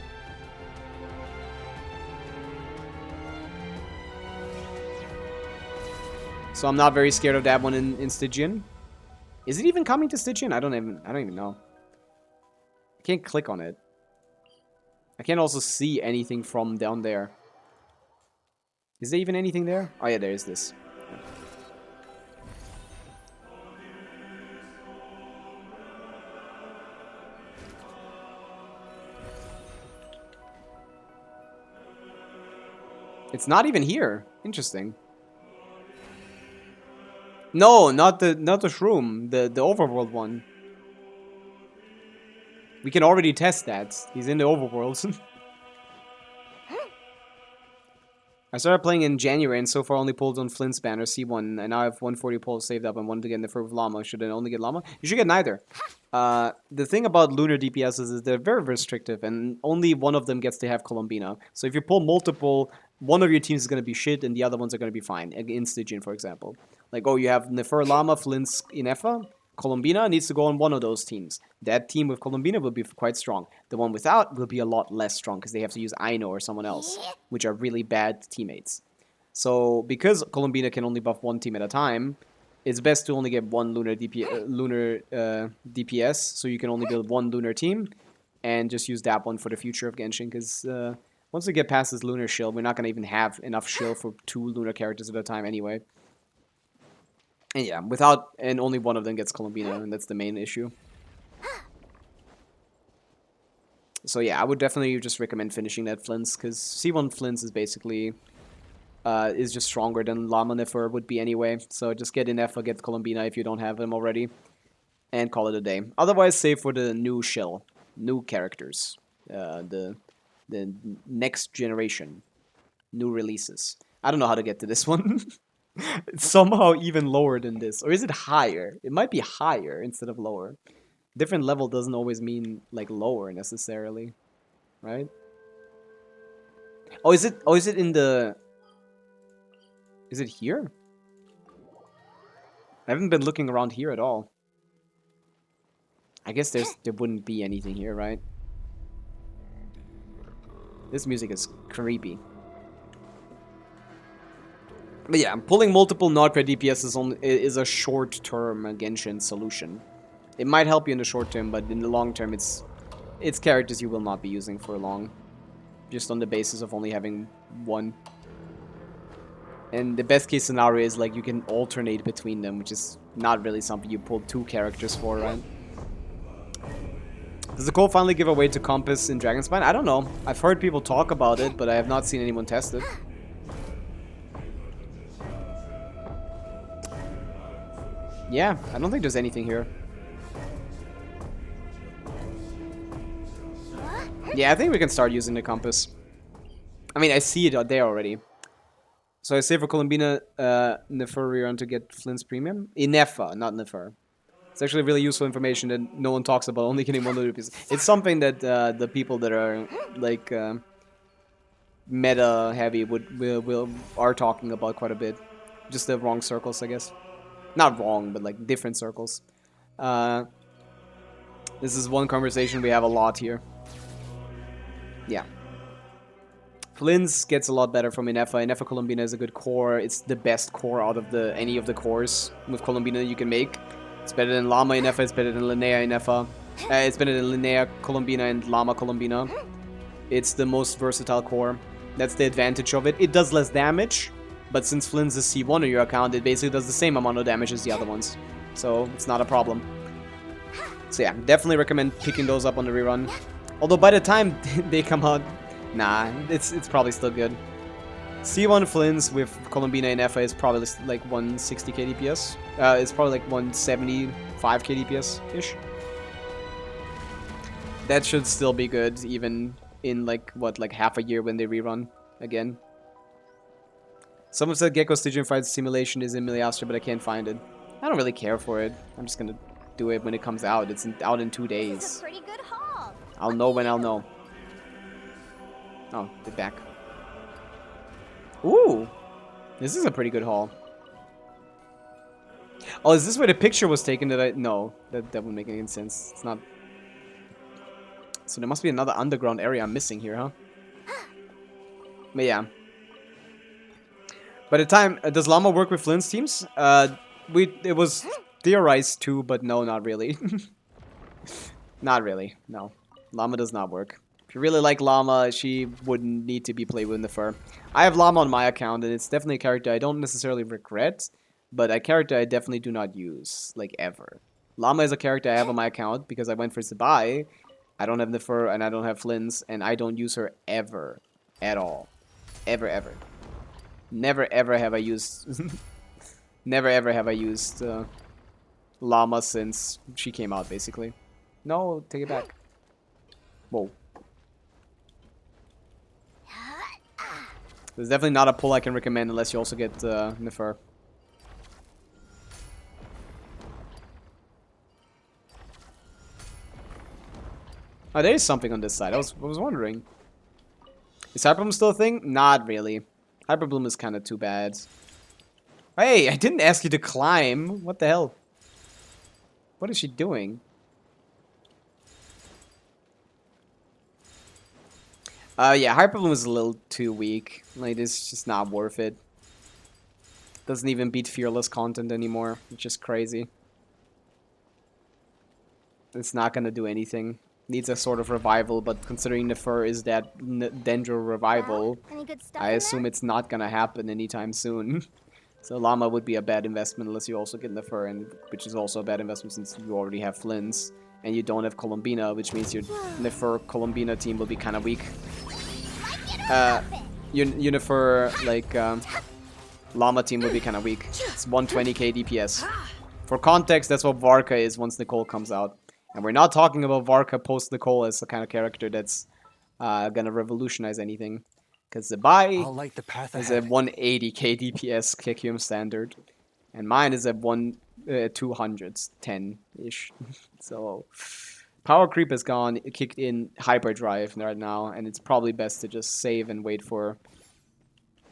So I'm not very scared of that one in Stygian. Is it even coming to Stygian? I don't even know. I can't click on it. I can't also see anything from down there. Is there even anything there? Oh yeah, there is this. It's not even here. Interesting. No, not the shroom, the overworld one. We can already test that. He's in the overworld. I started playing in January and so far only pulled on Flint's banner C1 and now I have 140 pulls saved up and wanted to get in the fur with Llama. Should I only get Llama? You should get neither. The thing about lunar DPSs is they're very restrictive and only one of them gets to have Colombina. So if you pull multiple, one of your teams is going to be shit and the other ones are going to be fine. In Stygian, for example. Like, oh, you have Nefer Llama, Flint's Inefa. Colombina needs to go on one of those teams. That team with Colombina will be quite strong. The one without will be a lot less strong because they have to use Aino or someone else, which are really bad teammates. So because Colombina can only buff one team at a time, it's best to only get one lunar DPS, so you can only build one lunar team and just use that one for the future of Genshin. Because once we get past this lunar shield, we're not going to even have enough shield for 2 lunar characters at a time anyway. And yeah, and only one of them gets Colombina, and that's the main issue. So yeah, I would definitely just recommend finishing that Flints, because C1 Flints is basically, is just stronger than Llama Nefer would be anyway. So just get Inefa, get Colombina if you don't have them already, and call it a day. Otherwise, save for the new shell, new characters, the next generation, new releases. I don't know how to get to this one. It's somehow even lower than this. Or is it higher? It might be higher instead of lower. Different level doesn't always mean, like, lower necessarily. Right? Oh, is it in the... Is it here? I haven't been looking around here at all. I guess there wouldn't be anything here, right? This music is creepy. But yeah, pulling multiple Nordcred DPS is a short-term Genshin solution. It might help you in the short term, but in the long term, it's characters you will not be using for long. Just on the basis of only having one. And the best case scenario is like you can alternate between them, which is not really something you pull 2 characters for, right? Does the code finally give away to Compass in Dragonspine? I don't know. I've heard people talk about it, but I have not seen anyone test it. Yeah, I don't think there's anything here. Yeah, I think we can start using the compass. I mean, I see it out there already. So I save for Colombina Nefer rerun to get Flint's premium. Inefa, not Nefer. It's actually really useful information that no one talks about, only getting 1 rupees. It's something that the people that are like meta heavy are talking about quite a bit. Just the wrong circles, I guess. Not wrong, but like different circles. This is one conversation we have a lot here. Yeah. Flint's gets a lot better from Inefa. Inefa Colombina is a good core. It's the best core out of any of the cores with Colombina you can make. It's better than Llama Inefa, it's better than Linnea Inefa. It's better than Linnea Colombina and Llama Colombina. It's the most versatile core. That's the advantage of it. It does less damage. But since Flint's is C1 on your account, it basically does the same amount of damage as the other ones. So, it's not a problem. So yeah, definitely recommend picking those up on the rerun. Although by the time they come out, nah, it's probably still good. C1 Flint's with Colombina and Inefa is probably like 160 KDPS. It's probably like 175 KDPS-ish. That should still be good, even in like, what, like half a year when they rerun again. Someone said Gecko Stygian Fight Simulation is in Miliastra, but I can't find it. I don't really care for it. I'm just gonna do it when it comes out. It's out in 2 days. This is a pretty good haul. I'll know when I'll know. Oh, they're back. Ooh! This is a pretty good haul. Oh, is this where the picture was taken? No, that wouldn't make any sense. It's not... So there must be another underground area I'm missing here, huh? But yeah. By the time, does Llama work with Flint's teams? It was theorized too, but no, not really. Not really, no. Llama does not work. If you really like Llama, she wouldn't need to be played with Nefer. I have Llama on my account, and it's definitely a character I don't necessarily regret, but a character I definitely do not use, like, ever. Llama is a character I have on my account because I went for Sabai. I don't have Nefer, and I don't have Flynn's, and I don't use her ever. At all. Ever, ever. Never, ever have I used... never, ever have I used Llama since she came out, basically. No, take it back. Whoa. There's definitely not a pull I can recommend unless you also get Nefer. Oh, there is something on this side. I was wondering. Is Hyperbloom still a thing? Not really. Hyperbloom is kind of too bad. Hey, I didn't ask you to climb. What the hell? What is she doing? Yeah, Hyperbloom is a little too weak. Like, it's just not worth it. Doesn't even beat Fearless content anymore, which is crazy. It's not gonna do anything. Needs a sort of revival, but considering Nefer is that Dendro revival, Any good stuff I in assume it's not gonna happen anytime soon. So Llama would be a bad investment unless you also get Nefer, and which is also a bad investment since you already have Flynn's. And you don't have Columbina, which means your Nefer Columbina team will be kind of weak. Your Nefer, like, Llama team will be kind of weak. It's 120k DPS. For context, that's what Varka is once Nicole comes out. And we're not talking about Varka post-Nicole as the kind of character that's gonna revolutionize anything. Because Zabai I'll light the path is a ahead. 180k DPS Kekium standard. And mine is a 210-ish. So, power creep has gone, it kicked in hyperdrive right now. And it's probably best to just save and wait for...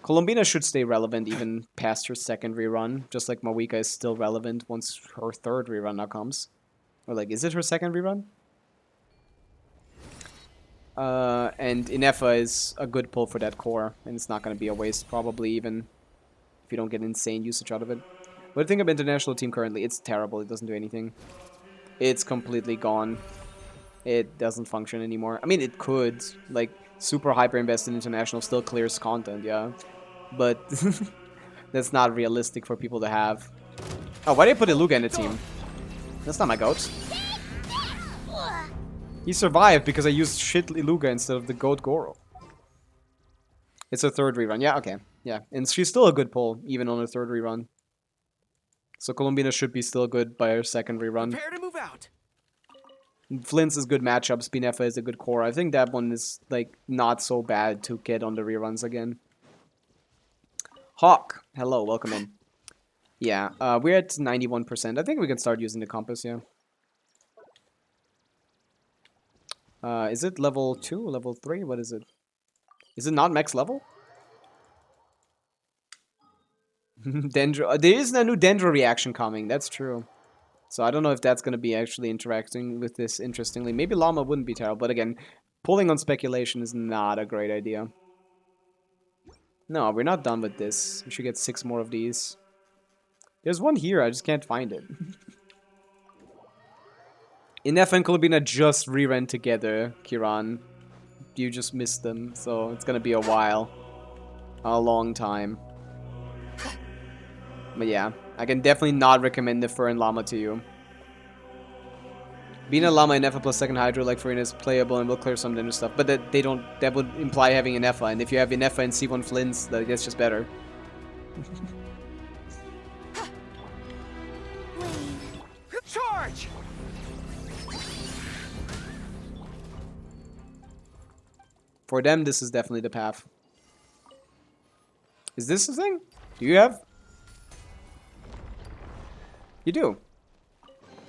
Columbina should stay relevant even past her second rerun. Just like Mawika is still relevant once her third rerun now comes. Or like, is it her second rerun? And Inefa is a good pull for that core, and it's not going to be a waste, probably, even if you don't get insane usage out of it. What do you think of international team currently? It's terrible. It doesn't do anything. It's completely gone. It doesn't function anymore. I mean, it could. Like, super hyper-invested international still clears content, yeah. But that's not realistic for people to have. Oh, why did I put Iluga in the team? That's not my goat. He survived because I used shit Iluga instead of the goat Goro. It's a third rerun. Yeah, okay. Yeah, and she's still a good pull, even on her third rerun. So Columbina should be still good by her second rerun. Prepare to move out. Flynn's is good matchups. Binefa is a good core. I think that one is, like, not so bad to get on the reruns again. Hawk. Hello, welcome in. Yeah, we're at 91%. I think we can start using the compass, yeah. Is it level 2? Level 3? What is it? Is it not max level? Dendro. There is a new Dendro reaction coming. That's true. So I don't know if that's going to be actually interacting with this interestingly. Maybe Llama wouldn't be terrible. But again, pulling on speculation is not a great idea. No, we're not done with this. We should get 6 more of these. There's one here. I just can't find it. Inef and Columbina just re-ran together, Kiran. You just missed them, so it's gonna be a while. A long time. But yeah, I can definitely not recommend Nefer and Llama to you. Bina, Llama, and Nefa plus second Hydro like Farina is playable and will clear some Dendro stuff. But that would imply having Inefa, and if you have Inefa and C1 Flints, that's just better. Charge! For them, this is definitely the path. Is this the thing? Do you have? You do.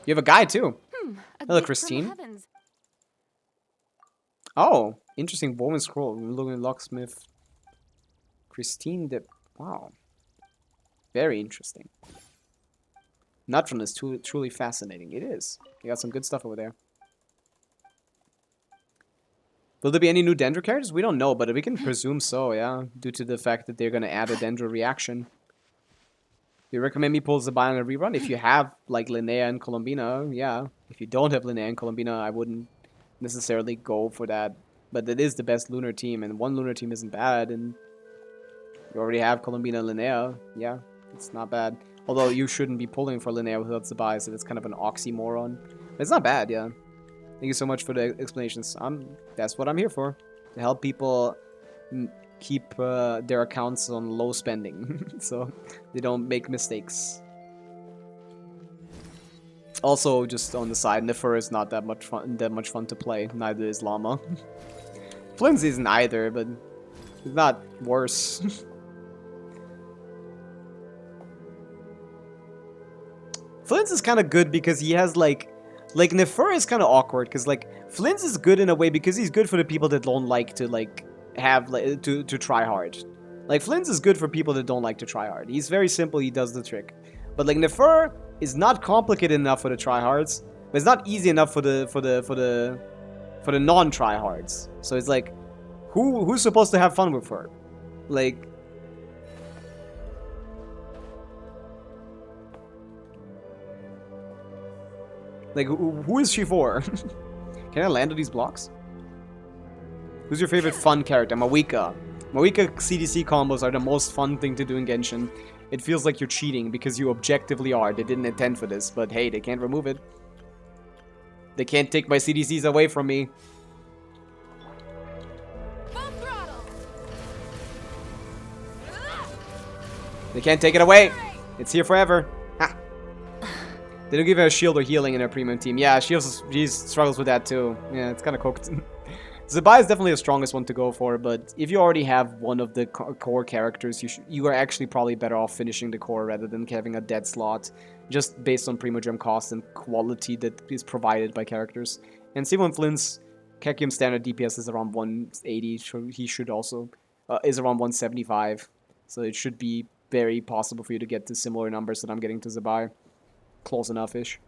You have a guy too. Hello, Christine. Oh, interesting woman scroll. Looking at locksmith. Christine, wow. Very interesting. Nutron is truly fascinating. It is. You got some good stuff over there. Will there be any new Dendro characters? We don't know, but we can presume so, yeah. Due to the fact that they're going to add a Dendro reaction. Do you recommend me pull Zabai on a rerun? If you have, like, Linnea and Columbina, yeah. If you don't have Linnea and Columbina, I wouldn't necessarily go for that But it is the best lunar team, and one lunar team isn't bad, and you already have Columbina and Linnea. Yeah, it's not bad. Although you shouldn't be pulling for Linnea without Zabai, so it's kind of an oxymoron. But it's not bad, yeah. Thank you so much for the explanations. That's what I'm here for. To help people keep their accounts on low spending. So they don't make mistakes. Also, just on the side, Nifur is not that much fun to play. Neither is Llama. Flimsy isn't either, but it's not worse. Flint's is kind of good because he has like Nifur is kind of awkward because like Flint's is good in a way because he's good for the people that don't like to like have like, to try hard. Like Flint's is good for people that don't like to try hard. He's very simple. He does the trick. But like Nifur is not complicated enough for the tryhards, but it's not easy enough for the non-tryhards. So it's like, who's supposed to have fun with her? Like. Like, who is she for? Can I land on these blocks? Who's your favorite fun character? Mawika. Mawika CDC combos are the most fun thing to do in Genshin. It feels like you're cheating because you objectively are. They didn't intend for this, but hey, they can't remove it. They can't take my CDCs away from me. Full throttle. They can't take it away. It's here forever. Ha. They don't give her a shield or healing in her premium team. Yeah, she struggles with that too. Yeah, it's kind of cooked. Zabai is definitely the strongest one to go for, but if you already have one of the core characters, you are actually probably better off finishing the core rather than having a dead slot, just based on Primogem cost and quality that is provided by characters. And Simon Flynn's Kekium standard DPS is around 180, so he should also is around 175, so it should be very possible for you to get to similar numbers that I'm getting to Zabai. Close enough-ish.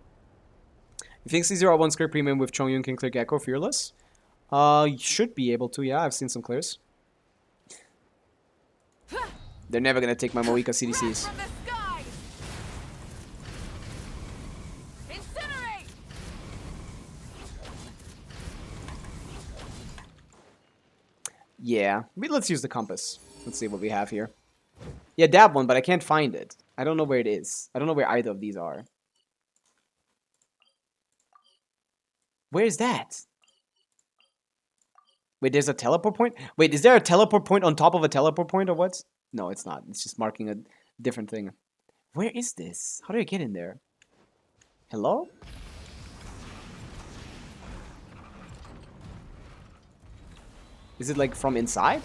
You think C01 Square Premium with Chongyun can clear Gecko Fearless? You should be able to, yeah, I've seen some clears. They're never gonna take my Moika CDCs. Yeah, let's use the compass. Let's see what we have here. Yeah, dab one, but I can't find it. I don't know where it is. I don't know where either of these are. Where is that? Wait, there's a teleport point? Wait, is there a teleport point on top of a teleport point or what? No, it's not. It's just marking a different thing. Where is this? How do I get in there? Hello? Is it like from inside?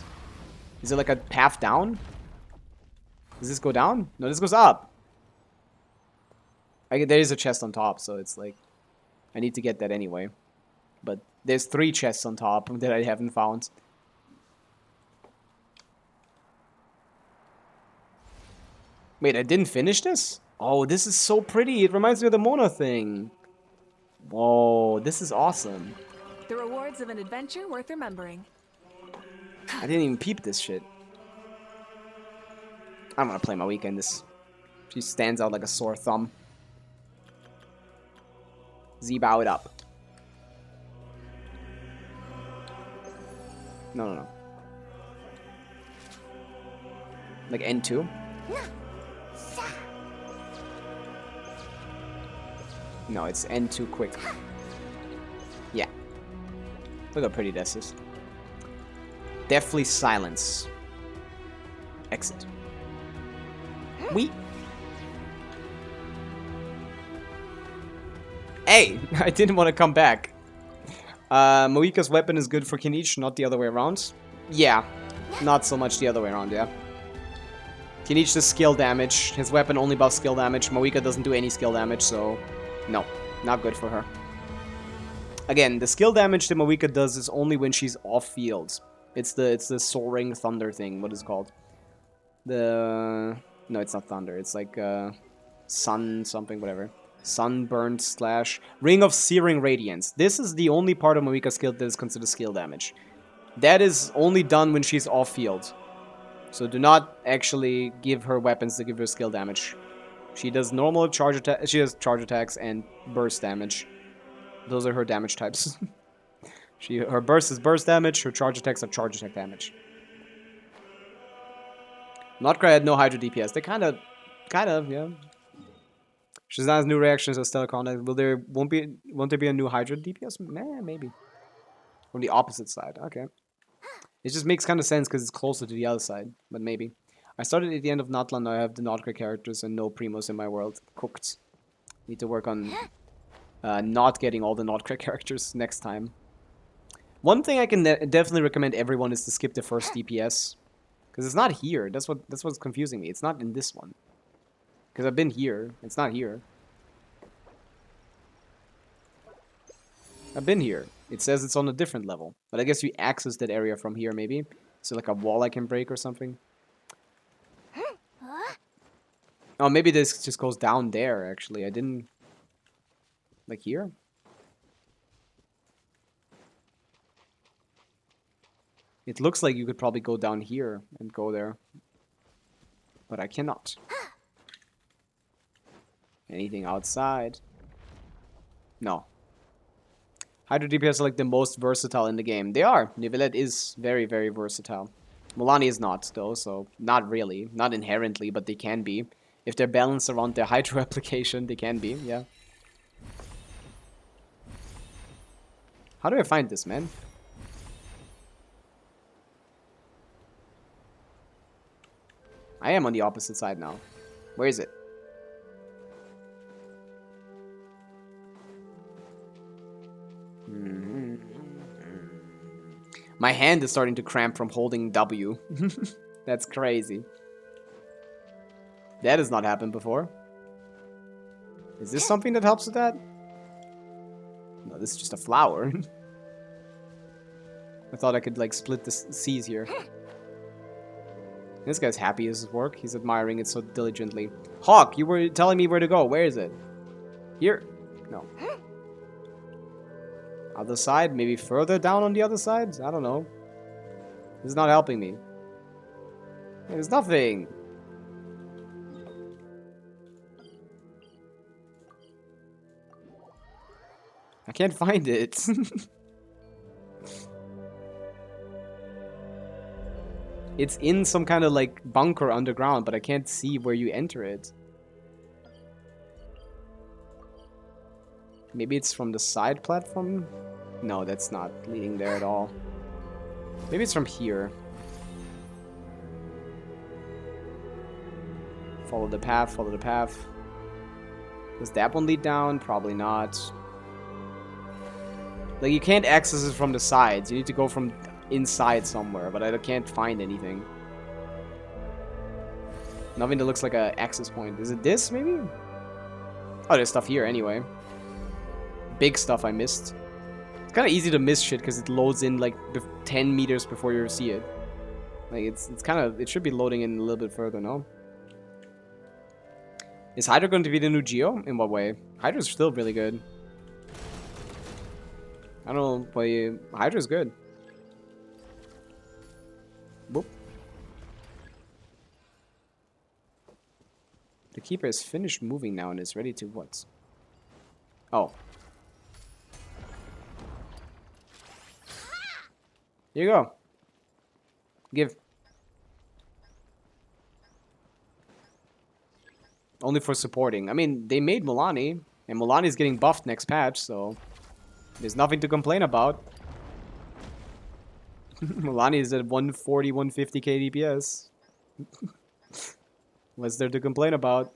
Is it like a path down? Does this go down? No, this goes up. There is a chest on top, so it's like... I need to get that anyway. But there's 3 chests on top that I haven't found. Wait, I didn't finish this? Oh, this is so pretty. It reminds me of the Mona thing. Whoa, this is awesome. The rewards of an adventure worth remembering. I didn't even peep this shit. I'm gonna play my weekend. She stands out like a sore thumb. Z-bow it up. No. Like N2? No, it's N2 quick. Yeah. Look how pretty this is. Deathly silence. Exit. Hey! I didn't want to come back. Moika's weapon is good for Kinich, not the other way around. Yeah, not so much the other way around, yeah. Kinich does skill damage. His weapon only buffs skill damage. Moika doesn't do any skill damage, so no, not good for her. Again, the skill damage that Moika does is only when she's off-field. It's the soaring thunder thing, what is it called? No, it's not thunder, it's like sun something, whatever. Sunburned / Ring of Searing Radiance. This is the only part of Moika's skill that is considered skill damage. That is only done when she's off-field. So do not actually give her weapons to give her skill damage. She does normal charge attack. She has charge attacks and burst damage. Those are her damage types. Her burst is burst damage, her charge attacks are charge attack damage. Notcry had no Hydra DPS. They kind of, yeah. Shazam's new reactions are stellar content. Won't there be a new Hydra DPS? Nah, maybe. From the opposite side. Okay. It just makes kind of sense because it's closer to the other side. But maybe. I started at the end of Natlan. Now I have the Notcry characters and no Primos in my world. Cooked. Need to work on not getting all the Notcry characters next time. One thing I can definitely recommend everyone is to skip the first DPS. Because it's not here. That's what's confusing me. It's not in this one. Because I've been here. It's not here. I've been here. It says it's on a different level. But I guess you access that area from here, maybe. So like a wall I can break or something. Oh, maybe this just goes down there, actually. I didn't... Like here? It looks like you could probably go down here and go there. But I cannot. Anything outside? No. Hydra DPS are like the most versatile in the game. They are. Nivelette is very, very versatile. Milani is not, though, so not really. Not inherently, but they can be. If they're balanced around their Hydra application, they can be, yeah. How do I find this, man? I am on the opposite side now. Where is it? My hand is starting to cramp from holding W. That's crazy. That has not happened before. Is this something that helps with that? No, this is just a flower. I thought I could, like, split the C's here. This guy's happy with his work. He's admiring it so diligently. Hawk, you were telling me where to go. Where is it? Here? No. Other side? Maybe further down on the other side? I don't know. This is not helping me. There's nothing. I can't find it. It's in some kind of like bunker underground, but I can't see where you enter it. Maybe it's from the side platform? No, that's not leading there at all. Maybe it's from here. Follow the path, follow the path. Does that one lead down? Probably not. Like, you can't access it from the sides. You need to go from inside somewhere, but I can't find anything. Nothing that looks like an access point. Is it this, maybe? Oh, there's stuff here anyway. Big stuff I missed. It's kind of easy to miss shit because it loads in like 10 meters before you see it. Like, it's kind of... It should be loading in a little bit further, no? Is Hydra going to be the new Geo? In what way? Hydra's still really good. I don't know, but Hydra's good. Boop. The Keeper has finished moving now and is ready to what? Oh. Here you go. Give. Only for supporting. I mean, they made Milani, and Milani's getting buffed next patch, so there's nothing to complain about. Milani is at 140, 150k DPS. What's there to complain about?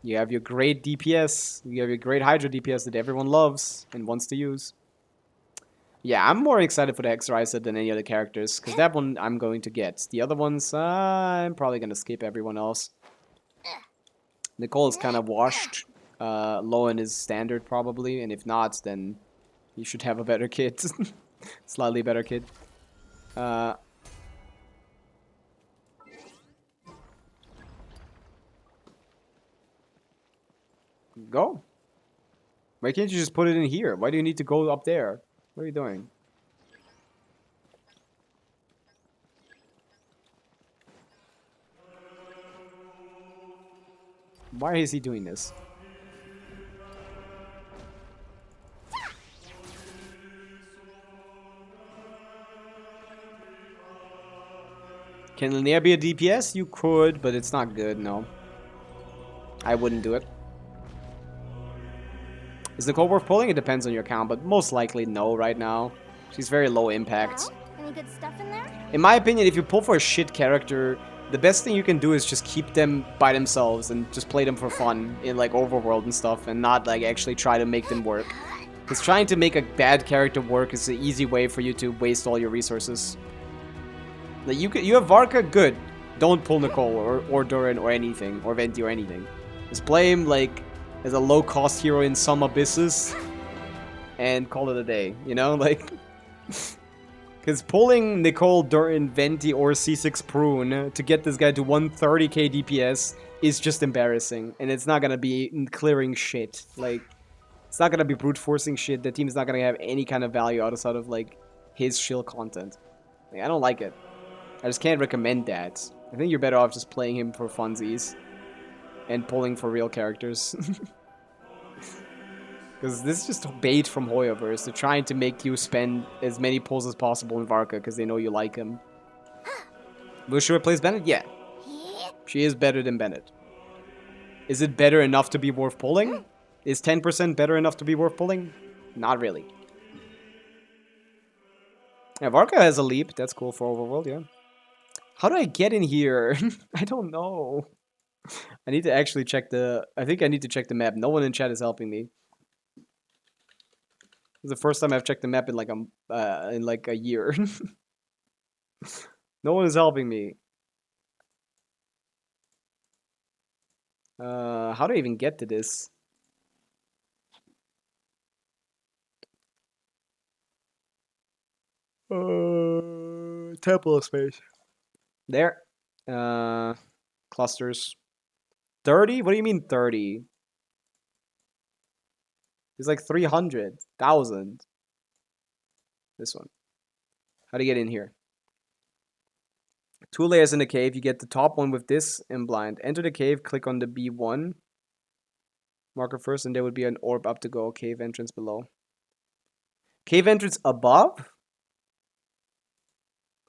You have your great DPS. You have your great Hydra DPS that everyone loves and wants to use. Yeah, I'm more excited for the Hexerizer than any other characters, because that one I'm going to get. The other ones, I'm probably going to skip everyone else. Nicole is kind of washed. Low in his standard, probably, and if not, then you should have a better kit. Slightly better kit. Go. Why can't you just put it in here? Why do you need to go up there? What are you doing? Why is he doing this? Can Linnea be a DPS? You could, but it's not good, no. I wouldn't do it. Is Nicole worth pulling? It depends on your account, but most likely no right now. She's very low impact. Well, any good stuff in there? In my opinion, if you pull for a shit character, the best thing you can do is just keep them by themselves and just play them for fun in like overworld and stuff, and not like actually try to make them work. Because trying to make a bad character work is an easy way for you to waste all your resources. Like you have Varka, good. Don't pull Nicole or Durin or anything, or Venti or anything. Just play him like as a low-cost hero in some abysses and call it a day, you know? Like, because pulling Nicole, Durin, Venti, or C6 Prune to get this guy to 130k DPS is just embarrassing, and it's not gonna be clearing shit. Like, it's not gonna be brute forcing shit. The team's not gonna have any kind of value outside of like his shield content. Like, I don't like it. I just can't recommend that. I think you're better off just playing him for funsies and pulling for real characters. Because this is just bait from Hoyoverse. They're trying to make you spend as many pulls as possible in Varka because they know you like him. Will she replace Bennett? Yeah. She is better than Bennett. Is it better enough to be worth pulling? Is 10% better enough to be worth pulling? Not really. Yeah, Varka has a leap. That's cool for Overworld, yeah. How do I get in here? I don't know. I need to actually check the... I think I need to check the map. No one in chat is helping me. It's the first time I've checked the map in like a year. No one is helping me. How do I even get to this? Temple of space. There. Clusters. 30? What do you mean 30? It's like 300,000. This one. How do you get in here? 2 layers in the cave. You get the top one with this in blind. Enter the cave. Click on the B1 marker first, and there would be an orb up to go. Cave entrance below. Cave entrance above?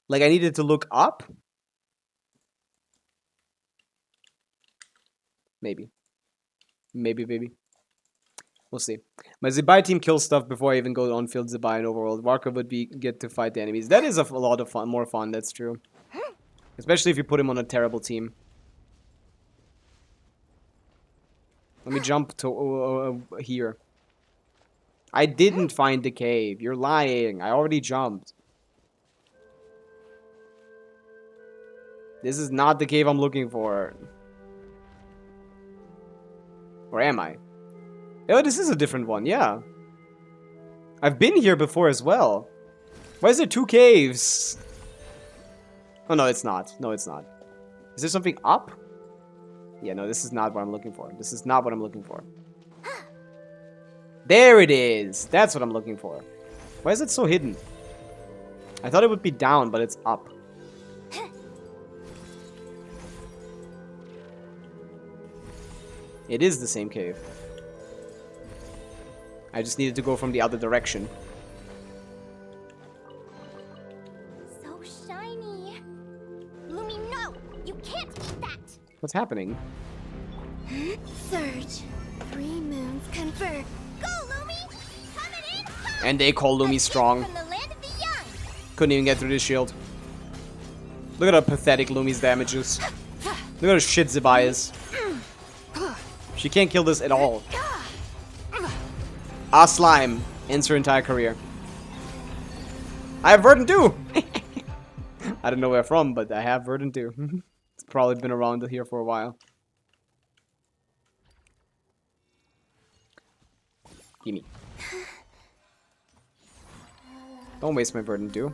Like I needed to look up? Maybe. Maybe, baby. We'll see. My Zibai team kills stuff before I even go on field Zibai and overworld. Varka would get to fight the enemies. That is a lot of fun, more fun, that's true. Especially if you put him on a terrible team. Let me jump to here. I didn't find the cave. You're lying. I already jumped. This is not the cave I'm looking for. Or am I? Oh, this is a different one, yeah. I've been here before as well. Why is there 2 caves? Oh, no, it's not. No, it's not. Is there something up? Yeah, no, this is not what I'm looking for. This is not what I'm looking for. There it is. That's what I'm looking for. Why is it so hidden? I thought it would be down, but it's up. It is the same cave. I just needed to go from the other direction. So shiny. Lumi, no! You can't eat that! What's happening? Surge. 3 moons convert. Go, Lumi! Coming in! And they call Lumi strong. From the land of the young. Couldn't even get through this shield. Look at how pathetic Lumi's damage is. Look at how shit Zibai is. She can't kill this at all. Slime ends her entire career. I have Verdant too! I don't know where from, but I have Verdant too. It's probably been around here for a while. Gimme. Don't waste my Verdant too.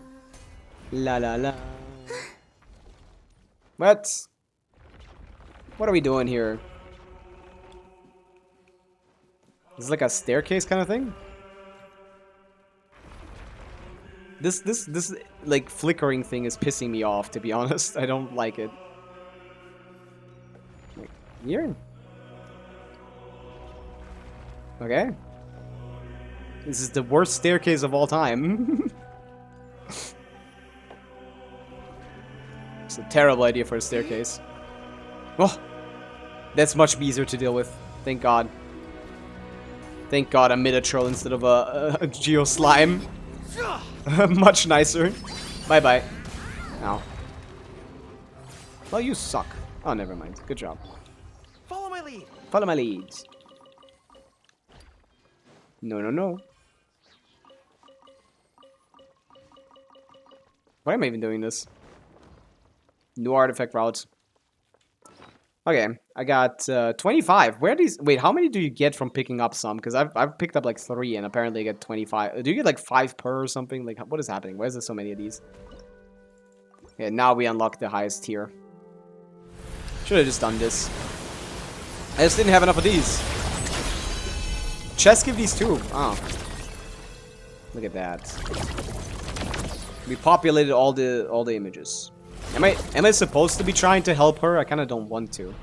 La la la. What? What are we doing here? Is it like a staircase kind of thing? This like flickering thing is pissing me off, to be honest. I don't like it. Like, here? Okay. This is the worst staircase of all time. It's a terrible idea for a staircase. Oh, that's much easier to deal with. Thank God. Thank God I'm Mid-troll instead of a Geo Slime. Much nicer. Bye-bye. Ow. Well, you suck. Oh, never mind. Good job. Follow my lead. Follow my lead. No, no, no. Why am I even doing this? New artifact route. Okay, I got 25. Where are these? Wait, how many do you get from picking up some? Because I've picked up like 3 and apparently I get 25. Do you get like 5 per or something? Like, what is happening? Why is there so many of these? Okay, now we unlock the highest tier. Should have just done this. I just didn't have enough of these. Chests give these too. Oh. Look at that. We populated all the images. Am I supposed to be trying to help her? I kind of don't want to.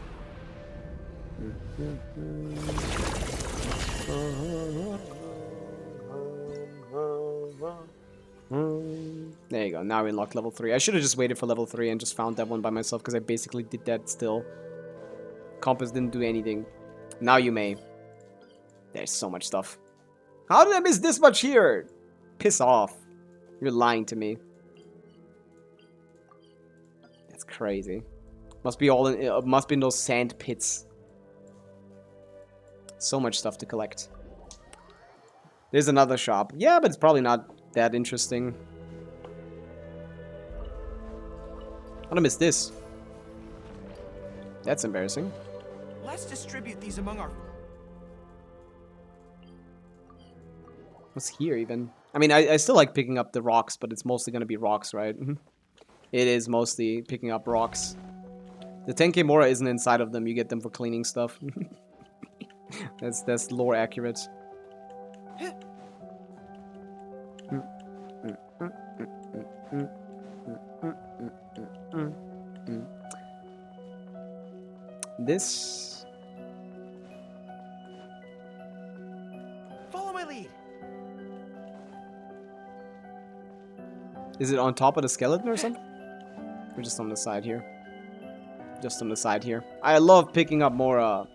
There you go. Now we unlocked level 3. I should have just waited for level 3 and just found that one by myself because I basically did that still. Compass didn't do anything. Now you may. There's so much stuff. How did I miss this much here? Piss off. You're lying to me. That's crazy. Must be all in, must be in those sand pits. So much stuff to collect. There's another shop. Yeah, but it's probably not that interesting. I'm gonna miss this. That's embarrassing. Let's distribute these among our... What's here even? I mean, I still like picking up the rocks, but it's mostly gonna be rocks, right? It is mostly picking up rocks. The 10k Mora isn't inside of them. You get them for cleaning stuff. That's lore accurate. This. Follow my lead. Is it on top of the skeleton or something? Or just on the side here? Just on the side here. I love picking up more,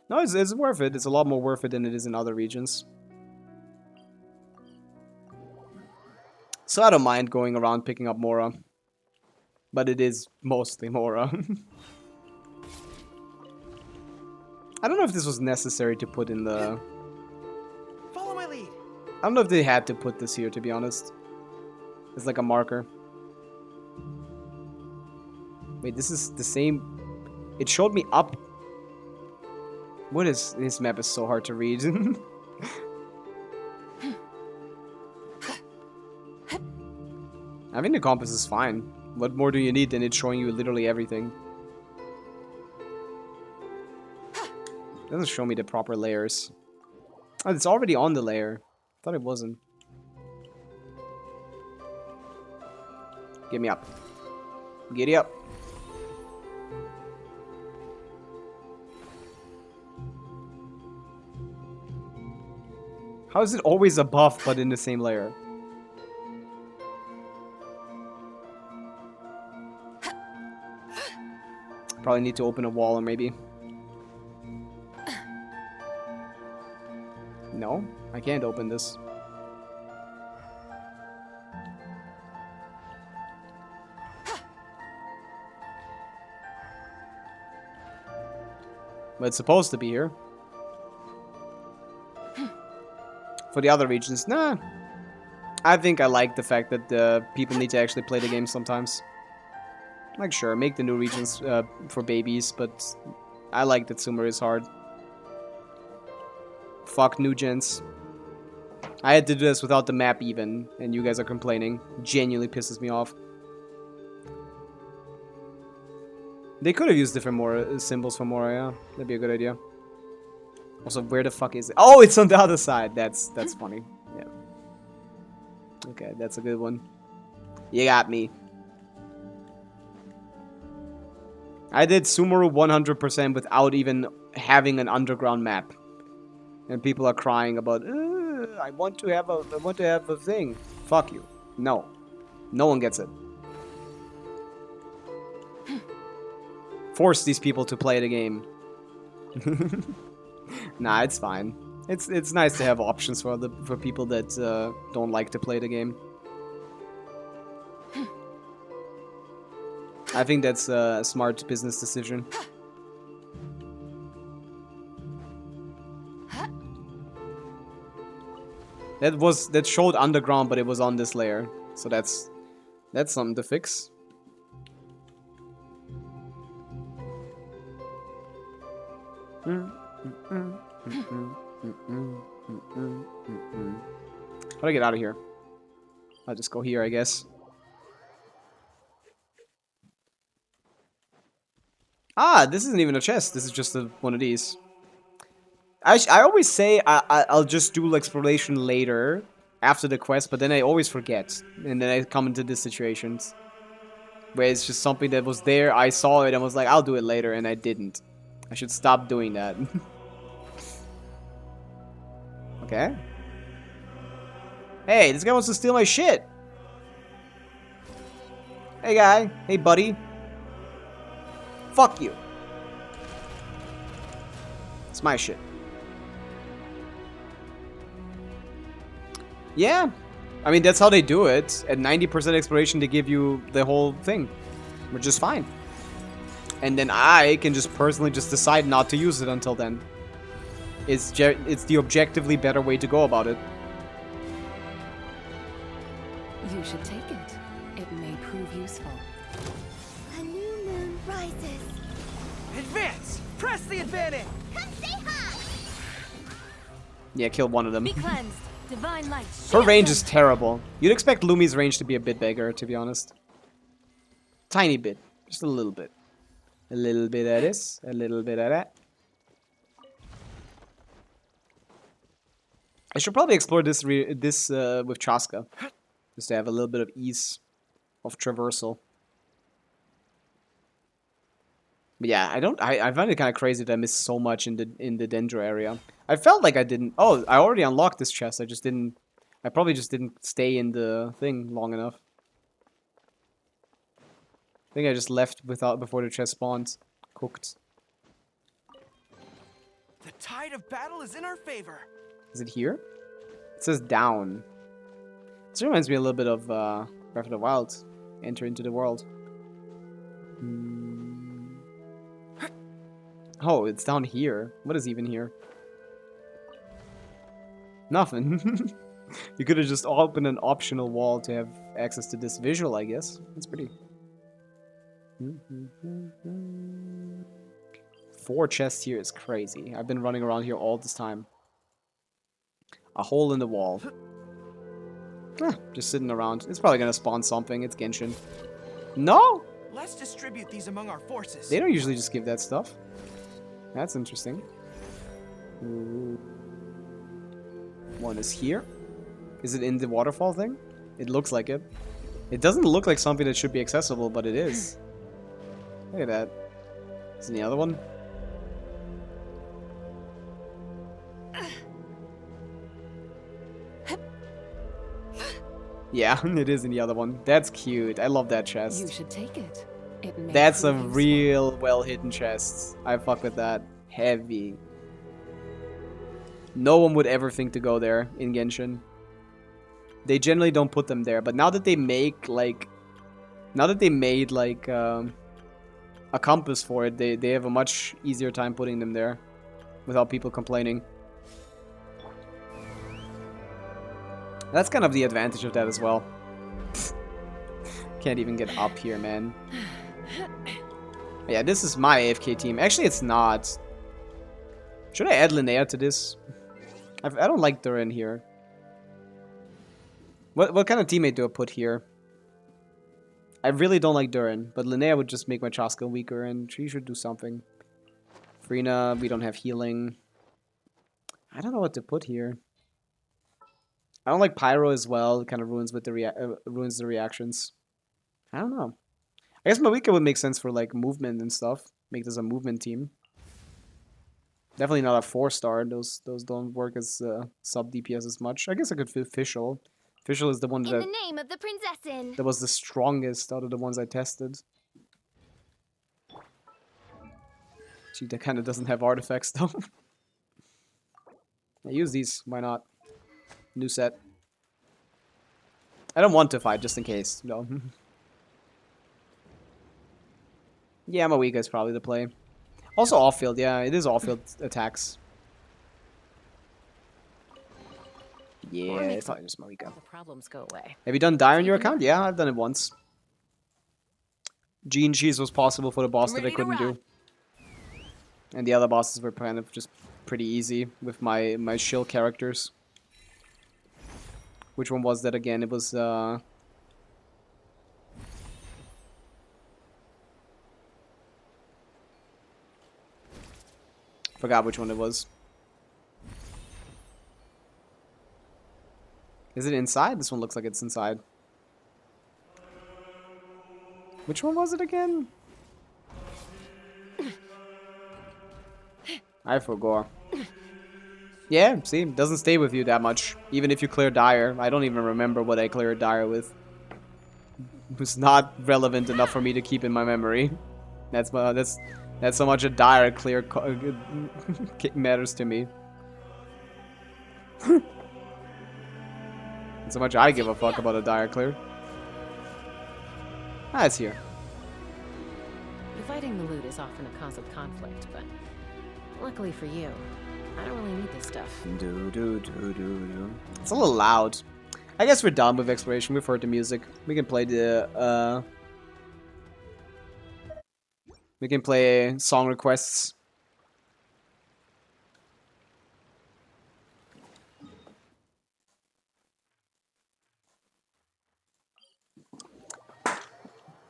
No, it's worth it. It's a lot more worth it than it is in other regions. So I don't mind going around picking up Mora. But it is mostly Mora. I don't know if this was necessary to put in the... Follow my lead. I don't know if they had to put this here, to be honest. It's like a marker. Wait, this is the same... It showed me up. What is... This map is so hard to read. I think the compass is fine. What more do you need than it showing you literally everything? It doesn't show me the proper layers. Oh, it's already on the layer. I thought it wasn't. Get me up. Giddy up. How is it always above but in the same layer? Probably need to open a wall or maybe. No, I can't open this. But it's supposed to be here. For the other regions, nah. I think I like the fact that the people need to actually play the game sometimes. Like, sure, make the new regions for babies, but I like that Sumer is hard. Fuck new gens. I had to do this without the map even, and you guys are complaining. Genuinely pisses me off. They could have used different more symbols for Mora, yeah. That'd be a good idea. Also, where the fuck is it? Oh, it's on the other side. That's funny. Yeah. Okay, that's a good one. You got me. I did Sumeru 100% without even having an underground map. And people are crying about, I want to have a thing. Fuck you. No. No one gets it. Force these people to play the game. Nah, it's fine. It's nice to have options for people that don't like to play the game. I think that's a smart business decision. That showed underground, but it was on this layer, so that's something to fix. How do I get out of here? I'll just go here, I guess. Ah, this isn't even a chest. This is just one of these. I always say I'll just do exploration later, after the quest, but then I always forget. And then I come into these situations where it's just something that was there, I saw it and was like, I'll do it later, and I didn't. I should stop doing that. Okay. Hey, this guy wants to steal my shit. Hey, guy. Hey, buddy. Fuck you. It's my shit. Yeah. I mean, that's how they do it. At 90% exploration, they give you the whole thing. Which is fine. And then I can just personally just decide not to use it until then. It's the objectively better way to go about it. You should take it. It may prove useful. A new moon rises. Advance! Press the advantage! Come say hi! Yeah, kill one of them. Be cleansed. Divine light. Her shield range them. is terrible. You'd expect Lumi's range to be a bit bigger, to be honest. Tiny bit. Just a little bit. A little bit of this, a little bit of that. I should probably explore this with Chaska, just to have a little bit of ease of traversal. But yeah, I find it kind of crazy that I missed so much in the Dendro area. I felt like I didn't. Oh, I already unlocked this chest. I just didn't. I probably just didn't stay in the thing long enough. I think I just left before the chest spawns. Cooked. The tide of battle is in our favor. Is it here? It says down. This reminds me a little bit of Breath of the Wild. Enter into the world. Oh, it's down here. What is even here? Nothing. You could have just opened an optional wall to have access to this visual, I guess. That's pretty. 4 chests here is crazy. I've been running around here all this time. A hole in the wall. Just sitting around. It's probably gonna spawn something. It's Genshin. No! Let's distribute these among our forces. They don't usually just give that stuff. That's interesting. One is here. Is it in the waterfall thing? It looks like it. It doesn't look like something that should be accessible, but it is. Look at that. Is it the other one? Yeah, it is in the other one. That's cute. I love that You chest. should take it. It may That's a prove useful. real well-hidden chest. I fuck with that. Heavy. No one would ever think to go there in Genshin. They generally don't put them there, but now that they make like... Now that they made like a compass for it, they have a much easier time putting them there without people complaining. That's kind of the advantage of that as well. Can't even get up here, man. Yeah, this is my AFK team. Actually, it's not. Should I add Linnea to this? I don't like Durin here. What kind of teammate do I put here? I really don't like Durin, but Linnea would just make my Chaska weaker, and she should do something. Frina, we don't have healing. I don't know what to put here. I don't like Pyro as well. It kind of ruins with the ruins the reactions. I don't know. I guess Pavica would make sense for like movement and stuff. Make this a movement team. Definitely not a 4-star. Those don't work as sub DPS as much. I guess I could fit Fischl. Fischl is the one In that the name of the Prinzessin. was the strongest out of the ones I tested. Gee, that kind of doesn't have artifacts though. I use these. Why not? New set. I don't want to fight, just in case. No. Yeah, Mawika is probably the play. Also off-field, yeah, it is off-field attacks. Yeah, it's probably just Mawika. The problems go away. Have you done Dire on your account? Yeah, I've done it once. Gene Cheese was possible for the boss that I couldn't do. And the other bosses were kind of just pretty easy with my shill characters. Which one was that again? It was forgot which one it was. Is it inside? This one looks like it's inside. Which one was it again? I forgot. Yeah, see, it doesn't stay with you that much. Even if you clear Dire. I don't even remember what I cleared Dire with. It's not relevant enough for me to keep in my memory. That's so much a Dire clear matters to me. So much I give a fuck about a Dire clear. Ah, it's here. Dividing the loot is often a cause of conflict, but luckily for you, I don't really need this stuff. It's a little loud. I guess we're done with exploration. We've heard the music. We can play the we can play song requests.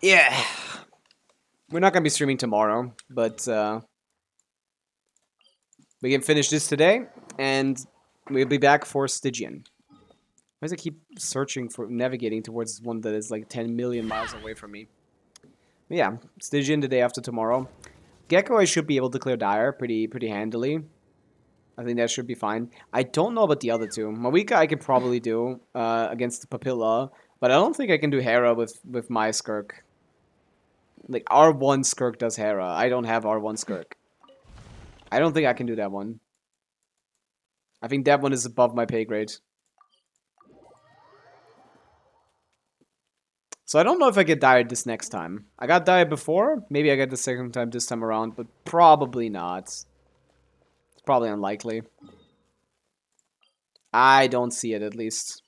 Yeah. We're not gonna be streaming tomorrow, but we can finish this today, and we'll be back for Stygian. Why does it keep searching for navigating towards one that is like 10 million miles away from me? But yeah, Stygian the day after tomorrow. Gecko I should be able to clear Dire pretty handily. I think that should be fine. I don't know about the other two. Mawika I could probably do against the Papilla, but I don't think I can do Hera with my Skirk. Like, R1 Skirk does Hera. I don't have R1 Skirk. I don't think I can do that one. I think that one is above my pay grade. So I don't know if I get Dire this next time. I got Dire before. Maybe I get the second time this time around, but probably not. It's probably unlikely. I don't see it, at least.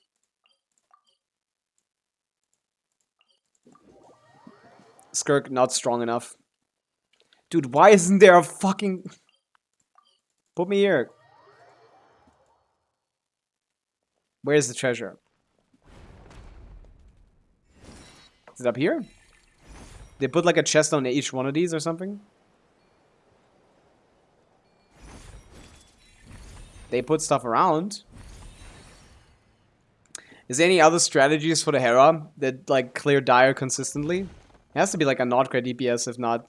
Skirk not strong enough. Dude, why isn't there a fucking... Put me here. Where's the treasure? Is it up here? They put like a chest on each one of these or something? They put stuff around. Is there any other strategies for the Hera that like clear Dire consistently? It has to be like a not great DPS if not.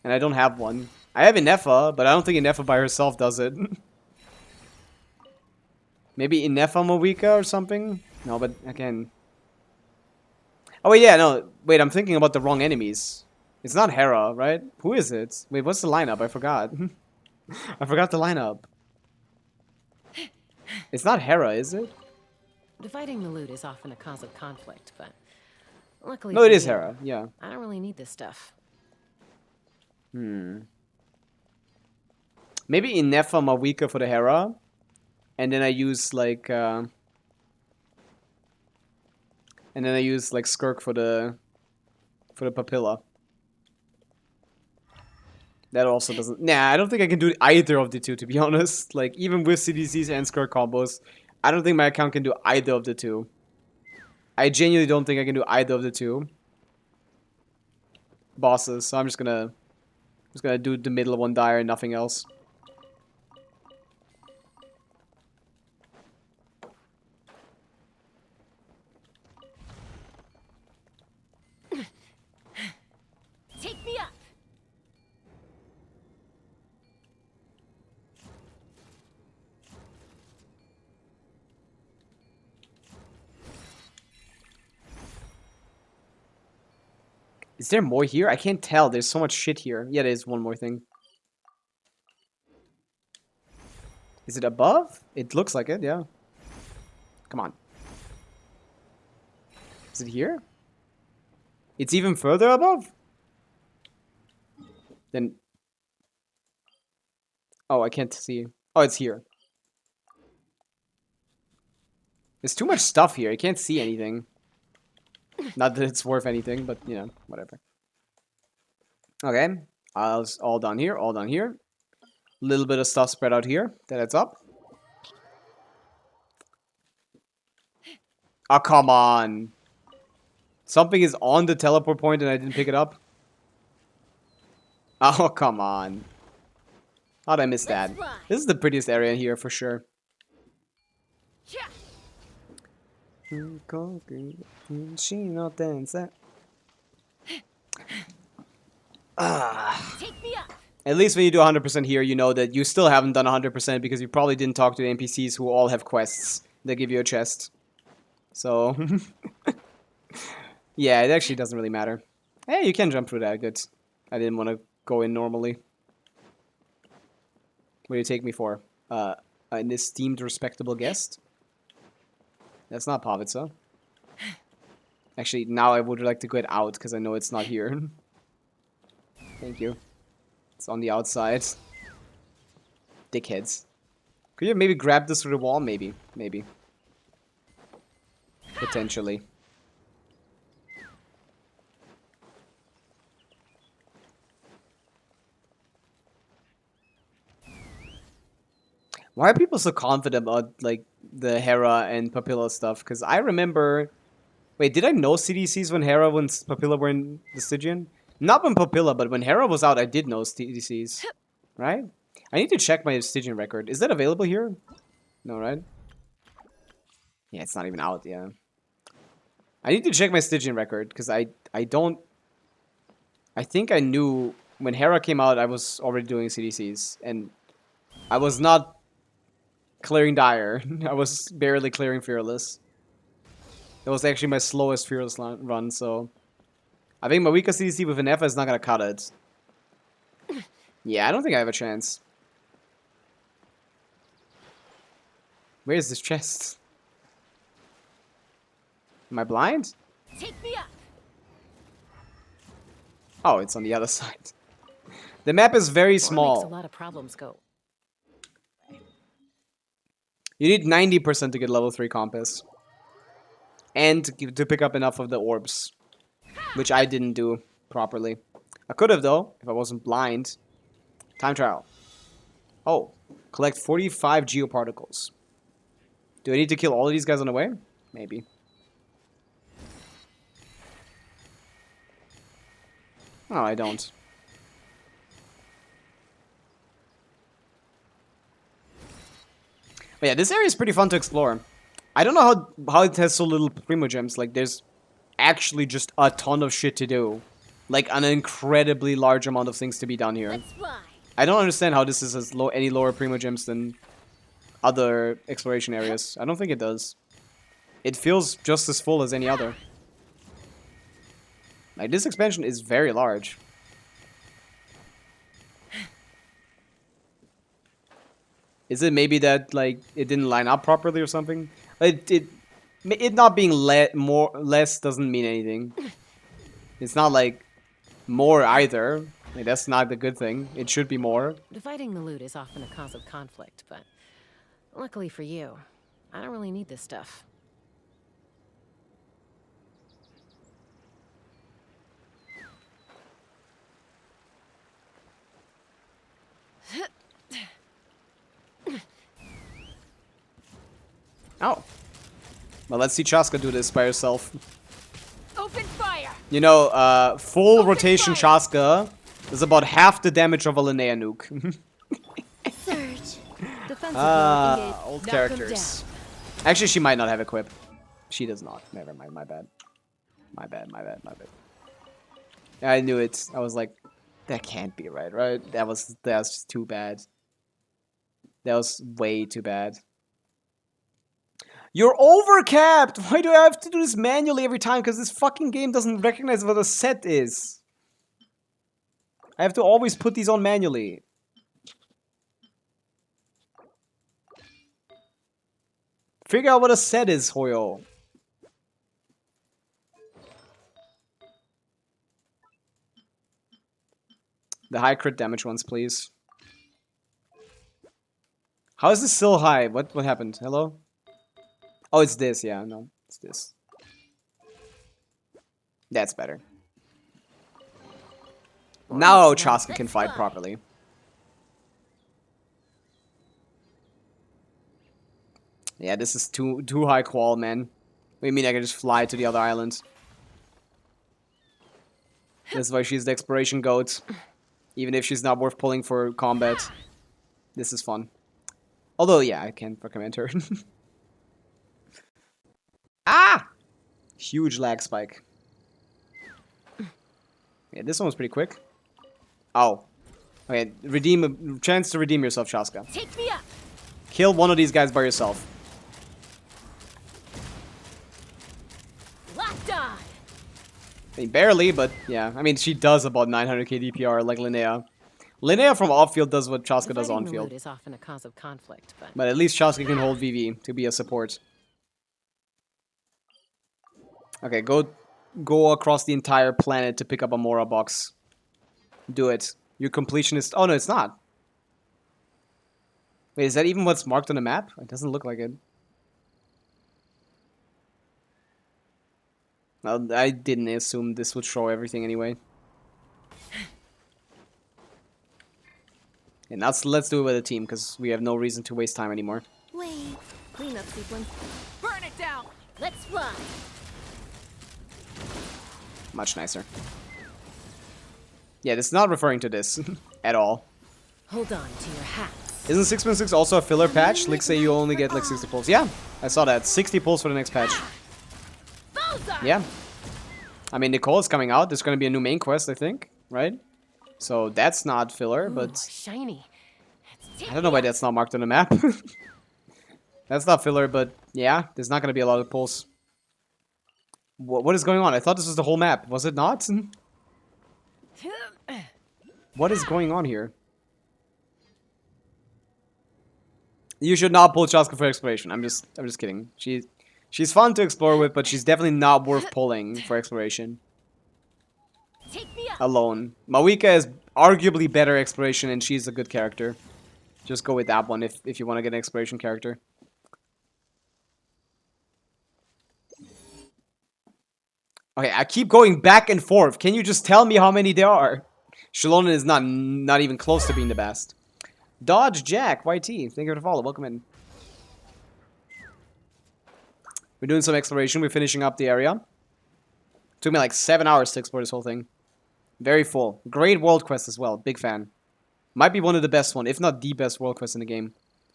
And I don't have one. I have Inefa, but I don't think Inefa by herself does it. Maybe Inefa Mawika or something? No, but again... Oh wait, yeah, no. Wait, I'm thinking about the wrong enemies. It's not Hera, right? Who is it? Wait, what's the lineup? I forgot. I forgot the lineup. It's not Hera, is it? Dividing the loot is often a cause of conflict, but luckily No, it for is you, Hera, yeah. I don't really need this stuff. Maybe Inefa Mawika for the Hera. And then I use like and then I use like Skirk for the Papilla. That also doesn't... Nah, I don't think I can do either of the two, to be honest. Like, even with CDCs and Skirk combos, I don't think my account can do either of the two. I genuinely don't think I can do either of the two bosses, so I'm just gonna do the middle one Dire and nothing else. Take me up. Is there more here? I can't tell. There's so much shit here. Yeah, there's one more thing. Is it above? It looks like it, yeah. Come on. Is it here? It's even further above? Then... Oh, I can't see. Oh, it's here. There's too much stuff here. I can't see anything. Not that it's worth anything, but, you know, whatever. Okay. All down here, all down here. Little bit of stuff spread out here. That adds up. Oh, come on. Something is on the teleport point and I didn't pick it up. Oh, come on. How'd I miss that? This is the prettiest area here for sure. Take me up. At least when you do 100% here, you know that you still haven't done 100% because you probably didn't talk to the NPCs who all have quests that give you a chest. So, yeah, it actually doesn't really matter. Hey, you can jump through that, good. I didn't want to go in normally. What do you take me for? An esteemed, respectable guest? That's not Pavica. Actually, now I would like to get out because I know it's not here. Thank you. It's on the outside. Dickheads. Could you maybe grab this through the wall? Maybe. Maybe. Potentially. Why are people so confident about, like, the Hera and Papilla stuff? Because I remember... Wait, did I know CDCs when Hera and Papilla were in the Stygian? Not when Papilla, but when Hera was out, I did know CDCs. Right? I need to check my Stygian record. Is that available here? No, right? Yeah, it's not even out, yeah. I need to check my Stygian record, because I don't... I think I knew... When Hera came out, I was already doing CDCs, and I was not clearing Dire. I was barely clearing Fearless. That was actually my slowest Fearless run, so... I think my weaker CDC with an F is not gonna cut it. Yeah, I don't think I have a chance. Where is this chest? Am I blind? Take me up. Oh, it's on the other side. The map is very Or makes a small. lot of problems go. You need 90% to get level 3 compass. And to pick up enough of the orbs. Which I didn't do properly. I could have though, if I wasn't blind. Time trial. Oh, collect 45 geoparticles. Do I need to kill all of these guys on the way? Maybe. Oh, I don't. But yeah, this area is pretty fun to explore. I don't know how it has so little primogems. Like, there's actually just a ton of shit to do. Like, an incredibly large amount of things to be done here. Let's fly. I don't understand how this is as low, any lower primogems than other exploration areas. I don't think it does. It feels just as full as any other. Like, this expansion is very large. Is it maybe that, like, it didn't line up properly or something? It not being less doesn't mean anything. It's not, like, more either. Like, that's not the good thing. It should be more. Dividing the loot is often a cause of conflict, but luckily for you, I don't really need this stuff. Oh. Well, let's see Chaska do this by herself. Open fire. You know, full rotation Chaska is about half the damage of a Linnea nuke. Surge. Defensive Old Now characters. Actually, she might not have equip. She does not. Never mind. My bad. My bad. I knew it. I was like, that can't be right? That's just too bad. That was way too bad. You're overcapped! Why do I have to do this manually every time? Because this fucking game doesn't recognize what a set is. I have to always put these on manually. Figure out what a set is, Hoyo. The high crit damage ones, please. How is this still high? What happened? Hello? Oh, it's this. Yeah, no. It's this. That's better. Now Chaska can fight properly. Yeah, this is too high qual, man. What do you mean I can just fly to the other island? That's why she's the exploration goat. Even if she's not worth pulling for combat. This is fun. Although, yeah, I can't recommend her. Ah! Huge lag spike. Yeah, this one was pretty quick. Oh. Okay, chance to redeem yourself, Chaska. Take me up. Kill one of these guys by yourself. Locked on. I mean, barely, but yeah. I mean, she does about 900k DPR like Linnea. Linnea from off-field does what Chaska does on-field. Is often a cause of conflict, But at least Chaska can hold VV to be a support. Okay, go across the entire planet to pick up a Mora box. Do it. Your completionist... Oh, no, it's not. Wait, is that even what's marked on the map? It doesn't look like it. Well, I didn't assume this would show everything anyway. And let's do it with a team, because we have no reason to waste time anymore. Wait. Cleanup sequence. Burn it down. Let's fly. Much nicer. Yeah, this is not referring to this at all. hold on to your hats. Isn't 6.6 also a filler patch? Like, say you only get like 60 pulls. Yeah, I saw that. 60 pulls for the next patch. Yeah. I mean, Nicole is coming out. There's going to be a new main quest, I think, right? So that's not filler, but... Ooh, shiny. I don't know why that's not marked on the map. That's not filler, but yeah, there's not going to be a lot of pulls. What is going on? I thought this was the whole map. Was it not? What is going on here? You should not pull Chaska for exploration. I'm just kidding. She's fun to explore with, but she's definitely not worth pulling for exploration. Alone. Pavica is arguably better exploration, and she's a good character. Just go with that one if you want to get an exploration character. Okay, I keep going back and forth. Can you just tell me how many there are? Shalona is not even close to being the best. Dodge Jack, YT, thank you for the follow. Welcome in. We're doing some exploration. We're finishing up the area. Took me like 7 hours to explore this whole thing. Very full. Great world quest as well. Big fan. Might be one of the best one, if not the best world quest in the game.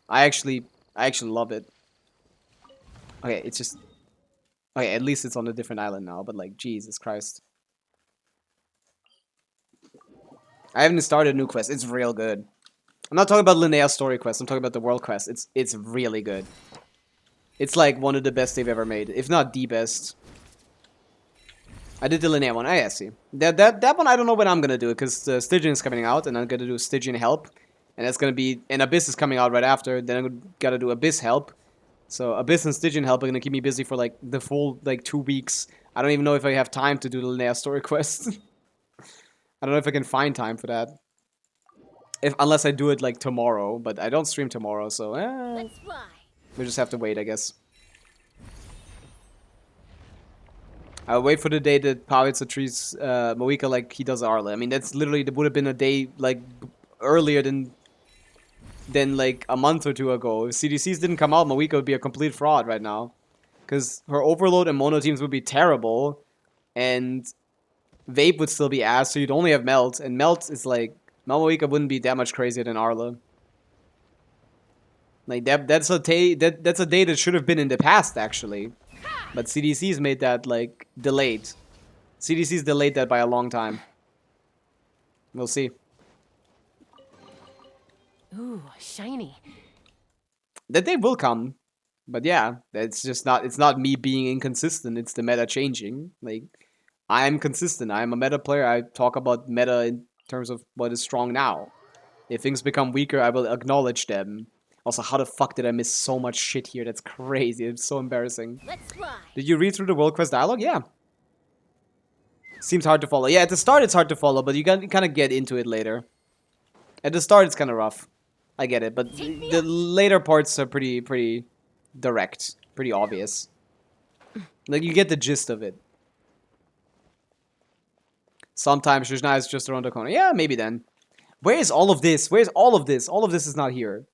I actually love it. Okay, it's just... Okay, at least it's on a different island now, but like, Jesus Christ. I haven't started a new quest. It's real good. I'm not talking about Linnea's story quest. I'm talking about the world quest. It's really good. It's like one of the best they've ever made, if not the best. I did the Linnea one. I see. That one I don't know when I'm gonna do it, because Stygian is coming out, and I'm gonna do Stygian Help, and that's gonna be... And Abyss is coming out right after. Then I'm gotta do Abyss Help. So Abyss and Stygian Help are gonna keep me busy for like the full like 2 weeks. I don't even know if I have time to do the Linnea story quest. I don't know if I can find time for that. Unless I do it like tomorrow, but I don't stream tomorrow, so Let's fly. we just have to wait, I guess. I'll wait for the day that Pavica treats Pavica like he does Arla. I mean, that's literally, that would have been a day like earlier than like a month or two ago. If CDCs didn't come out, Pavica would be a complete fraud right now. Because her Overload and Mono teams would be terrible, and Vape would still be ass, so you'd only have Melt, and Melt is like... Pavica wouldn't be that much crazier than Arla. Like, that's a day that should have been in the past, actually. But CDC's made that, like, delayed. CDC's delayed that by a long time. We'll see. Ooh, shiny. That day will come. But yeah, it's just not. It's not me being inconsistent. It's the meta changing. Like, I'm consistent. I'm a meta player. I talk about meta in terms of what is strong now. If things become weaker, I will acknowledge them. Also, how the fuck did I miss so much shit here? That's crazy. It's so embarrassing. Let's fly. Did you read through the World Quest dialogue? Yeah. Seems hard to follow. Yeah, at the start it's hard to follow, but you can kind of get into it later. At the start it's kind of rough. I get it, but the later parts are pretty direct, pretty obvious. Like, you get the gist of it. Sometimes Shujna is just around the corner. Yeah, maybe then. Where is all of this? Where's all of this? All of this is not here.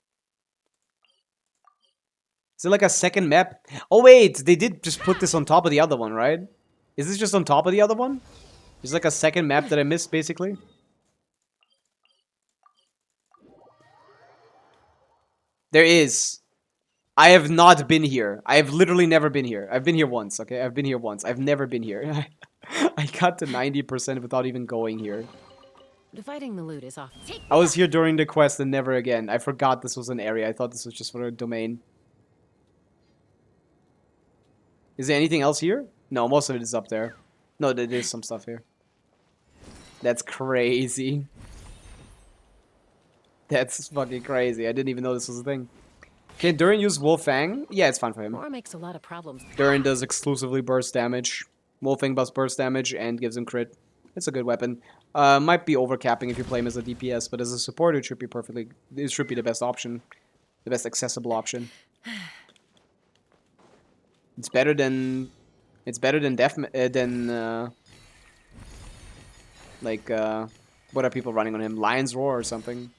Is it like a second map? Oh wait, they did just put this on top of the other one, right? Is this just on top of the other one? There's like a second map that I missed, basically. There is. I have not been here. I have literally never been here. I've been here once, okay? I've been here once. I've never been here. I got to 90% without even going here. Dividing the loot is off. I was here during the quest and never again. I forgot this was an area. I thought this was just for a domain. Is there anything else here? No, most of it is up there. No, there is some stuff here. That's crazy. That's fucking crazy. I didn't even know this was a thing. Can Durin use Wolfang? Yeah, it's fine for him. War makes a lot of problems. Durin does exclusively burst damage. Wolfang buffs burst damage and gives him crit. It's a good weapon. Might be overcapping if you play him as a DPS, but as a support it should be perfectly... It should be the best option. The best accessible option. It's better than... It's better than what are people running on him? Lion's Roar or something.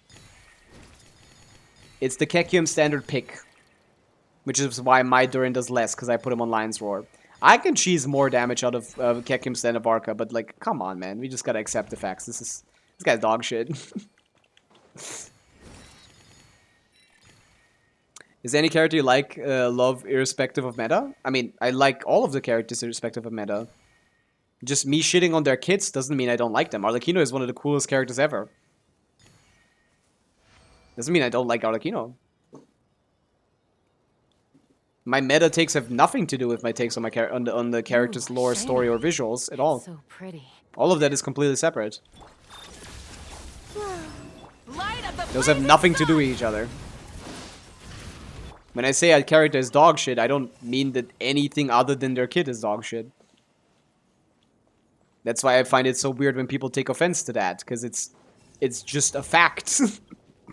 It's the Kekium standard pick. Which is why my Durin does less, because I put him on Lion's Roar. I can cheese more damage out of Kekium standard Varka, but like, come on, man. We just gotta accept the facts. This guy's dog shit. Is there any character you like, love, irrespective of meta? I mean, I like all of the characters irrespective of meta. Just me shitting on their kits doesn't mean I don't like them. Arlecchino is one of the coolest characters ever. Doesn't mean I don't like Arlecchino. My meta takes have nothing to do with my takes on my on the character's lore, story, or visuals at all. So pretty. All of that is completely separate. Light up the Those have nothing to do with each other. When I say a character is dog shit, I don't mean that anything other than their kit is dog shit. That's why I find it so weird when people take offense to that, because it's just a fact.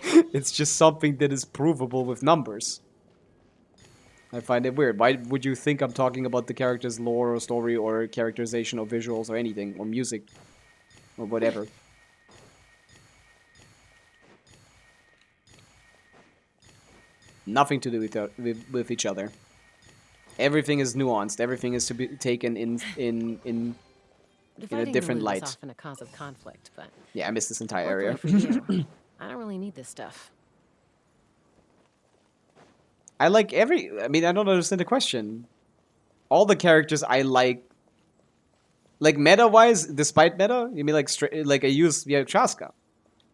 It's just something that is provable with numbers. I find it weird. Why would you think I'm talking about the character's lore or story or characterization or visuals or anything, or music, or whatever? Nothing to do with each other. Everything is nuanced. Everything is to be taken in a different light. Is often a cause of conflict, but yeah, I missed this entire area. for you, I don't really need this stuff. I like I mean, I don't understand the question. All the characters I like meta-wise, despite meta, you mean like I use Chaska.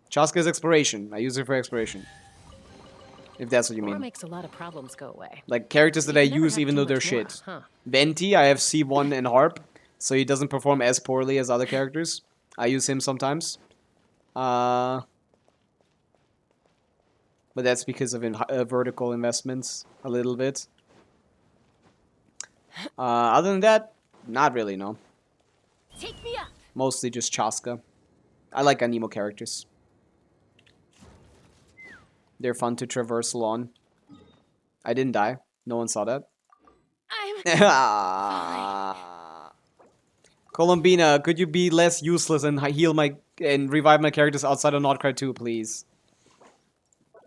Chaska is exploration. I use her for exploration. If that's what you War mean. makes a lot of problems go away. Like characters that I use even though they're shit. Venti, I have C1 and Harp, so he doesn't perform as poorly as other characters. I use him sometimes. But that's because of vertical investments, a little bit. Other than that, not really, no. Take me up. Mostly just Chaska. I like Anemo characters. They're fun to traversal on. I didn't die. No one saw that. Columbina, could you be less useless and revive my characters outside of Notcry 2, please?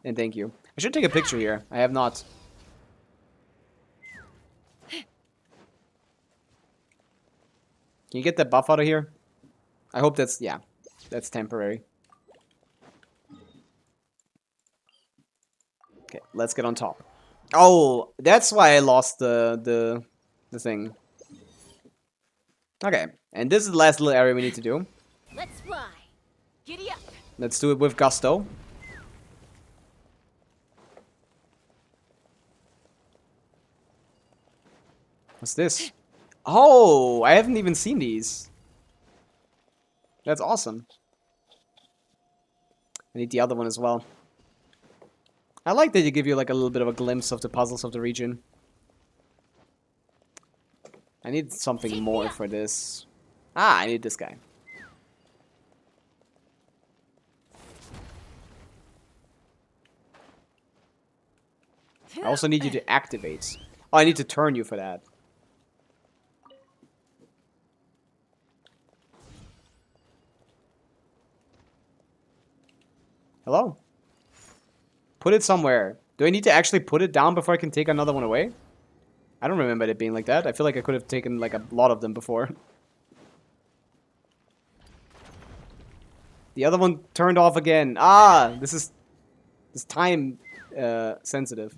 And thank you. I should take a picture here. I have not. Can you get that buff out of here? I hope that's... yeah. That's temporary. Okay, let's get on top. Oh, that's why I lost the thing. Okay, and this is the last little area we need to do. Let's fly. Giddy up. Let's do it with gusto. What's this? Oh, I haven't even seen these. That's awesome. I need the other one as well. I like that you give you like a little bit of a glimpse of the puzzles of the region. I need something more for this. Ah, I need this guy. I also need you to activate. Oh, I need to turn you for that. Hello? Put it somewhere. Do I need to actually put it down before I can take another one away? I don't remember it being like that. I feel like I could have taken like a lot of them before. The other one turned off again. Ah, this time sensitive.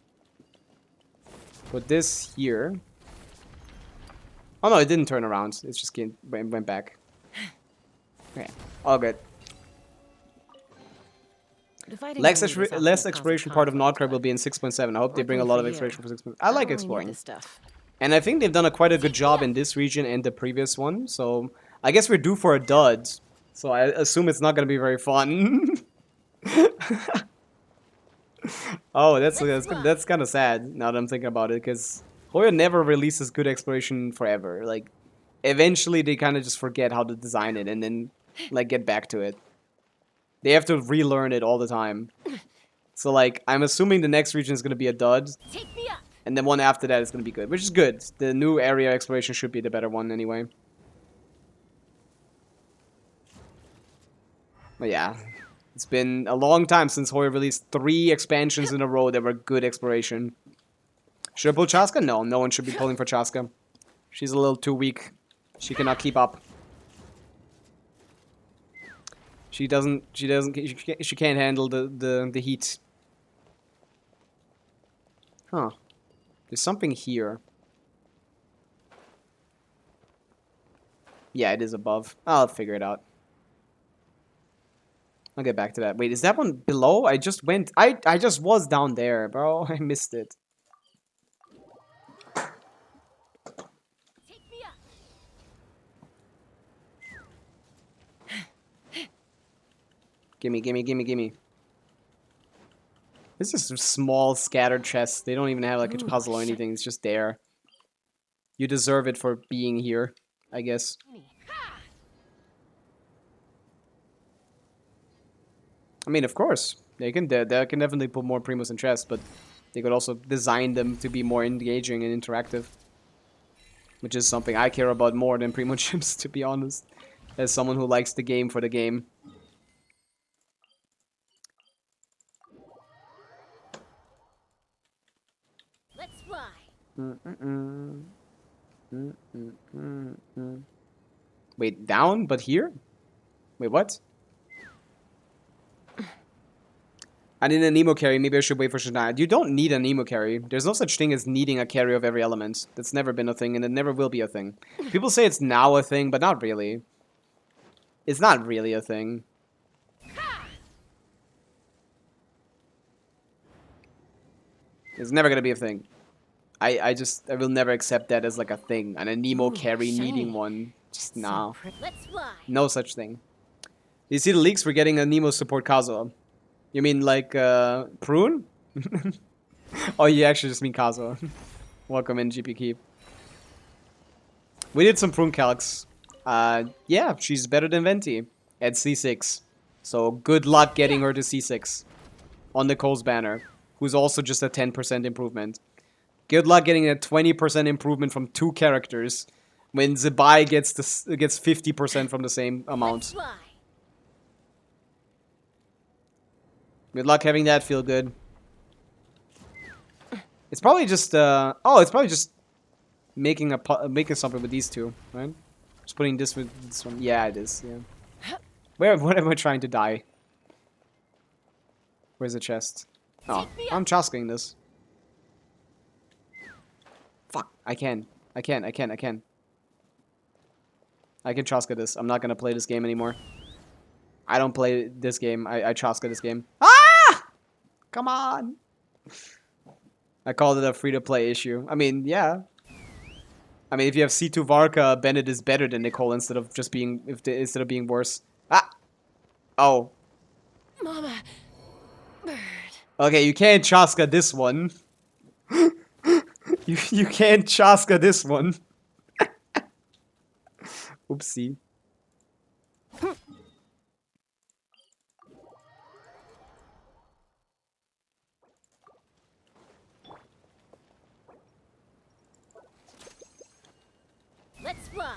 Put this here. Oh no, it didn't turn around. It just went back. Okay, all good. Less exploration part of Nordcrab will be in 6.7. I hope they bring a lot of exploration for 6.7. I like exploring. And I think they've done quite a good job in this region and the previous one. So I guess we're due for a dud. So I assume it's not going to be very fun. Oh, that's kind of sad now that I'm thinking about it. Because Hoyo never releases good exploration forever. Like, eventually they kind of just forget how to design it and then, like, get back to it. They have to relearn it all the time. So, like, I'm assuming the next region is going to be a dud. And then one after that is going to be good, which is good. The new area exploration should be the better one anyway. But yeah, it's been a long time since Hoyo released 3 expansions in a row that were good exploration. Should I pull Chaska? No, no one should be pulling for Chaska. She's a little too weak. She cannot keep up. She can't handle the heat. Huh. There's something here. Yeah, it is above. I'll figure it out. I'll get back to that. Wait, is that one below? I just went... I just was down there, bro. I missed it. Gimme, gimme, gimme, gimme. This is small, scattered chests. They don't even have like a puzzle or anything. It's just there. You deserve it for being here, I guess. I mean, of course. They can definitely put more primos in chests, but they could also design them to be more engaging and interactive. Which is something I care about more than primo chips, to be honest. As someone who likes the game for the game. Wait, down, but here? Wait, what? I need an Nemo carry. Maybe I should wait for Shania. You don't need an Nemo carry. There's no such thing as needing a carry of every element. That's never been a thing, and it never will be a thing. People say it's now a thing, but not really. It's not really a thing. It's never gonna be a thing. I will never accept that as like a thing. And a Nemo carry needing one. Just now. No such thing. You see the leaks? We're getting a Nemo support Kazuha. You mean like Prune? Oh, you actually just mean Kazuha. Welcome in, GP Keep. We did some Prune calcs. Yeah, she's better than Venti at C6. So good luck getting her to C6 on Nicole's banner, who's also just a 10% improvement. Good luck getting a 20% improvement from 2 characters when Zebai gets 50% from the same amount. Good luck having that feel good. It's probably just oh, it's probably just making something with these two, right? Just putting this with this one. Yeah, it is. Yeah. What am I trying to die? Where's the chest? Oh, I'm chasking this. Fuck, I can Chaska this. I'm not gonna play this game anymore. I don't play this game. I Chaska this game. Ah! Come on! I called it a free-to-play issue. I mean, yeah. I mean, if you have C2 Varka, Bennett is better than Nicole instead of just being instead of being worse. Ah. Oh. Mama. Bird. Okay, you can't Chaska this one. you can't Chaska this one. Oopsie. Let's fly.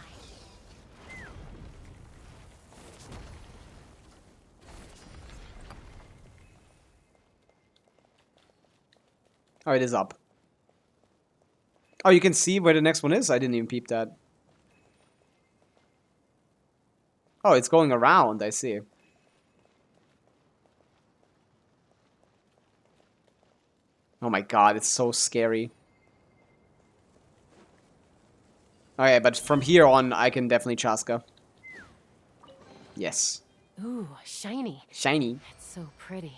Oh, it is up. Oh, you can see where the next one is? I didn't even peep that. Oh, it's going around, I see. Oh my god, it's so scary. Okay, but from here on, I can definitely Chaska. Yes. Ooh, shiny. Shiny. That's so pretty.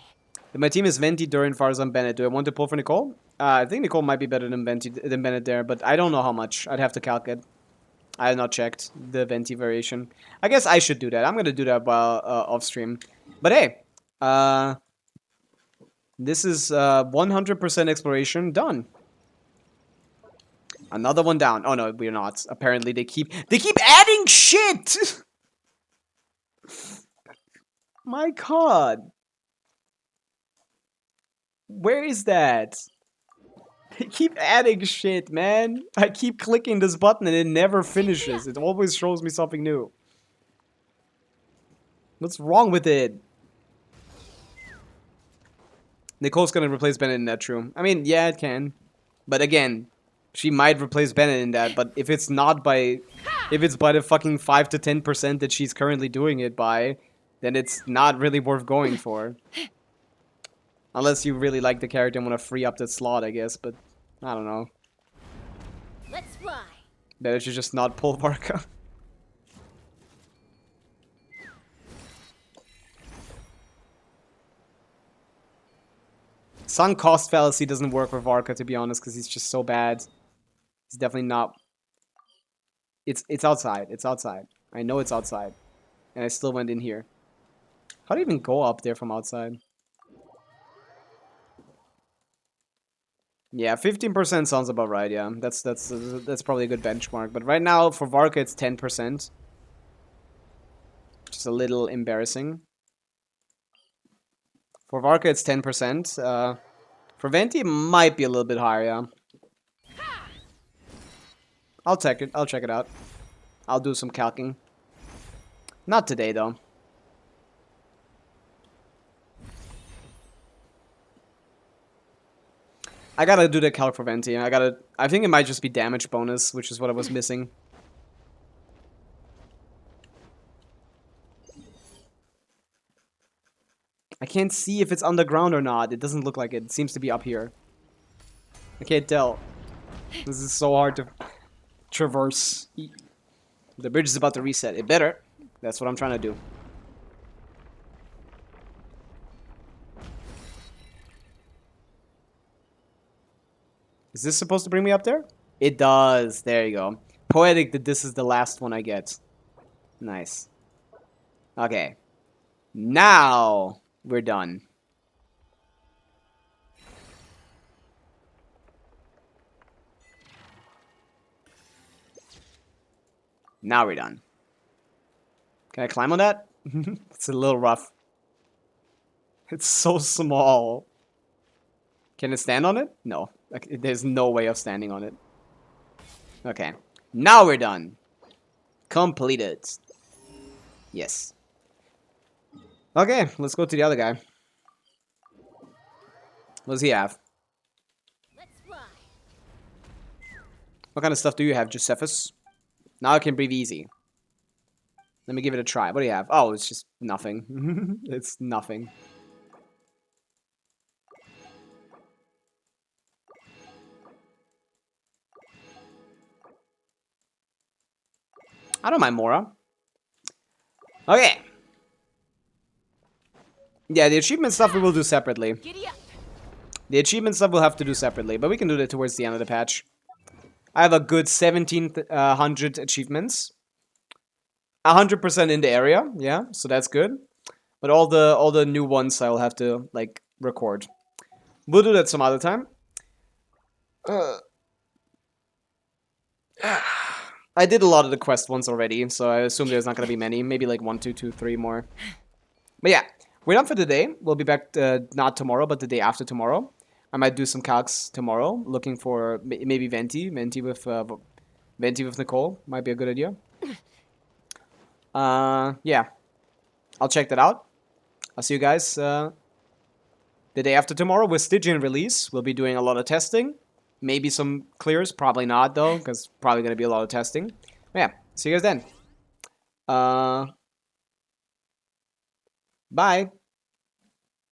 My team is Venti, Durin, Farzan, Bennett. Do I want to pull for Nicole? I think Nicole might be better than Bennett there, but I don't know how much. I'd have to calculate. I have not checked the Venti variation. I guess I should do that. I'm gonna do that while off stream. But hey, this is 100% exploration done. Another one down. Oh no, we're not. Apparently they keep adding shit. My god. Where is that? They keep adding shit, man. I keep clicking this button and it never finishes. It always shows me something new. What's wrong with it? Nicole's gonna replace Bennett in that, true. I mean, yeah, it can. But again, she might replace Bennett in that, but if it's not by... If it's by the fucking 5 to 10% that she's currently doing it by, then it's not really worth going for. Unless you really like the character and want to free up that slot, I guess, but I don't know. Let's fly. Better to just not pull Varka. Sunk cost fallacy doesn't work for Varka, to be honest, because he's just so bad. He's definitely not... It's outside. It's outside. I know it's outside. And I still went in here. How do you even go up there from outside? Yeah, 15% sounds about right, yeah. That's probably a good benchmark. But right now, for Varka, it's 10%. Which is a little embarrassing. For Varka, it's 10%. For Venti, it might be a little bit higher, yeah. I'll check it. I'll check it out. I'll do some calcing. Not today, though. I gotta do the calc for Venti. I think it might just be damage bonus, which is what I was missing. I can't see if it's underground or not. It doesn't look like it. It seems to be up here. I can't tell. This is so hard to traverse. The bridge is about to reset. It better. That's what I'm trying to do. Is this supposed to bring me up there? It does. There you go. Poetic that this is the last one I get. Nice. Okay. Now we're done. Now we're done. Can I climb on that? It's a little rough. It's so small. Can it stand on it? No. Like, there's no way of standing on it. Okay. Now we're done. Completed. Yes. Okay, let's go to the other guy. What does he have? Let's fly. What kind of stuff do you have, Josephus? Now I can breathe easy. Let me give it a try. What do you have? Oh, it's just nothing. It's nothing. I don't mind Mora. Okay. Yeah, the achievement stuff we will do separately. Giddy up. The achievement stuff we'll have to do separately, but we can do that towards the end of the patch. I have a good 1,700 achievements. 100% in the area, yeah, so that's good. But all the new ones I'll have to like record. We'll do that some other time. I did a lot of the quest ones already, so I assume there's not gonna be many. Maybe like 1, 2, 2, 3 more. But yeah, we're done for today. We'll be back not tomorrow, but the day after tomorrow. I might do some calcs tomorrow, looking for maybe Venti with Nicole might be a good idea. Yeah, I'll check that out. I'll see you guys the day after tomorrow with Stygian release. We'll be doing a lot of testing. Maybe some clears. Probably not, though, because probably going to be a lot of testing. But yeah, see you guys then. Bye.